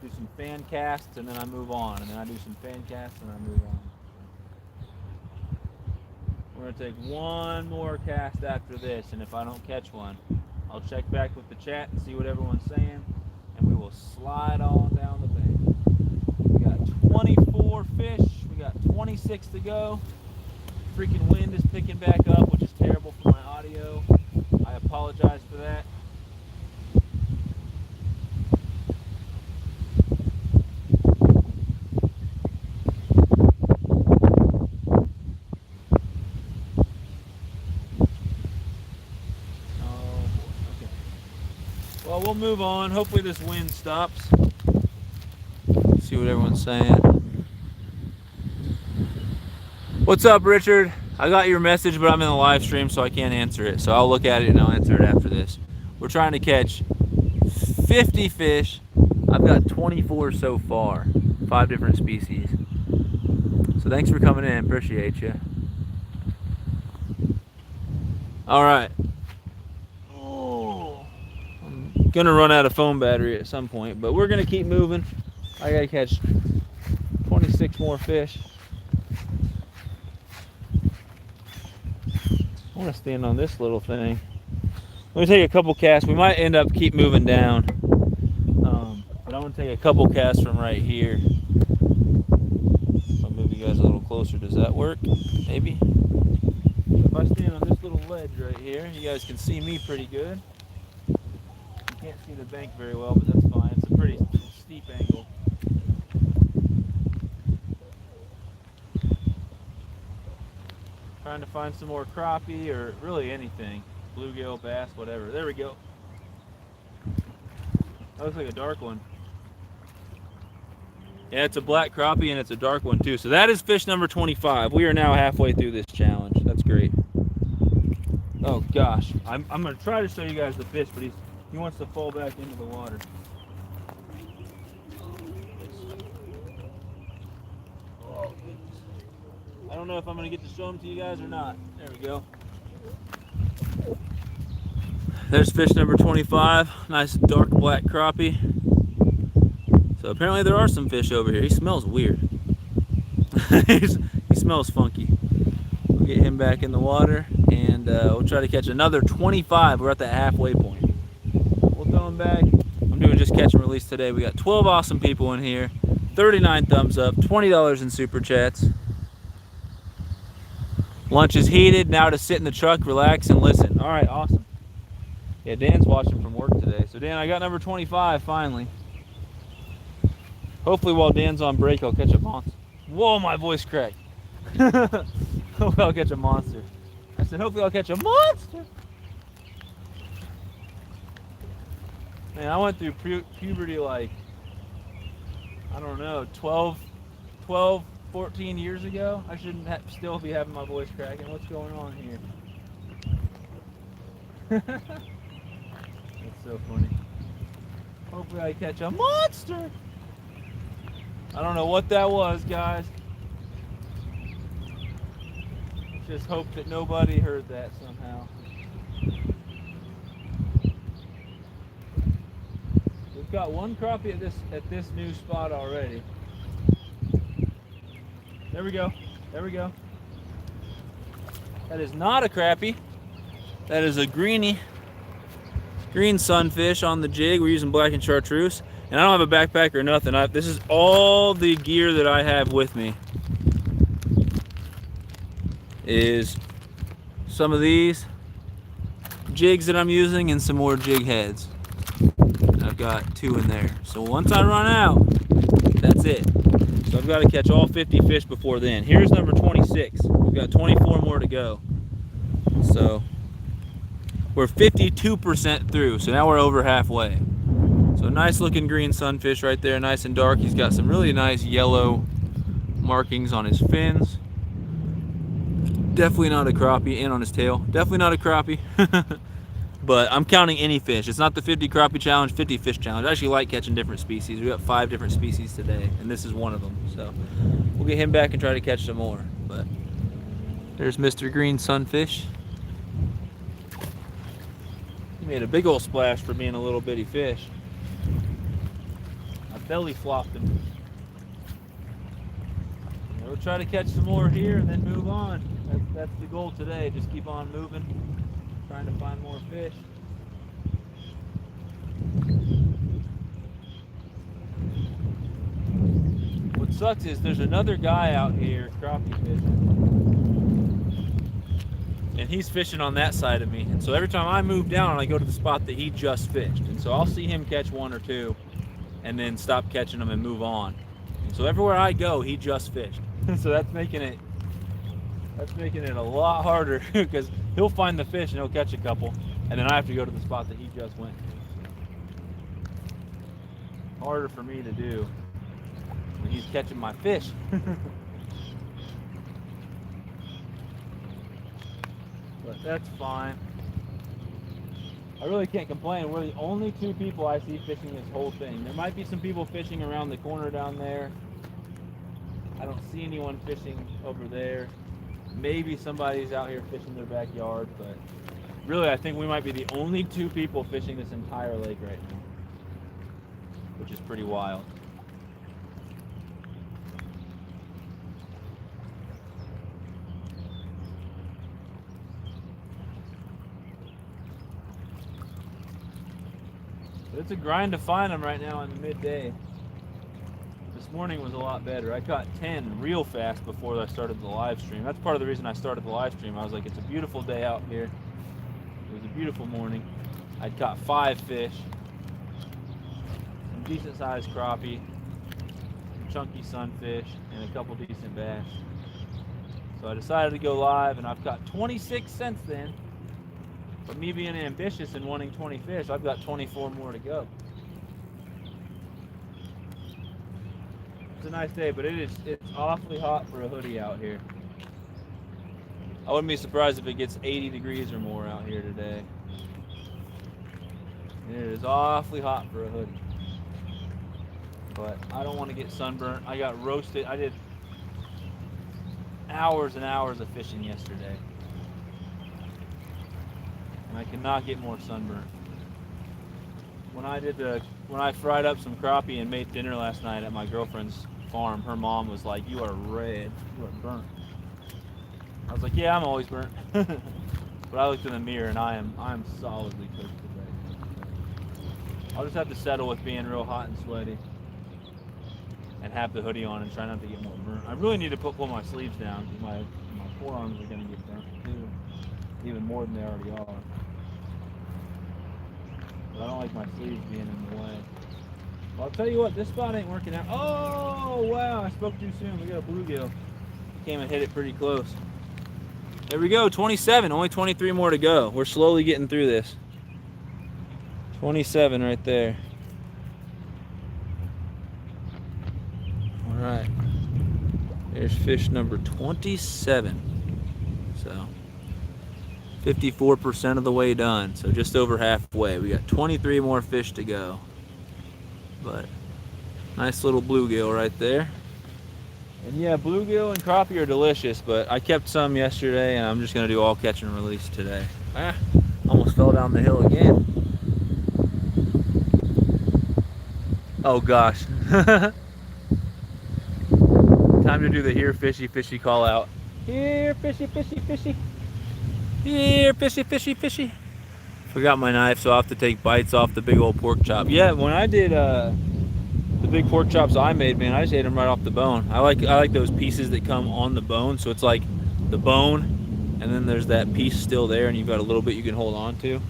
do some fan casts and then I move on. And then I do some fan casts and I move on. We're going to take 1 more cast after this, and if I don't catch one, I'll check back with the chat and see what everyone's saying, and we will slide on down the bank. We got 24 fish, we got 26 to go. Freaking wind is picking back up, which is terrible for my audio. I apologize for that. Well, we'll move on. Hopefully this wind stops. See what everyone's saying. What's up, Richard? I got your message, but I'm in the live stream, so I can't answer it. So I'll look at it and I'll answer it after this. We're trying to catch 50 fish. I've got 24 so far. 5 different species. So thanks for coming in. Appreciate you. All right. Oh, I'm gonna run out of phone battery at some point, but we're gonna keep moving. I gotta catch 26 more fish. I want to stand on this little thing. Let me take a couple casts. We might end up keep moving down, but I'm gonna take a couple casts from right here. I'll move you guys a little closer. Does that work? Maybe. If I stand on this little ledge right here, you guys can see me pretty good. You can't see the bank very well, but that's fine. It's a pretty steep angle. Trying to find some more crappie or really anything. Bluegill, bass, whatever. There we go. That looks like a dark one. Yeah, it's a black crappie and it's a dark one too. So that is fish number 25. We are now halfway through this challenge. That's great. Oh gosh, I'm gonna try to show you guys the fish, but he wants to fall back into the water. I don't know if I'm gonna get to show them to you guys or not. There we go. There's fish number 25. Nice dark black crappie. So apparently there are some fish over here. He smells weird. He smells funky. We'll get him back in the water and we'll try to catch another 25. We're at that halfway point. We'll throw him back. I'm doing just catch and release today. We got 12 awesome people in here. 39 thumbs up, $20 in super chats. Lunch is heated. Now to sit in the truck, relax, and listen. All right, awesome. Yeah, Dan's watching from work today. So Dan, I got number 25 finally. Hopefully while Dan's on break, I'll catch a monster. Whoa, my voice cracked. Hopefully I'll catch a monster. I said, hopefully I'll catch a monster. Man, I went through puberty like, I don't know, 12, 14 years ago. I shouldn't still be having my voice cracking. What's going on here? That's so funny. Hopefully I catch a monster. I don't know what that was, guys. Just hope that nobody heard that somehow. We've got one crappie at this new spot already. There we go. There we go. That is not a crappie. That is a greenie. Green sunfish on the jig. We're using black and chartreuse. And I don't have a backpack or nothing. This is all the gear that I have with me. Is some of these jigs that I'm using and some more jig heads. I've got 2 in there. So once I run out, that's it. So I've got to catch all 50 fish before then. Here's number 26. We've got 24 more to go. So we're 52% through. So now we're over halfway. So nice looking green sunfish right there, nice and dark. He's got some really nice yellow markings on his fins. Definitely not a crappie, and on his tail. Definitely not a crappie. But I'm counting any fish. It's not the 50 crappie challenge, 50 fish challenge. I actually like catching different species. We got 5 different species today, and this is one of them. So we'll get him back and try to catch some more. But there's Mr. Green Sunfish. He made a big old splash for being a little bitty fish. I belly flopped him. And we'll try to catch some more here and then move on. That's the goal today. Just keep on moving, trying to find more fish. What sucks is there's another guy out here crappie fishing, and he's fishing on that side of me. And so every time I move down, I go to the spot that he just fished. And so I'll see him catch 1 or 2, and then stop catching them and move on. And so everywhere I go, he just fished. So that's making it a lot harder because he'll find the fish and he'll catch a couple, and then I have to go to the spot that he just went to. Harder for me to do when he's catching my fish. But that's fine. I really can't complain. We're the only 2 people I see fishing this whole thing. There might be some people fishing around the corner down there. I don't see anyone fishing over there. Maybe somebody's out here fishing their backyard, but Really, I think we might be the only 2 people fishing this entire lake right now, which is pretty wild. But it's a grind to find them right now in the midday. This morning was a lot better. I caught 10 real fast before I started the live stream. That's part of the reason I started the live stream. I was like, it's a beautiful day out here. It was a beautiful morning. I'd caught 5 fish, some decent sized crappie, some chunky sunfish, and a couple decent bass. So I decided to go live, and I've caught 26 since then. But me being ambitious and wanting 20 fish, I've got 24 more to go. It's a nice day, but it's awfully hot for a hoodie out here. I wouldn't be surprised if it gets 80 degrees or more out here today. It is awfully hot for a hoodie. But I don't want to get sunburnt. I got roasted. I did hours and hours of fishing yesterday. And I cannot get more sunburnt. When I fried up some crappie and made dinner last night at my girlfriend's farm, her mom was like, "You are red. You are burnt." I was like, "Yeah, I'm always burnt." But I looked in the mirror and I'm solidly cooked today. I'll just have to settle with being real hot and sweaty and have the hoodie on and try not to get more burnt. I really need to pull my sleeves down because my forearms are going to get burnt too, even more than they already are. But I don't like my sleeves being in the way. Well, I'll tell you what, this spot ain't working out. Oh, wow, I spoke too soon. We got a bluegill. Came and hit it pretty close. There we go, 27, only 23 more to go. We're slowly getting through this. 27 right there. All right, there's fish number 27. So 54% of the way done, so just over halfway. We got 23 more fish to go. But nice little bluegill right there. And yeah, bluegill and crappie are delicious, but I kept some yesterday and I'm just gonna do all catch and release today. Almost fell down the hill again. Oh gosh. Time to do the here fishy fishy call out. Here fishy fishy fishy. Here fishy fishy fishy. Forgot my knife, so I'll have to take bites off the big old pork chop. Yeah, when I did the big pork chops I made, man, I just ate them right off the bone. I like those pieces that come on the bone, so it's like the bone and then there's that piece still there and you've got a little bit you can hold on to.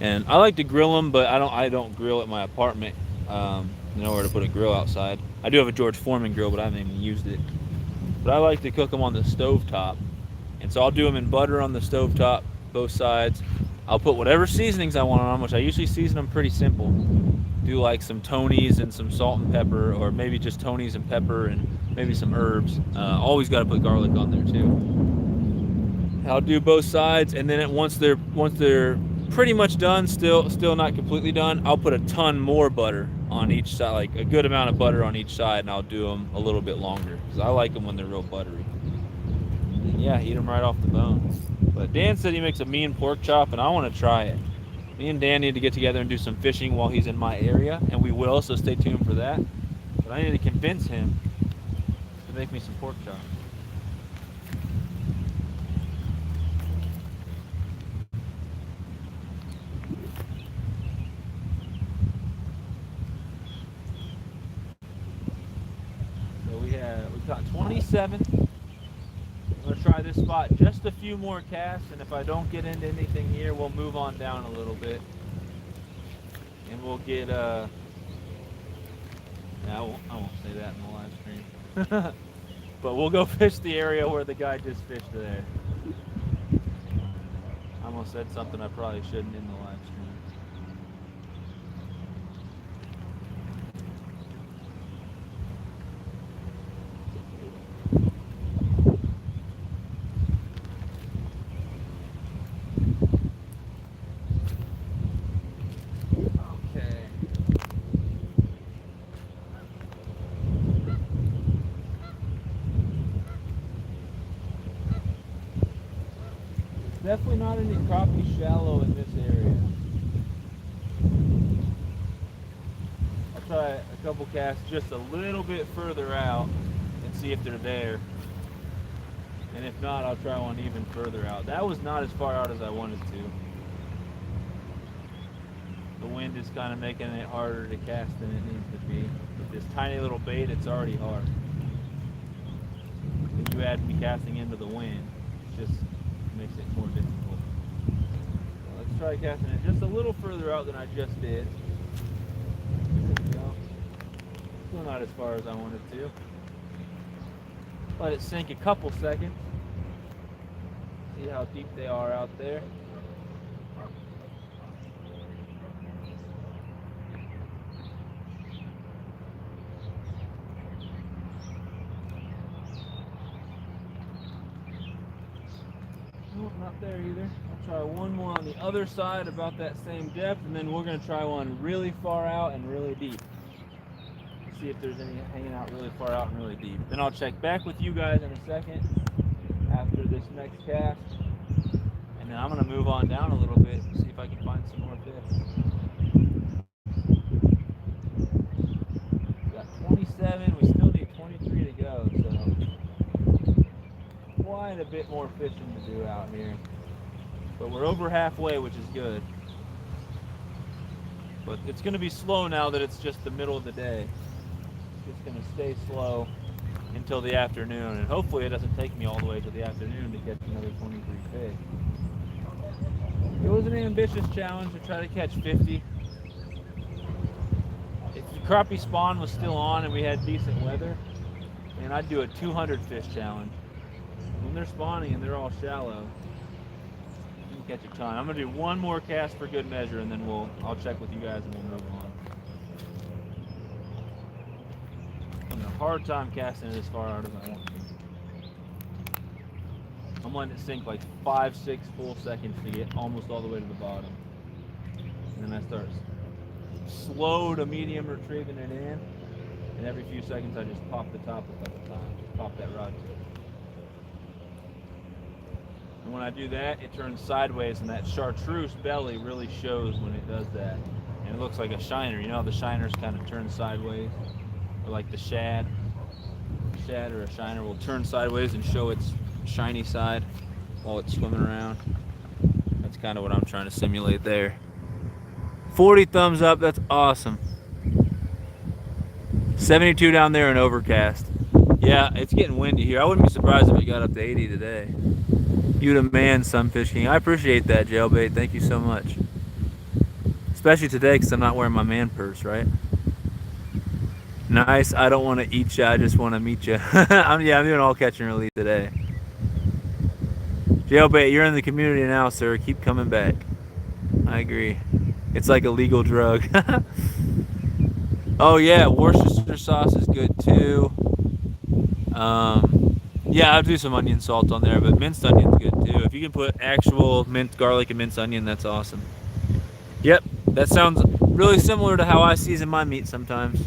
And I like to grill them, but I don't grill at my apartment. Nowhere to put a grill outside. I do have a George Foreman grill, but I haven't even used it. But I like to cook them on the stove top. And so I'll do them in butter on the stove top, both sides. I'll put whatever seasonings I want on them, which I usually season them pretty simple. Do like some Tony's and some salt and pepper, or maybe just Tony's and pepper and maybe some herbs. Always got to put garlic on there too. I'll do both sides, and then once they're pretty much done, still not completely done, I'll put a ton more butter on each side, like a good amount of butter on each side, and I'll do them a little bit longer because I like them when they're real buttery. And yeah, eat them right off the bone. But Dan said he makes a mean pork chop, and I want to try it. Me and Dan need to get together and do some fishing while he's in my area, and we will, so stay tuned for that. But I need to convince him to make me some pork chop. So we got 27. I'm going to try this spot just a few more casts, and if I don't get into anything here, we'll move on down a little bit. And we'll get, I won't say that in the live stream. But we'll go fish the area where the guy just fished there. I almost said something I probably shouldn't in the live stream. definitely not any crappie shallow in this area. I'll try a couple casts just a little bit further out and see if they're there. And if not, I'll try one even further out. That was not as far out as I wanted to. The wind is kind of making it harder to cast than it needs to be. With this tiny little bait, it's already hard. If you add me casting into the wind, it just makes it more difficult. So let's try casting it just a little further out than I just did. There we go. Still not as far as I wanted to. Let it sink a couple seconds. See how deep they are out there. Nope, not there either. I'll try one more on the other side about that same depth, and then we're going to try one really far out and really deep. See if there's any hanging out really far out and really deep. Then I'll check back with you guys in a second after this next cast. And then I'm going to move on down a little bit and see if I can find some more fish. We've got 27, we still need 23 to go, so quite a bit more fishing to do out here. But we're over halfway, which is good. But it's going to be slow now that it's just the middle of the day. It's going to stay slow until the afternoon, and hopefully it doesn't take me all the way to the afternoon to catch another 23 fish. It was an ambitious challenge to try to catch 50. If the crappie spawn was still on and we had decent weather, man, I'd do a 200 fish challenge. When they're spawning and they're all shallow, you can catch a ton. I'm going to do one more cast for good measure, and then I'll check with you guys and we'll move on. I'm having a hard time casting it as far out as I want to. I'm letting it sink like 5-6 full seconds to get almost all the way to the bottom. And then I start slow to medium retrieving it in. And every few seconds I just pop the top a couple times. Just pop that rod tip. And when I do that, it turns sideways, and that chartreuse belly really shows when it does that. And it looks like a shiner. You know how the shiners kind of turn sideways? Or like the shad. A shad or a shiner will turn sideways and show its shiny side while it's swimming around. That's kind of what I'm trying to simulate there. 40 thumbs up, that's awesome. 72 down there and overcast. Yeah, it's getting windy here. I wouldn't be surprised if it got up to 80 today. You the man, Sunfish King. I appreciate that, Jailbait. Thank you so much. Especially today because I'm not wearing my man purse, right? Nice. I don't want to eat you. I just want to meet you. I'm doing all catch and release today. Jailbait, you're in the community now, sir. Keep coming back. I agree. It's like a legal drug. Oh yeah, Worcestershire sauce is good too. Yeah, I'll do some onion salt on there, but minced onion's good too. If you can put actual minced garlic and minced onion, that's awesome. Yep, that sounds really similar to how I season my meat sometimes.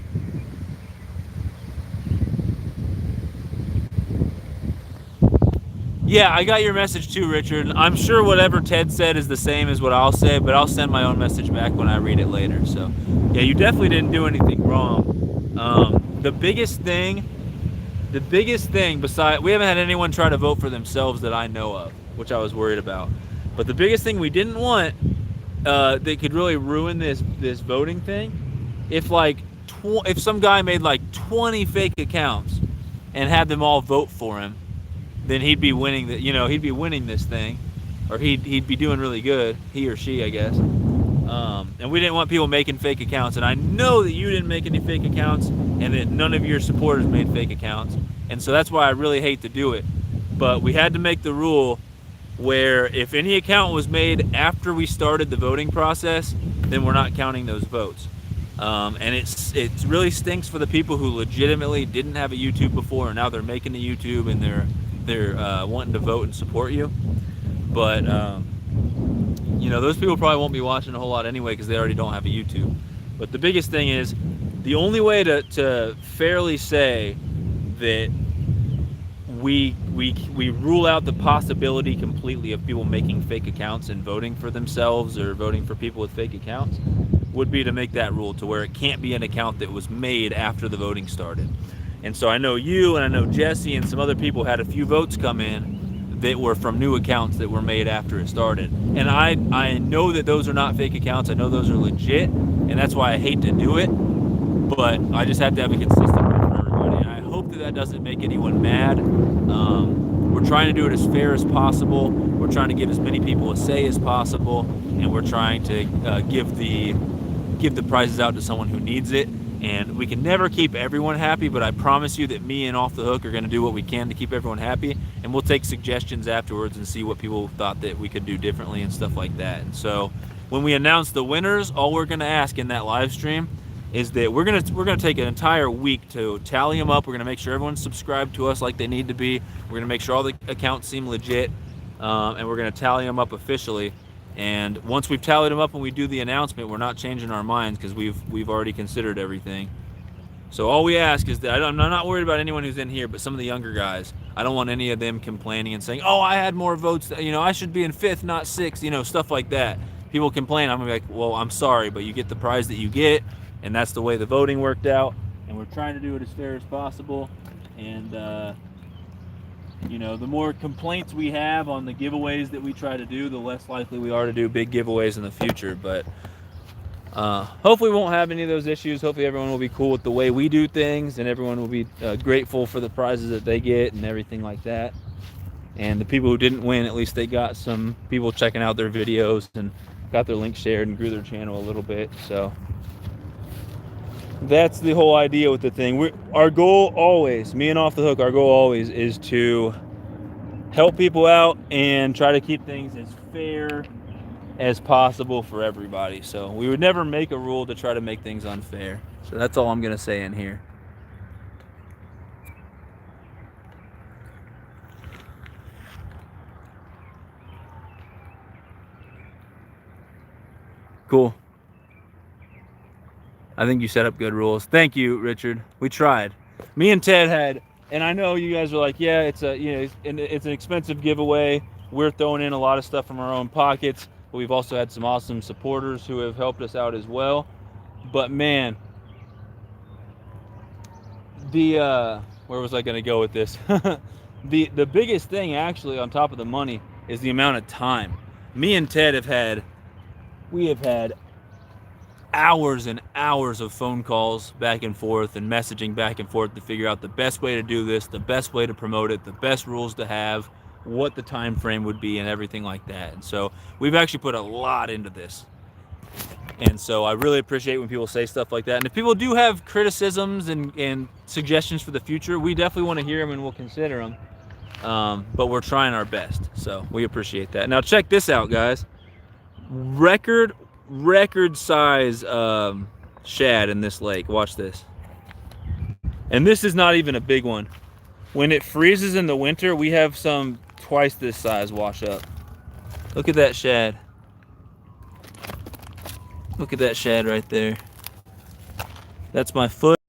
Yeah, I got your message too, Richard. I'm sure whatever Ted said is the same as what I'll say, but I'll send my own message back when I read it later. So, yeah, you definitely didn't do anything wrong. The biggest thing besides, we haven't had anyone try to vote for themselves that I know of, which I was worried about. But the biggest thing we didn't want that could really ruin this voting thing, if some guy made like 20 fake accounts and had them all vote for him, then he'd be winning he'd be winning this thing, or he'd be doing really good, he or she, I guess. And we didn't want people making fake accounts, and I know that you didn't make any fake accounts, and that none of your supporters made fake accounts, and so that's why I really hate to do it. But we had to make the rule where if any account was made after we started the voting process, then we're not counting those votes. And it really stinks for the people who legitimately didn't have a YouTube before, and now they're making a YouTube and they're wanting to vote and support you. But those people probably won't be watching a whole lot anyway because they already don't have a YouTube. But the biggest thing is, the only way to fairly say that we rule out the possibility completely of people making fake accounts and voting for themselves or voting for people with fake accounts, would be to make that rule to where it can't be an account that was made after the voting started. And so I know you and I know Jesse and some other people had a few votes come in that were from new accounts that were made after it started. And I know that those are not fake accounts. I know those are legit, and that's why I hate to do it. But I just have to have a consistent rule for everybody. And I hope that that doesn't make anyone mad. We're trying to do it as fair as possible. We're trying to give as many people a say as possible, and we're trying to give the prizes out to someone who needs it. And we can never keep everyone happy, but I promise you that me and Off the Hook are going to do what we can to keep everyone happy, and we'll take suggestions afterwards and see what people thought that we could do differently and stuff like that. And so when we announce the winners, all we're going to ask in that live stream is that we're gonna take an entire week to tally them up. We're gonna make sure everyone's subscribed to us like they need to be. We're gonna make sure all the accounts seem legit, and we're gonna tally them up officially. And once we've tallied them up and we do the announcement, we're not changing our minds because we've already considered everything. So all we ask is that I'm not worried about anyone who's in here, but some of the younger guys, I don't want any of them complaining and saying, "Oh, I had more votes. I should be in 5th, not 6th." Stuff like that. People complain. I'm gonna be like, "Well, I'm sorry, but you get the prize that you get." And that's the way the voting worked out, and we're trying to do it as fair as possible. And the more complaints we have on the giveaways that we try to do, the less likely we are to do big giveaways in the future. But hopefully we won't have any of those issues. Hopefully everyone will be cool with the way we do things, and everyone will be grateful for the prizes that they get and everything like that. And the people who didn't win, at least they got some people checking out their videos and got their link shared and grew their channel a little bit. So that's the whole idea with the thing. Our goal always, me and Off the Hook, our goal always is to help people out and try to keep things as fair as possible for everybody. So we would never make a rule to try to make things unfair. So that's all I'm gonna say in here. Cool. I think you set up good rules. Thank you, Richard. We tried. Me and Ted had, and I know you guys are like, yeah, it's an expensive giveaway. We're throwing in a lot of stuff from our own pockets, but we've also had some awesome supporters who have helped us out as well. But man, where was I going to go with this? The biggest thing actually on top of the money is the amount of time. Me and Ted have had hours and hours of phone calls back and forth and messaging back and forth to figure out the best way to do this, the best way to promote it, the best rules to have, what the time frame would be, and everything like that. And so we've actually put a lot into this. And so I really appreciate when people say stuff like that. And if people do have criticisms and suggestions for the future, we definitely want to hear them and we'll consider them. But we're trying our best, so we appreciate that. Now check this out, guys. Record size shad in this lake. Watch this. And this is not even a big one. When it freezes in the winter, we have some twice this size wash up. Look at that shad. Look at that shad right there. That's my foot.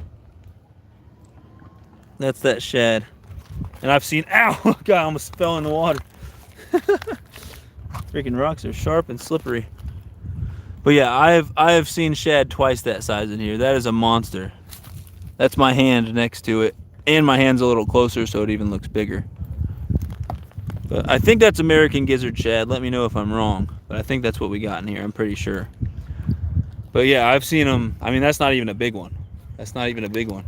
That's that shad. And I've seen, ow, God, I almost fell in the water. Freaking rocks are sharp and slippery. But yeah, I have seen shad twice that size in here. That is a monster. That's my hand next to it. And my hand's a little closer so it even looks bigger. But I think that's American gizzard shad. Let me know if I'm wrong. But I think that's what we got in here. I'm pretty sure. But yeah, I've seen them. I mean, that's not even a big one. That's not even a big one.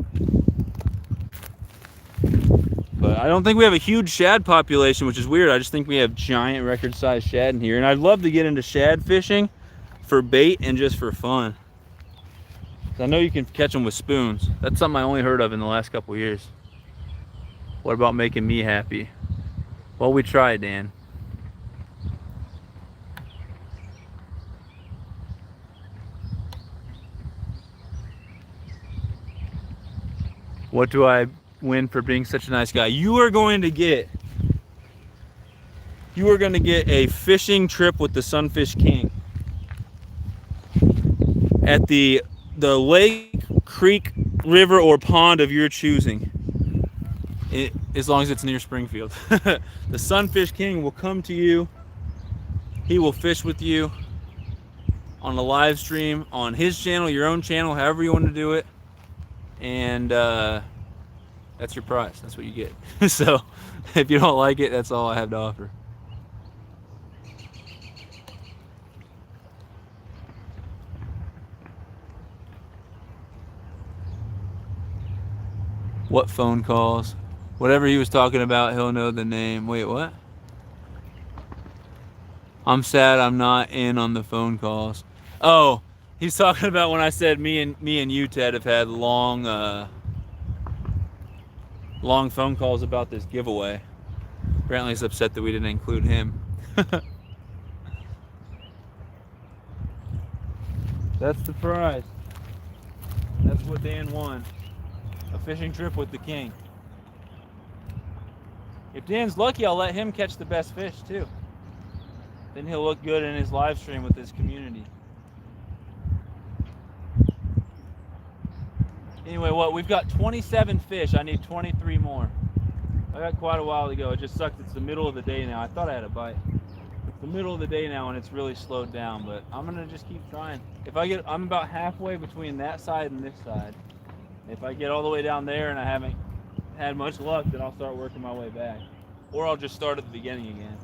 But I don't think we have a huge shad population, which is weird. I just think we have giant record-sized shad in here. And I'd love to get into shad fishing for bait and just for fun. I know you can catch them with spoons. That's something I only heard of in the last couple years. What about making me happy? Well, we tried, Dan. What do I win for being such a nice guy? You are going to get a fishing trip with the Sunfish King at the lake, creek, river, or pond of your choosing. as long as it's near Springfield. The Sunfish King will come to you. He will fish with you on a live stream on his channel, your own channel, however you want to do it. And that's your prize. That's what you get. So if you don't like it, that's all I have to offer. What phone calls? Whatever he was talking about, he'll know the name. Wait, what? I'm sad I'm not in on the phone calls. Oh, he's talking about when I said me and you, Ted, have had long phone calls about this giveaway. Apparently he's upset that we didn't include him. That's the prize. That's what Dan won. A fishing trip with the king. If Dan's lucky, I'll let him catch the best fish too. Then he'll look good in his live stream with his community. Anyway, what? We've got 27 fish. I need 23 more. I got quite a while to go. It just sucks. It's the middle of the day now. I thought I had a bite. It's the middle of the day now and it's really slowed down, but I'm gonna just keep trying. I'm about halfway between that side and this side. If I get all the way down there and I haven't had much luck, then I'll start working my way back. Or I'll just start at the beginning again.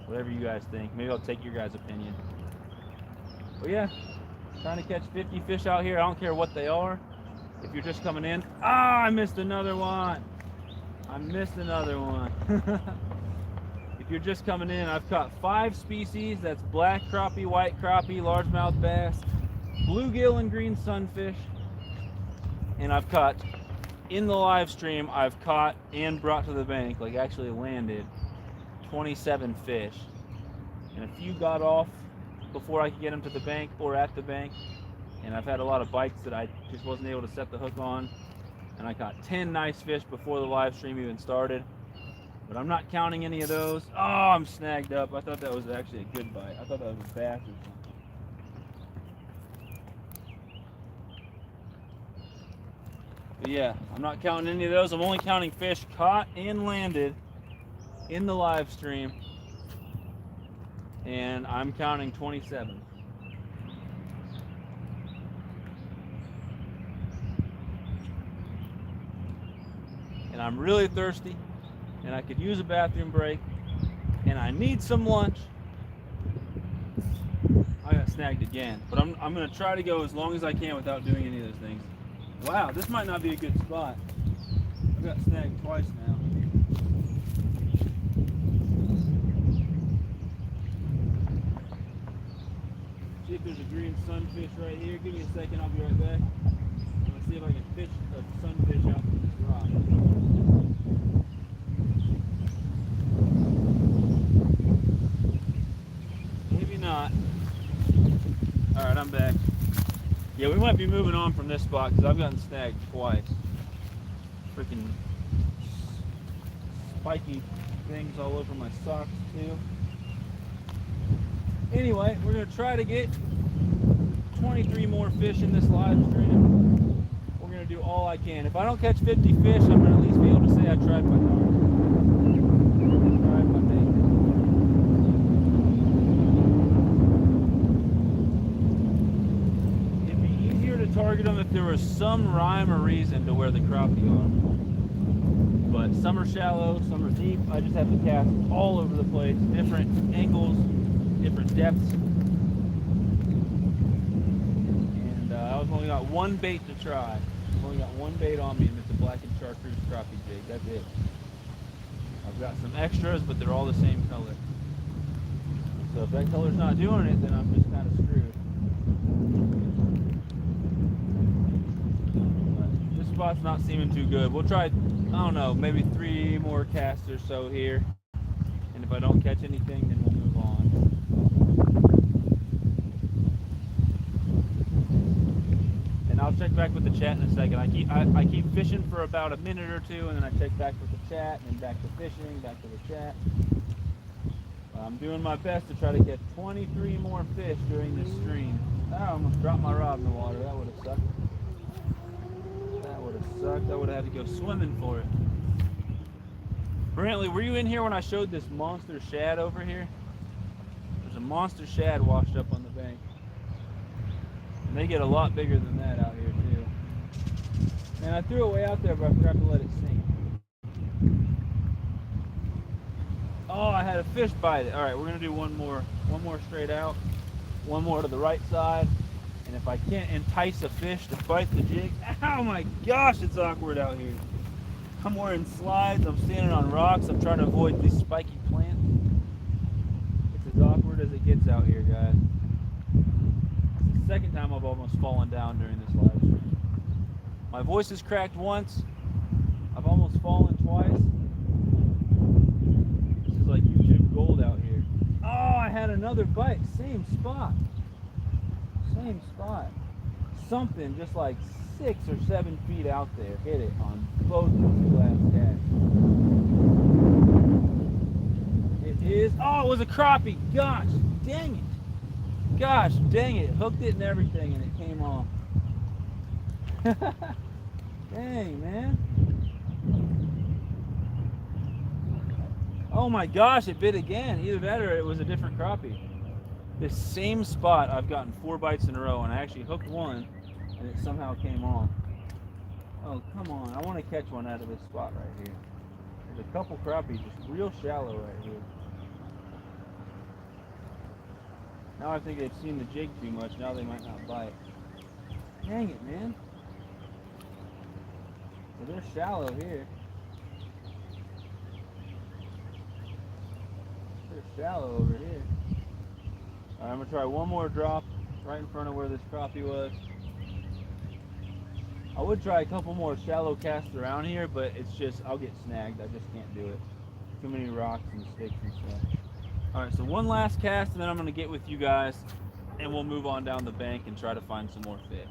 Whatever you guys think. Maybe I'll take your guys' opinion. But yeah, trying to catch 50 fish out here. I don't care what they are. If you're just coming in, I missed another one. If you're just coming in, I've caught 5 species. That's black crappie, white crappie, largemouth bass, bluegill and green sunfish. And I've caught, in the live stream, I've caught and brought to the bank, like actually landed, 27 fish. And a few got off before I could get them to the bank or at the bank. And I've had a lot of bites that I just wasn't able to set the hook on. And I caught 10 nice fish before the live stream even started. But I'm not counting any of those. Oh, I'm snagged up. I thought that was actually a good bite. I thought that was a bass or something. But yeah, I'm not counting any of those. I'm only counting fish caught and landed in the live stream. And I'm counting 27. And I'm really thirsty. And I could use a bathroom break. And I need some lunch. I got snagged again. But I'm going to try to go as long as I can without doing any of those things. Wow, this might not be a good spot. I got snagged twice now. See if there's a green sunfish right here. Give me a second, I'll be right back. I'm going to see if I can fish a sunfish out from this rock. Maybe not. Alright, I'm back. Yeah, we might be moving on from this spot because I've gotten snagged twice. Freaking spiky things all over my socks too. Anyway, we're going to try to get 23 more fish in this live stream. We're going to do all I can. If I don't catch 50 fish, I'm going to at least be able to say I tried my darndest. Tried my thing. Target them if there was some rhyme or reason to where the crappie are. But some are shallow, some are deep. I just have to cast all over the place, different angles, different depths. And I've only got one bait to try. I've only got one bait on me, and it's a blackened chartreuse crappie jig. That's it. I've got some extras, but they're all the same color. So if that color's not doing it, then I'm just kind of screwed. Spot's not seeming too good. We'll try, I don't know, maybe 3 more casts or so here. And if I don't catch anything, then we'll move on. And I'll check back with the chat in a second. I keep fishing for about a minute or two, and then I check back with the chat, and then back to fishing, back to the chat. I'm doing my best to try to get 23 more fish during this stream. I almost dropped my rod in the water. That would have sucked. I would have had to go swimming for it. Brantley, were you in here when I showed this monster shad over here? There's a monster shad washed up on the bank. And they get a lot bigger than that out here too. And I threw it way out there, but I forgot to let it sink. Oh, I had a fish bite it. All right, we're gonna do one more straight out, one more to the right side. And if I can't entice a fish to bite the jig, oh my gosh, it's awkward out here. I'm wearing slides, I'm standing on rocks, I'm trying to avoid these spiky plants. It's as awkward as it gets out here, guys. It's the second time I've almost fallen down during this live stream. My voice is cracked once, I've almost fallen twice. This is like YouTube gold out here. Oh, I had another bite, same spot. Same spot. Something just like 6 or 7 feet out there hit it on both these glass casts. It is. Oh, it was a crappie. Gosh, dang it. Gosh, dang it. Hooked it and everything and it came off. Dang, man. Oh my gosh, it bit again. Either that or it was a different crappie. This same spot, I've gotten 4 bites in a row, and I actually hooked one, and it somehow came off. Oh, come on. I want to catch one out of this spot right here. There's a couple crappies just real shallow right here. Now I think they've seen the jig too much. Now they might not bite. Dang it, man. So they're shallow here. They're shallow over here. Alright, I'm going to try one more drop right in front of where this crappie was. I would try a couple more shallow casts around here, but it's just, I'll get snagged. I just can't do it. Too many rocks and sticks and stuff. Alright, so one last cast and then I'm going to get with you guys and we'll move on down the bank and try to find some more fish.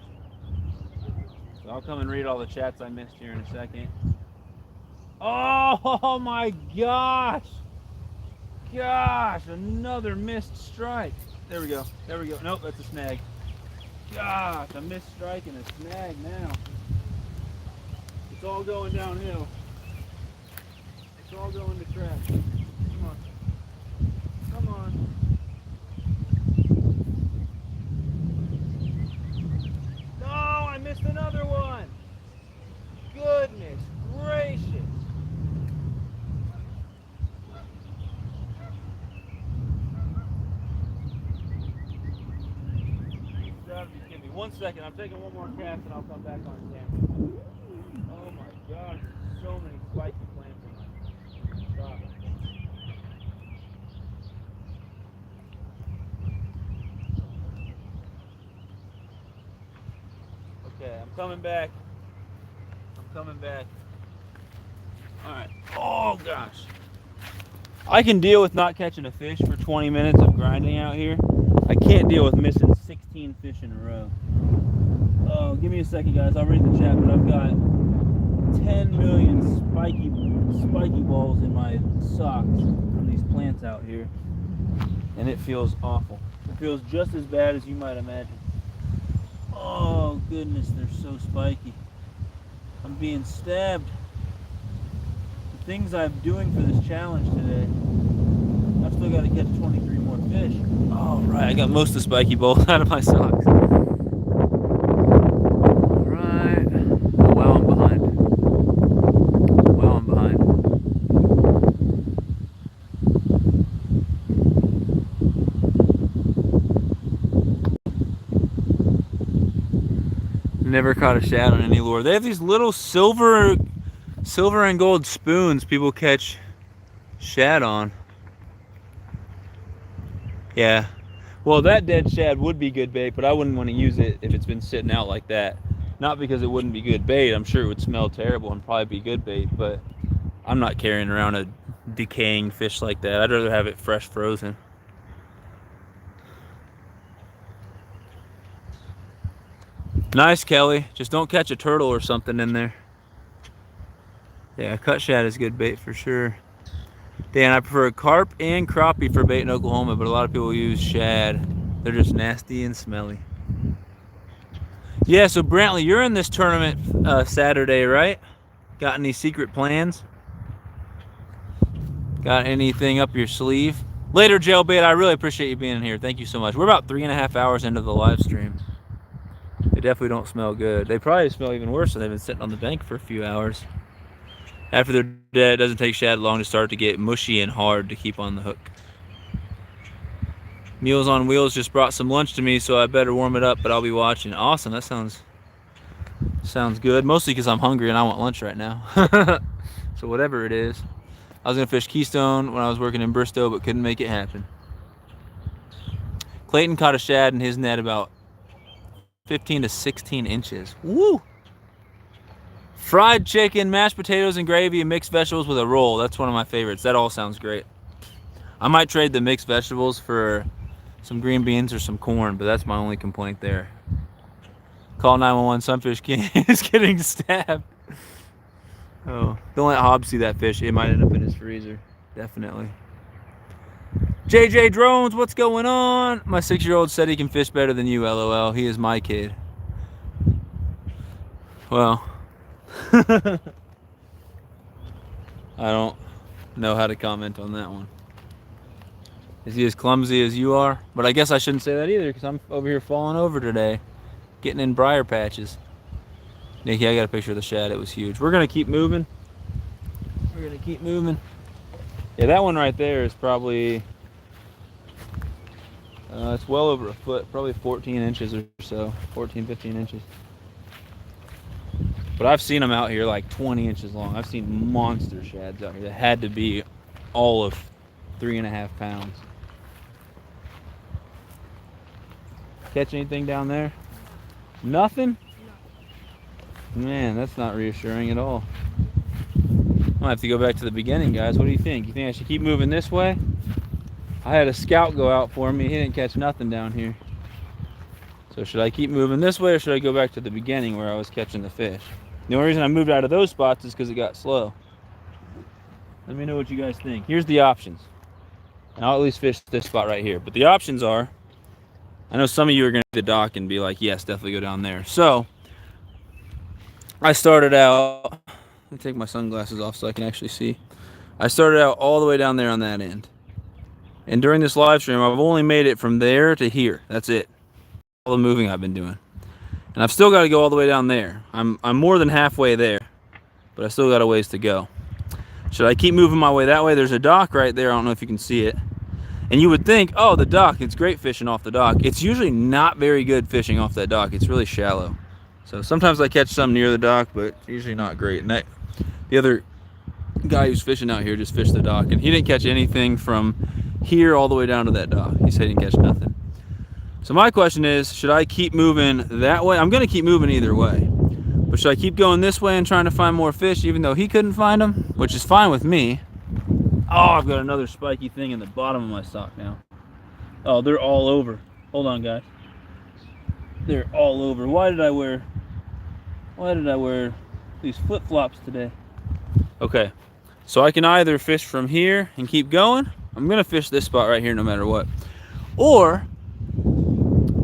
So I'll come and read all the chats I missed here in a second. Oh my gosh! Gosh, another missed strike. There we go. There we go. Nope, that's a snag. Gosh, a missed strike and a snag now. It's all going downhill. It's all going to crap. Come on. Come on. No, I missed another one. Goodness gracious. Give me 1 second. I'm taking one more cast and I'll come back on camera. Oh my gosh, there's so many spiky plants in my shop. Okay, I'm coming back. I'm coming back. Alright. Oh gosh. I can deal with not catching a fish for 20 minutes of grinding out here. I can't deal with missing 16 fish in a row. Oh, give me a second, guys. I'll read the chat, but I've got 10 million spiky balls in my socks from these plants out here, and it feels awful. It feels just as bad as you might imagine. Oh goodness, they're so spiky. I'm being stabbed. The things I'm doing for this challenge today. I've still got to catch 23 more fish. All right, I got most of the spiky balls out of my socks. All right. Oh, wow, I'm behind. Wow, I'm behind. Never caught a shad on any lure. They have these little silver and gold spoons people catch shad on. Yeah, well that dead shad would be good bait, but I wouldn't want to use it if it's been sitting out like that. Not because it wouldn't be good bait, I'm sure it would smell terrible and probably be good bait, but I'm not carrying around a decaying fish like that. I'd rather have it fresh frozen. Nice, Kelly. Just don't catch a turtle or something in there. Yeah, cut shad is good bait for sure. Dan, I prefer carp and crappie for bait in Oklahoma, but a lot of people use shad. They're just nasty and smelly. Yeah, so Brantley, you're in this tournament Saturday, right? Got any secret plans? Got anything up your sleeve? Later, Jailbait, I really appreciate you being in here. Thank you so much. We're about 3.5 hours into the live stream. They definitely don't smell good. They probably smell even worse when they've been sitting on the bank for a few hours. After they're dead, it doesn't take shad long to start to get mushy and hard to keep on the hook. Meals on Wheels just brought some lunch to me, so I better warm it up, but I'll be watching. Awesome, that sounds good. Mostly because I'm hungry and I want lunch right now. So whatever it is. I was gonna fish Keystone when I was working in Bristow, but couldn't make it happen. Clayton caught a shad in his net about 15 to 16 inches. Woo! Fried chicken, mashed potatoes and gravy, and mixed vegetables with a roll. That's one of my favorites. That all sounds great. I might trade the mixed vegetables for some green beans or some corn, but that's my only complaint there. Call 911, Sunfish King is getting stabbed. Oh, don't let Hobbs see that fish. It might end up in his freezer. Definitely. JJ Drones, what's going on? My 6-year-old said he can fish better than you, LOL. He is my kid. Well, I don't know how to comment on that one. Is he as clumsy as you are? But I guess I shouldn't say that either because I'm over here falling over today. Getting in briar patches. Nikki, I got a picture of the shad. It was huge. We're going to keep moving. We're going to keep moving. Yeah, that one right there is probably... it's well over a foot. Probably 14 inches or so. 14, 15 inches. But I've seen them out here like 20 inches long. I've seen monster shads out here that had to be all of 3.5 pounds. Catch anything down there? Nothing? Man, that's not reassuring at all. I might have to go back to the beginning, guys. What do you think? You think I should keep moving this way? I had a scout go out for me. He didn't catch nothing down here. So should I keep moving this way or should I go back to the beginning where I was catching the fish? The only reason I moved out of those spots is because it got slow. Let me know what you guys think. Here's the options. And I'll at least fish this spot right here. But the options are, I know some of you are going to hit the dock and be like, yes, definitely go down there. So I started out, let me take my sunglasses off so I can actually see. I started out all the way down there on that end. And during this live stream, I've only made it from there to here. That's it. All the moving I've been doing. And I've still got to go all the way down there. I'm more than halfway there, but I still got a ways to go. Should I keep moving my way that way? There's a dock right there. I don't know if you can see it. And you would think, oh, the dock, it's great fishing off the dock. It's usually not very good fishing off that dock. It's really shallow. So sometimes I catch some near the dock, but it's usually not great. And the other guy who's fishing out here just fished the dock, and he didn't catch anything from here all the way down to that dock. He said he didn't catch nothing. So my question is, should I keep moving that way? I'm going to keep moving either way. But should I keep going this way and trying to find more fish even though he couldn't find them? Which is fine with me. Oh, I've got another spiky thing in the bottom of my sock now. Oh, they're all over. Hold on, guys. They're all over. Why did I wear these flip-flops today? Okay, so I can either fish from here and keep going. I'm going to fish this spot right here no matter what. Or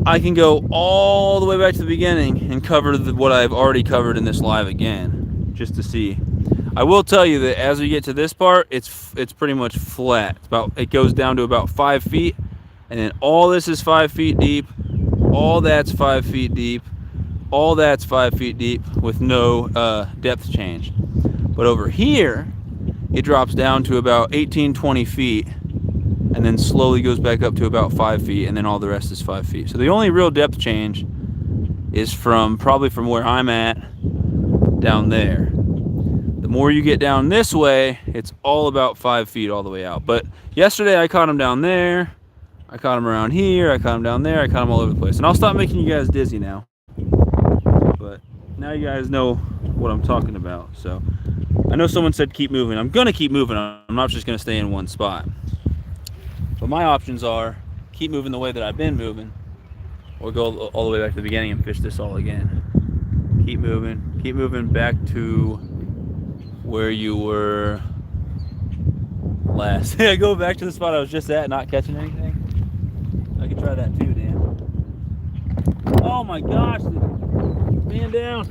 I can go all the way back to the beginning and cover what I've already covered in this live again, just to see. I will tell you that as we get to this part, it's pretty much flat. It goes down to about 5 feet, and then all this is 5 feet deep, all that's 5 feet deep, all that's 5 feet deep with no depth change. But over here, it drops down to about 18, 20 feet, and then slowly goes back up to about 5 feet, and then all the rest is 5 feet. So the only real depth change is probably from where I'm at down there. The more you get down this way, it's all about 5 feet all the way out. But yesterday I caught him down there, I caught him around here, I caught him down there, I caught him all over the place. And I'll stop making you guys dizzy now. But now you guys know what I'm talking about. So I know someone said keep moving. I'm gonna keep moving. I'm not just gonna stay in one spot. But my options are keep moving the way that I've been moving, or go all the way back to the beginning and fish this all again. Keep moving back to where you were last. Yeah, go back to the spot I was just at, not catching anything. I could try that too, Dan. Oh my gosh, man down.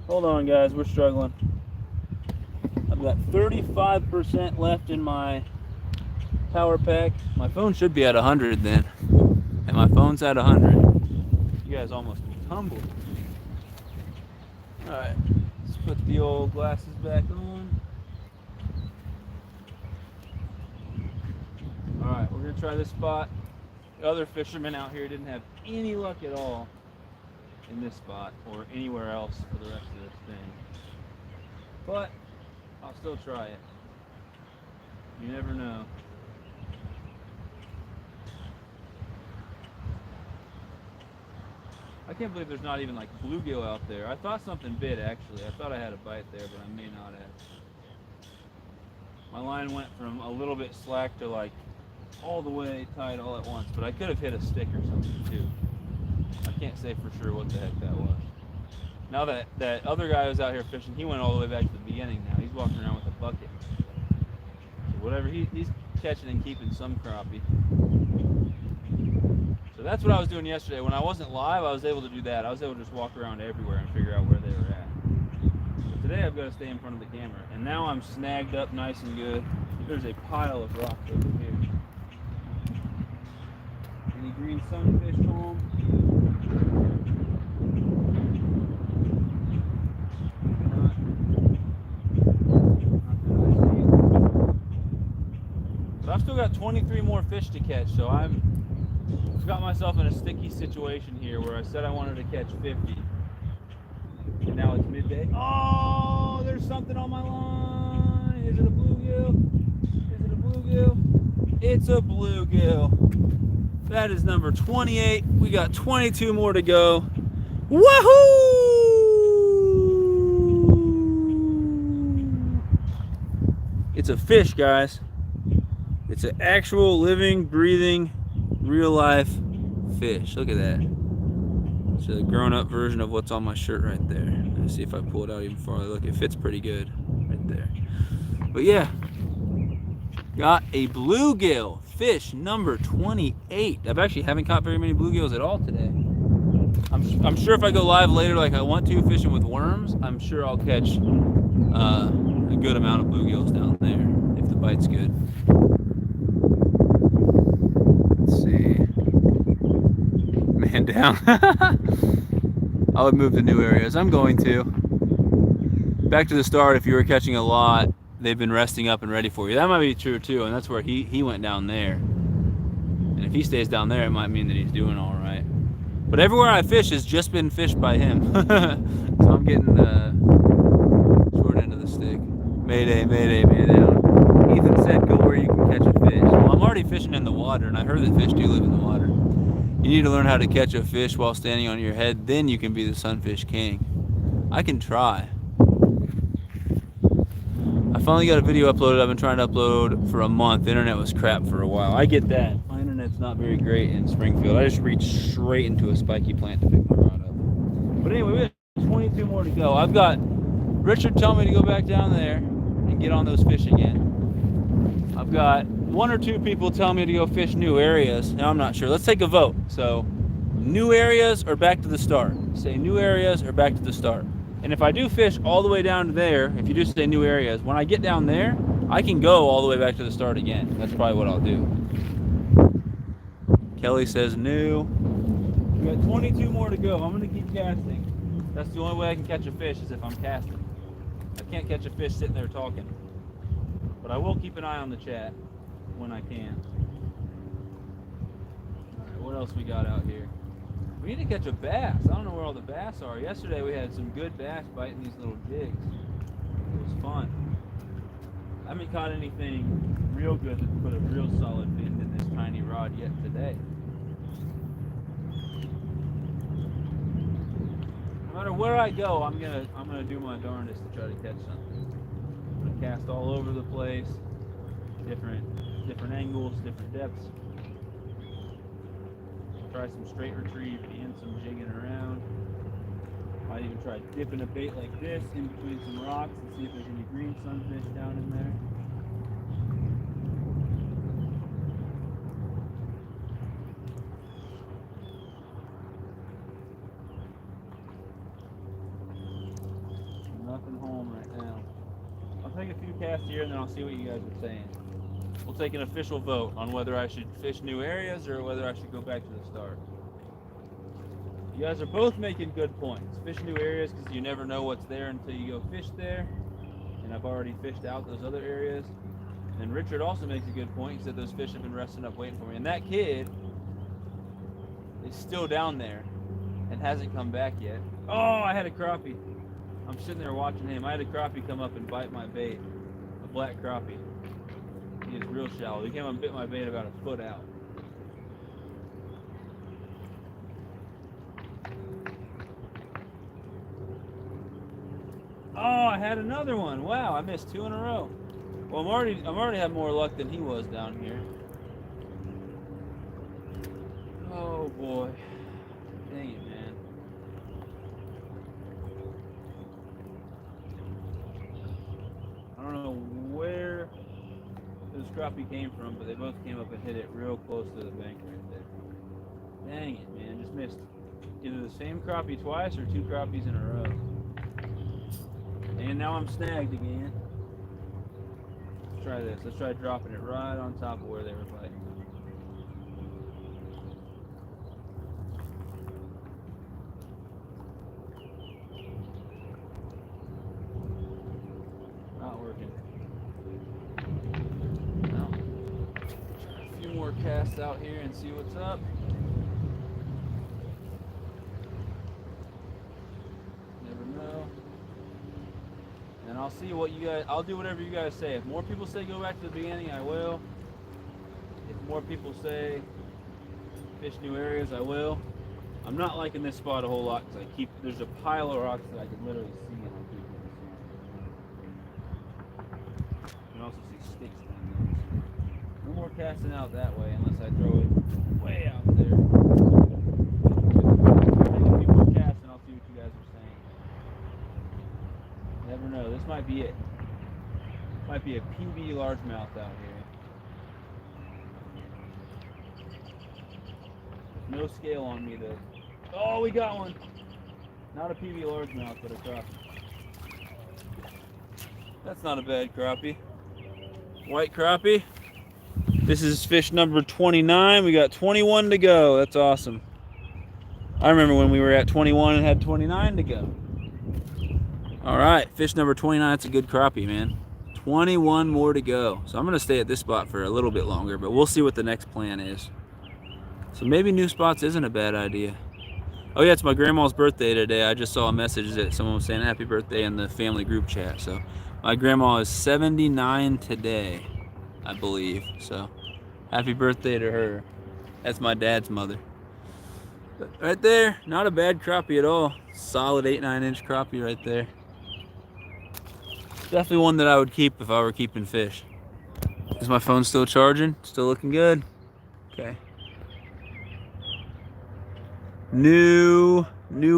Hold on, guys, we're struggling. I've got 35% left in my power pack. My phone should be at 100 then. And my phone's at 100. You guys almost tumbled. Alright, let's put the old glasses back on. Alright, we're going to try this spot. The other fishermen out here didn't have any luck at all in this spot or anywhere else for the rest of this thing. But I'll still try it. You never know. I can't believe there's not even like bluegill out there. I thought something bit actually. I thought I had a bite there, but I may not have. My line went from a little bit slack to like all the way tight all at once, but I could have hit a stick or something too. I can't say for sure what the heck that was. Now that other guy who's out here fishing, he went all the way back to the beginning now. He's walking around with a bucket. So whatever, he's catching and keeping some crappie. So that's what I was doing yesterday. When I wasn't live, I was able to do that. I was able to just walk around everywhere and figure out where they were at. But today I've got to stay in front of the camera. And now I'm snagged up nice and good. There's a pile of rocks over here. Any green sunfish home? But I've still got 23 more fish to catch, so I've got myself in a sticky situation here where I said I wanted to catch 50. And now it's midday. Oh, there's something on my line. Is it a bluegill? Is it a bluegill? It's a bluegill. That is number 28. We got 22 more to go. Woohoo! It's a fish, guys. It's an actual living, breathing, real life fish. Look at that. It's a grown-up version of what's on my shirt right there. Let's see if I pull it out even farther. Look, it fits pretty good right there. But yeah, got a bluegill fish number 28. I actually haven't caught very many bluegills at all today. I'm sure if I go live later like I want to fishing with worms, I'm sure I'll catch a good amount of bluegills down there if the bite's good. Let's see. Man down. I would move to new areas. I'm going to. Back to the start, if you were catching a lot, they've been resting up and ready for you. That might be true too, and that's where he went down there. And if he stays down there, it might mean that he's doing all right. But everywhere I fish has just been fished by him. So I'm getting short end of the stick. Mayday, mayday, man down. Ethan said go where you can catch a fish. Well, I'm already fishing in the water, and I heard that fish do live in the water. You need to learn how to catch a fish while standing on your head, then you can be the sunfish king. I can try. I finally got a video uploaded. I've been trying to upload for a month. The internet was crap for a while. I get that. My internet's not very great in Springfield. I just reached straight into a spiky plant to pick my rod up. But anyway, we have 22 more to go. I've got Richard telling me to go back down there and get on those fish again. I've got one or two people telling me to go fish new areas. Now I'm not sure. Let's take a vote. So, new areas or back to the start? Say new areas or back to the start. And if I do fish all the way down to there, if you do say new areas, when I get down there, I can go all the way back to the start again. That's probably what I'll do. Kelly says new. We got 22 more to go. I'm going to keep casting. That's the only way I can catch a fish is if I'm casting. I can't catch a fish sitting there talking. But I will keep an eye on the chat when I can. Alright, what else we got out here? We need to catch a bass. I don't know where all the bass are. Yesterday we had some good bass biting these little jigs. It was fun. I haven't caught anything real good that put a real solid bend in this tiny rod yet today. No matter where I go, I'm gonna do my darndest to try to catch something. I'm gonna cast all over the place, different angles, different depths. Try some straight retrieve and some jigging around. Might even try dipping a bait like this in between some rocks and see if there's any green sunfish down in there. Nothing home right now. I'll tell make a few casts here and then I'll see what you guys are saying. We'll take an official vote on whether I should fish new areas or whether I should go back to the start. You guys are both making good points. Fish new areas because you never know what's there until you go fish there. And I've already fished out those other areas. And Richard also makes a good point. He said those fish have been resting up waiting for me. And that kid is still down there and hasn't come back yet. Oh, I had a crappie. I'm sitting there watching him. I had a crappie come up and bite my bait. A black crappie. He is real shallow. He came up and bit my bait about a foot out. Oh, I had another one. Wow, I missed 2 in a row. Well, I'm already had more luck than he was down here. Oh boy. Dang it, man. I don't know where those crappie came from, but they both came up and hit it real close to the bank right there. Dang it, man. Just missed either the same crappie twice or 2 crappies in a row. And now I'm snagged again. Let's try this. Let's try dropping it right on top of where they were biting. Not working. No. Try a few more casts out here and see what's up. Never know. And I'll see what you guys, I'll do whatever you guys say. If more people say go back to the beginning, I will. If more people say fish new areas, I will. I'm not liking this spot a whole lot because there's a pile of rocks that I can literally see on people. You can also see sticks down there. No more casting out that way unless I throw it way out there. Take a few more casts and I'll see what you guys are saying. Never know. This might be it. Might be a PB largemouth out here. There's no scale on me though. Oh, we got one. Not a PB largemouth, but a crappie. That's not a bad crappie. White crappie. This is fish number 29. We got 21 to go. That's awesome. I remember when we were at 21 and had 29 to go. All right, fish number 29. That's a good crappie, man. 21 more to go. So I'm gonna stay at this spot for a little bit longer, but we'll see what the next plan is. So maybe new spots isn't a bad idea. Oh yeah, it's my grandma's birthday today. I just saw a message that someone was saying happy birthday in the family group chat. So my grandma is 79 today, I believe. So happy birthday to her. That's my dad's mother. But right there, not a bad crappie at all. Solid 8-9 inch crappie right there. Definitely one that I would keep if I were keeping fish. Is my phone still charging? Still looking good? Okay. New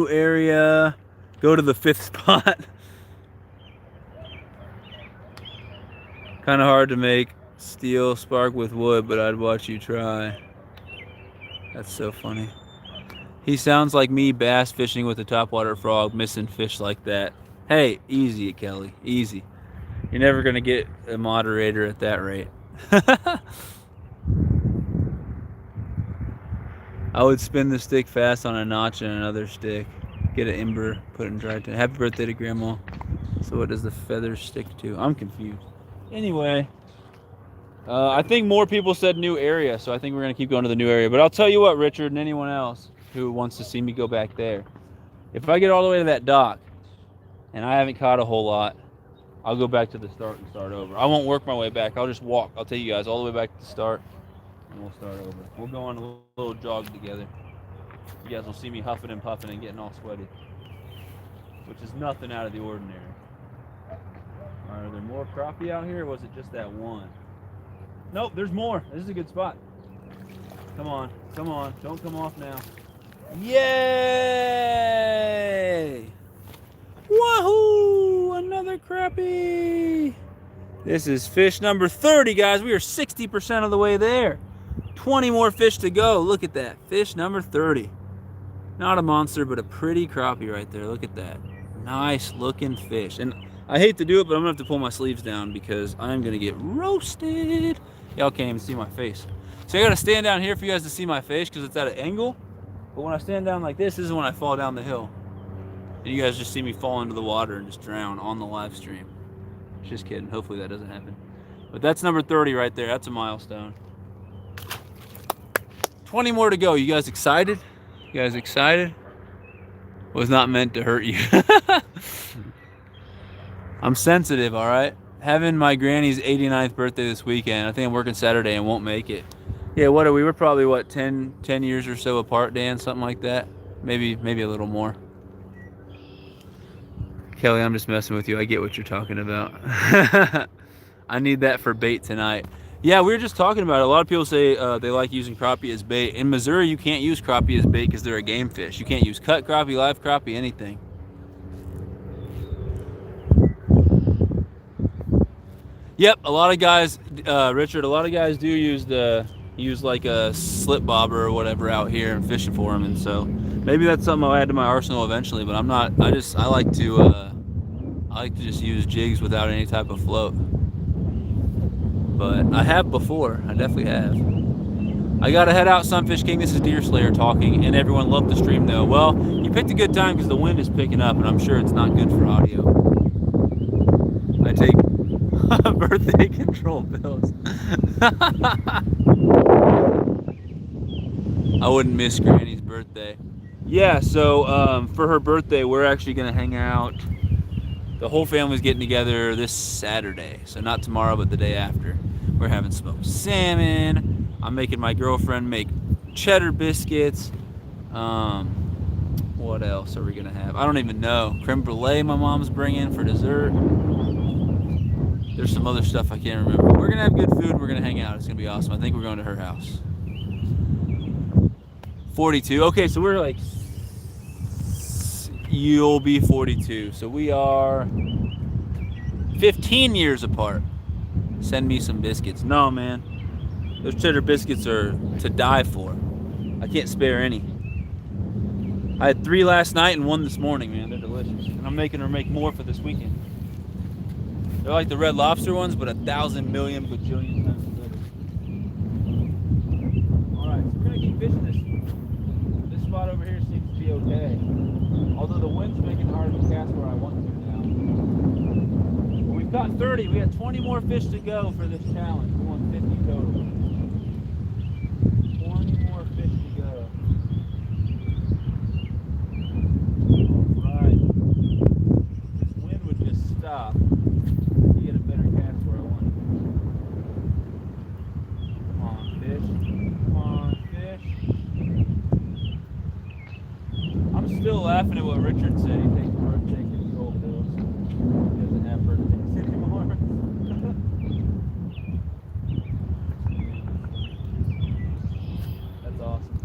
area. Go to the 5th spot. Kind of hard to make steel spark with wood, but I'd watch you try. That's so funny. He sounds like me bass fishing with a topwater frog, missing fish like that. Hey, easy, Kelly, easy. You're never gonna get a moderator at that rate. I would spin the stick fast on a notch and another stick. Get an ember, put it in dry tin. Happy birthday to Grandma. So what does the feather stick to? I'm confused. Anyway, I think more people said new area, so I think we're gonna keep going to the new area. But I'll tell you what, Richard, and anyone else who wants to see me go back there. If I get all the way to that dock and I haven't caught a whole lot, I'll go back to the start and start over. I won't work my way back. I'll just walk. I'll take you guys all the way back to the start and we'll start over. We'll go on a little jog together. You guys will see me huffing and puffing and getting all sweaty, which is nothing out of the ordinary. Are there more crappie out here, or was it just that one? Nope, there's more. This is a good spot. Come on, come on. Don't come off now. Yay! Wahoo! Another crappie! This is fish number 30, guys. We are 60% of the way there. 20 more fish to go. Look at that. Fish number 30. Not a monster, but a pretty crappie right there. Look at that. Nice looking fish. And I hate to do it, but I'm gonna have to pull my sleeves down because I'm gonna get roasted. Y'all can't even see my face. So I gotta stand down here for you guys to see my face because it's at an angle. But when I stand down like this is when I fall down the hill. And you guys just see me fall into the water and just drown on the live stream. Just kidding. Hopefully that doesn't happen. But that's number 30 right there. That's a milestone. 20 more to go. You guys excited? You guys excited? Was not meant to hurt you. I'm sensitive, all right? Having my granny's 89th birthday this weekend. I think I'm working Saturday and won't make it. Yeah, what are we? We're probably, what, 10 years or so apart, Dan? Something like that? Maybe a little more. Kelly, I'm just messing with you. I get what you're talking about. I need that for bait tonight. Yeah, we were just talking about it. A lot of people say they like using crappie as bait. In Missouri, you can't use crappie as bait because they're a game fish. You can't use cut crappie, live crappie, anything. Yep, a lot of guys, Richard, a lot of guys do use like a slip bobber or whatever out here and fishing for them, and so maybe that's something I'll add to my arsenal eventually. But I'm not. I like to just use jigs without any type of float. But I have before. I definitely have. I gotta head out, Sunfish King. This is Deer Slayer talking, and everyone loved the stream though. Well, you picked a good time because the wind is picking up, and I'm sure it's not good for audio. I take birthday control pills. I wouldn't miss Granny's birthday. Yeah, so for her birthday, we're actually gonna hang out. The whole family's getting together this Saturday, so not tomorrow, but the day after. We're having smoked salmon. I'm making my girlfriend make cheddar biscuits. What else are we gonna have? I don't even know. Creme brulee my mom's bringing for dessert. There's some other stuff I can't remember. We're gonna have good food. We're gonna hang out. It's gonna be awesome. I think we're going to her house. 42. Okay, so we're like, you'll be 42. So we are 15 years apart. Send me some biscuits. No, man. Those cheddar biscuits are to die for. I can't spare any. I had 3 last night and 1 this morning, man. They're delicious. And I'm making her make more for this weekend. They're like the Red Lobster ones, but 1,000 million bajillion times better. Alright, so we're going to keep fishing this spot over here seems to be okay. Although the wind's making it hard to cast where I want to now. But we've got 30. We got 20 more fish to go for this challenge. We want 50 total. 20 more fish to go. Alright. This wind would just stop. Get a better cast where I want it. Come on, fish. Come on, fish. I'm still laughing at what Richard said. He takes birthday control pills. He doesn't have birthdays anymore. That's awesome.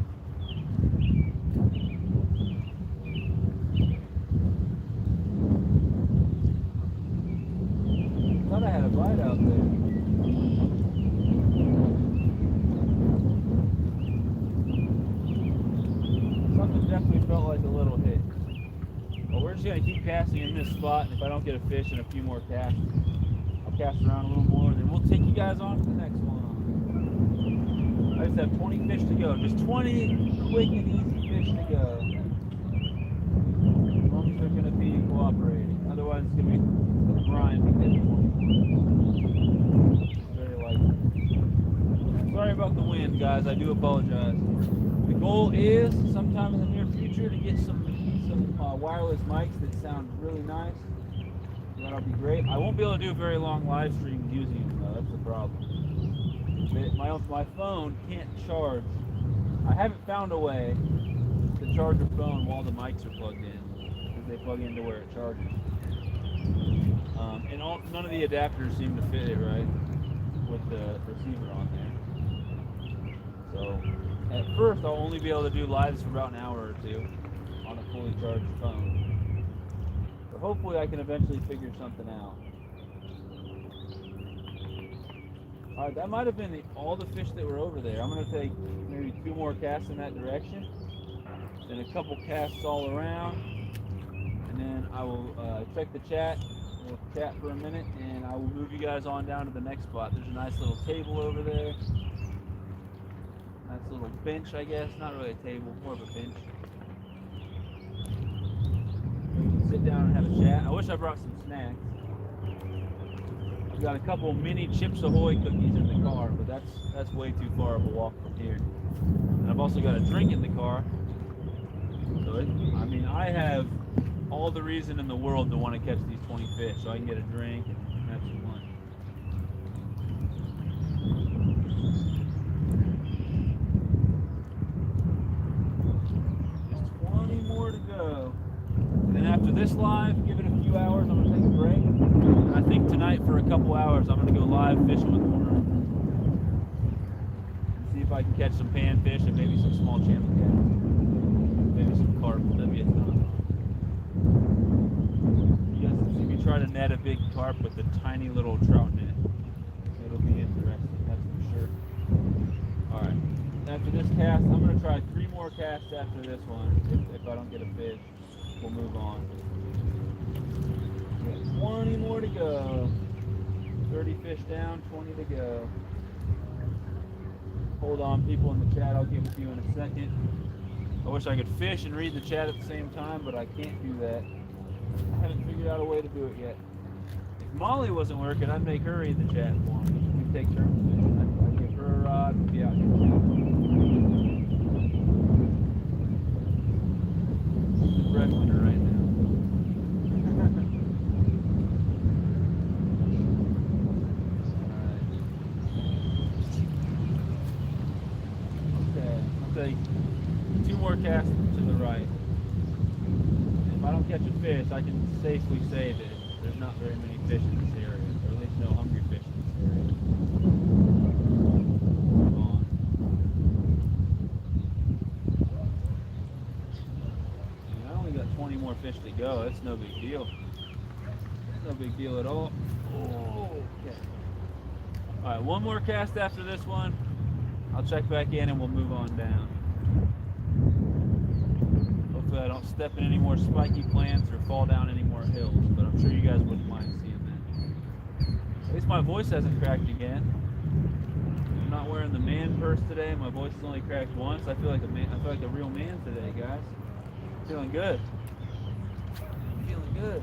I thought I had a bite out there. Something definitely felt like a little hit. Well, we're just going to keep casting in this spot, and if I don't get a fish in a few more casts, I'll cast around a little more, and then we'll take you guys on to the next one. I just have 20 fish to go. Just 20 quick and easy fish to go. As long as they're going to be cooperating. Otherwise, it's going to be a grind to get 20. Very likely. Sorry about the wind, guys. I do apologize. The goal is sometime in the near future to get some wireless mics that sound really nice. That'll be great. I won't be able to do very long live streams using them though. That's the problem. My phone can't charge. I haven't found a way to charge a phone while the mics are plugged in because they plug into where it charges. And none of the adapters seem to fit it right with the receiver on there. So at first I'll only be able to do lives for about an hour or two on a fully charged phone. But hopefully I can eventually figure something out. Alright, that might have been all the fish that were over there. I'm going to take maybe 2 more casts in that direction, then a couple casts all around, and then I will check the chat. We'll chat for a minute, and I will move you guys on down to the next spot. There's a nice little table over there. Nice little bench, I guess. Not really a table, more of a bench. We can sit down and have a chat. I wish I brought some snacks. I've got a couple mini Chips Ahoy cookies in the car, but that's way too far of a walk from here. And I've also got a drink in the car. So I have all the reason in the world to want to catch these 20 fish, so I can get a drink and have some lunch. Just 20 more to go. And then after this live, give it a few hours, I'm going to take a break. And I think tonight for a couple hours, I'm going to go live fishing with Warner. And see if I can catch some panfish and maybe some small channel cats. Maybe some carp, that'd be a ton. You guys can see me try to net a big carp with a tiny little trout net. It'll be interesting, that's for sure. Alright, after this cast, I'm going to try 3 more casts after this one. If I don't get a fish, we'll move on. We got 20 more to go. 30 fish down, 20 to go. Hold on, people in the chat, I'll get with you in a second. I wish I could fish and read the chat at the same time, but I can't do that. I haven't figured out a way to do it yet. If Molly wasn't working, I'd make her read the chat for me. We'd take turns fishing. I'd give her a rod and be out here. She's a breadwinner right now. Alright. Okay, I'll take 2 more casts to the right. If I don't catch a fish, I can safely say that there's not very many fish in this area, or at least no hungry fish in this area. Move on. I only got 20 more fish to go. That's no big deal. No big deal at all. Oh, okay. Alright, 1 more cast after this one. I'll check back in and we'll move on down. Hopefully I don't step in any more spiky plants or fall down any more hills, but I'm sure you guys wouldn't mind seeing that. At least my voice hasn't cracked again. I'm not wearing the man purse today. My voice has only cracked once. I feel like a man. I feel like a real man today, guys. Feeling good. Feeling good.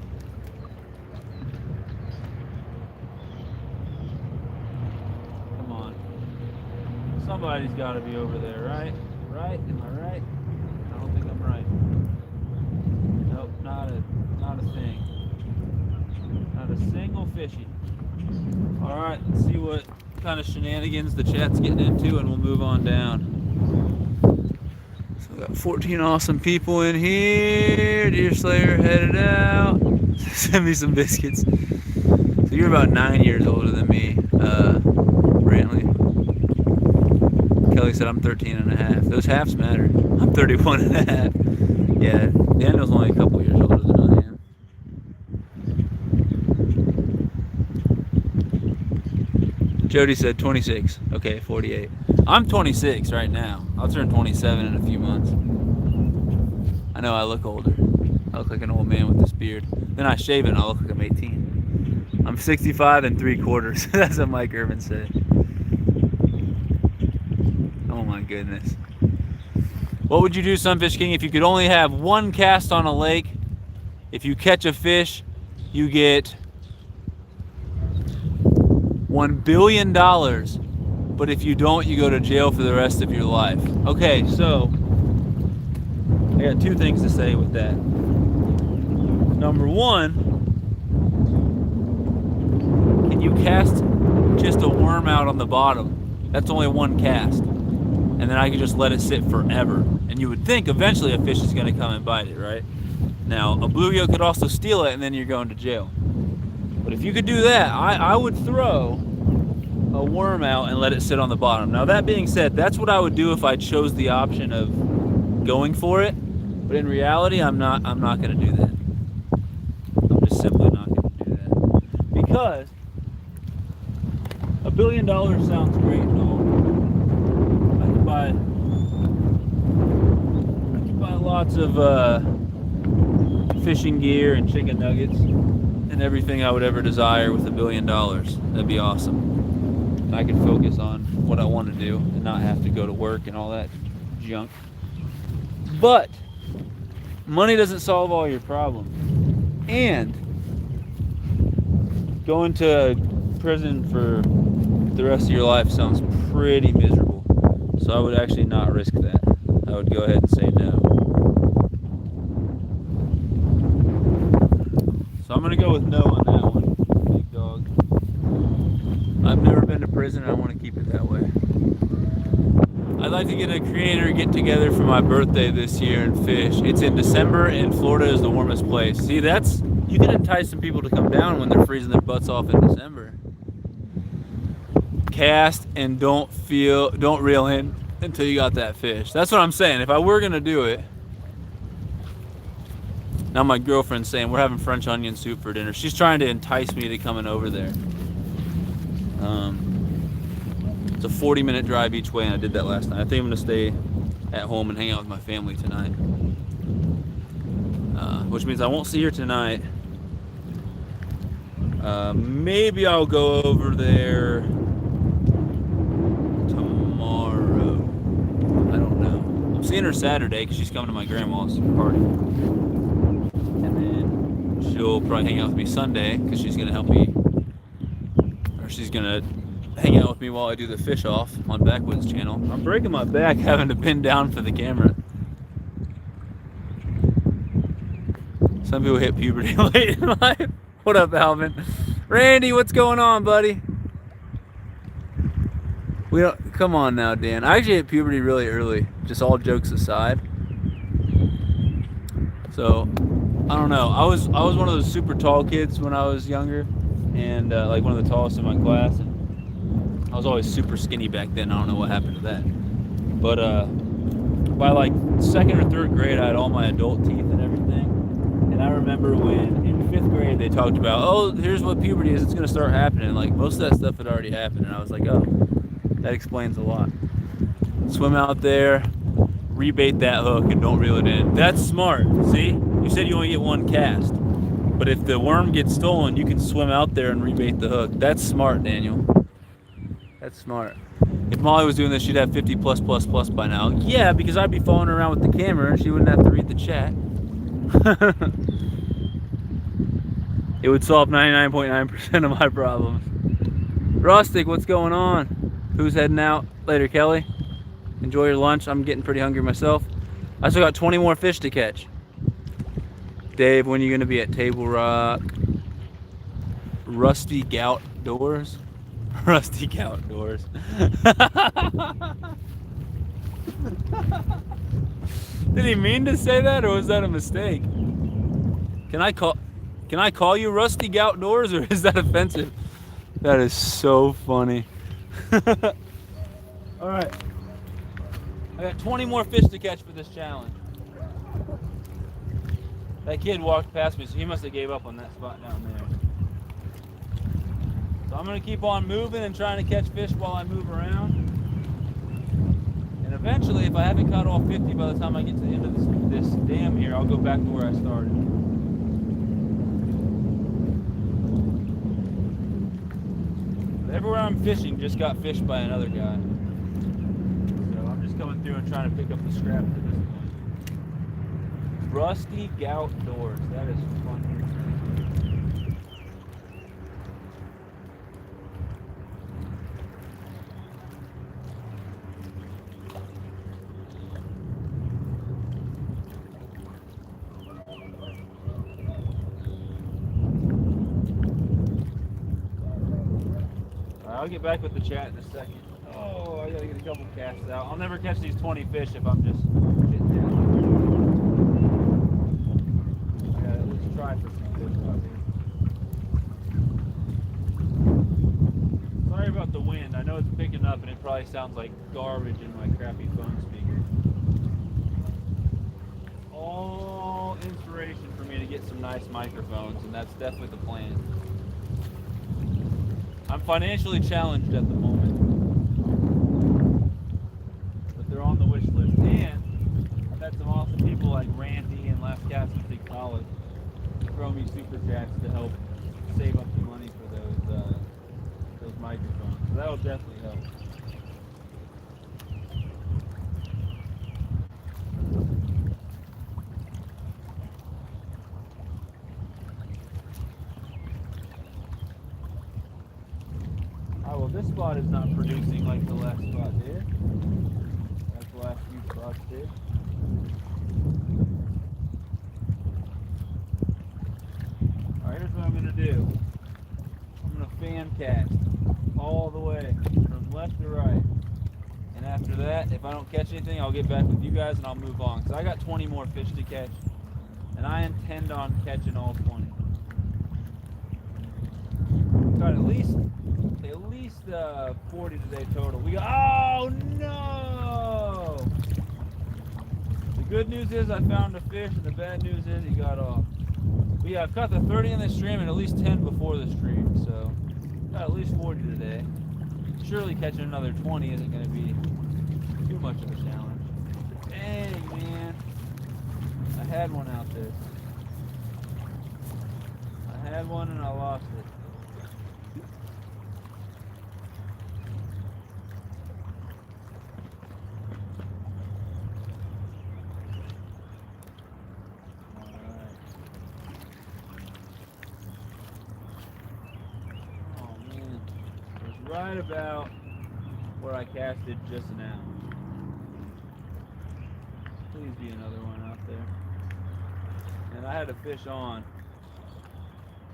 Come on. Somebody's got to be over there, right? Right? Am I right? I don't think I'm right. Nope, not a thing. Not a single fishy. All right, let's see what kind of shenanigans the chat's getting into, and we'll move on down. So we got 14 awesome people in here. Deer Slayer headed out. Send me some biscuits. So you're about 9 years older than me, Brantley. Kelly said I'm 13 and a half. Those halves matter. I'm 31 and a half. Yeah, Daniel's only a couple years older than I am. Jody said 26. Okay, 48. I'm 26 right now. I'll turn 27 in a few months. I know I look older. I look like an old man with this beard. Then I shave it and I look like I'm 18. I'm 65 and 3/4. That's what Mike Irvin said. Oh my goodness. What would you do, Sunfish King, if you could only have 1 cast on a lake? If you catch a fish, you get $1 billion. But if you don't, you go to jail for the rest of your life. Okay, so I got 2 things to say with that. Number 1, can you cast just a worm out on the bottom? That's only 1 cast. And then I could just let it sit forever. And you would think eventually a fish is going to come and bite it, right? Now, a bluegill could also steal it, and then you're going to jail. But if you could do that, I would throw a worm out and let it sit on the bottom. Now, that being said, that's what I would do if I chose the option of going for it. But in reality, I'm not going to do that. I'm just simply not going to do that. Because $1 billion sounds great and all. I could buy lots of fishing gear and chicken nuggets. and everything I would ever desire with $1 billion. That'd be awesome. And I could focus on what I want to do and not have to go to work and all that junk. But money doesn't solve all your problems. And going to prison for the rest of your life sounds pretty miserable. So I would actually not risk that. I would go ahead and say no. So I'm going to go with no on that one, big dog. I've never been to prison and I want to keep it that way. I'd like to get a creator get together for my birthday this year and fish. It's in December and Florida is the warmest place. See, you can entice some people to come down when they're freezing their butts off in December. Cast and don't reel in until you got that fish. That's what I'm saying. If I were gonna do it, now my girlfriend's saying we're having French onion soup for dinner. She's trying to entice me to coming over there. It's a 40-minute drive each way, and I did that last night. I think I'm gonna stay at home and hang out with my family tonight, which means I won't see her tonight. Maybe I'll go over there tomorrow. I don't know. I'm seeing her Saturday because she's coming to my grandma's party. And then she'll probably hang out with me Sunday because she's going to help me. Or she's going to hang out with me while I do the fish off on Backwoods channel. I'm breaking my back having to bend down for the camera. Some people hit puberty late in life. What up, Alvin? Randy, what's going on, buddy? Come on now, Dan. I actually hit puberty really early, just all jokes aside. So, I don't know. I was one of those super tall kids when I was younger, and like one of the tallest in my class. And I was always super skinny back then. I don't know what happened to that. But by like 2nd or 3rd grade, I had all my adult teeth and everything. And I remember when in 5th grade they talked about, oh, here's what puberty is. It's gonna start happening. Like most of that stuff had already happened, and I was like, oh, that explains a lot. Swim out there, rebait that hook, and don't reel it in. That's smart. See, you said you only get one cast, but if the worm gets stolen, you can swim out there and rebait the hook. That's smart, Daniel. That's smart. If Molly was doing this, she'd have 50 plus by now. Yeah, because I'd be following her around with the camera, and she wouldn't have to read the chat. It would solve 99.9% of my problems. Rustic, what's going on? Who's heading out? Later, Kelly. Enjoy your lunch. I'm getting pretty hungry myself. I still got 20 more fish to catch. Dave, when are you going to be at Table Rock? Rusty Gout Doors? Rusty Gout Doors. Did he mean to say that, or was that a mistake? Can I call you Rusty Gout Doors, or is that offensive? That is so funny. All right. I got 20 more fish to catch for this challenge. That kid walked past me, so he must have gave up on that spot down there. So I'm gonna keep on moving and trying to catch fish while I move around. And eventually, if I haven't caught all 50 by the time I get to the end of this dam here, I'll go back to where I started. But everywhere I'm fishing just got fished by another guy. So I'm just coming through and trying to pick up the scraps at this point. Rusty Gout Doors. That is funny. I'll get back with the chat in a second. Oh, I gotta get a couple casts out. I'll never catch these 20 fish if I'm just sitting down. I gotta at least try for some fish out here. Sorry about the wind. I know it's picking up and it probably sounds like garbage in my crappy phone speaker. All inspiration for me to get some nice microphones, and that's definitely the plan. I'm financially challenged at the moment, but they're on the wish list. And I've had some awesome people like Randy and Last Cast and Big College throw me super chats to help save up the money for those microphones. So that'll definitely help. Oh, well, this spot is not producing like the last spot did. Like the last few spots did. Alright, here's what I'm going to do. I'm going to fan cast all the way from left to right. And after that, if I don't catch anything, I'll get back with you guys and I'll move on. Because I got 20 more fish to catch. And I intend on catching all 20. Got at least 40 today total. We got, oh no! The good news is I found a fish, and the bad news is he got off. But yeah, I've caught the 30 in the stream and at least 10 before the stream, so got at least 40 today. Surely catching another 20 isn't going to be too much of a challenge. Dang, man. I had one out there. I had one and I lost it. Right about where I casted just now. Please be another one out there. And I had a fish on.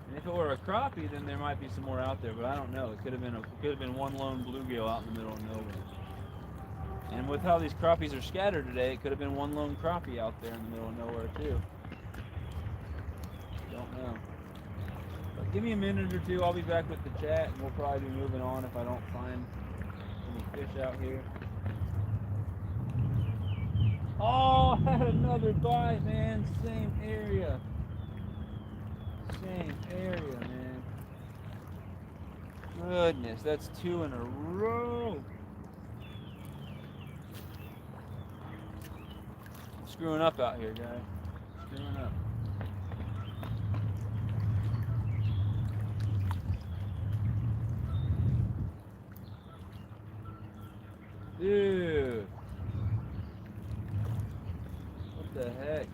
And if it were a crappie, then there might be some more out there, but I don't know. It could have been one lone bluegill out in the middle of nowhere. And with how these crappies are scattered today, it could have been one lone crappie out there in the middle of nowhere too. Don't know. But give me a minute or two, I'll be back with the chat, and we'll probably be moving on if I don't find any fish out here. Oh, I had another bite, man. Same area. Same area, man. Goodness, that's 2 in a row. Screwing up out here, guys. Screwing up. Dude. What the heck?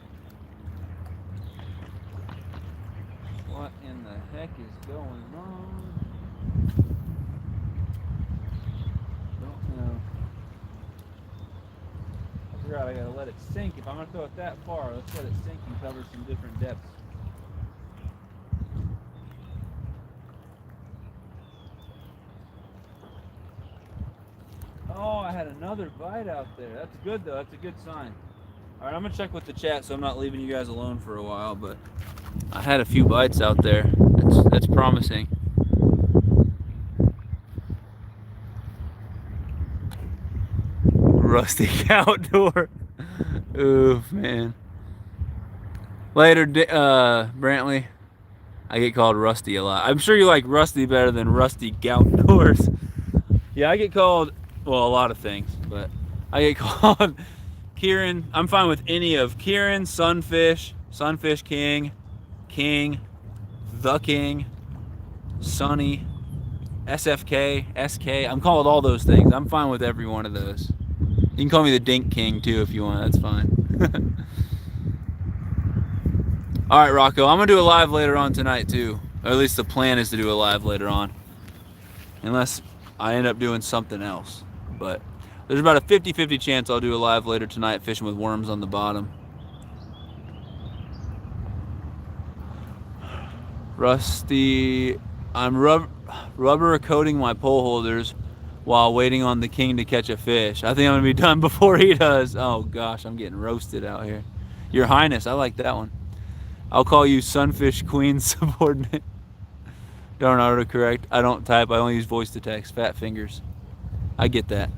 What in the heck is going on? Don't know. I forgot I gotta let it sink. If I'm gonna throw it that far, let's let it sink and cover some different depths. Oh, I had another bite out there. That's good though. That's a good sign. All right, I'm gonna check with the chat so I'm not leaving you guys alone for a while, but I had a few bites out there. That's promising. Rusty outdoor. Oof, man. Later, Brantley. I get called Rusty a lot. I'm sure you like Rusty better than Rusty Outdoors. Yeah, I get called, well, a lot of things, but I get called Kieran. I'm fine with any of Kieran, Sunfish, Sunfish King, King, The King, Sunny, SFK, SK. I'm called all those things. I'm fine with every one of those. You can call me the Dink King too if you want. That's fine. All right, Rocco. I'm gonna do a live later on tonight too. Or at least the plan is to do a live later on, unless I end up doing something else. But there's about a 50-50 chance I'll do a live later tonight fishing with worms on the bottom. Rusty, I'm rubber coating my pole holders while waiting on the king to catch a fish. I think I'm gonna be done before he does. Oh gosh, I'm getting roasted out here. Your Highness, I like that one. I'll call you Sunfish Queen subordinate. Don't autocorrect. I don't type. I only use voice to text. Fat fingers. I get that.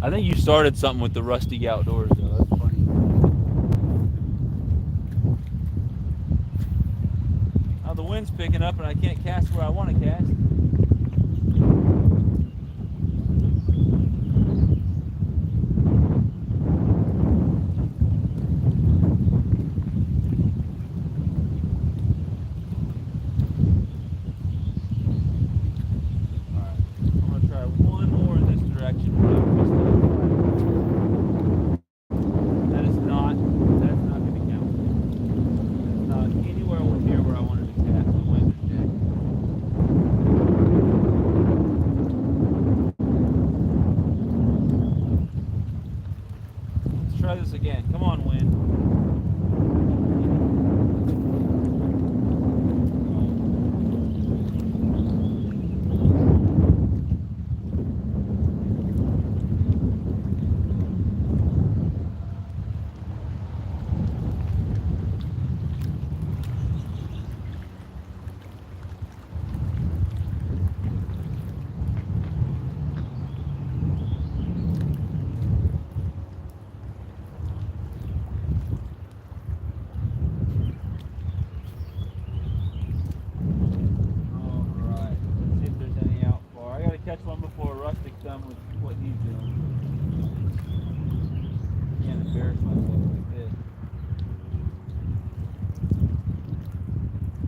I think you started something with the Rusty Outdoors, though. That's funny. Now the wind's picking up and I can't cast where I want to cast. with what he's doing. Can't embarrass myself like this.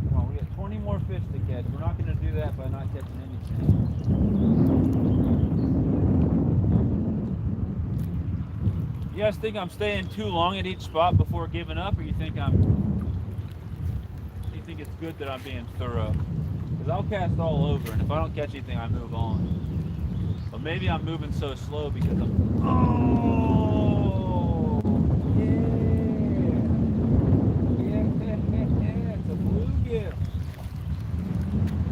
Come on, we got 20 more fish to catch. We're not going to do that by not catching anything. You guys think I'm staying too long at each spot before giving up, or you think it's good that I'm being thorough? Because I'll cast all over, and if I don't catch anything, I move on. But maybe I'm moving so slow because I'm... Oh! Yeah! It's a bluegill.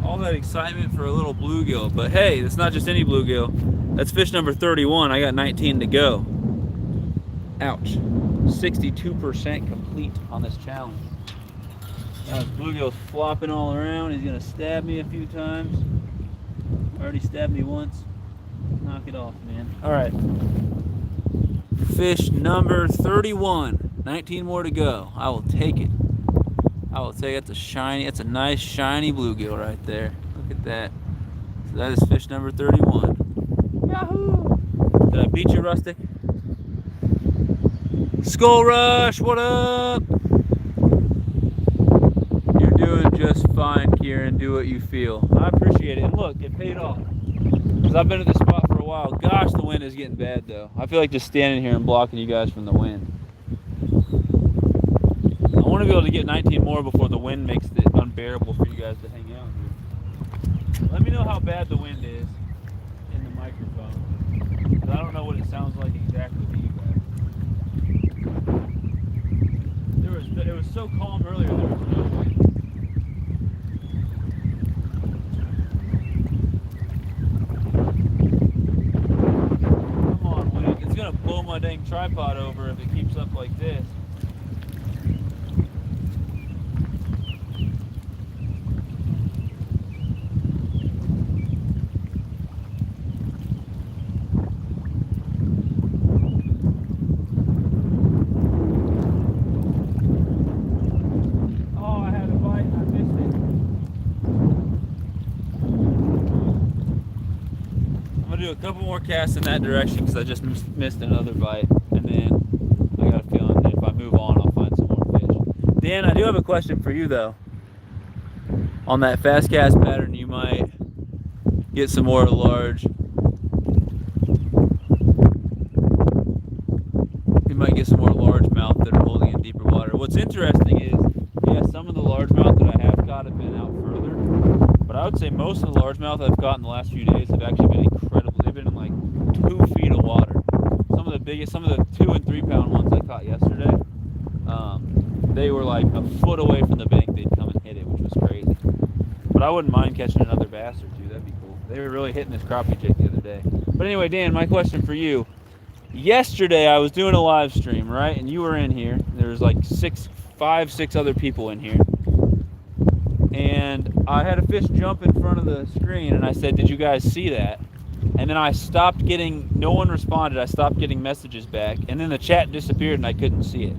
All that excitement for a little bluegill. But hey, it's not just any bluegill. That's fish number 31. I got 19 to go. Ouch. 62% complete on this challenge. Now this bluegill's flopping all around. He's gonna stab me a few times. Already stabbed me once. Knock it off, man. All right. Fish number 31. 19 more to go. I will take it. I will take it. It's a shiny, it's a nice shiny bluegill right there. Look at that. So that is fish number 31. Yahoo! Did I beat you, Rustic? Skull Rush, what up? You're doing just fine, Kieran. Do what you feel. I appreciate it. And look, it paid off. Because I've been at this spot for a while. Gosh, the wind is getting bad, though. I feel like just standing here and blocking you guys from the wind. I want to be able to get 19 more before the wind makes it unbearable for you guys to hang out here. Let me know how bad the wind is in the microphone. Because I don't know what it sounds like exactly to you guys. It was so calm earlier, there was no wind. Come on, wind. It's going to blow my dang tripod over if it keeps up like this. A couple more casts in that direction because I just missed another bite, and then I got a feeling that if I move on, I'll find some more fish. Dan, I do have a question for you though. On that fast cast pattern, you might get some more large. You might get some more largemouth that are holding in deeper water. What's interesting is, yeah, some of the largemouth that I have caught have been out further, but I would say most of the largemouth I've caught in the last few days have actually been incredible. They've been in like 2 feet of water. Some of the biggest, some of the 2 and 3 pound ones I caught yesterday, they were like a foot away from the bank. They'd come and hit it, which was crazy. But I wouldn't mind catching another bass or two. That'd be cool. They were really hitting this crappie jig the other day. But anyway, Dan, my question for you. Yesterday I was doing a live stream, right? And you were in here. There was like 5, 6 other people in here. And I had a fish jump in front of the screen, and I said, did you guys see that? And then I stopped getting, no one responded. I stopped getting messages back, and then the chat disappeared and I couldn't see it.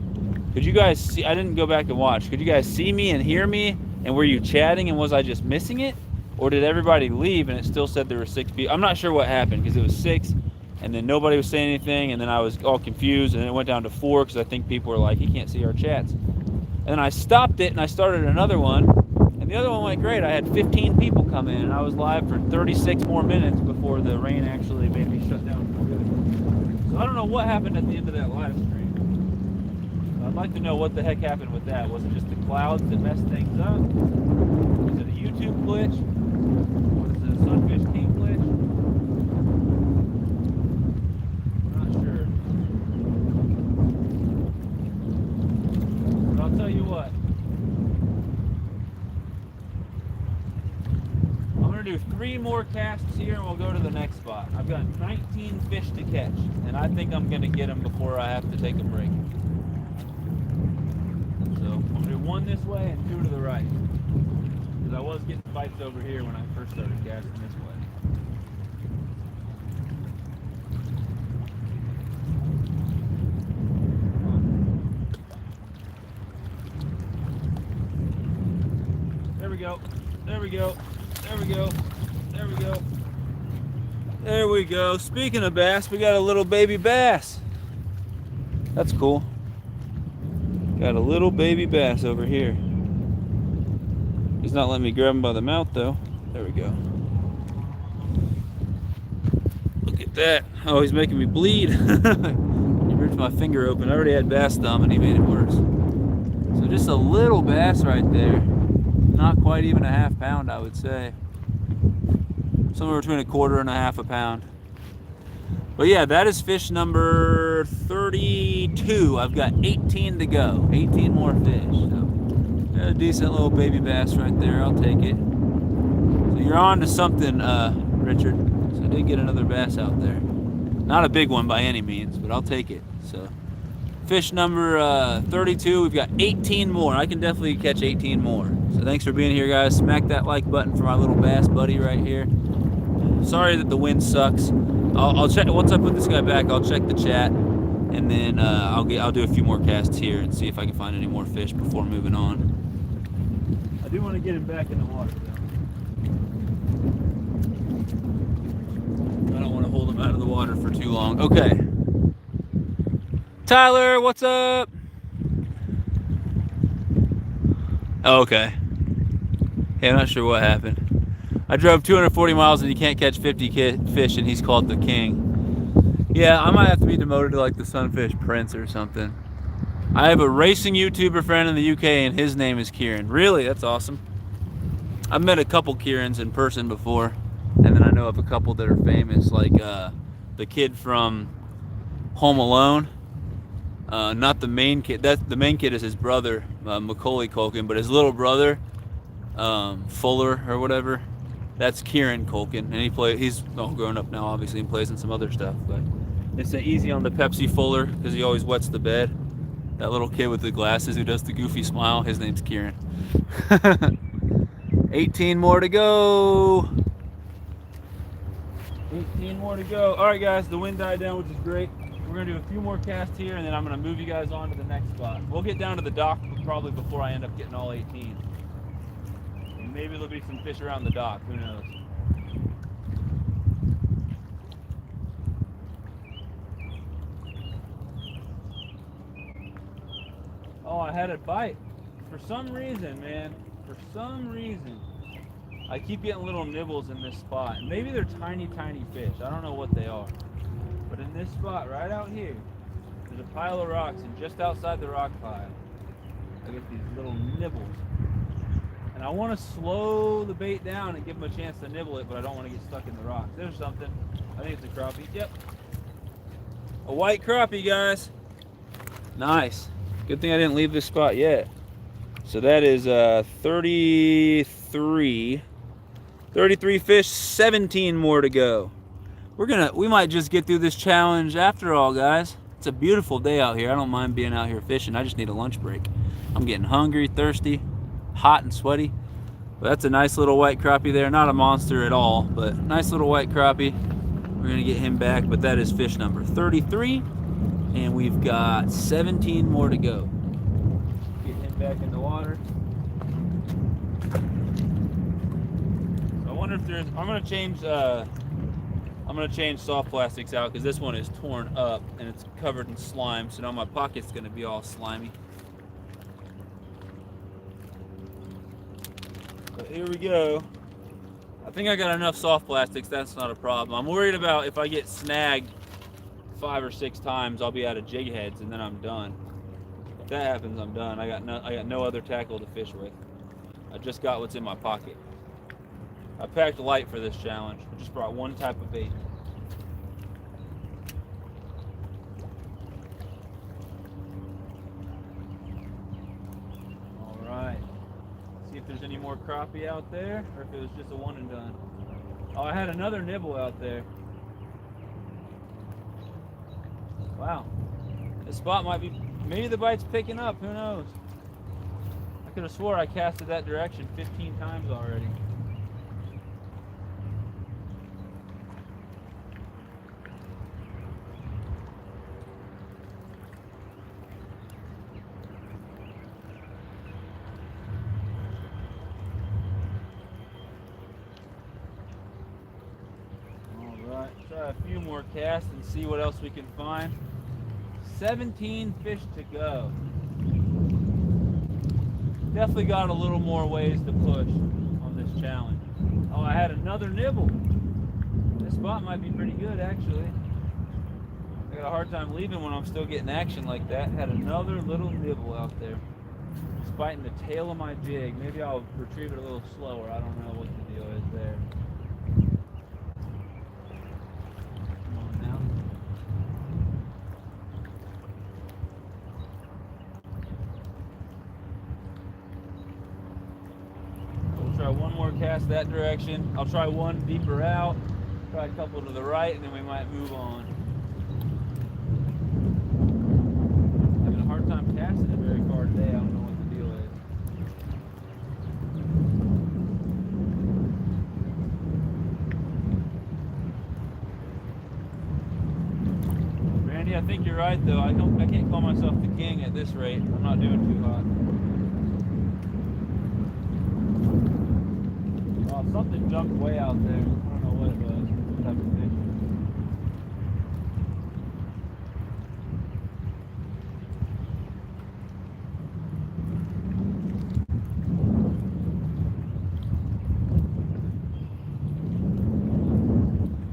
Could you guys see? I didn't go back and watch. Could you guys see me and hear me? And were you chatting, and was I just missing it? Or did everybody leave and it still said there were 6 people? I'm not sure what happened, because it was 6 and then nobody was saying anything, and then I was all confused, and then it went down to 4 because I think people were like, he can't see our chats. And then I stopped it and I started another one. The other one went great. I had 15 people come in, and I was live for 36 more minutes before the rain actually made me shut down for good. So I don't know what happened at the end of that live stream. I'd like to know what the heck happened with that. Was it just the clouds that messed things up? Was it a YouTube glitch? Was it a Sunfish Team glitch? I'm not sure. But I'll tell you what. Do 3 more casts here and we'll go to the next spot. I've got 19 fish to catch, and I think I'm going to get them before I have to take a break. So I'm going to do 1 this way and 2 to the right, because I was getting bites over here when I first started casting this way. There we go. There we go. There we go. There we go. There we go. Speaking of bass, we got a little baby bass. That's cool. Got a little baby bass over here. He's not letting me grab him by the mouth though. There we go. Look at that. Oh, he's making me bleed. He ripped my finger open. I already had bass thumb and he made it worse. So just a little bass right there. Not quite even a half pound, I would say. Somewhere between a quarter and a half a pound. But yeah, that is fish number 32. I've got 18 to go. 18 more fish. So got a decent little baby bass right there. I'll take it. So you're on to something, Richard. So I did get another bass out there. Not a big one by any means, but I'll take it. So fish number 32. We've got 18 more. I can definitely catch 18 more. So thanks for being here, guys. Smack that like button for my little bass buddy right here. Sorry that the wind sucks. I'll check once I put this guy back. I'll check the chat, and then I'll do a few more casts here and see if I can find any more fish before moving on. I do want to get him back in the water though. I don't want to hold him out of the water for too long. Okay, Tyler, what's up? Oh, okay. Hey, I'm not sure what happened. I drove 240 miles and you can't catch 50 fish and he's called the king. Yeah, I might have to be demoted to like the Sunfish Prince or something. I have a racing YouTuber friend in the UK and his name is Kieran. Really? That's awesome. I've met a couple Kierans in person before, and then I know of a couple that are famous, like the kid from Home Alone. Not the main kid. The main kid is his brother, Macaulay Culkin, but his little brother, Fuller or whatever. That's Kieran Culkin, and he's all grown up now, obviously, and plays in some other stuff. But it's easy on the Pepsi Fuller because he always wets the bed. That little kid with the glasses who does the goofy smile, his name's Kieran. 18 more to go. 18 more to go. All right, guys, the wind died down, which is great. We're gonna do a few more casts here, and then I'm gonna move you guys on to the next spot. We'll get down to the dock probably before I end up getting all 18. Maybe there'll be some fish around the dock, who knows. Oh, I had a bite. For some reason, man, I keep getting little nibbles in this spot. And maybe they're tiny, tiny fish. I don't know what they are. But in this spot, right out here, there's a pile of rocks, and just outside the rock pile, I get these little nibbles. And I want to slow the bait down and give them a chance to nibble it, but I don't want to get stuck in the rocks. There's something. I think it's a crappie. Yep. A white crappie, guys. Nice. Good thing I didn't leave this spot yet. So that is 33. 33 fish, 17 more to go. We might just get through this challenge after all, guys. It's a beautiful day out here. I don't mind being out here fishing. I just need a lunch break. I'm getting hungry, thirsty, hot and sweaty. But that's a nice little white crappie there. Not a monster at all, but nice little white crappie. We're gonna get him back, but that is fish number 33, and we've got 17 more to go. Get him back in the water. So I wonder if there's, I'm gonna change soft plastics out because this one is torn up and it's covered in slime, so now my pocket's gonna be all slimy. But here we go. I think I got enough soft plastics, that's not a problem. I'm worried about if I get snagged 5 or 6 times, I'll be out of jig heads and then I'm done. If that happens, I'm done. I got no other tackle to fish with. I just got what's in my pocket. I packed light for this challenge. I just brought one type of bait. All right. See if there's any more crappie out there, or if it was just a one and done. Oh, I had another nibble out there. Wow. This spot might be, maybe the bite's picking up, who knows? I could have swore I casted that direction 15 times already. All right. a few more casts and see what else we can find. 17 fish to go. Definitely got a little more ways to push on this challenge. Oh, I had another nibble. This spot might be pretty good, actually. I got a hard time leaving when I'm still getting action like that. Had another little nibble out there. It's biting the tail of my jig. Maybe I'll retrieve it a little slower. I don't know what the deal is there. Come on now. We'll try one more cast that direction. I'll try one deeper out. Try a couple to the right, and then we might move on. Having a hard time casting it very far today. I don't know what the deal is. Randy, I think you're right though. I can't call myself the king at this rate. I'm not doing too hot. Oh, something jumped way out there. I don't know what it was. What type of fish.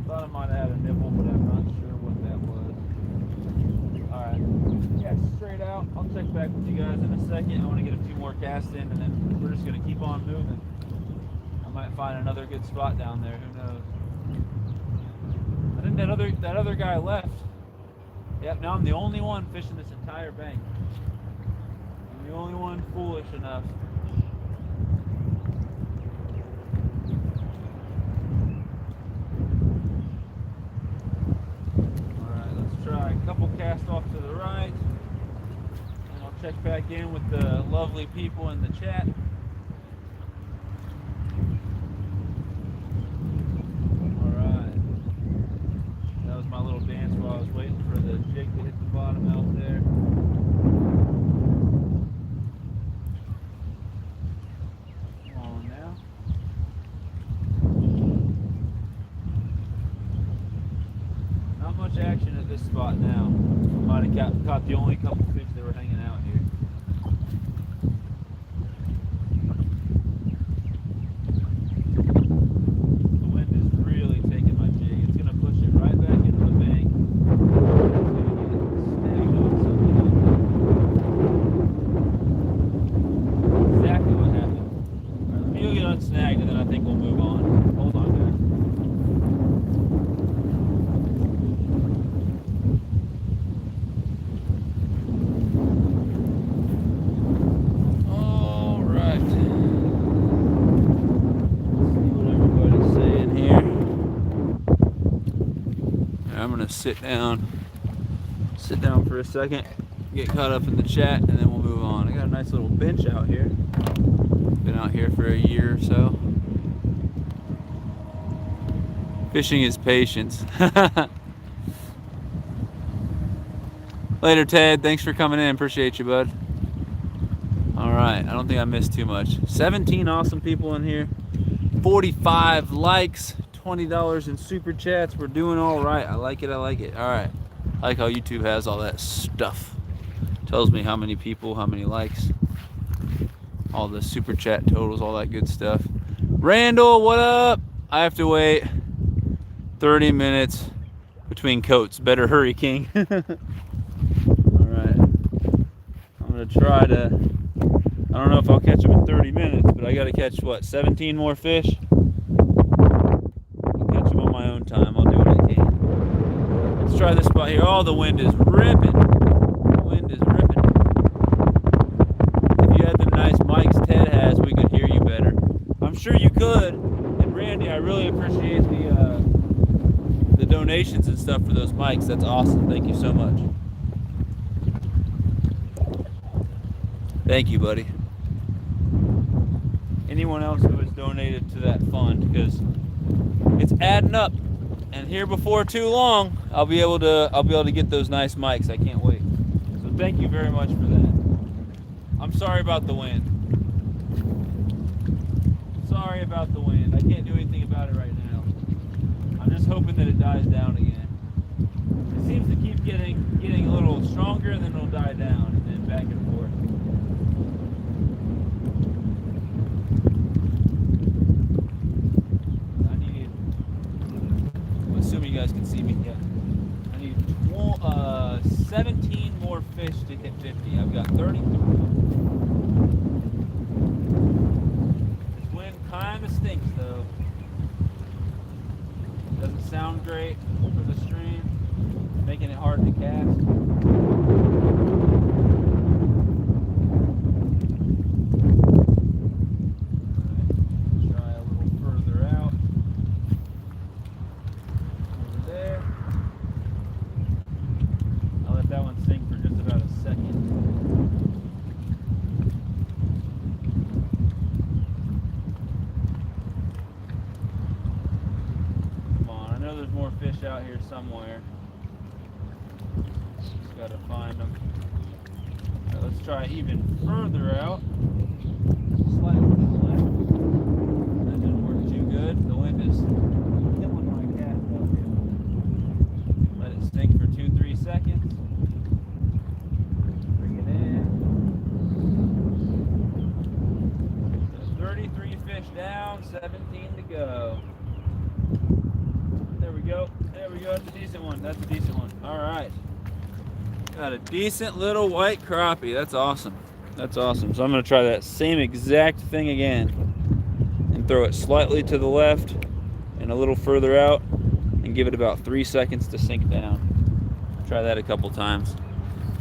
Thought I might have had a nibble, but I'm not sure what that was. Alright. Yeah, straight out. I'll check back with you guys in a second. I want to get a few more casts in, and then we're just going to keep on moving. I might find another good spot down there. Who knows? I think that other guy left. Yep, now I'm the only one fishing this entire bank. I'm the only one foolish enough. Alright, let's try a couple casts off to the right. And I'll check back in with the lovely people in the chat. My little dance while I was waiting for the jig to hit the bottom out there. Come on now. Not much action at this spot now. Might have caught the only couple fish that were hanging out here. Snagged, and then I think we'll move on. Hold on, guys. All right. Let's see what everybody's saying here. I'm gonna sit down for a second, get caught up in the chat, and then we'll move on. I got a nice little bench out here. Been out here for a year or so. Fishing is patience. Later, Ted. Thanks for coming in. Appreciate you, bud. All right. I don't think I missed too much. 17 awesome people in here. 45 likes. $20 in super chats. We're doing all right. I like it. I like it. All right. I like how YouTube has all that stuff. Tells me how many people, how many likes. All the super chat totals, all that good stuff. Randall, what up? I have to wait 30 minutes between coats. Better hurry, King. All right. I'm going to try to, I don't know if I'll catch them in 30 minutes, but I got to catch, what, 17 more fish? I'll catch them on my own time. I'll do what I can. Let's try this spot here. Oh, the wind is ripping. The wind is ripping. Nice mics Ted has, we could hear you better. I'm sure you could. And Randy, I really appreciate the donations and stuff for those mics. That's awesome. Thank you so much. Thank you, buddy. Anyone else who has donated to that fund, because it's adding up. And here before too long, I'll be able to get those nice mics. I can't wait. So thank you very much for that. I'm sorry about the wind. Sorry about the wind. I can't do anything about it right now. I'm just hoping that it dies down again. It seems to keep getting a little stronger, and then it'll die down, and then back and forth. I'm assuming you guys can see me. Yeah. I need 17 more fish to hit 50. I've got 33. This wind kind of stinks, though. Doesn't sound great for the stream, making it hard to cast. Alright, try a little further out. Over there. I'll let that one sink for just about a second. I know there's more fish out here somewhere. Just gotta find them. Right, let's try even further out. Slightly to the left. That didn't work too good. The wind is killing my cast up here. Let it sink for 2-3 seconds. Bring it in. So 33 fish down, 17 to go. There we go. There we go. That's a decent one. That's a decent one. All right. Got a decent little white crappie. That's awesome. That's awesome. So I'm going to try that same exact thing again and throw it slightly to the left and a little further out and give it about 3 seconds to sink down. Try that a couple times.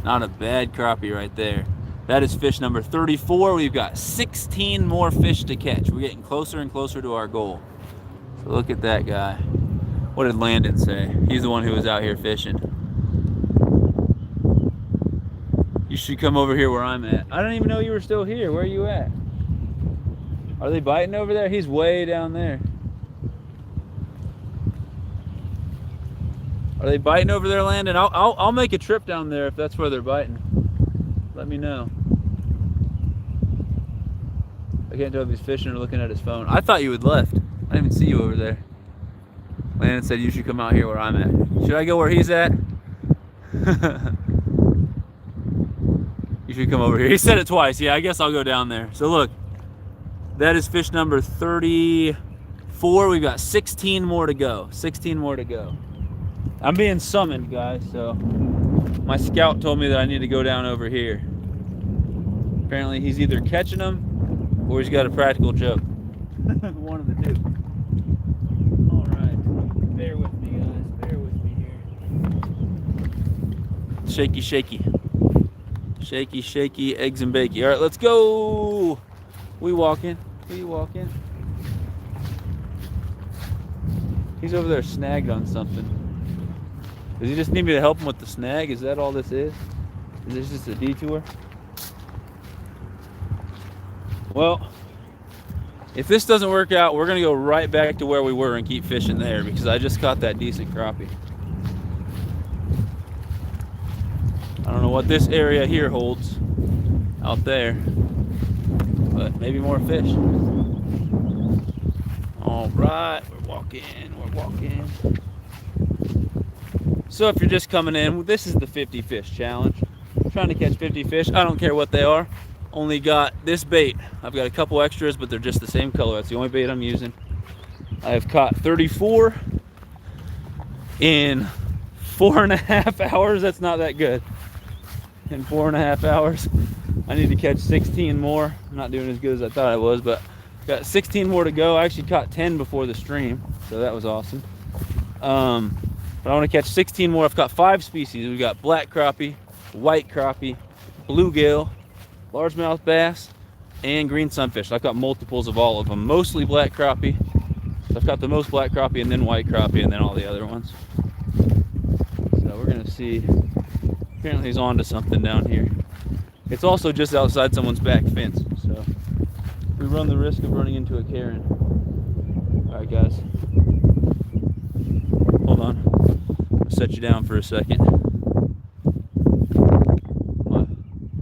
Not a bad crappie right there. That is fish number 34. We've got 16 more fish to catch. We're getting closer and closer to our goal. So look at that guy. What did Landon say? He's the one who was out here fishing. You should come over here where I'm at. I don't even know you were still here. Where are you at? Are they biting over there? He's way down there. Are they biting over there, Landon? I'll make a trip down there if that's where they're biting. Let me know. I can't tell if he's fishing or looking at his phone. I thought you had left. I didn't even see you over there. Landon said you should come out here where I'm at. Should I go where he's at? You should come over here. He said it twice. Yeah, I guess I'll go down there. So look, that is fish number 34. We've got 16 more to go. 16 more to go. I'm being summoned, guys, so my scout told me that I need to go down over here. Apparently he's either catching them or he's got a practical joke. One of the two. All right, bear with me, guys. Bear with me here. Shaky, shaky. Shaky, shaky, eggs and bakey. All right, let's go. We walking. We walking. He's over there snagged on something. Does he just need me to help him with the snag? Is that all this is? Is this just a detour? Well, if this doesn't work out, we're gonna go right back to where we were and keep fishing there because I just caught that decent crappie. I don't know what this area here holds out there, but maybe more fish. All right, we're walking, we're walking. So if you're just coming in, this is the 50 fish challenge. I'm trying to catch 50 fish. I don't care what they are. Only got this bait. I've got a couple extras, but they're just the same color. That's the only bait I'm using. I have caught 34 in 4.5 hours. That's not that good. In 4.5 hours. I need to catch 16 more. I'm not doing as good as I thought I was, but got 16 more to go. I actually caught 10 before the stream, so that was awesome. But I want to catch 16 more. I've got 5 species. We've got black crappie, white crappie, bluegill, largemouth bass, and green sunfish. I've got multiples of all of them, mostly black crappie. So I've got the most black crappie and then white crappie and then all the other ones. So we're gonna see. Apparently he's on to something down here. It's also just outside someone's back fence, so we run the risk of running into a Karen. All right, guys. Hold on. I'll set you down for a second.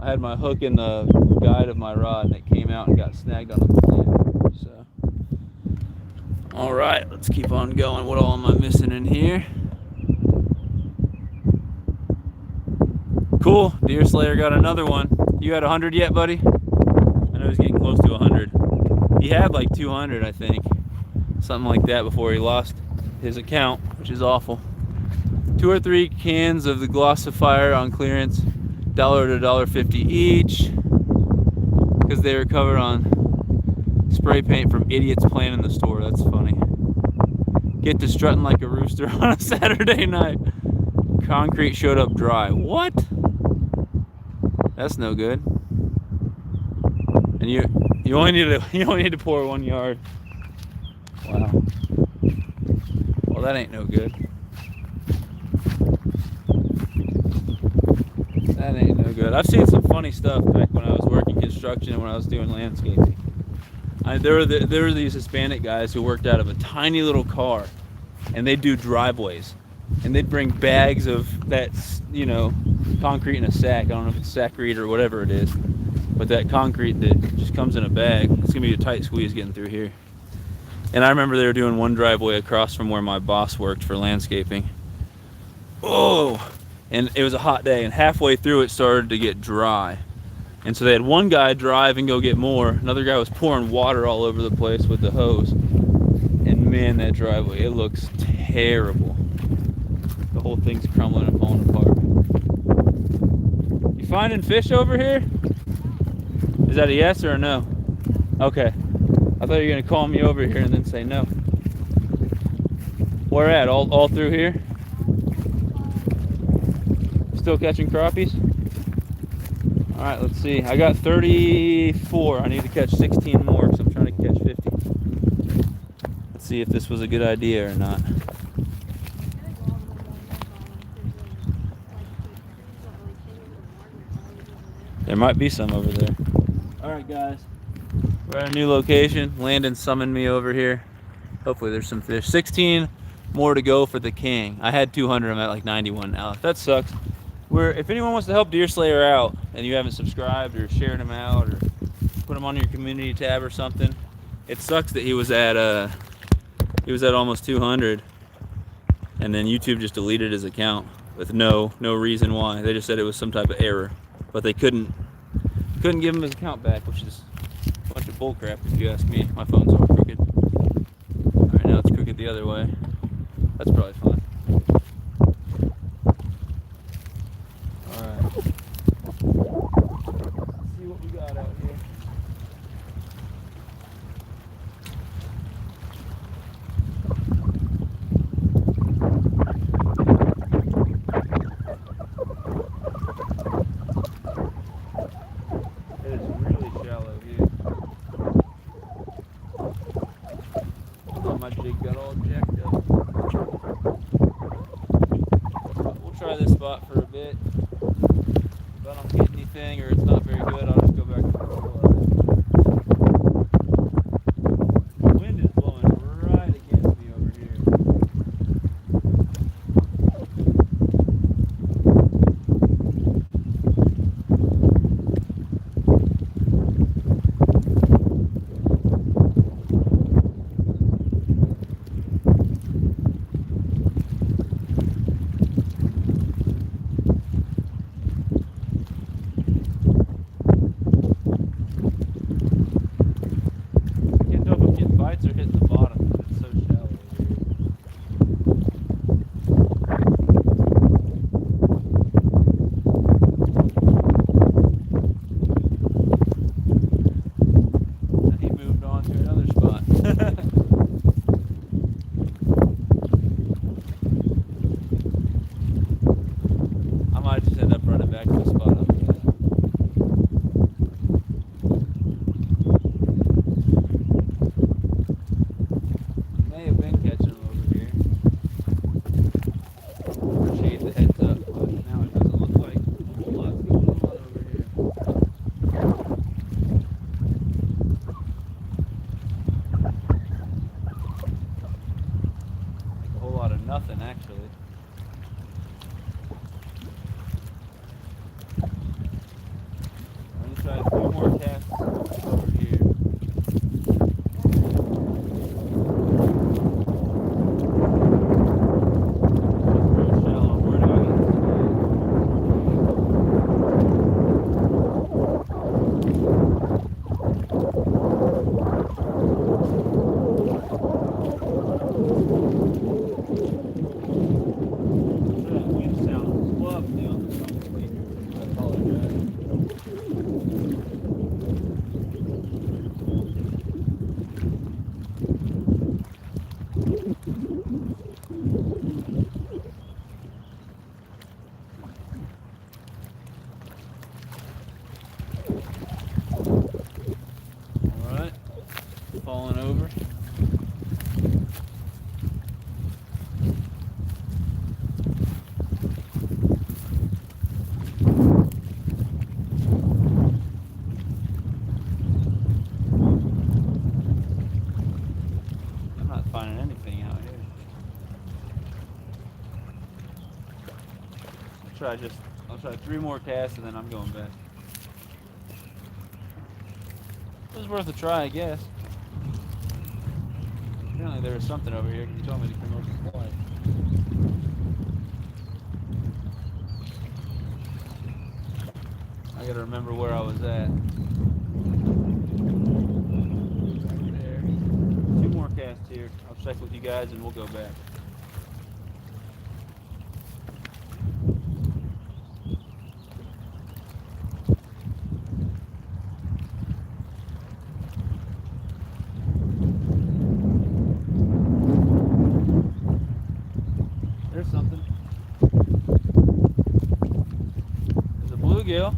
I had my hook in the guide of my rod and it came out and got snagged on the plant. So, All right, let's keep on going. What all am I missing in here? Cool, Deer Slayer got another one. You had 100 yet, buddy? I know he's getting close to 100. He had like 200, I think. Something like that before he lost his account, which is awful. 2 or 3 cans of the Glossifier on clearance, $1 to $1.50 each, because they were covered on spray paint from idiots playing in the store. That's funny. Get to strutting like a rooster on a Saturday night. Concrete showed up dry. What? That's no good. And you only need to pour 1 yard. Wow. Well, that ain't no good. That ain't no good. I've seen some funny stuff back when I was working construction and when I was doing landscaping. There were these Hispanic guys who worked out of a tiny little car, and they'd do driveways, and they'd bring bags of that, you know, concrete in a sack. I don't know if it's Saccrete or whatever it is, but that concrete that just comes in a bag. It's gonna be a tight squeeze getting through here. And I remember they were doing one driveway across from where my boss worked for landscaping. Oh, and it was a hot day, and halfway through it started to get dry. And so they had one guy drive and go get more. Another guy was pouring water all over the place with the hose. And man, that driveway, it looks terrible. The whole thing's crumbling and falling apart. You finding fish over here? Is that a yes or a no? Okay. I thought you were gonna call me over here and then say no. Where at? All through here? Still catching crappies? All right, let's see. I got 34. I need to catch 16 more, so I'm trying to catch 50. Let's see if this was a good idea or not. There might be some over there. All right, guys. We're at a new location. Landon summoned me over here. Hopefully there's some fish. 16 more to go for the king. I had 200. I'm at like 91 now. That sucks. If anyone wants to help Deer Slayer out and you haven't subscribed or shared him out or put him on your community tab or something, it sucks that he was at almost 200 and then YouTube just deleted his account with no reason why. They just said it was some type of error, but they couldn't give him his account back, which is a bunch of bullcrap if you ask me. My phone's all crooked. All right, now it's crooked the other way. That's probably fine. My jig got all jacked up. We'll try this spot for a bit. If I don't get anything or it's not very good, I'll just go back to the floor. The wind is blowing right against me over here. Bites are hitting the bottom because it's so shallow over here. And he moved on to another spot. I might just end up running back to the spot up there. Nothing actually. I'm gonna try a few more casts over here. Alright, falling over. I'm not finding anything out here. I'll try 3 more casts and then I'm going back. It was worth a try, I guess. Apparently there was something over here because you told me to come over and play. I gotta remember where I was at. There. 2 more casts here. I'll check with you guys and we'll go back. There's something. There's a bluegill.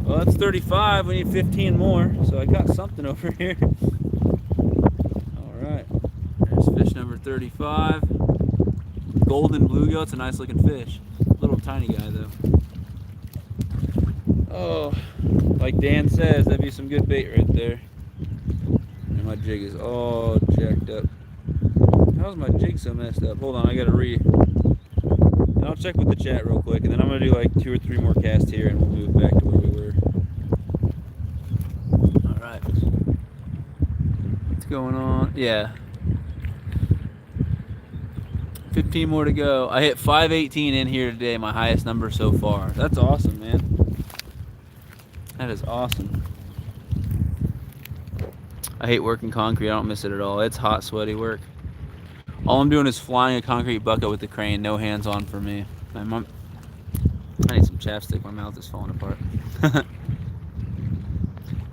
Well, that's 35. We need 15 more. So I got something over here. All right. There's fish number 35. Golden bluegill. It's a nice looking fish. Little tiny guy though. Oh, like Dan says, that'd be some good bait right there. And my jig is all jacked up. How's my jig so messed up? Hold on, I gotta and I'll check with the chat real quick, and then I'm gonna do like 2 or 3 more casts here, and we'll move back to where we were. All right. What's going on? Yeah. 15 more to go. I hit 518 in here today, my highest number so far. That's awesome, man. That is awesome. I hate working concrete. I don't miss it at all. It's hot, sweaty work. All I'm doing is flying a concrete bucket with the crane. No hands-on for me. I need some chapstick. My mouth is falling apart.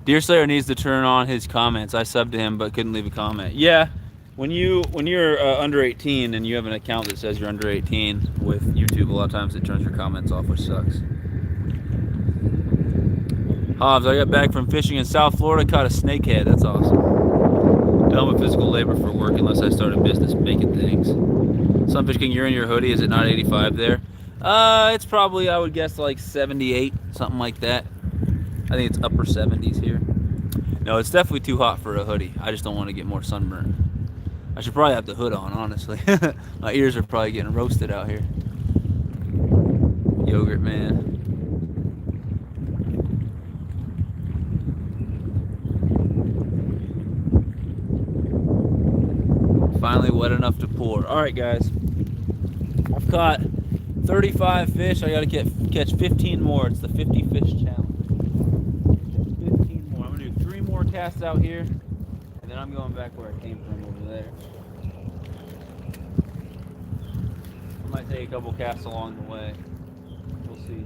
Deerslayer needs to turn on his comments. I subbed to him but couldn't leave a comment. Yeah, when you're under 18 and you have an account that says you're under 18 with YouTube, a lot of times it turns your comments off, which sucks. Hobbs, I got back from fishing in South Florida, caught a snakehead. That's awesome. Done with physical labor for work unless I start a business making things. Sunfish King, you're in your hoodie. Is it not 85 there? It's probably, I would guess, like 78, something like that. I think it's upper 70s here. No, it's definitely too hot for a hoodie. I just don't want to get more sunburn. I should probably have the hood on, honestly. My ears are probably getting roasted out here. Yogurt man. Finally wet enough to pour. All right, guys. I've caught 35 fish. I got to catch 15 more. It's the 50 fish challenge. 15 more. I'm going to do 3 more casts out here, and then I'm going back where I came from over there. I might take a couple casts along the way. We'll see.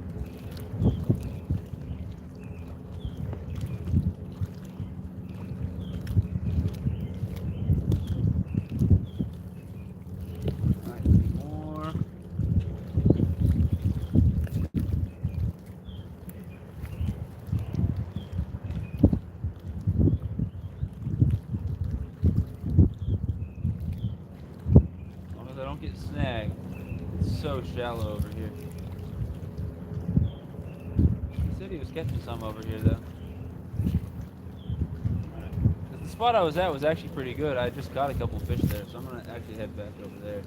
Get snagged. It's so shallow over here. He said he was catching some over here though. The spot I was at was actually pretty good. I just got a couple fish there, so I'm gonna actually head back over there.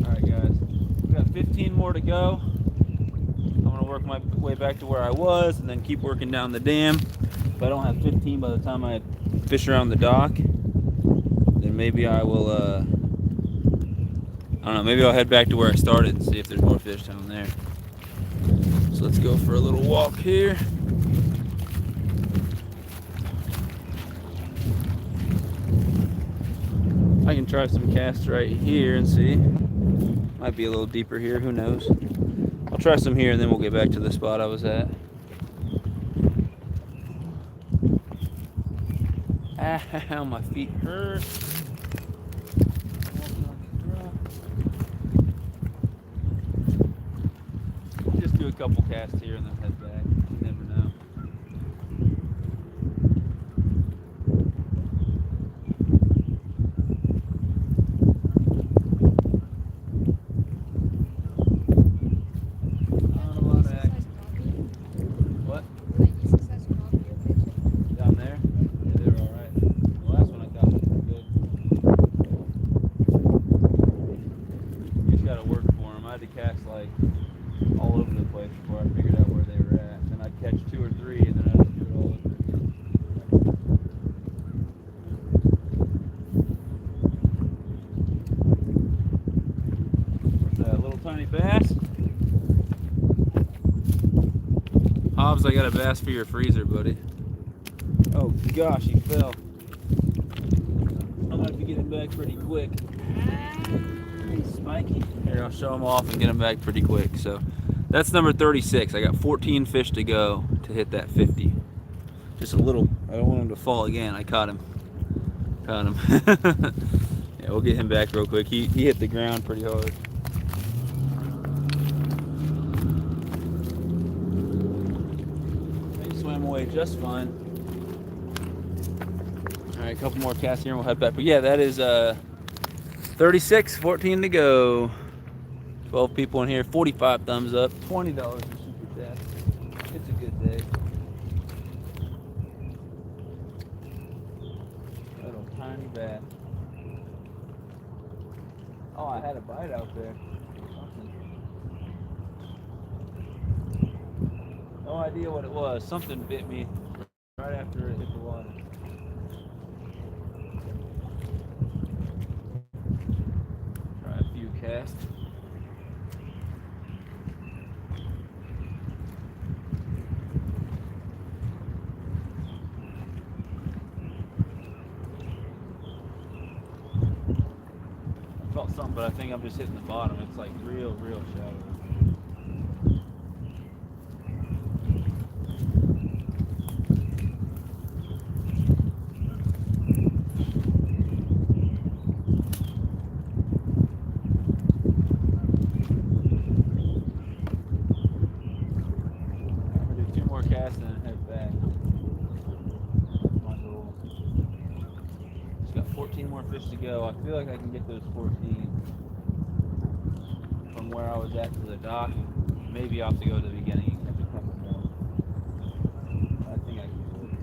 Alright guys, we got 15 more to go. Work my way back to where I was and then keep working down the dam. If I don't have 15 by the time I fish around the dock, then maybe I will I don't know, maybe I'll head back to where I started and see if there's more fish down there. So let's go for a little walk here. I can try some casts right here and see. Might be a little deeper here, who knows. I'll try some here and then we'll get back to the spot I was at. Ow, my feet hurt. Just do a couple casts here and then head back. You never know. What? Down there? Yeah, they were alright. The last one I thought was pretty good. You just gotta work for them. I had to cast like all over the place before I figured out where they were at. Then I'd catch 2 or 3 and then I'd do it all over again. What's that, little tiny bass? Hobbs, I got a bass for your freezer, buddy. Oh gosh, he fell. I'm gonna be getting back pretty quick. He's spiky. Here, I'll show him off and get him back pretty quick. So that's number 36. I got 14 fish to go to hit that 50. Just a little. I don't want him to fall again. I caught him. Caught him. Yeah, we'll get him back real quick. He hit the ground pretty hard. He swam away just fine. All right, a couple more casts here and we'll head back. But yeah, that is 36, 14 to go. 12 people in here, 45 thumbs up, $20 in super chat. It's a good day. Little tiny bass. Oh, I had a bite out there. No idea what it was. Something bit me right after it hit the water. Try a few casts. Felt something, but I think I'm just hitting the bottom. It's like real shallow. I'm gonna do 2 more casts and then head back. That's my goal. Just got 14 more fish to go. I feel like I can get those 14 from where I was at to the dock. Maybe I'll have to go to the beginning and catch a couple more. I think I can do it.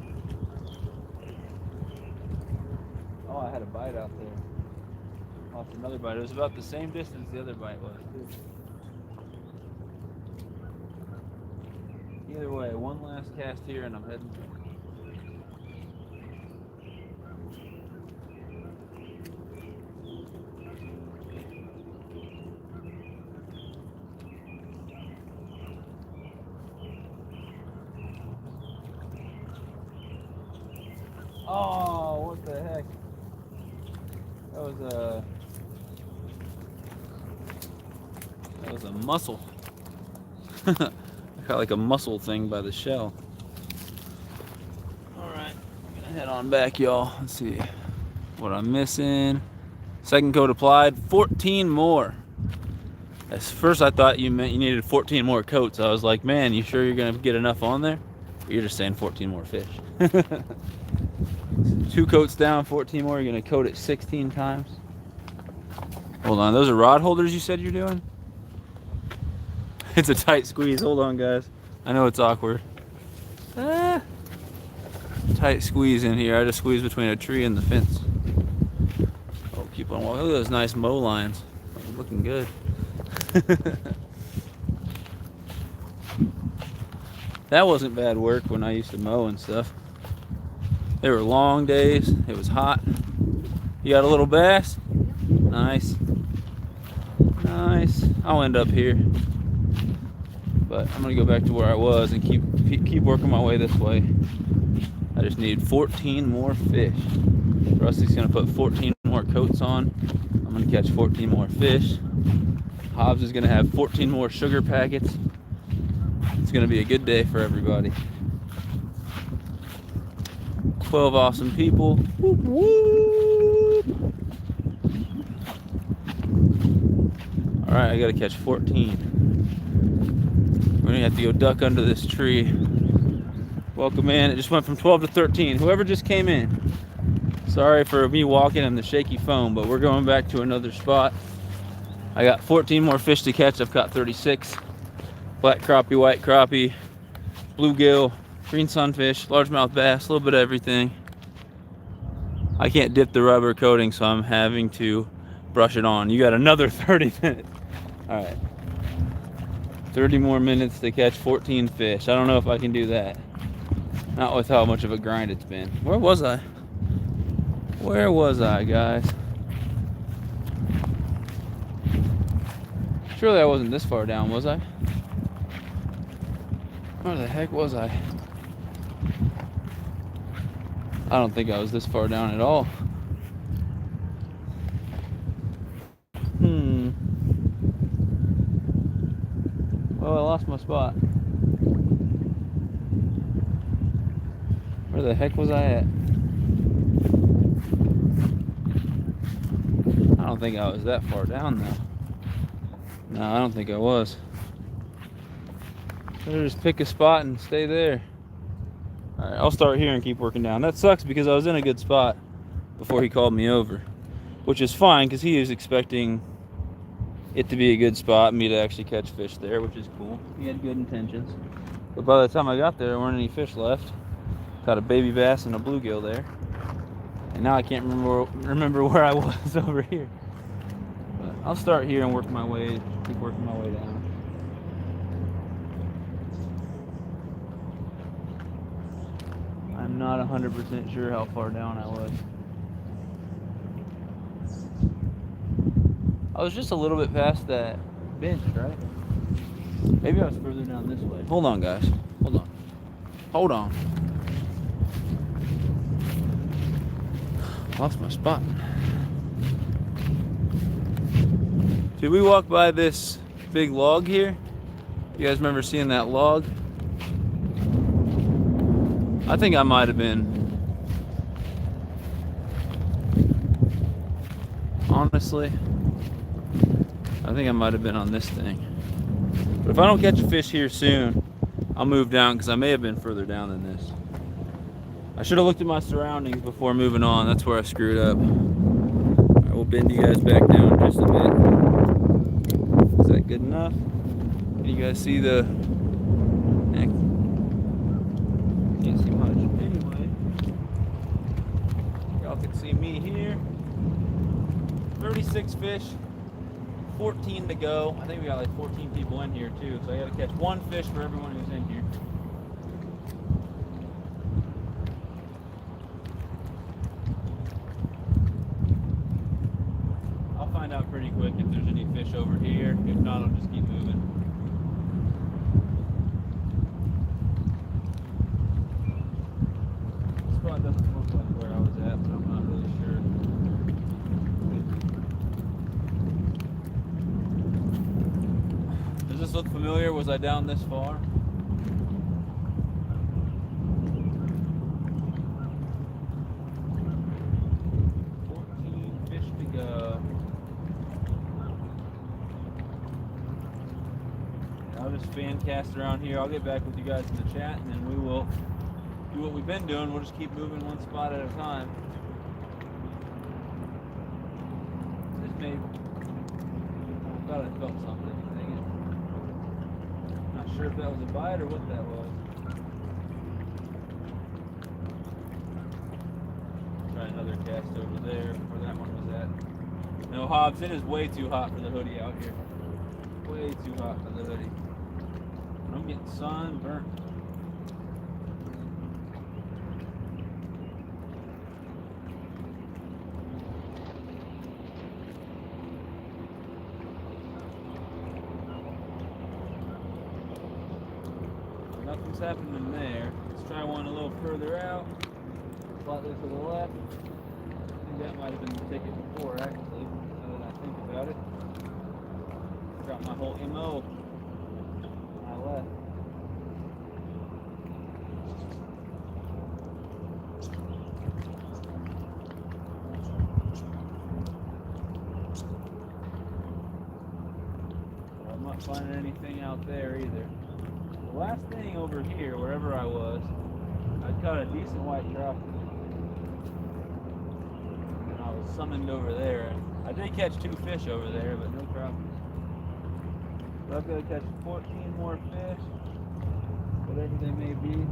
Oh, I had a bite out there. Lost another bite. It was about the same distance the other bite was, too. Either way, one last cast here and I'm heading back. Oh, what the heck? That was a mussel. I got like a mussel thing by the shell. All right, I'm gonna head on back, y'all. Let's see what I'm missing. Second coat applied, 14 more. At first I thought you meant you needed 14 more coats. I was like, man, you sure you're gonna get enough on there? Or you're just saying 14 more fish. 2 coats down, 14 more. You're gonna coat it 16 times. Hold on, those are rod holders you said you're doing? It's a tight squeeze. Hold on, guys. I know it's awkward. Tight squeeze in here. I just squeezed between a tree and the fence. Oh, keep on walking. Look at those nice mow lines. Looking good. That wasn't bad work when I used to mow and stuff. They were long days. It was hot. You got a little bass? Nice. Nice. I'll end up here. But I'm gonna go back to where I was and keep working my way this way. I just need 14 more fish. Rusty's gonna put 14 more coats on. I'm gonna catch 14 more fish. Hobbs is gonna have 14 more sugar packets. It's gonna be a good day for everybody. 12 awesome people. Whoop, whoop. All right, I gotta catch 14. We're gonna have to go duck under this tree. Welcome in. It just went from 12 to 13. Whoever just came in, sorry for me walking in the shaky phone, but we're going back to another spot. I got 14 more fish to catch. I've caught 36. Black crappie, white crappie, bluegill, green sunfish, largemouth bass, a little bit of everything. I can't dip the rubber coating, so I'm having to brush it on. You got another 30 minutes. All right. 30 more minutes to catch 14 fish. I don't know if I can do that. Not with how much of a grind it's been. Where was I? Where was I, guys? Surely I wasn't this far down, was I? Where the heck was I? I don't think I was this far down at all. Well, I lost my spot. Where the heck was I at? I don't think I was that far down though. No, I don't think I was. Better just pick a spot and stay there. Alright, I'll start here and keep working down. That sucks because I was in a good spot before he called me over. Which is fine because he was expecting it to be a good spot, me to actually catch fish there, which is cool. He had good intentions. But by the time I got there, there weren't any fish left. Caught a baby bass and a bluegill there. And now I can't remember where I was over here. But I'll start here and keep working my way down. I'm not 100% sure how far down I was. I was just a little bit past that bench, right? Maybe I was further down this way. Hold on, guys. Hold on. Hold on. Lost my spot. Did we walk by this big log here? You guys remember seeing that log? I think I might have been. Honestly, I think I might have been on this thing. But if I don't catch a fish here soon, I'll move down because I may have been further down than this. I should have looked at my surroundings before moving on. That's where I screwed up. All right, we'll bend you guys back down just a bit. Is that good enough? Can you guys see the neck? Can't see much. Anyway, y'all can see me here. 36 fish, 14 to go. I think we got like 14 people in here too, so I gotta catch one fish for everyone who's in here. I'll find out pretty quick if there's any fish over here. If not, I'll just keep moving. This spot doesn't look like where I was at, but I'm not really sure. Does this look familiar? Was I down this far? Fan cast around here. I'll get back with you guys in the chat and then we will do what we've been doing. We'll just keep moving one spot at a time. This may... I thought I felt something. Dang it. Not sure if that was a bite or what that was. Try another cast over there where that one was at. No, Hobbs, it is way too hot for the hoodie out here. Way too hot for the hoodie. I'm getting sunburnt. Nothing's happening there. Let's try one a little further out. Slightly to the left. I think that might have been the ticket before, actually, now that I think about it. Got my whole MO when I left. I'm not finding anything out there either. The last thing over here, wherever I was, I caught a decent white crappie. And I was summoned over there. I did catch 2 fish over there, but no crappies. So I've got to catch 14 more fish, whatever they may be.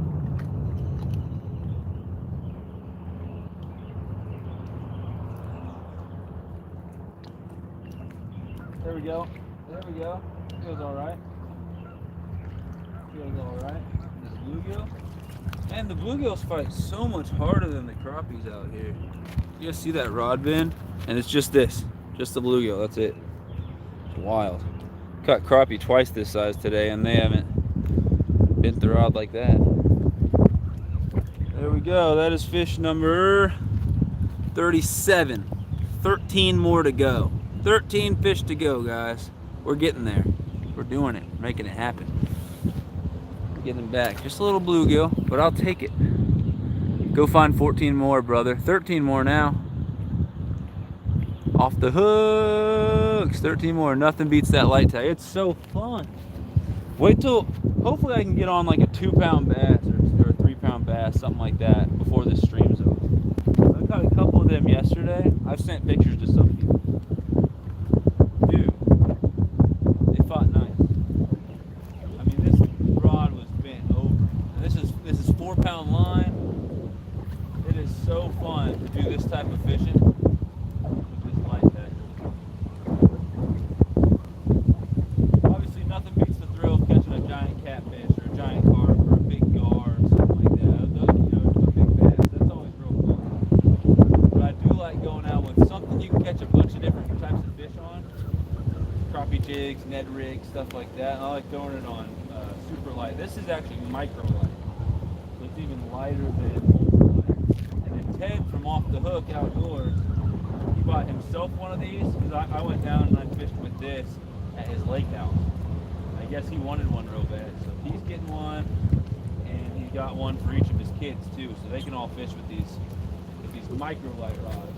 There we go. There we go. Feels alright. Feels alright. This bluegill. Man, the bluegills fight so much harder than the crappies out here. You guys see that rod bend? And it's just this. Just the bluegill. That's it. It's wild. Caught crappie twice this size today, and they haven't bent the rod like that. There we go. That is fish number 37. 13 more to go. 13 fish to go, guys. We're getting there. We're doing it. Making it happen. Getting back. Just a little bluegill, but I'll take it. Go find 14 more, brother. 13 more now. Off the hooks. 13 more. Nothing beats that light tag. It's so fun. Wait till, hopefully I can get on like a 2-pound bass or a 3-pound bass, something like that, before this stream's over. I caught a couple of them yesterday. I've sent pictures to some people. Dude, they fought nice. I mean, this rod was bent over. And this is 4-pound line. It is so fun to do this type of fishing with this light tag. Obviously, nothing beats the thrill of catching a giant catfish or a giant carp or a big gar or something like that. A big bass. That's always real fun. But I do like going out with something you can catch a bunch of different types of fish on. Crappie jigs, Ned rigs, stuff like that. And I like throwing it on super light. This is actually micro light. So it's even lighter than Ted from Off the Hook Outdoors, he bought himself one of these because I went down and I fished with this at his lake house. I guess he wanted one real bad, so he's getting one, and he's got one for each of his kids too, so they can all fish with these micro light rods.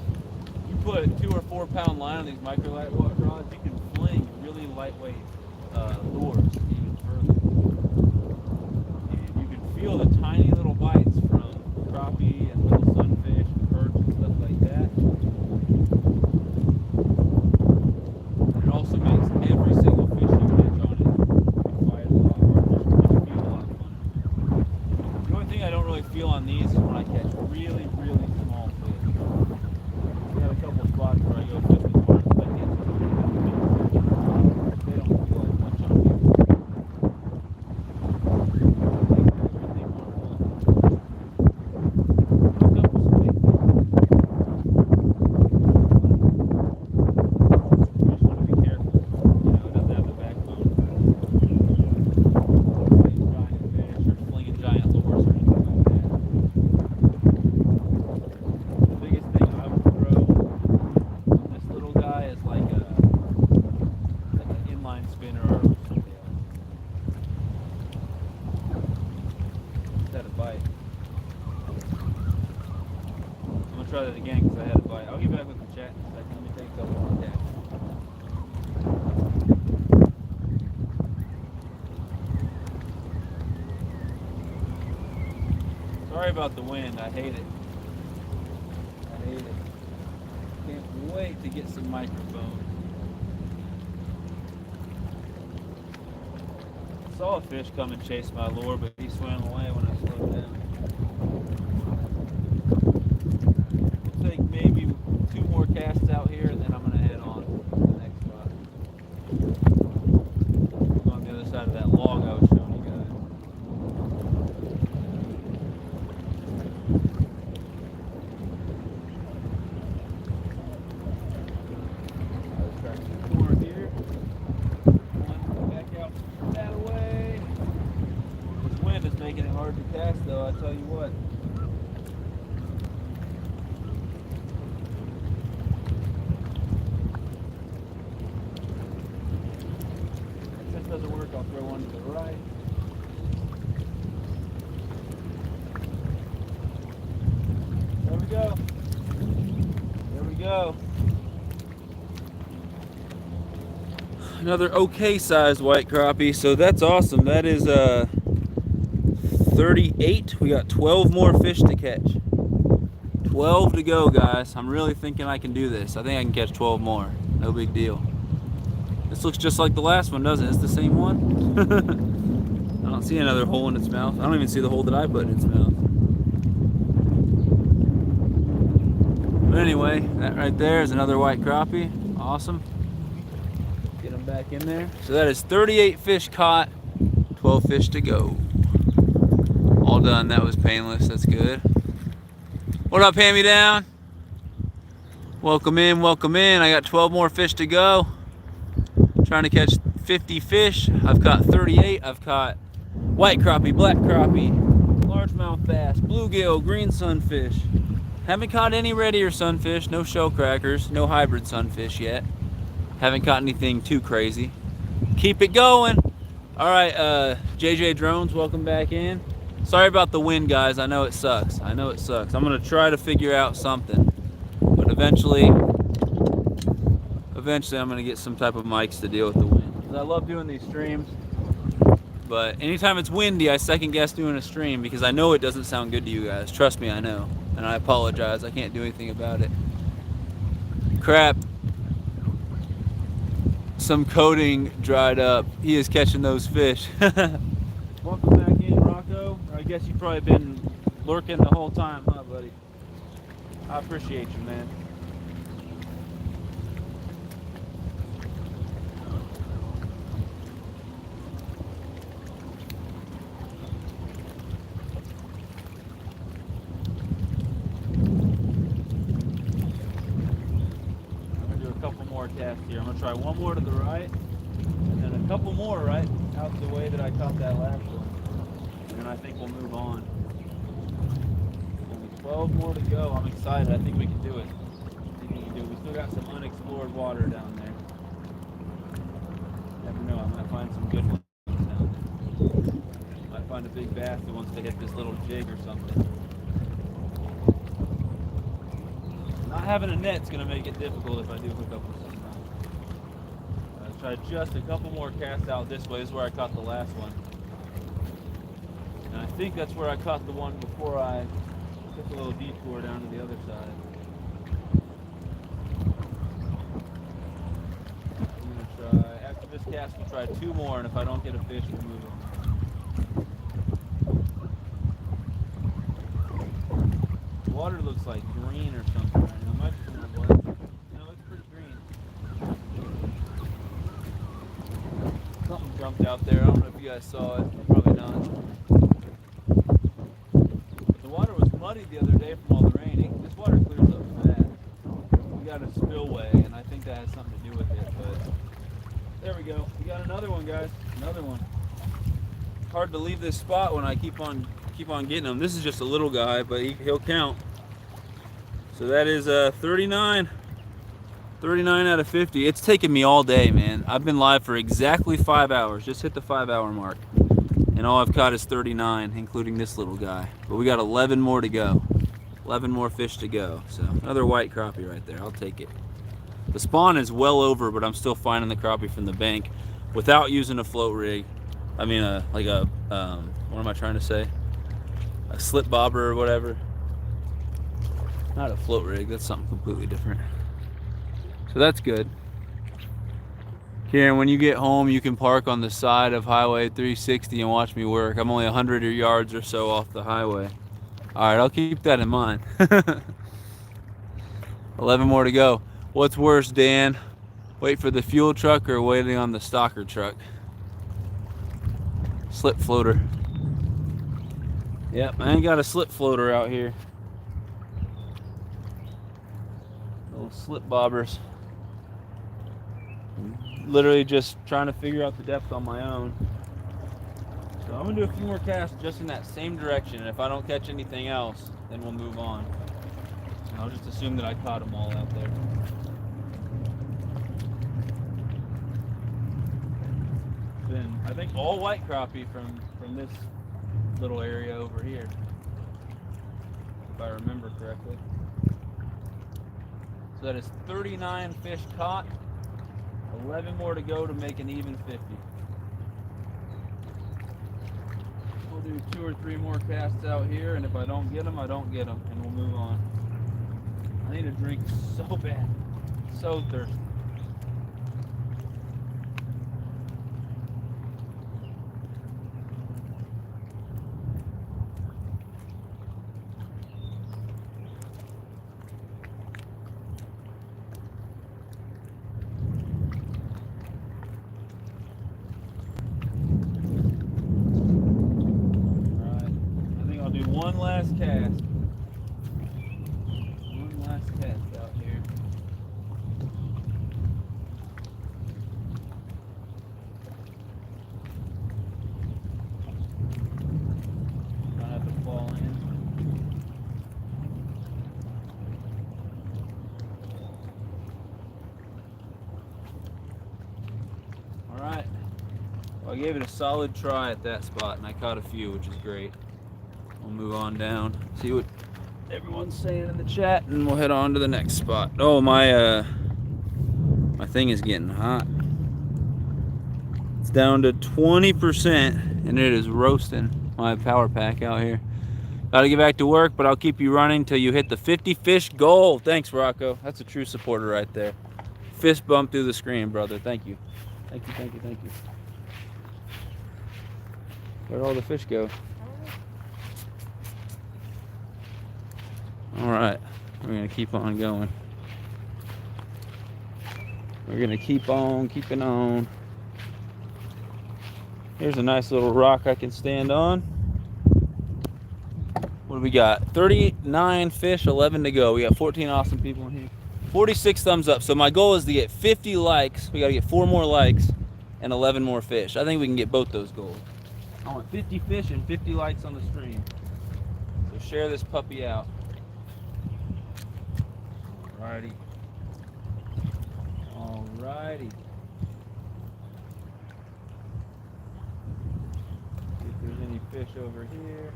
You put 2 or 4 pound line on these micro light rods, you can fling really lightweight lures even further, and you can feel the tiny little bites from crappie and little sunfish and perch and stuff like that. And it also makes every single fish you catch on it fight a lot harder. Just feel a lot funner. The only thing I don't really feel on these is when I catch really, really small fish. We have a couple spots where I go fishing for it, but they don't feel like much on here. Try that again because I had a bite. I'll get back with the chat in a second. Let me take a couple more casts. Sorry about the wind. I hate it. I hate it. Can't wait to get some microphone. I saw a fish come and chase my lure, but he swam away when I slowed down. Take maybe 2 more casts out here, and then I'm going to head on to the next spot. I'm on the other side of that log I was showing you guys. I was tracking the corner here. One back out that way. This wind is making it hard to cast, though, I tell you what. Another okay sized white crappie, so that's awesome. That is 38. We got 12 more fish to catch. 12 to go, guys. I'm really thinking I can do this. I think I can catch 12 more. No big deal. This looks just like the last one, doesn't it? It's the same one. I don't see another hole in its mouth. I don't even see the hole that I put in its mouth. But anyway, that right there is another white crappie. Awesome. Get them back in there. So that is 38 fish caught, 12 fish to go. All done. That was painless. That's good. What up, hand-me-down? Welcome in, welcome in. I got 12 more fish to go. Trying to catch 50 fish. I've caught 38. I've caught white crappie, black crappie, largemouth bass, bluegill, green sunfish. Haven't caught any red ear sunfish, no shell crackers, no hybrid sunfish yet. Haven't caught anything too crazy. Keep it going. All right, JJ Drones, welcome back in. Sorry about the wind, guys. I know it sucks. I know it sucks. I'm gonna try to figure out something, but eventually I'm gonna get some type of mics to deal with the wind. 'Cause I love doing these streams, but anytime it's windy, I second guess doing a stream because I know it doesn't sound good to you guys. Trust me, I know, and I apologize. I can't do anything about it. Crap. Some coating dried up. He is catching those fish. Welcome back in, Rocco. I guess you've probably been lurking the whole time, huh, buddy? I appreciate you, man. I'm gonna do a couple more casts here. I'm gonna try one more to the right, and then a couple more right out the way that I caught that last one. And then I think we'll move on. Only 12 more to go. I'm excited. I think we can do it. I think we can do it. We still got some unexplored water down there. Never know. I might find some good ones down there. Might find a big bass that wants to hit this little jig or something. Not having a net's going to make it difficult if I do hook up with something. I'll try just a couple more casts out this way. This is where I caught the last one. And I think that's where I caught the one before I took a little detour down to the other side. I'm going to try, after this cast, we'll try two more, and if I don't get a fish, we'll move on. The water looks like green or something right now. It might be more black. No, it's pretty green. Something jumped out there. I don't know if you guys saw it. Probably not. The water was muddy the other day from all the rain. This water clears up fast. We got a spillway, and I think that has something to do with it. But there we go. We got another one, guys. Another one. Hard to leave this spot when I keep on getting them. This is just a little guy, but he'll count. So that is 39 out of 50. It's taken me all day, man. I've been live for exactly 5 hours. Just hit the 5-hour mark. And all I've caught is 39, including this little guy. But we got 11 more to go. 11 more fish to go. So another white crappie right there. I'll take it. The spawn is well over, but I'm still finding the crappie from the bank without using a float rig. I mean, what am I trying to say? A slip bobber or whatever. Not a float rig, that's something completely different. So that's good. Karen, when you get home, you can park on the side of Highway 360 and watch me work. I'm only 100 yards or so off the highway. All right, I'll keep that in mind. 11 more to go. What's worse, Dan? Wait for the fuel truck or waiting on the stalker truck? Slip floater. Yep, I ain't got a slip floater out here. Little slip bobbers. Literally just trying to figure out the depth on my own. So I'm gonna do a few more casts just in that same direction, and if I don't catch anything else, then we'll move on. And I'll just assume that I caught them all out there. Been, I think, all white crappie from this little area over here, if I remember correctly. So that is 39 fish caught, 11 more to go to make an even 50. We'll do 2 or 3 more casts out here, and if I don't get them, I don't get them, and we'll move on. I need a drink so bad. So thirsty. One last cast. One last cast out here. Gonna have to fall in. Alright. Well, I gave it a solid try at that spot and I caught a few, which is great. We'll move on down, see what everyone's saying in the chat, and we'll head on to the next spot. Oh, my thing is getting hot. It's down to 20%, and it is roasting my power pack out here. Gotta get back to work, but I'll keep you running till you hit the 50 fish goal. Thanks, Rocco. That's a true supporter right there. Fist bump through the screen, brother. Thank you. Thank you, thank you, thank you. Where'd all the fish go? Alright, we're going to keep on going. We're going to keep on keeping on. Here's a nice little rock I can stand on. What do we got? 39 fish, 11 to go. We got 14 awesome people in here. 46 thumbs up. So my goal is to get 50 likes. We got to get 4 more likes and 11 more fish. I think we can get both those goals. I want 50 fish and 50 likes on the stream. So share this puppy out. Alrighty. Alrighty. See if there's any fish over here.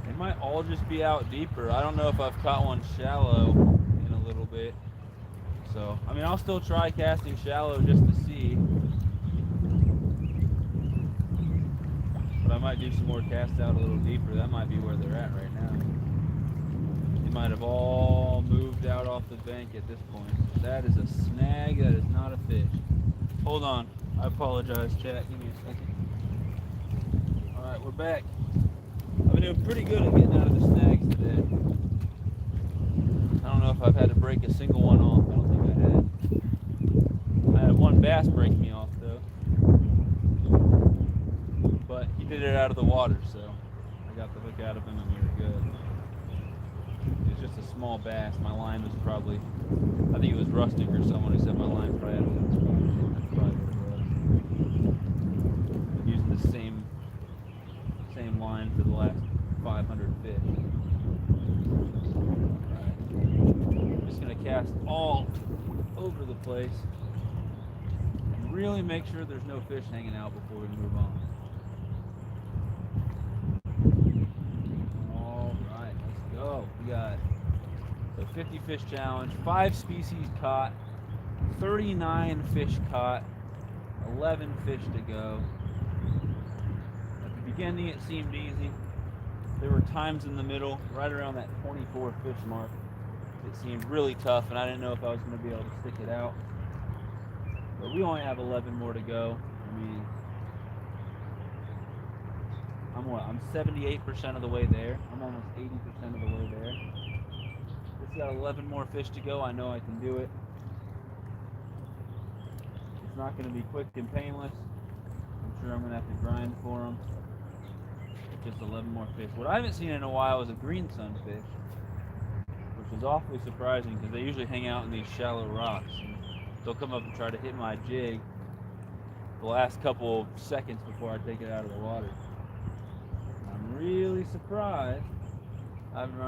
They might all just be out deeper. I don't know if I've caught one shallow in a little bit. So, I mean, I'll still try casting shallow just to see. But I might do some more casts out a little deeper. That might be where they're at right now. They might have all moved out off the bank at this point. That is a snag. That is not a fish. Hold on. I apologize, chat. Give me a second. Alright, we're back. I've been doing pretty good at getting out of the snags today. I don't know if I've had to break a single one off. I don't think I had. I had one bass break me off, though. But he did it out of the water, so I got the hook out of him and we were good. It was just a small bass. My line was probably, I think it was Rustic or someone who said my line probably had a little spot. That's probably what it was. Been using the same line for the last 500 fish. Alright. I'm just going to cast all over the place and really make sure there's no fish hanging out before we move on. Alright, let's go. We got the 50 fish challenge, 5 species caught, 39 fish caught, 11 fish to go. Beginning, it seemed easy. There were times in the middle, right around that 24 fish mark. It seemed really tough, and I didn't know if I was going to be able to stick it out. But we only have 11 more to go. I mean, I'm 78% of the way there. I'm almost 80% of the way there. It's got 11 more fish to go. I know I can do it. It's not going to be quick and painless. I'm sure I'm going to have to grind for them. Just 11 more fish. What I haven't seen in a while is a green sunfish, which is awfully surprising because they usually hang out in these shallow rocks. And they'll come up and try to hit my jig the last couple of seconds before I take it out of the water. I'm really surprised I haven't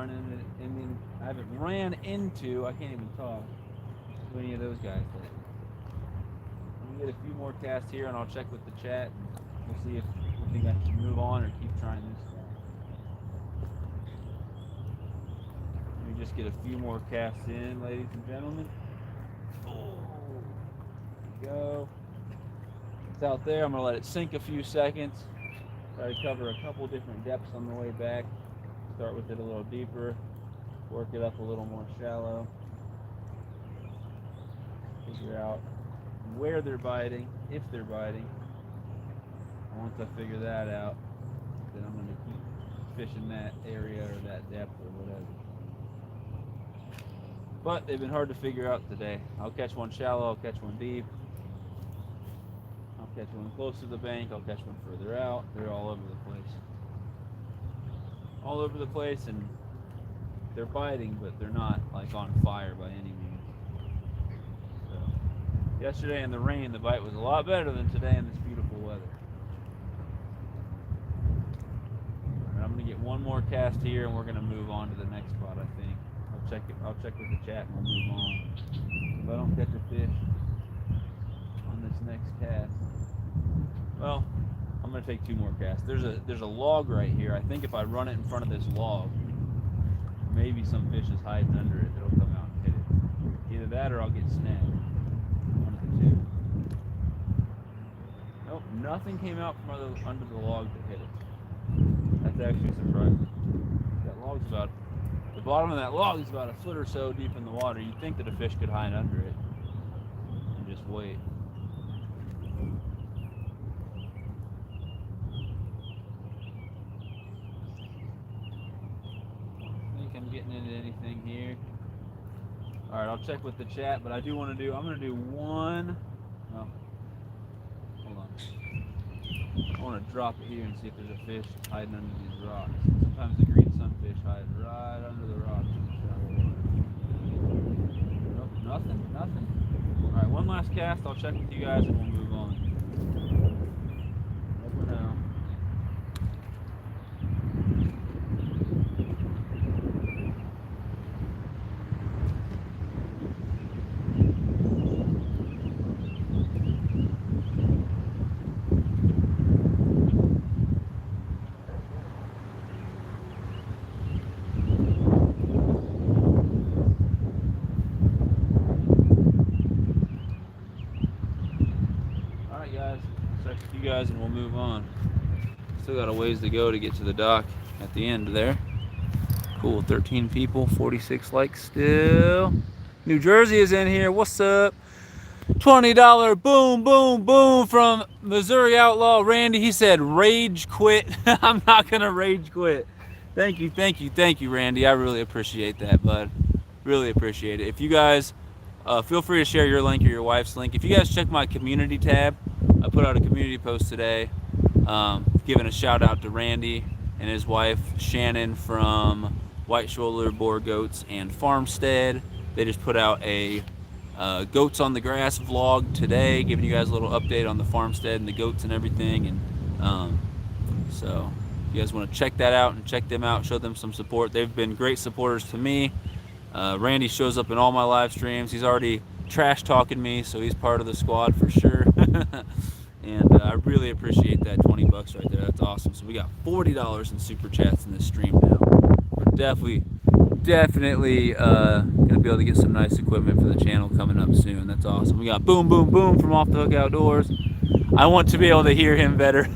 ran into, I can't even talk, to any of those guys today. I'm going to get a few more casts here and I'll check with the chat and we'll see if we think I should move on or keep trying this. Let me just get a few more casts in, ladies and gentlemen. Oh, there we go. It's out there. I'm gonna let it sink a few seconds. Try to cover a couple different depths on the way back. Start with it a little deeper, work it up a little more shallow. Figure out where they're biting, if they're biting. And once I figure that out, then I'm gonna keep fishing that area or that depth or whatever. But they've been hard to figure out today. I'll catch one shallow, I'll catch one deep. I'll catch one close to the bank, I'll catch one further out. They're all over the place. All over the place, and they're biting, but they're not like on fire by any means. So, yesterday in the rain, the bite was a lot better than today in this beautiful weather. And I'm gonna get one more cast here, and we're gonna move on to the next spot. I think I'll check with the chat, and we'll move on. If I don't catch a fish on this next cast, well, I'm gonna take two more casts. There's a log right here. I think if I run it in front of this log, maybe some fish is hiding under it that'll come out and hit it. Either that or I'll get snagged. One of the two. Nope, nothing came out from under the log to hit it. That's actually surprising. That log's the bottom of that log is about a foot or so deep in the water. You'd think that a fish could hide under it and just wait. Getting into anything here. All right, I'll check with the chat, but I'm gonna do one. Oh, hold on. I want to drop it here and see if there's a fish hiding under these rocks. Sometimes the green sunfish hide right under the rocks in the shallow water. Nope, nothing. All right, one last cast. I'll check with you guys and we'll move on. Over now. And we'll move on. Still got a ways to go to get to the dock at the end there. Cool, 13 people, 46 likes still. New Jersey is in here. What's up? $20 boom, boom, boom from Missouri Outlaw Randy. He said rage quit. I'm not gonna rage quit. Thank you, Randy. I really appreciate that, bud. Really appreciate it. If you guys feel free to share your link or your wife's link. If you guys check my community tab, I put out a community post today giving a shout out to Randy and his wife Shannon from White Shoulder Boar Goats and Farmstead. They just put out a Goats on the Grass vlog today, giving you guys a little update on the farmstead and the goats and everything. And so if you guys want to check that out and check them out, show them some support. They've been great supporters to me. Randy shows up in all my live streams. He's already trash talking me, so he's part of the squad for sure. And I really appreciate that. 20 bucks right there. That's awesome. So we got $40 in super chats in this stream now. We're definitely gonna be able to get some nice equipment for the channel coming up soon. That's awesome. We got boom, boom, boom from Off the Hook Outdoors. I want to be able to hear him better.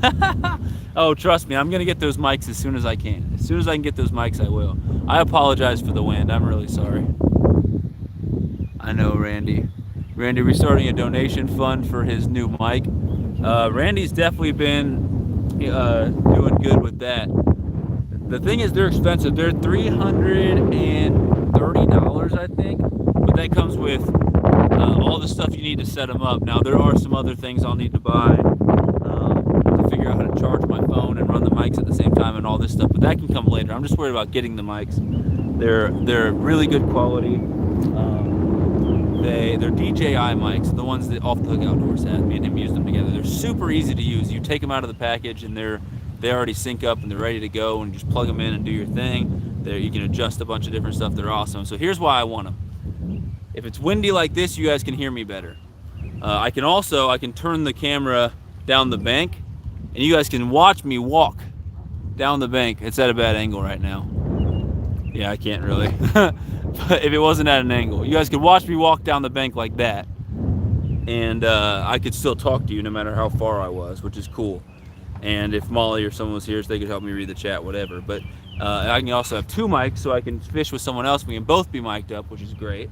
Oh, trust me, I'm gonna get those mics as soon as I can. As soon as I can get those mics, I will. I apologize for the wind. I'm really sorry. I know, Randy. Randy restarting a donation fund for his new mic. Randy's definitely been doing good with that. The thing is, they're expensive. They're $330, I think, but that comes with all the stuff you need to set them up. Now, there are some other things I'll need to buy to figure out how to charge my phone and run the mics at the same time and all this stuff, but that can come later. I'm just worried about getting the mics. They're really good quality. They're DJI mics, the ones that Off the Hook Outdoors has. Me and him use them together. They're super easy to use. You take them out of the package and they already sync up and they're ready to go, and just plug them in and do your thing. You can adjust a bunch of different stuff. They're awesome. So here's why I want them. If it's windy like this, you guys can hear me better. I can turn the camera down the bank and you guys can watch me walk down the bank. It's at a bad angle right now. Yeah, I can't really. But if it wasn't at an angle, you guys could watch me walk down the bank like that, and I could still talk to you no matter how far I was, which is cool. And if Molly or someone was here, so they could help me read the chat, whatever. But I can also have two mics, so I can fish with someone else. We can both be mic'd up, which is great.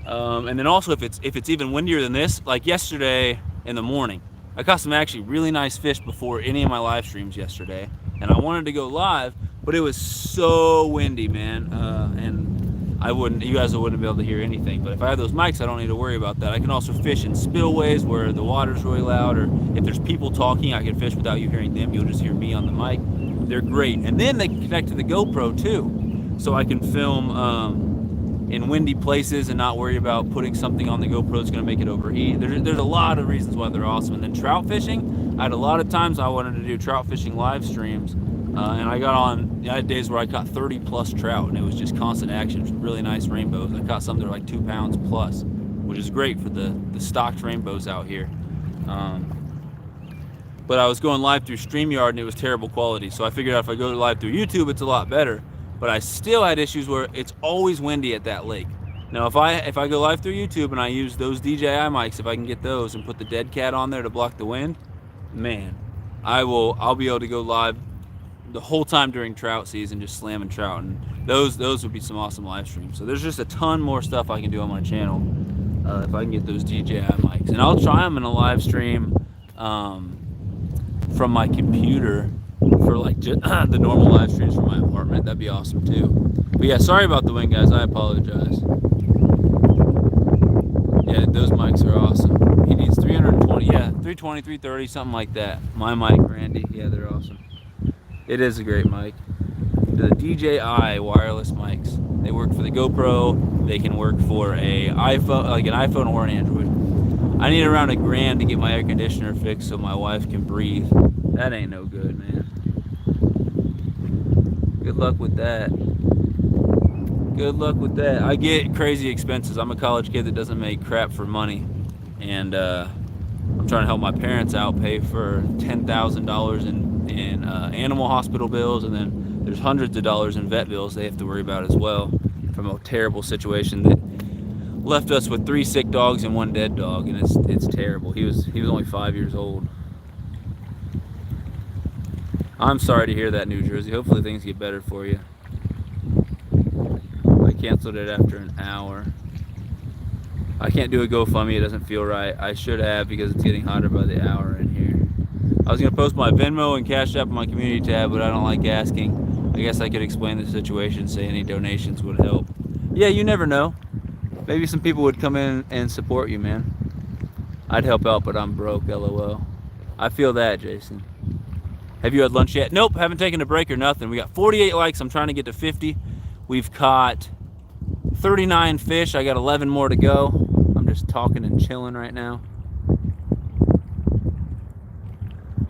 And then also, if it's even windier than this, like yesterday in the morning, I caught some actually really nice fish before any of my live streams yesterday, and I wanted to go live, but it was so windy, man, and you guys wouldn't be able to hear anything. But if I have those mics, I don't need to worry about that. I can also fish in spillways where the water's really loud, or if there's people talking, I can fish without you hearing them. You'll just hear me on the mic. They're great, and then they can connect to the GoPro too, so I can film in windy places and not worry about putting something on the GoPro that's going to make it overheat. There's a lot of reasons why they're awesome. And then trout fishing, I had a lot of times I wanted to do trout fishing live streams, and I had days where I caught 30 plus trout, and it was just constant action. It was really nice rainbows. I caught some that were like 2 pounds plus, which is great for the stocked rainbows out here. But I was going live through StreamYard and it was terrible quality, so I figured out if I go live through YouTube, it's a lot better. But I still had issues where it's always windy at that lake. Now, if I go live through YouTube and I use those DJI mics, if I can get those and put the dead cat on there to block the wind, man, I'll be able to go live the whole time during trout season, just slamming trout, and those would be some awesome live streams. So there's just a ton more stuff I can do on my channel if I can get those DJI mics, and I'll try them in a live stream from my computer for like the normal live streams from my apartment. That'd be awesome too. But yeah, sorry about the wind, guys. I apologize. Yeah, those mics are awesome. He needs 320, yeah, 320, 330, something like that. My mic, Randy, yeah, they're awesome. It is a great mic. The DJI wireless mics. They work for the GoPro. They can work for a iPhone, like an iPhone or an Android. I need around $1,000 to get my air conditioner fixed so my wife can breathe. That ain't no good, man. Good luck with that. Good luck with that. I get crazy expenses. I'm a college kid that doesn't make crap for money, and I'm trying to help my parents out pay for $10,000 in animal hospital bills, and then there's hundreds of dollars in vet bills they have to worry about as well from a terrible situation that left us with 3 sick dogs and 1 dead dog, and it's terrible. He was only 5 years old. I'm sorry to hear that, New Jersey. Hopefully things get better for you. I canceled it after an hour. I can't do a GoFundMe. It doesn't feel right. I should have, because it's getting hotter by the hour in here. I was going to post my Venmo and Cash App in my community tab, but I don't like asking. I guess I could explain the situation, say any donations would help. Yeah, you never know. Maybe some people would come in and support you, man. I'd help out, but I'm broke, LOL. I feel that, Jason. Have you had lunch yet? Nope, haven't taken a break or nothing. We got 48 likes. I'm trying to get to 50. We've caught 39 fish. I got 11 more to go. I'm just talking and chilling right now.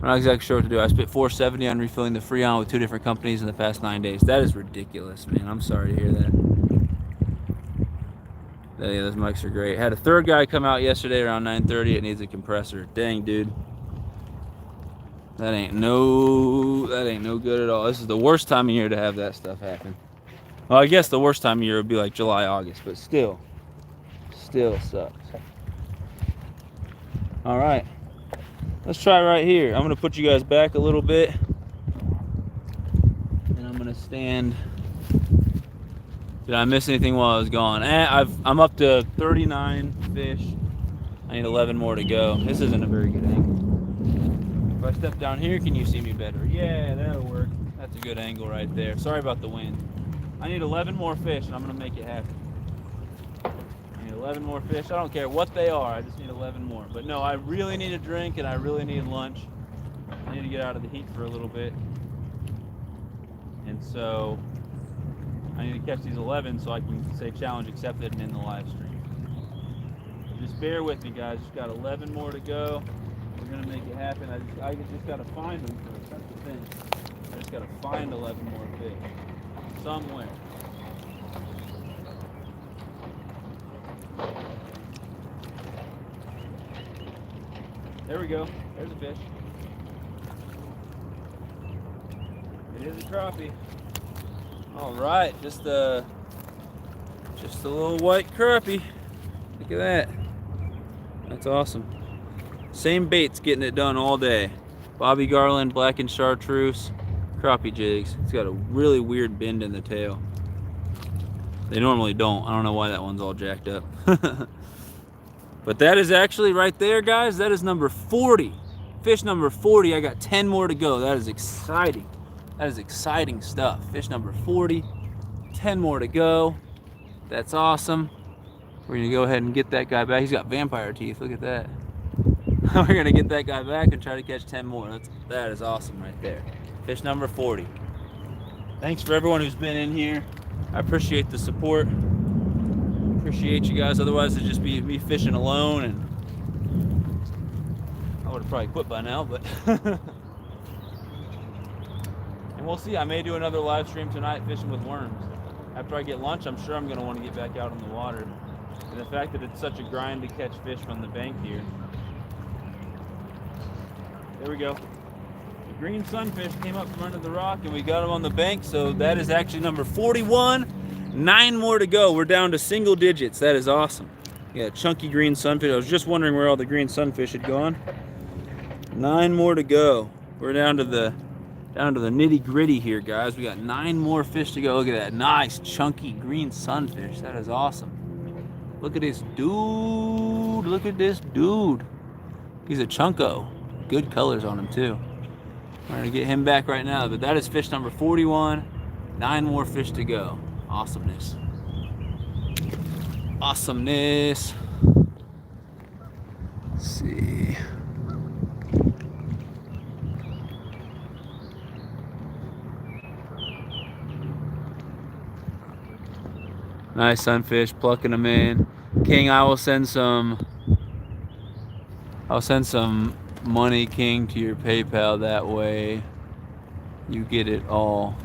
I'm not exactly sure what to do. I spent $470 on refilling the Freon with 2 different companies in the past 9 days. That is ridiculous, man. I'm sorry to hear that. Yeah, those mics are great. Had a third guy come out yesterday around 9:30. It needs a compressor. Dang, dude. That ain't no good at all. This is the worst time of year to have that stuff happen. Well, I guess the worst time of year would be like July, August, but still sucks. All right, let's try right here. I'm gonna put you guys back a little bit, and I'm gonna stand. Did I miss anything while I was gone? I'm up to 39 fish. I need 11 more to go. This isn't a very good angle. If I step down here, can you see me better? Yeah, that'll work. That's a good angle right there. Sorry about the wind. I need 11 more fish, and I'm going to make it happen. I need 11 more fish. I don't care what they are. I just need 11 more. But no, I really need a drink, and I really need lunch. I need to get out of the heat for a little bit. And so I need to catch these 11 so I can say challenge accepted and end the live stream. So just bear with me, guys. Just got 11 more to go. We're gonna make it happen. I just gotta find them first. That's the thing. I just gotta find 11 more fish somewhere. There we go. There's a fish. It is a crappie. All right, just a little white crappie. Look at that. That's awesome. Same bait's getting it done all day. Bobby Garland, black and chartreuse, crappie jigs. It's got a really weird bend in the tail. They normally don't. I don't know why that one's all jacked up. But that is actually right there, guys. That is number 40. Fish number 40. I got 10 more to go. That is exciting. That is exciting stuff. Fish number 40. 10 more to go. That's awesome. We're gonna go ahead and get that guy back. He's got vampire teeth. Look at that. We're gonna get that guy back and try to catch 10 more. That is awesome right there. Fish number 40. Thanks for everyone who's been in here. I appreciate the support. Appreciate you guys. Otherwise, it'd just be me fishing alone, and I would have probably quit by now. But and we'll see. I may do another live stream tonight fishing with worms. After I get lunch, I'm sure I'm gonna want to get back out on the water. And the fact that it's such a grind to catch fish from the bank here. There we go. The green sunfish came up from under the rock and we got him on the bank. So that is actually number 41. 9 more to go. We're down to single digits. That is awesome. Yeah, chunky green sunfish. I was just wondering where all the green sunfish had gone. 9 more to go. We're down to the nitty gritty here, guys. We got 9 more fish to go. Look at that nice chunky green sunfish. That is awesome. Look at this dude. Look at this dude. He's a chunko. Good colors on him too. We're gonna get him back right now, but that is fish number 41. 9 more fish to go. Awesomeness. Awesomeness. Let's see. Nice sunfish, plucking them in. King, I'll send some money, King, to your PayPal. That way you get it all.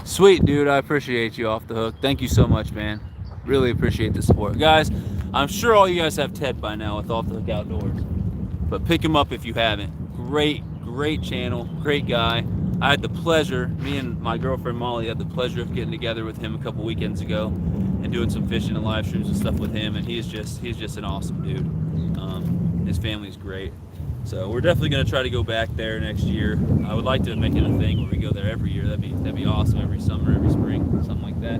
Sweet, dude. I appreciate you off the hook. Thank you so much, man. Really appreciate the support. Guys, I'm sure all you guys have Ted by now with Off the Hook Outdoors. But pick him up if you haven't. Great channel. Great guy. I had the pleasure, me and my girlfriend Molly had the pleasure of getting together with him a couple weekends ago and doing some fishing and live streams and stuff with him, and he's just an awesome dude. His family's great. So we're definitely gonna try to go back there next year. I would like to make it a thing where we go there every year. That'd be awesome. Every summer, every spring, something like that.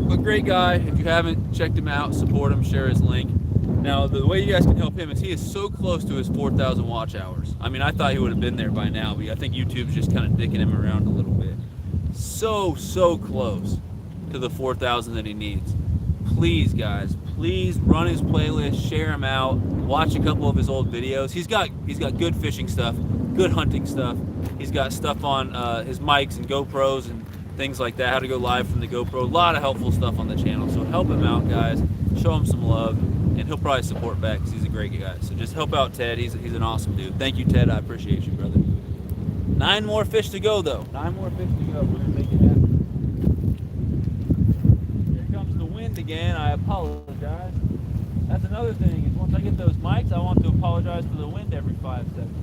But great guy. If you haven't checked him out, support him, share his link. Now, the way you guys can help him is he is so close to his 4,000 watch hours. I mean, I thought he would have been there by now, but I think YouTube's just kind of dicking him around a little bit. So close to the 4,000 that he needs. Please, guys, please run his playlist, share him out, watch a couple of his old videos. He's got good fishing stuff, good hunting stuff. He's got stuff on his mics and GoPros and things like that, how to go live from the GoPro. A lot of helpful stuff on the channel. So help him out, guys. Show him some love. And he'll probably support back because he's a great guy. So just help out Ted. He's an awesome dude. Thank you, Ted. I appreciate you, brother. 9 more fish to go, though. 9 more fish to go. We're going to make it happen. Here comes the wind again. I apologize. That's another thing. Is once I get those mics, I want to apologize for the wind every 5 seconds.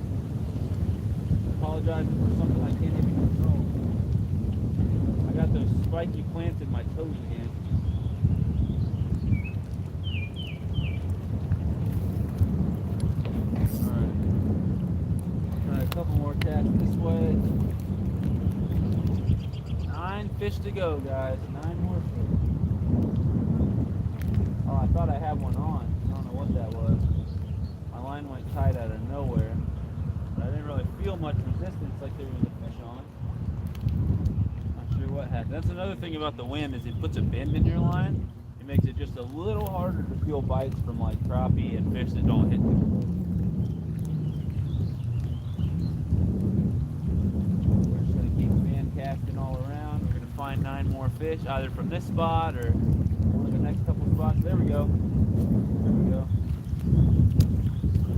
Apologize for something I can't even control. I got those spiky plants in my toes again. Couple more casts this way. 9 fish to go, guys. 9 more fish. Oh, I thought I had one on. I don't know what that was. My line went tight out of nowhere. But I didn't really feel much resistance like there was a fish on it. Not sure what happened. That's another thing about the wind is it puts a bend in your line. It makes it just a little harder to feel bites from like crappie and fish that don't hit the boat. Casting all around. We're going to find 9 more fish either from this spot or one of the next couple spots. There we go. There we go.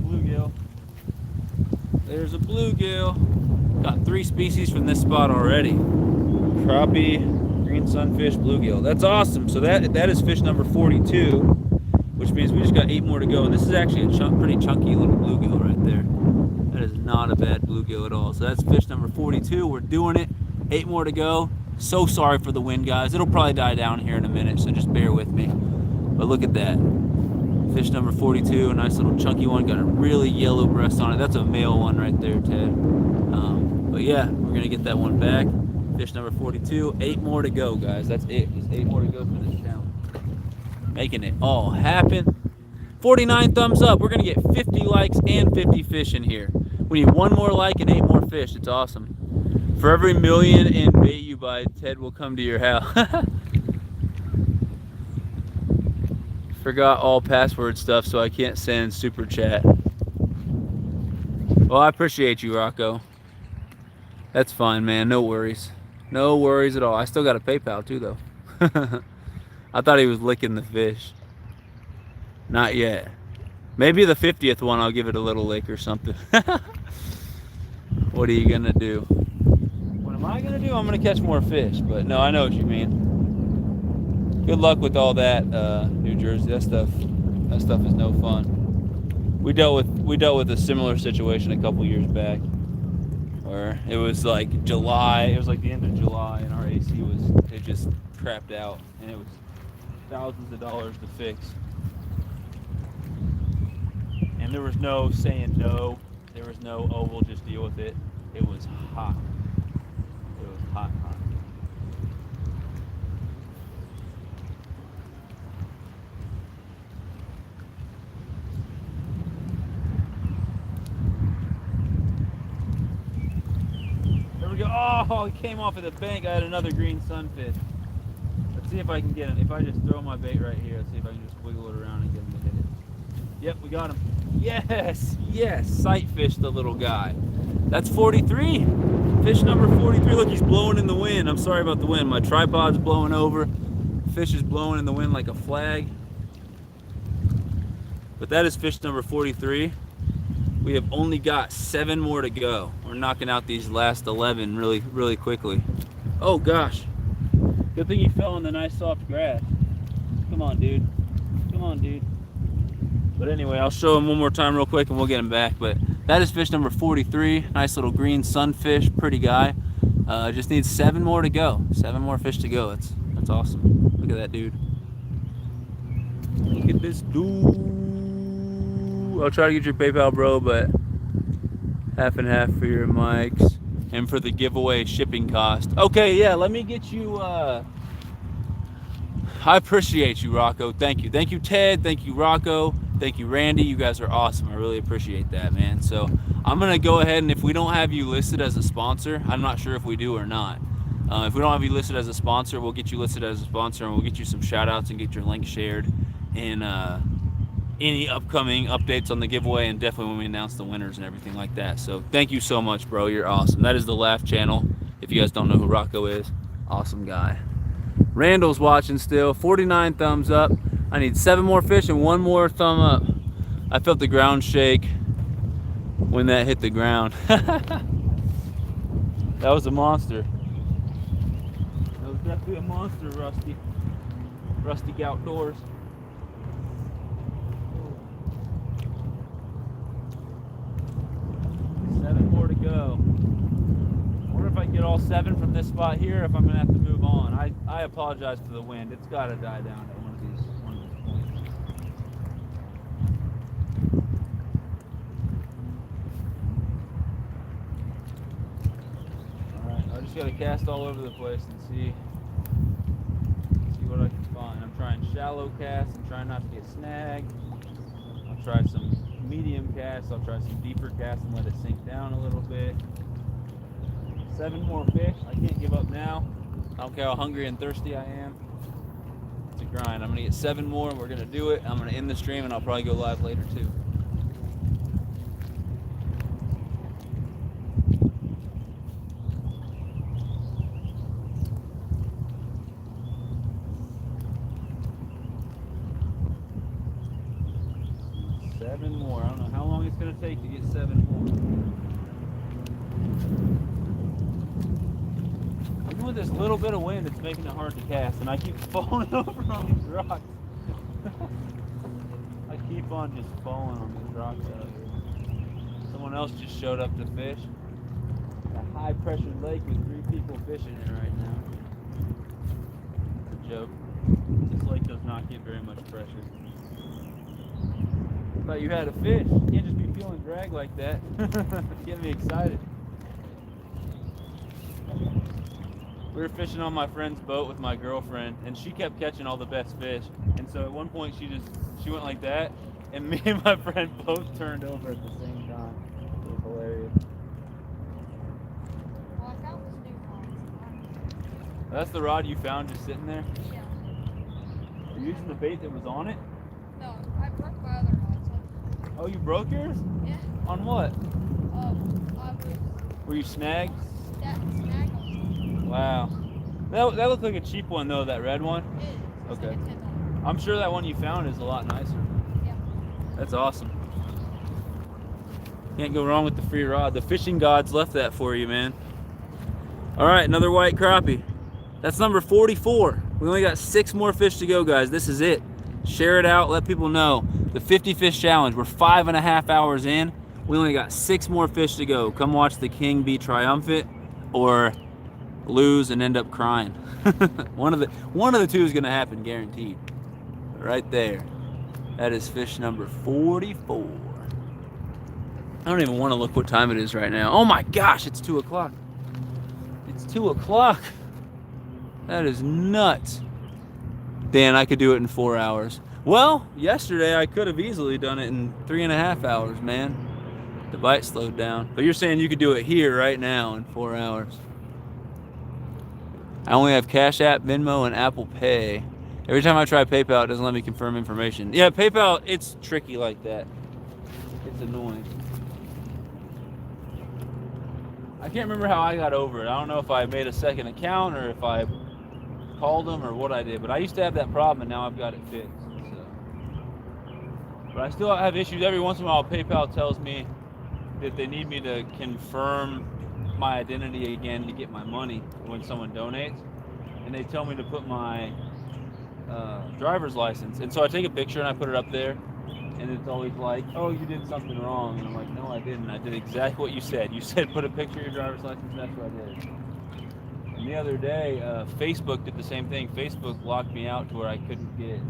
Bluegill. There's a bluegill. Got 3 species from this spot already. Crappie, green sunfish, bluegill. That's awesome. So that is fish number 42, which means we just got 8 more to go. And this is actually a pretty chunky little bluegill right there. That is not a bad bluegill at all. So that's fish number 42. We're doing it. 8 more to go. So sorry for the wind, guys. It'll probably die down here in a minute, so just bear with me. But look at that. Fish number 42, a nice little chunky one. Got a really yellow breast on it. That's a male one right there, Ted. But yeah, we're gonna get that one back. Fish number 42, 8 more to go, guys. That's it, just 8 more to go for this challenge. Making it all happen. 49 thumbs up. We're gonna get 50 likes and 50 fish in here. We need 1 more like and 8 more fish. It's awesome. For every million in bait you buy, Ted will come to your house. Forgot all password stuff, so I can't send super chat. Well, I appreciate you, Rocco. That's fine, man. No worries. No worries at all. I still got a PayPal too, though. I thought he was licking the fish. Not yet. Maybe the 50th one, I'll give it a little lick or something. What are you gonna do? What am I gonna do? I'm gonna catch more fish. But no, I know what you mean. Good luck with all that, New Jersey. That stuff is no fun. We dealt with a similar situation a couple years back, where it was like July. It was like the end of July, and our AC it just crapped out, and it was thousands of dollars to fix. And there was no saying no. There was no, oh, we'll just deal with it. It was hot. It was hot. There we go. Oh, it came off of the bank. I had another green sunfish. Let's see if I can get him. If I just throw my bait right here, let's see if I can just wiggle it around and get him to hit it. Yep, we got him. Yes, sight fish the little guy. That's 43. Fish number 43. Look, he's blowing in the wind. I'm sorry about the wind. My tripod's blowing over. Fish is blowing in the wind like a flag. But that is fish number 43. We have only got 7 more to go. We're knocking out these last 11 really, really quickly. Oh gosh. Good thing he fell in the nice soft grass. Come on, dude. Come on, dude. But anyway, I'll show him one more time real quick and we'll get him back. But that is fish number 43. Nice little green sunfish, pretty guy. Just needs 7 more to go. 7 more fish to go. That's awesome. Look at that dude. Look at this dude. I'll try to get your PayPal, bro, but half and half for your mics and for the giveaway shipping cost. Okay, yeah, let me get you. I appreciate you, Rocco. Thank you. Thank you, Ted. Thank you, Rocco. Thank you, Randy. You guys are awesome. I really appreciate that, man. So I'm going to go ahead, and if we don't have you listed as a sponsor, I'm not sure if we do or not. If we don't have you listed as a sponsor, we'll get you listed as a sponsor, and we'll get you some shout outs and get your link shared in any upcoming updates on the giveaway, and definitely when we announce the winners and everything like that. So thank you so much, bro. You're awesome. That is the Laugh channel. If you guys don't know who Rocco is, awesome guy. Randall's watching still. 49 thumbs up. I need 7 more fish and 1 more thumb up. I felt the ground shake when that hit the ground. That was a monster. That was definitely a monster, Rusty. Rusty Outdoors. Seven more to go. I wonder if I can get all 7 from this spot here, if I'm gonna have to move on. I apologize for the wind. It's gotta die down at one of these points. Alright, I just gotta cast all over the place and see what I can find. I'm trying shallow casts and trying not to get snagged. I'll try some medium casts. I'll try some deeper casts and let it sink down a little bit. 7 more fish. I can't give up now. I don't care how hungry and thirsty I am. It's a grind. I'm gonna get 7 more. We're gonna do it. I'm gonna end the stream and I'll probably go live later too. Seven more. I don't know how long it's gonna take to get 7 more. Even with this little bit of wind, it's making it hard to cast, and I keep falling over on these rocks. I keep on just falling on these rocks out here. Someone else just showed up to fish. A high pressure lake with 3 people fishing it right now. It's a joke. This lake does not get very much pressure. Thought you had a fish. You can't just be feeling drag like that. Getting me excited. We were fishing on my friend's boat with my girlfriend, and she kept catching all the best fish. And so at one point she went like that, and me and my friend both turned over at the same time. It was hilarious. Well, I found this new rod. That's the rod you found just sitting there? Yeah. You're using the bait that was on it? No, I broke my other rod. So, Oh, you broke yours? yeah. On what? I was Were you snagged? snagged on something. Wow. That looked like a cheap one though, that red one. It is. It's Okay. like a $10. I'm sure that one you found is a lot nicer. Yeah. That's awesome. Can't go wrong with the free rod. The fishing gods left that for you, man. All right, another white crappie. That's number 44. We only got 6 more fish to go, guys. This is it. Share it out. Let people know. The 50 fish challenge. We're 5.5 hours in. We only got 6 more fish to go. Come watch the king be triumphant or lose and end up crying. one of the two is gonna happen, guaranteed. Right there. That is fish number 44. I don't even want to look what time it is right now. Oh my gosh, it's 2 o'clock. It's 2 o'clock. That is nuts. Dan, I could do it in 4 hours. Well, yesterday I could have easily done it in 3.5 hours, man. The bite slowed down. But you're saying you could do it here right now in 4 hours. I only have Cash App, Venmo, and Apple Pay. Every time I try PayPal, it doesn't let me confirm information. Yeah, PayPal, it's tricky like that. It's annoying. I can't remember how I got over it. I don't know if I made a second account or if I called them or what I did. But I used to have that problem, and now I've got it fixed. So. But I still have issues. Every once in a while, PayPal tells me that they need me to confirm my identity again to get my money when someone donates. And they tell me to put my driver's license. And so I take a picture and I put it up there. And it's always like, oh, you did something wrong. And I'm like, no, I didn't. I did exactly what you said. You said put a picture of your driver's license. That's what I did. And the other day, Facebook did the same thing. Facebook locked me out to where I couldn't get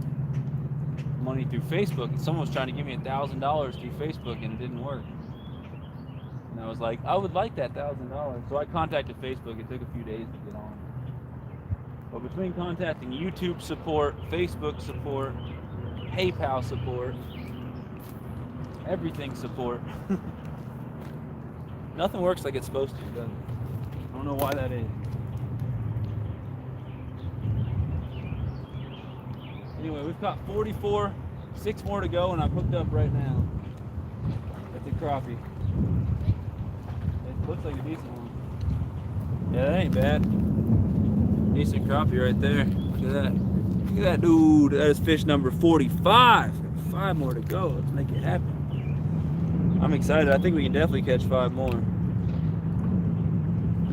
money through Facebook. And someone was trying to give me $1,000 through Facebook, and it didn't work. And I was like, I would like that $1,000. So I contacted Facebook. It took a few days to get on. But between contacting YouTube support, Facebook support, PayPal support, everything support, nothing works like it's supposed to, does it? I don't know why that is. Anyway, we've caught 44, 6 more to go, and I'm hooked up right now. That's a crappie. It looks like a decent one. Yeah, that ain't bad. Decent crappie right there. Look at that. Look at that dude. That is fish number 45. 5 more to go. Let's make it happen. I'm excited. I think we can definitely catch 5 more. I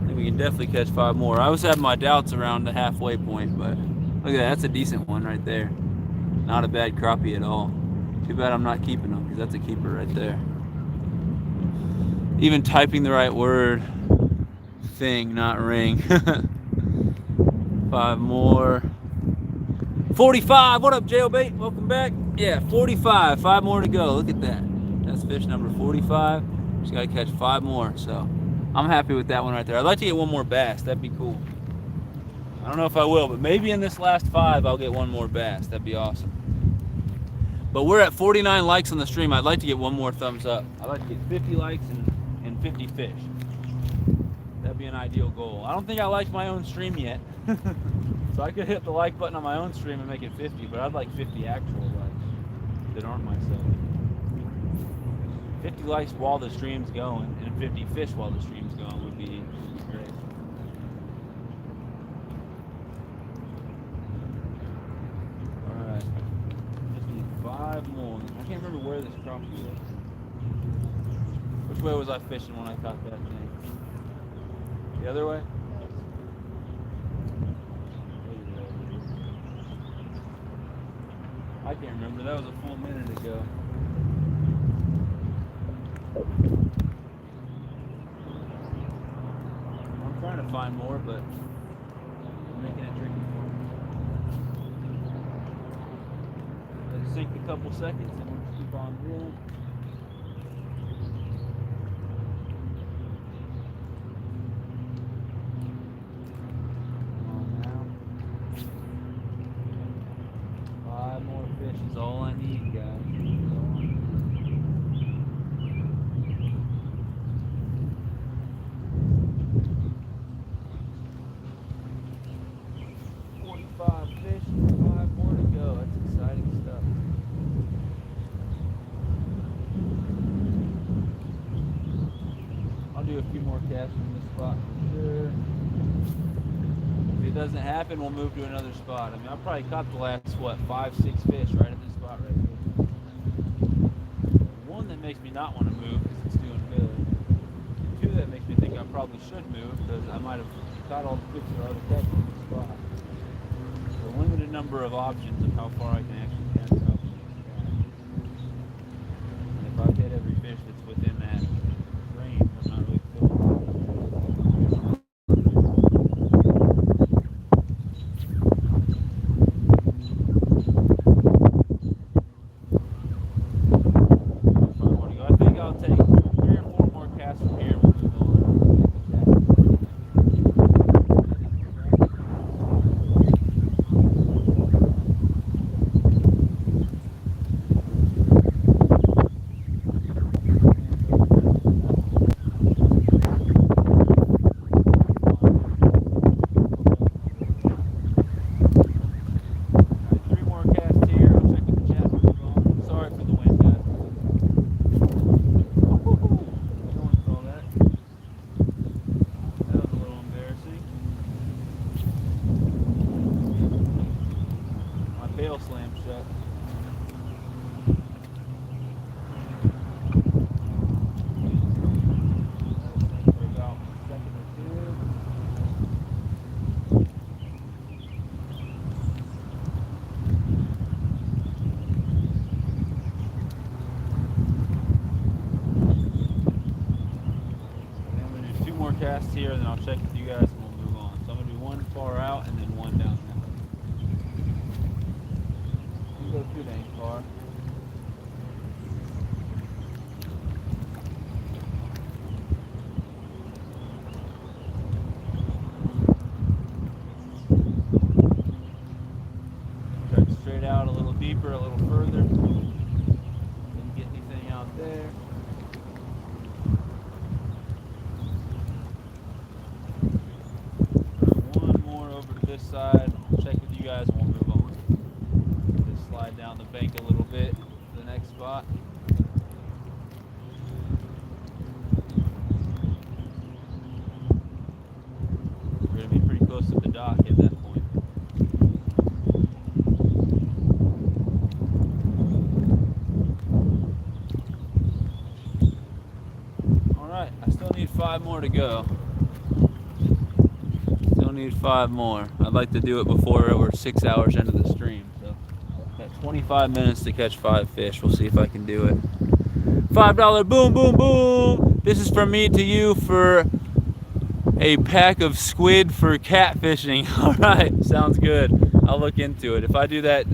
think we can definitely catch 5 more. I was having my doubts around the halfway point, but look at that. That's a decent one right there. Not a bad crappie at all. Too bad I'm not keeping them, because that's a keeper right there. Even typing the right word. Thing, not ring. 5 more. 45. What up, Jailbait? Welcome back. Yeah, 45. 5 more to go. Look at that. That's fish number 45. Just got to catch 5 more. So I'm happy with that one right there. I'd like to get one more bass. That'd be cool. I don't know if I will, but maybe in this last 5, I'll get one more bass. That'd be awesome. But we're at 49 likes on the stream. I'd like to get one more thumbs up. I'd like to get 50 likes and 50 fish. That'd be an ideal goal. I don't think I like my own stream yet. So I could hit the like button on my own stream and make it 50, but I'd like 50 actual likes that aren't myself. 50 likes while the stream's going and 50 fish while the stream's going would be great. Alright. Just need 5 more. I can't remember where this crappie was. Which way was I fishing when I caught that thing? The other way? I can't remember. That was a full minute ago. I'm trying to find more, but making it tricky for me. Let it sink a couple seconds and we'll just keep on drilling. Come on now. 5 more fish is all I need, guys. That's all I need. 45 fish, 5 more to go. That's exciting stuff. I'll do a few more casts from this spot for sure. If it doesn't happen, we'll move to another spot. I mean, I probably caught the last, 5, 6 fish right at this spot right here. One that makes me not want to move because it's doing good. And 2 that makes me think I probably should move because I might have caught all the fish that I would catch in this spot. A limited number of options of how far I can actually cast out from this spot. And if I've hit every fish that's within that range, I'm not really feeling it. I think I'll take 3 or 4 more casts from here and we'll move on. Bail slam shut. For about a second or 2. I'm going to do 2 more casts here and then I'll check with you guys and we'll move on. So I'm going to do 1 far out and then 1 down there. Go too dang far. Cut straight out a little deeper, a little further. Didn't get anything out there. One more over to this side. Check with you guys and we'll move on. Slide down the bank a little bit to the next spot. We're going to be pretty close to the dock at that point. Alright, I still need 5 more to go. Still need 5 more. I'd like to do it before we're 6 hours into the stream. 25 minutes to catch 5 fish. We'll see if I can do it. $5 boom, boom, boom. This is from me to you for a pack of squid for catfishing. All right, sounds good. I'll look into it. If I do that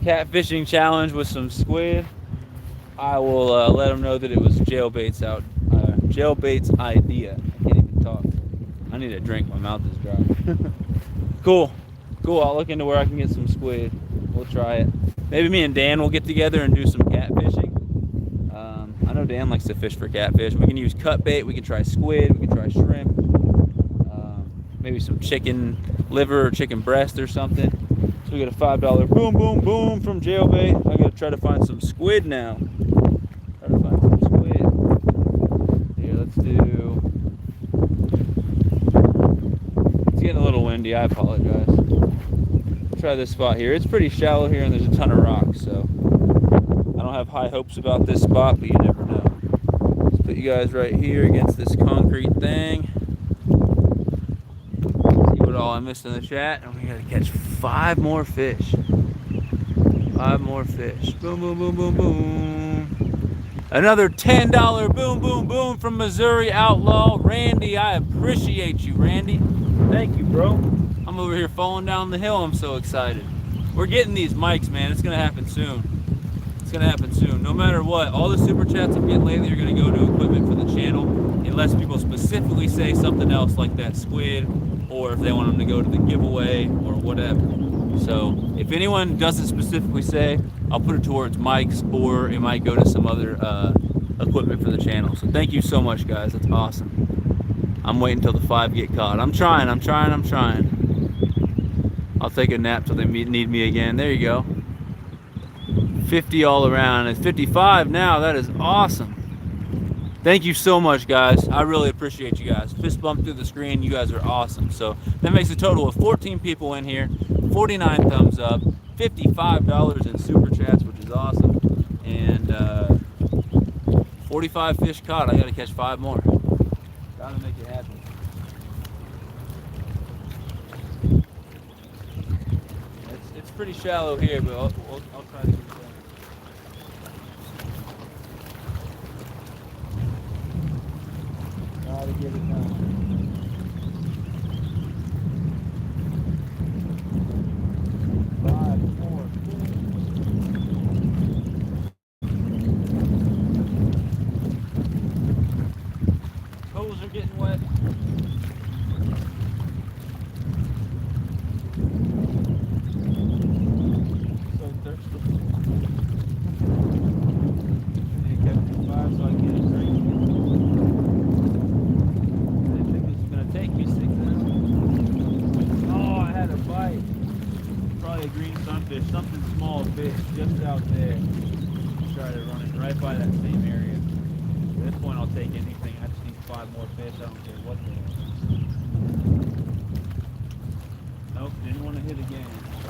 catfishing challenge with some squid, I will let them know that it was Jailbait's idea. I can't even talk. I need a drink. My mouth is dry. Cool. I'll look into where I can get some squid. We'll try it. Maybe me and Dan will get together and do some catfishing. I know Dan likes to fish for catfish. We can use cut bait. We can try squid. We can try shrimp. Maybe some chicken liver or chicken breast or something. So we got a $5 boom, boom, boom from Jailbait. I gotta try to find some squid now. Try to find some squid. Here, let's do. It's getting a little windy. I apologize. Try this spot here. It's pretty shallow here and there's a ton of rocks, so I don't have high hopes about this spot, but you never know. Let's put you guys right here against this concrete thing. See what all I missed in the chat, and we gotta catch 5 more fish. 5 more fish. Boom, boom, boom, boom, boom. Another $10 boom, boom, boom from Missouri Outlaw. Randy, I appreciate you, Randy. Thank you, bro. I'm I'm over here falling down the hill. I'm so excited. We're getting these mics, man. It's gonna happen soon. It's gonna happen soon. No matter what, all the super chats I'm getting lately are gonna go to equipment for the channel, unless people specifically say something else like that squid, or if they want them to go to the giveaway or whatever. So if anyone doesn't specifically say, I'll put it towards mics, or it might go to some other equipment for the channel. So thank you so much, guys. That's awesome. I'm waiting till the 5 get caught. I'm trying. I'll take a nap till they need me again. There you go. 50 all around. It's 55 now. That is awesome. Thank you so much, guys. I really appreciate you guys. Fist bump through the screen. You guys are awesome. So that makes a total of 14 people in here, 49 thumbs up, $55 in super chats, which is awesome, and 45 fish caught. I got to catch 5 more. Gotta make it happen. It's pretty shallow here, but I'll try to get it done. Gotta get it done. Toes are getting wet. So thirsty. They kept me 5 so I can get a drink. I didn't think this was gonna take me 6 minutes. Oh, I had a bite. Probably a green sunfish, something small fish just out there. Try to run it right by that same area. At this point, I'll take anything. I just need 5 more fish. I don't care what they are. Nope, didn't want to hit again. So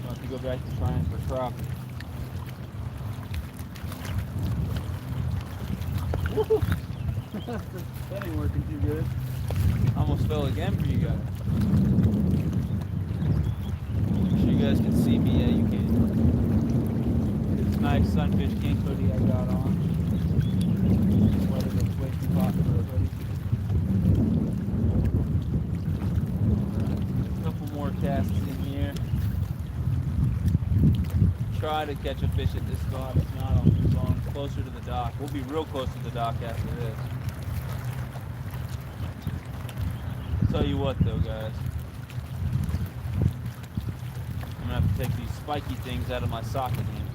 I'll have to go back to trying for crappie. Woo! That ain't working too good. Almost fell again for you guys. Make sure you guys can see me. Yeah, you can. It's nice sunfish king hoodie I got on. Weather looks way too hot for a hoodie. A couple more casts in here. Try to catch a fish at this spot. If not, I'll move on closer to the dock. We'll be real close to the dock after this. I'll tell you what though, guys. I'm gonna have to take these spiky things out of my socket here.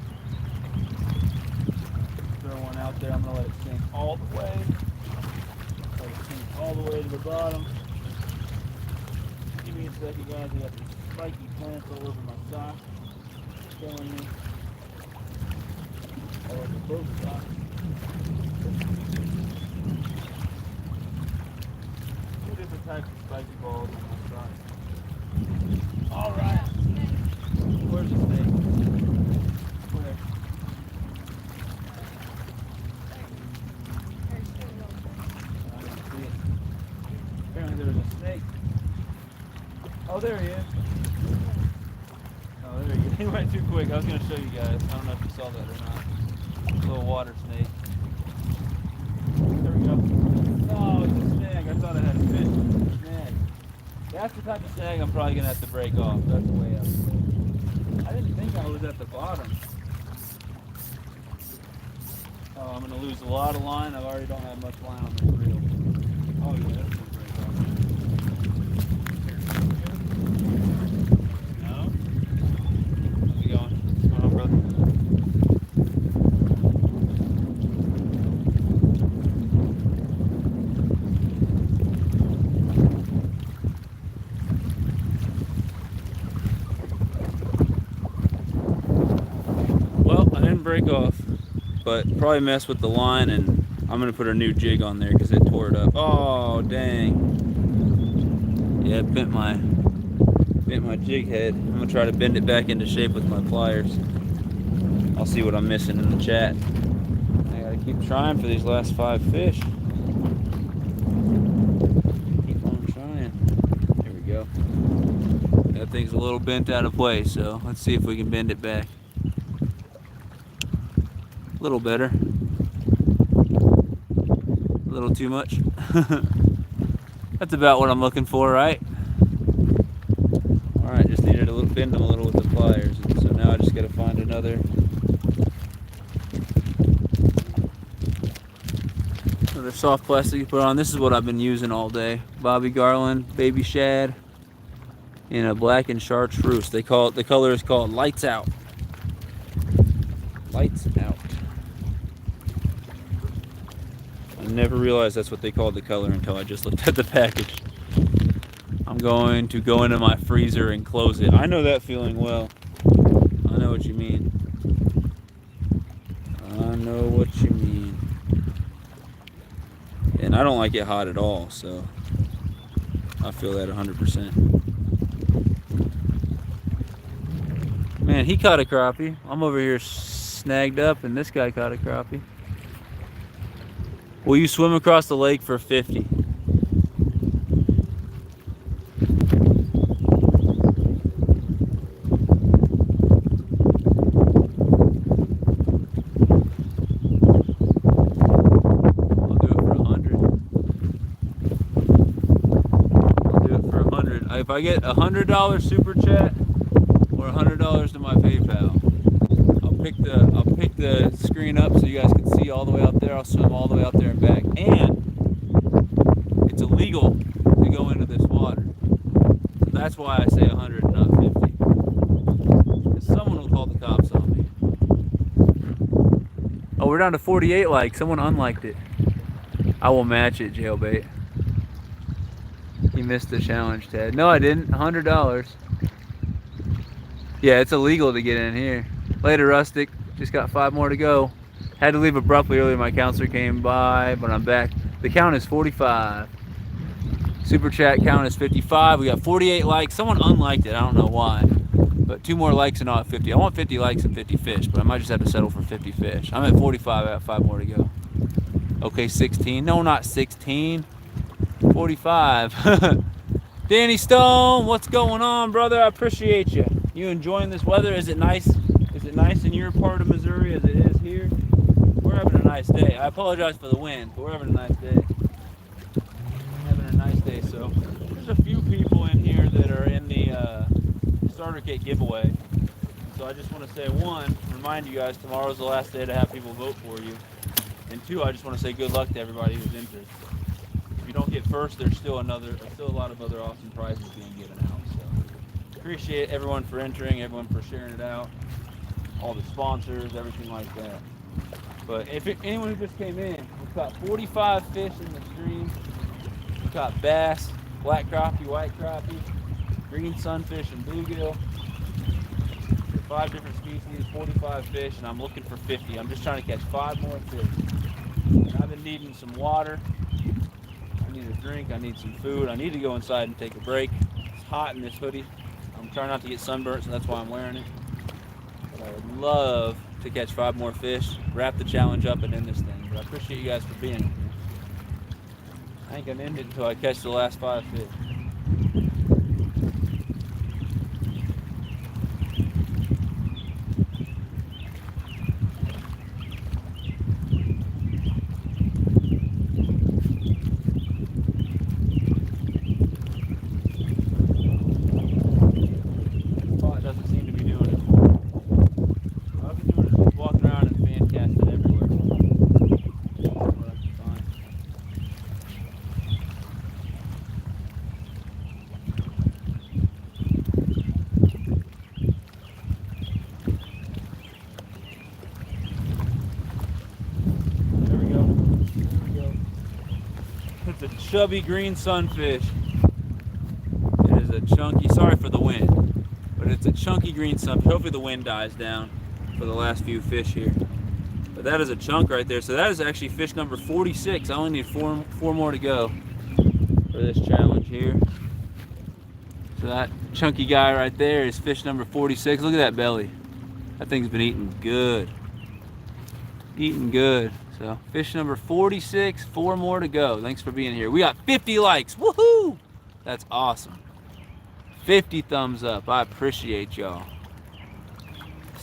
Throw one out there. I'm gonna let it sink all the way. Let it sink all the way to the bottom. Give me a second, guys. I got these spiky plants all over my sock. Killing me. All over both socks. Two different types of spiky balls on my sock. All right. Where's the snake? Where? I didn't see it. Apparently there was a snake. Oh, there he is. Oh, there he is. He went too quick. I was going to show you guys. I don't know if you saw that or not. Little water snake. There we go. Oh, it's a snag. I thought I had a fish. Snag. That's the type of snag I'm probably going to have to break off. That's way up there. I didn't think I was at the bottom. Oh, I'm going to lose a lot of line. I already don't have much line on this reel. Oh, yeah, that's going to break off. No? How's it going? What's going on, brother? Well, I didn't break off, but probably messed with the line, and I'm gonna put a new jig on there because it tore it up. Oh dang! Yeah, it bent my jig head. I'm gonna try to bend it back into shape with my pliers. I'll see what I'm missing in the chat. I gotta keep trying for these last 5 fish. Keep on trying. Here we go. That thing's a little bent out of place, so let's see if we can bend it back. A little better. A little too much. That's about what I'm looking for, right? bend them a little with the pliers. And so now I just got to find another soft plastic to put on. This is what I've been using all day. Bobby Garland, baby shad, in a black and chartreuse. They call it, the color is called Lights Out. Lights Out. I never realized that's what they called the color until I just looked at the package. I'm going to go into my freezer and close it. I know that feeling well. I know what you mean. I know what you mean. And I don't like it hot at all, so I feel that 100%. Man, he caught a crappie. I'm over here snagged up, and this guy caught a crappie. Will you swim across the lake for 50? If I get $100 super chat or $100 to my PayPal, I'll pick the screen up so you guys can see all the way out there. I'll swim all the way out there and back. And it's illegal to go into this water. So that's why I say 100 and not 50. Because someone will call the cops on me. Oh, we're down to 48 likes. Someone unliked it. I will match it, Jailbait. You missed the challenge, Ted. No, I didn't. $100. Yeah, it's illegal to get in here. Later, Rustic. Just got 5 more to go. Had to leave abruptly earlier. My counselor came by, but I'm back. The count is 45. Super chat count is 55. We got 48 likes. Someone unliked it. I don't know why. But 2 more likes and I'll have 50. I want 50 likes and 50 fish, but I might just have to settle for 50 fish. I'm at 45. I got 5 more to go. Okay, 16. No, not 16. 45. Danny Stone, what's going on, brother? I appreciate you. You enjoying this weather? Is it nice? Is it nice in your part of Missouri as it is here? We're having a nice day. I apologize for the wind, but we're having a nice day. Having a nice day. So there's a few people in here that are in the starter kit giveaway. So I just want to say, 1, remind you guys, tomorrow's the last day to have people vote for you. And 2, I just want to say good luck to everybody who's entered. If you don't get first, there's still a lot of other awesome prizes being given out. So appreciate everyone for entering, everyone for sharing it out, all the sponsors, everything like that. But if anyone who just came in, we've got 45 fish in the stream. We've got bass, black crappie, white crappie, green sunfish, and bluegill. 5 different species, 45 fish, and I'm looking for 50. I'm just trying to catch 5 more fish. And I've been needing some water. I need a drink, I need some food, I need to go inside and take a break. It's hot in this hoodie. I'm trying not to get sunburnt, so that's why I'm wearing it. But I would love to catch 5 more fish, wrap the challenge up, and end this thing. But I appreciate you guys for being here. I ain't gonna end it until I catch the last 5 fish. Chubby green sunfish. It is a chunky, sorry for the wind, but it's a chunky green sunfish. Hopefully the wind dies down for the last few fish here. But that is a chunk right there. So that is actually fish number 46. I only need four more to go for this challenge here. So that chunky guy right there is fish number 46. Look at that belly. That thing's been eating good. Eating good. So fish number 46, 4 more to go. Thanks for being here. We got 50 likes. Woohoo! That's awesome. 50 thumbs up. I appreciate y'all.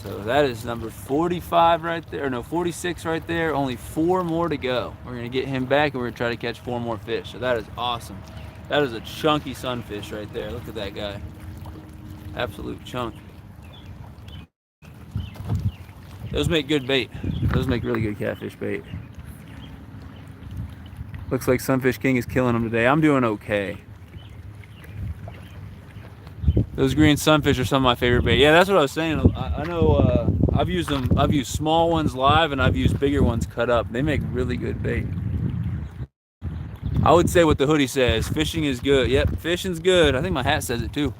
So that is number 45 right there. Or no, 46 right there. Only 4 more to go. We're going to get him back and we're going to try to catch 4 more fish. So that is awesome. That is a chunky sunfish right there. Look at that guy. Absolute chunk. Those make good bait. Those make really good catfish bait. Looks like Sunfish King is killing them today. I'm doing okay. Those green sunfish are some of my favorite bait. Yeah, that's what I was saying. I know I've used them. I've used small ones live and I've used bigger ones cut up. They make really good bait. I would say what the hoodie says, fishing is good. Yep, fishing's good. I think my hat says it too.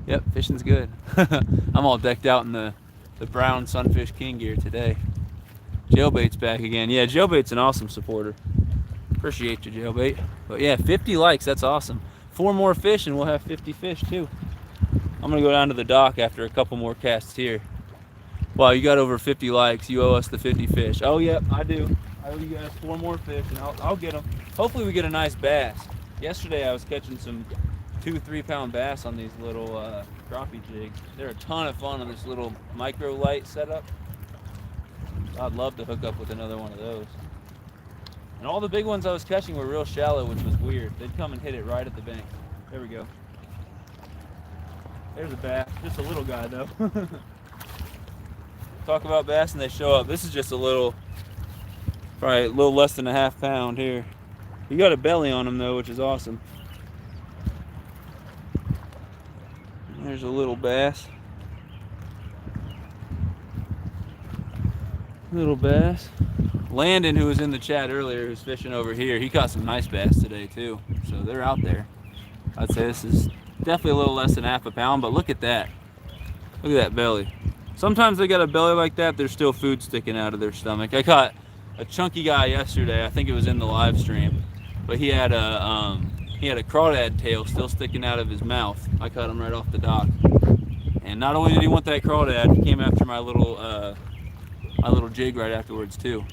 Yep, fishing's good. I'm all decked out in the brown Sunfish King gear today. Jailbait's back again. Yeah, Jailbait's an awesome supporter. Appreciate you, Jailbait. But yeah, 50 likes, that's awesome. 4 more fish and we'll have 50 fish too. I'm gonna go down to the dock after a couple more casts here. Wow, you got over 50 likes. You owe us the 50 fish. Oh, yep, I do. I owe you guys 4 more fish and I'll get them. Hopefully we get a nice bass. Yesterday I was catching some 2-3 pound bass on these little crappie jigs. They're a ton of fun on this little micro light setup. I'd love to hook up with another one of those. And all the big ones I was catching were real shallow, which was weird. They'd come and hit it right at the bank. There we go. There's a bass, just a little guy though. Talk about bass and they show up. This is just a little, probably a little less than a ½ pound here. You got a belly on him though, which is awesome. There's a little bass. Little bass. Landon, who was in the chat earlier, who's fishing over here, he caught some nice bass today too. So they're out there. I'd say this is definitely a little less than ½ pound, but look at that. Look at that belly. Sometimes they got a belly like that, there's still food sticking out of their stomach. I caught a chunky guy yesterday, I think it was in the live stream, but he had a crawdad tail still sticking out of his mouth. I caught him right off the dock. And not only did he want that crawdad, he came after my little jig right afterwards too.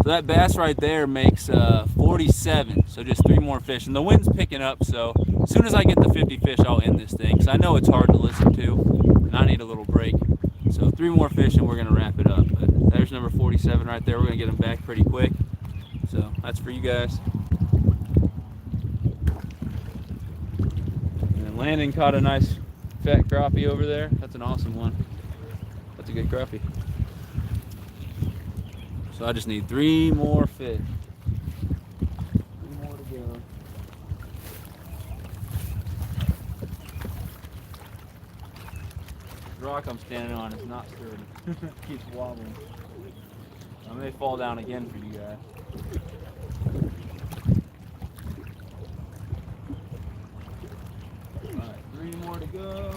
So that bass right there makes 47, so just 3 more fish. And the wind's picking up, so as soon as I get the 50 fish, I'll end this thing, because I know it's hard to listen to, and I need a little break. So 3 more fish and we're gonna wrap it up. But there's number 47 right there. We're gonna get him back pretty quick. So that's for you guys. And Landon caught a nice fat crappie over there. That's an awesome one. That's a good crappie. So I just need 3 more fish. 3 more to go. The rock I'm standing on is not sturdy. Keeps wobbling. I may fall down again for you guys. Alright, 3 more to go.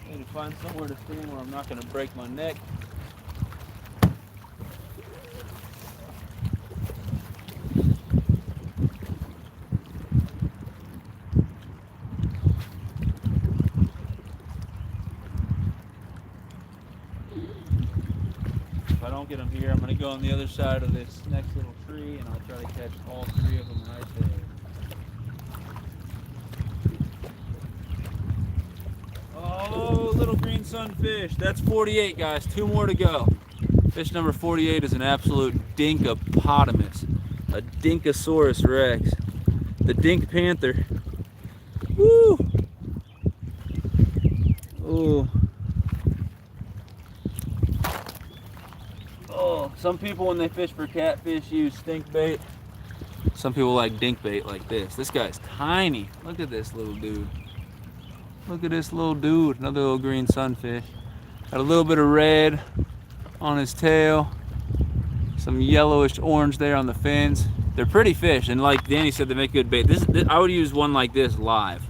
I need to find somewhere to stand where I'm not going to break my neck. Get them here. I'm going to go on the other side of this next little tree and I'll try to catch all 3 of them right there. Oh, little green sunfish. That's 48, guys. 2 more to go. Fish number 48 is an absolute dinkopotamus. A Dinkosaurus rex. The Dink Panther. Woo! Ooh. Some people, when they fish for catfish, use stink bait. Some people like dink bait like this. This guy's tiny. Look at this little dude. Look at this little dude. Another little green sunfish. Got a little bit of red on his tail. Some yellowish orange there on the fins. They're pretty fish, and like Danny said, they make good bait. This I would use one like this live.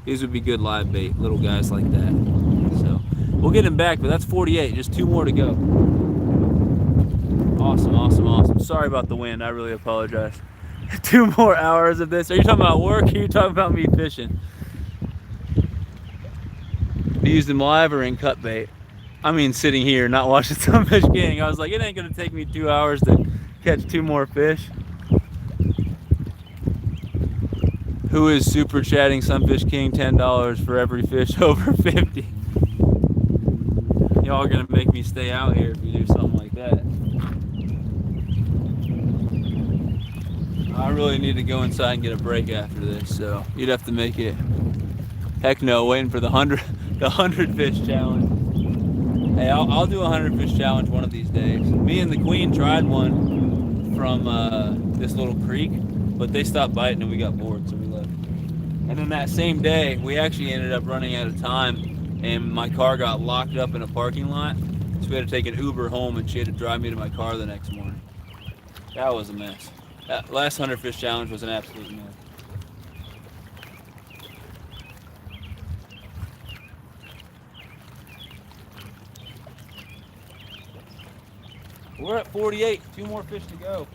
These would be good live bait, little guys like that. So we'll get him back, but that's 48. Just 2 more to go. Awesome, awesome, awesome. Sorry about the wind. I really apologize. 2 more hours of this. Are you talking about work or are you talking about me fishing? You used them live or in cut bait? I mean sitting here not watching Sunfish King. I was like, it ain't going to take me 2 hours to catch 2 more fish. Who is super chatting Sunfish King $10 for every fish over 50? Y'all are going to make me stay out here if you do something like that. I really need to go inside and get a break after this, so you'd have to make it. Heck no, waiting for the 100 The 100 fish challenge. Hey, I'll do a 100 fish challenge one of these days. Me and the Queen tried one from this little creek, but they stopped biting and we got bored, so we left. And then that same day, we actually ended up running out of time, and my car got locked up in a parking lot. So we had to take an Uber home, and she had to drive me to my car the next morning. That was a mess. That last 100 fish challenge was an absolute mess. We're at 48, 2 more fish to go.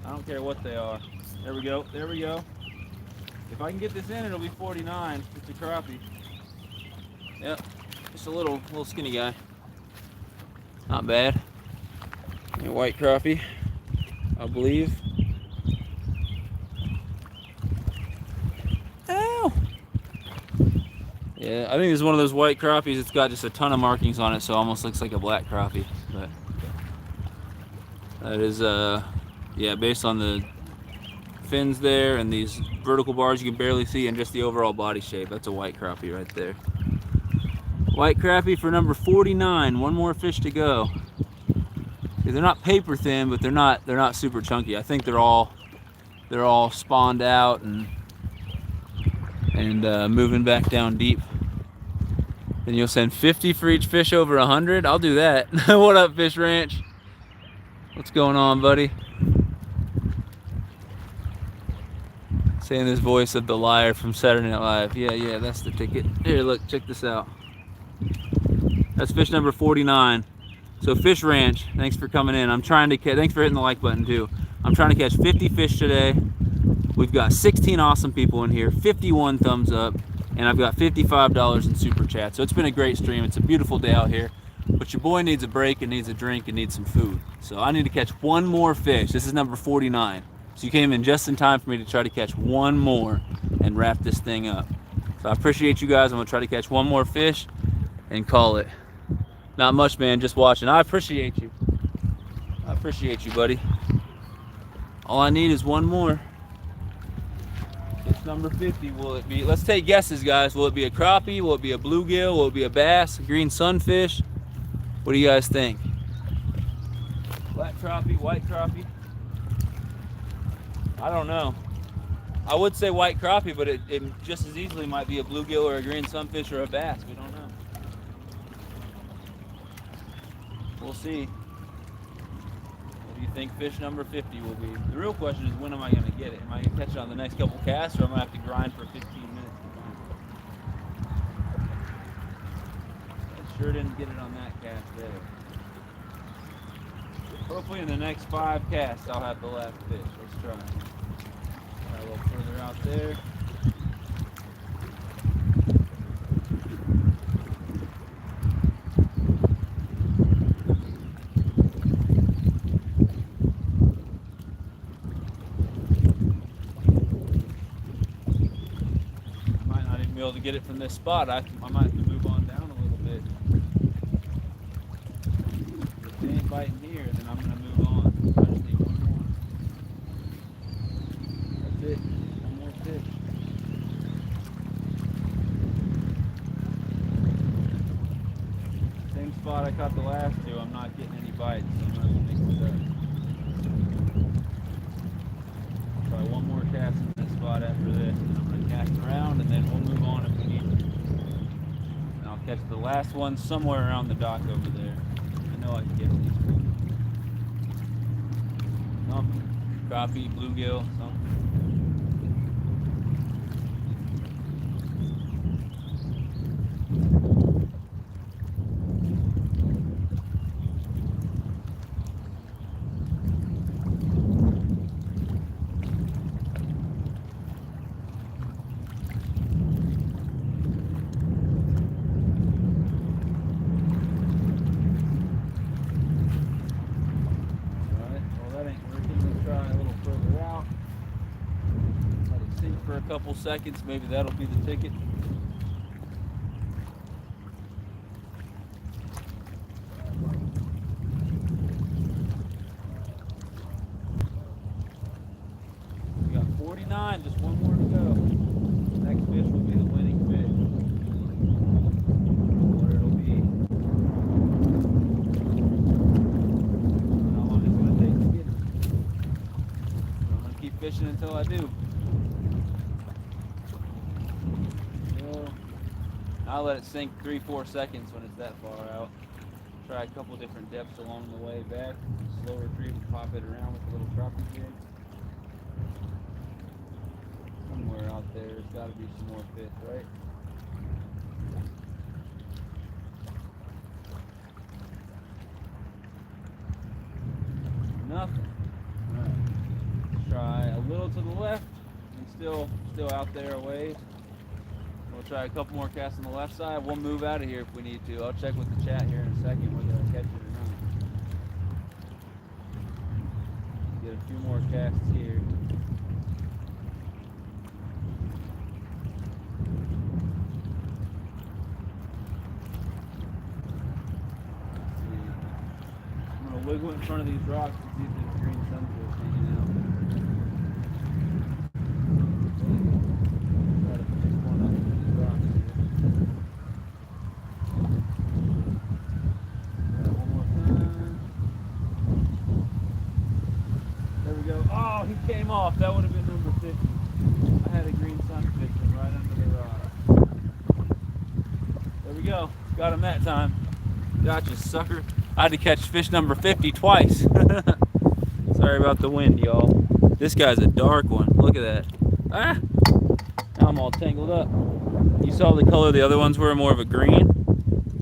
I don't care what they are. There we go, there we go. If I can get this in, it'll be 49. It's a crappie. Yep, just a little skinny guy. Not bad. A white crappie, I believe. Ow! Yeah, I think it's one of those white crappies. It's got just a ton of markings on it, so it almost looks like a black crappie. But that is, yeah, based on the fins there and these vertical bars you can barely see and just the overall body shape. That's a white crappie right there. White crappie for number 49. One more fish to go. They're not paper thin, but they're not super chunky. I think they're all spawned out and moving back down deep. Then you'll send 50 for each fish over 100. I'll do that. What up, Fish Ranch? What's going on, buddy? Saying this voice of the liar from Saturday Night Live. Yeah, that's the ticket. Here, look, check this out. That's fish number 49. So Fish Ranch, thanks for coming in. Thanks for hitting the like button too. I'm trying to catch 50 fish today. We've got 16 awesome people in here, 51 thumbs up, and I've got $55 in super chat. So it's been a great stream. It's a beautiful day out here, but your boy needs a break and needs a drink and needs some food. So I need to catch one more fish. This is number 49. So you came in just in time for me to try to catch one more and wrap this thing up. So I appreciate you guys. I'm gonna try to catch one more fish and call it. Not much, man, just watching. I appreciate you. I appreciate you, buddy. All I need is one more. It's number 50. Will it be? Let's take guesses, guys. Will it be a crappie? Will it be a bluegill? Will it be a bass? A green sunfish? What do you guys think? Black crappie, white crappie? I don't know. I would say white crappie, but it just as easily might be a bluegill or a green sunfish or a bass. We don't know. We'll see. What do you think fish number 50 will be? The real question is, when am I going to get it? Am I going to catch it on the next couple casts, or am I going to have to grind for 15 minutes to find it? I sure didn't get it on that cast there. Hopefully in the next 5 casts I'll have the last fish. Let's try. Try a little further out there. Be able to get it from this spot. I might have to move on down a little bit. If they ain't biting here, then I'm going to move on. I just need one more. That's it. One more fish. Same spot I caught the last 2. I'm not getting any bites, so I'm going to make this up. Try one more cast in this spot after this. Cast around, and then we'll move on if we need to. And I'll catch the last one somewhere around the dock over there. I know I can get these ones. Something. Crappie, bluegill, something. Couple seconds, maybe that'll be the ticket. We got 49, just one more to go. Next fish will be the winning fish. fishing until I do. So, I'll let it sink 3-4 seconds when it's that far out. Try a couple different depths along the way back. Slow retrieve and pop it around with a little crappie jig. Somewhere out there's got to be some more fish, right? Nothing. All right. Try a little to the left and still out there a ways. We'll try a couple more casts on the left side. We'll move out of here if we need to. I'll check with the chat here in a second whether I catch it or not. Get a few more casts here. I'm gonna wiggle in front of these rocks to see if there's green sunfish hanging out. Try to pick one up with these rocks here. Try one more time. There we go. Oh, he came off. That would have been number 50. I had a green sunfish right under the rock. There we go. Got him that time. Gotcha, sucker. I had to catch fish number 50 twice. Sorry about the wind, y'all. This guy's a dark one. Look at that. Ah! Now I'm all tangled up. You saw the color the other ones were, more of a green.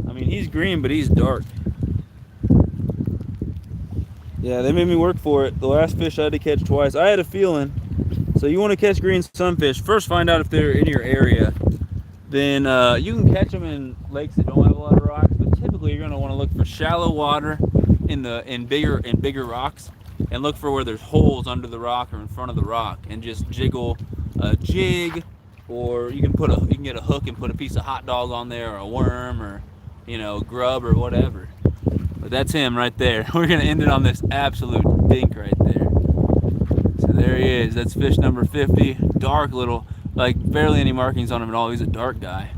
I mean, he's green, but he's dark. Yeah, they made me work for it. The last fish I had to catch twice. I had a feeling. So you want to catch green sunfish, first find out if they're in your area. Then you can catch them in lakes that don't have a lot of rocks, but typically you're going to want to look for shallow water in bigger rocks, and look for where there's holes under the rock or in front of the rock, and just jiggle a jig, or you can get a hook and put a piece of hot dog on there, or a worm, or grub or whatever. But that's him right there. We're going to end it on this absolute dink right there. So there he is. That's fish number 50. Dark little. Like barely any markings on him at all. He's a dark guy.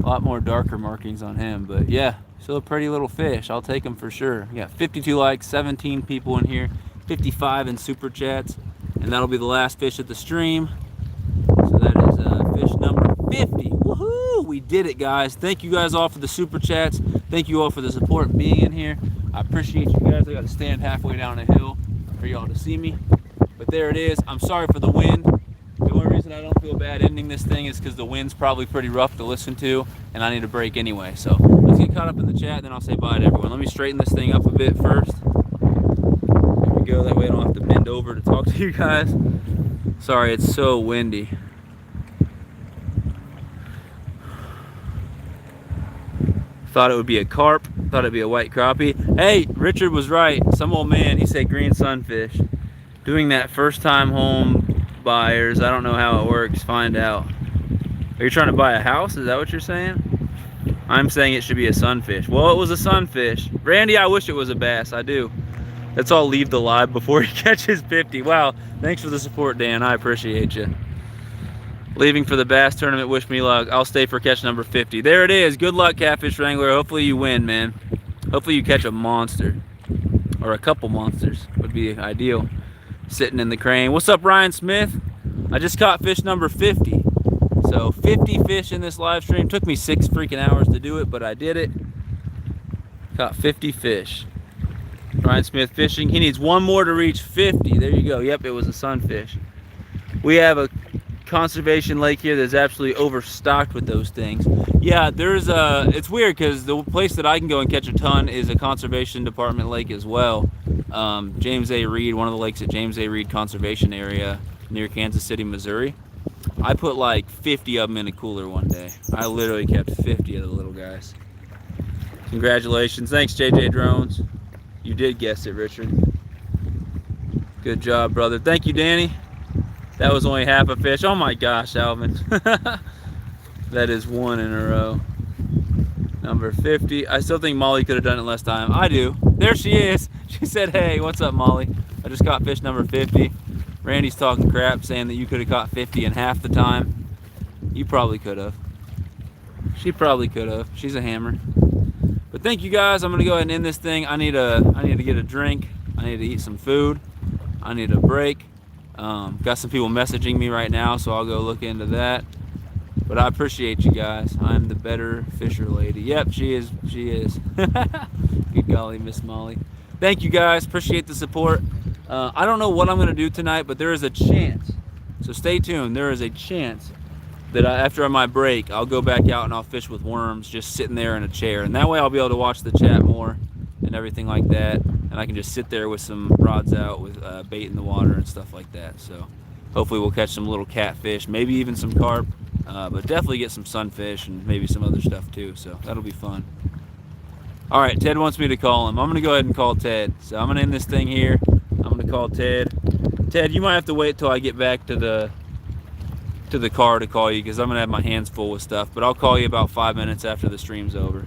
A lot more darker markings on him, but yeah, still a pretty little fish. I'll take him for sure. We got 52 likes, 17 people in here, 55 in super chats, and that'll be the last fish at the stream. So that is fish number 50. Woohoo! We did it, guys. Thank you guys all for the super chats. Thank you all for the support and being in here. I appreciate you guys. I got to stand halfway down a hill for y'all to see me, but there it is. I'm sorry for the wind. The only reason I don't feel bad ending this thing is because the wind's probably pretty rough to listen to, and I need a break anyway. So let's get caught up in the chat, then I'll say bye to everyone. Let me straighten this thing up a bit first. There we go. That way I don't have to bend over to talk to you guys. Sorry, it's so windy. Thought it would be a carp. Thought it'd be a white crappie. Hey, Richard was right. Some old man, he said green sunfish. Doing that first time home buyers, I don't know how it works. Find out. Are you trying to buy a house? Is that what you're saying? I'm saying it should be a sunfish. Well, it was a sunfish. Randy, I wish it was a bass. I do. Let's all leave the live before he catches 50. Wow. Thanks for the support, Dan. I appreciate you. Leaving for the bass tournament. Wish me luck. I'll stay for catch number 50. There it is. Good luck, Catfish Wrangler. Hopefully you win, man. Hopefully you catch a monster. Or a couple monsters would be ideal. Sitting in the crane. What's up, Ryan Smith? I just caught fish number 50. So 50 fish in this live stream. Took me 6 freaking hours to do it, but I did it. Caught 50 fish. Ryan Smith fishing. He needs one more to reach 50. There you go. Yep, it was a sunfish. We have a conservation lake here that's absolutely overstocked with those things. Yeah, it's weird because the place that I can go and catch a ton is a conservation department lake as well. James A. Reed, one of the lakes at James A. Reed Conservation Area near Kansas City, Missouri. I put like 50 of them in a cooler one day. I literally kept 50 of the little guys. Congratulations. Thanks, JJ Drones. You did guess it, Richard. Good job, brother. Thank you, Danny. That was only half a fish. Oh my gosh, Alvin. That is one in a row. Number 50. I still think Molly could have done it last time. I do. There she is. She said, hey, what's up, Molly? I just caught fish number 50. Randy's talking crap, saying that you could have caught 50 in half the time. You probably could have. She probably could have. She's a hammer. But thank you guys. I'm gonna go ahead and end this thing. I need to get a drink. I need to eat some food. I need a break. Got some people messaging me right now, so I'll go look into that. But I appreciate you guys. I'm the better fisher lady. Yep, she is. She is. Good golly, Miss Molly. Thank you guys. Appreciate the support. I don't know what I'm going to do tonight, but there is a chance. So stay tuned. There is a chance that after my break, I'll go back out and I'll fish with worms, just sitting there in a chair. And that way I'll be able to watch the chat more and everything like that. And I can just sit there with some rods out with bait in the water and stuff like that. So hopefully we'll catch some little catfish, maybe even some carp. But definitely get some sunfish and maybe some other stuff too, so that'll be fun. All right, Ted wants me to call him. I'm gonna go ahead and call Ted. So I'm gonna end this thing here. I'm gonna call Ted. Ted, you might have to wait till I get back to the car to call you, because I'm gonna have my hands full with stuff. But I'll call you about 5 minutes after the stream's over.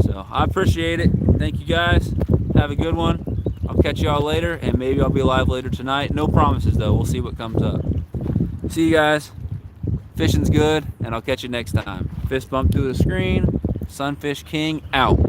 So I appreciate it. Thank you guys. Have a good one. I'll catch y'all later, and maybe I'll be live later tonight. No promises though. We'll see what comes up. See you guys. Fishing's good, and I'll catch you next time. Fist bump through the screen. Sunfish King out.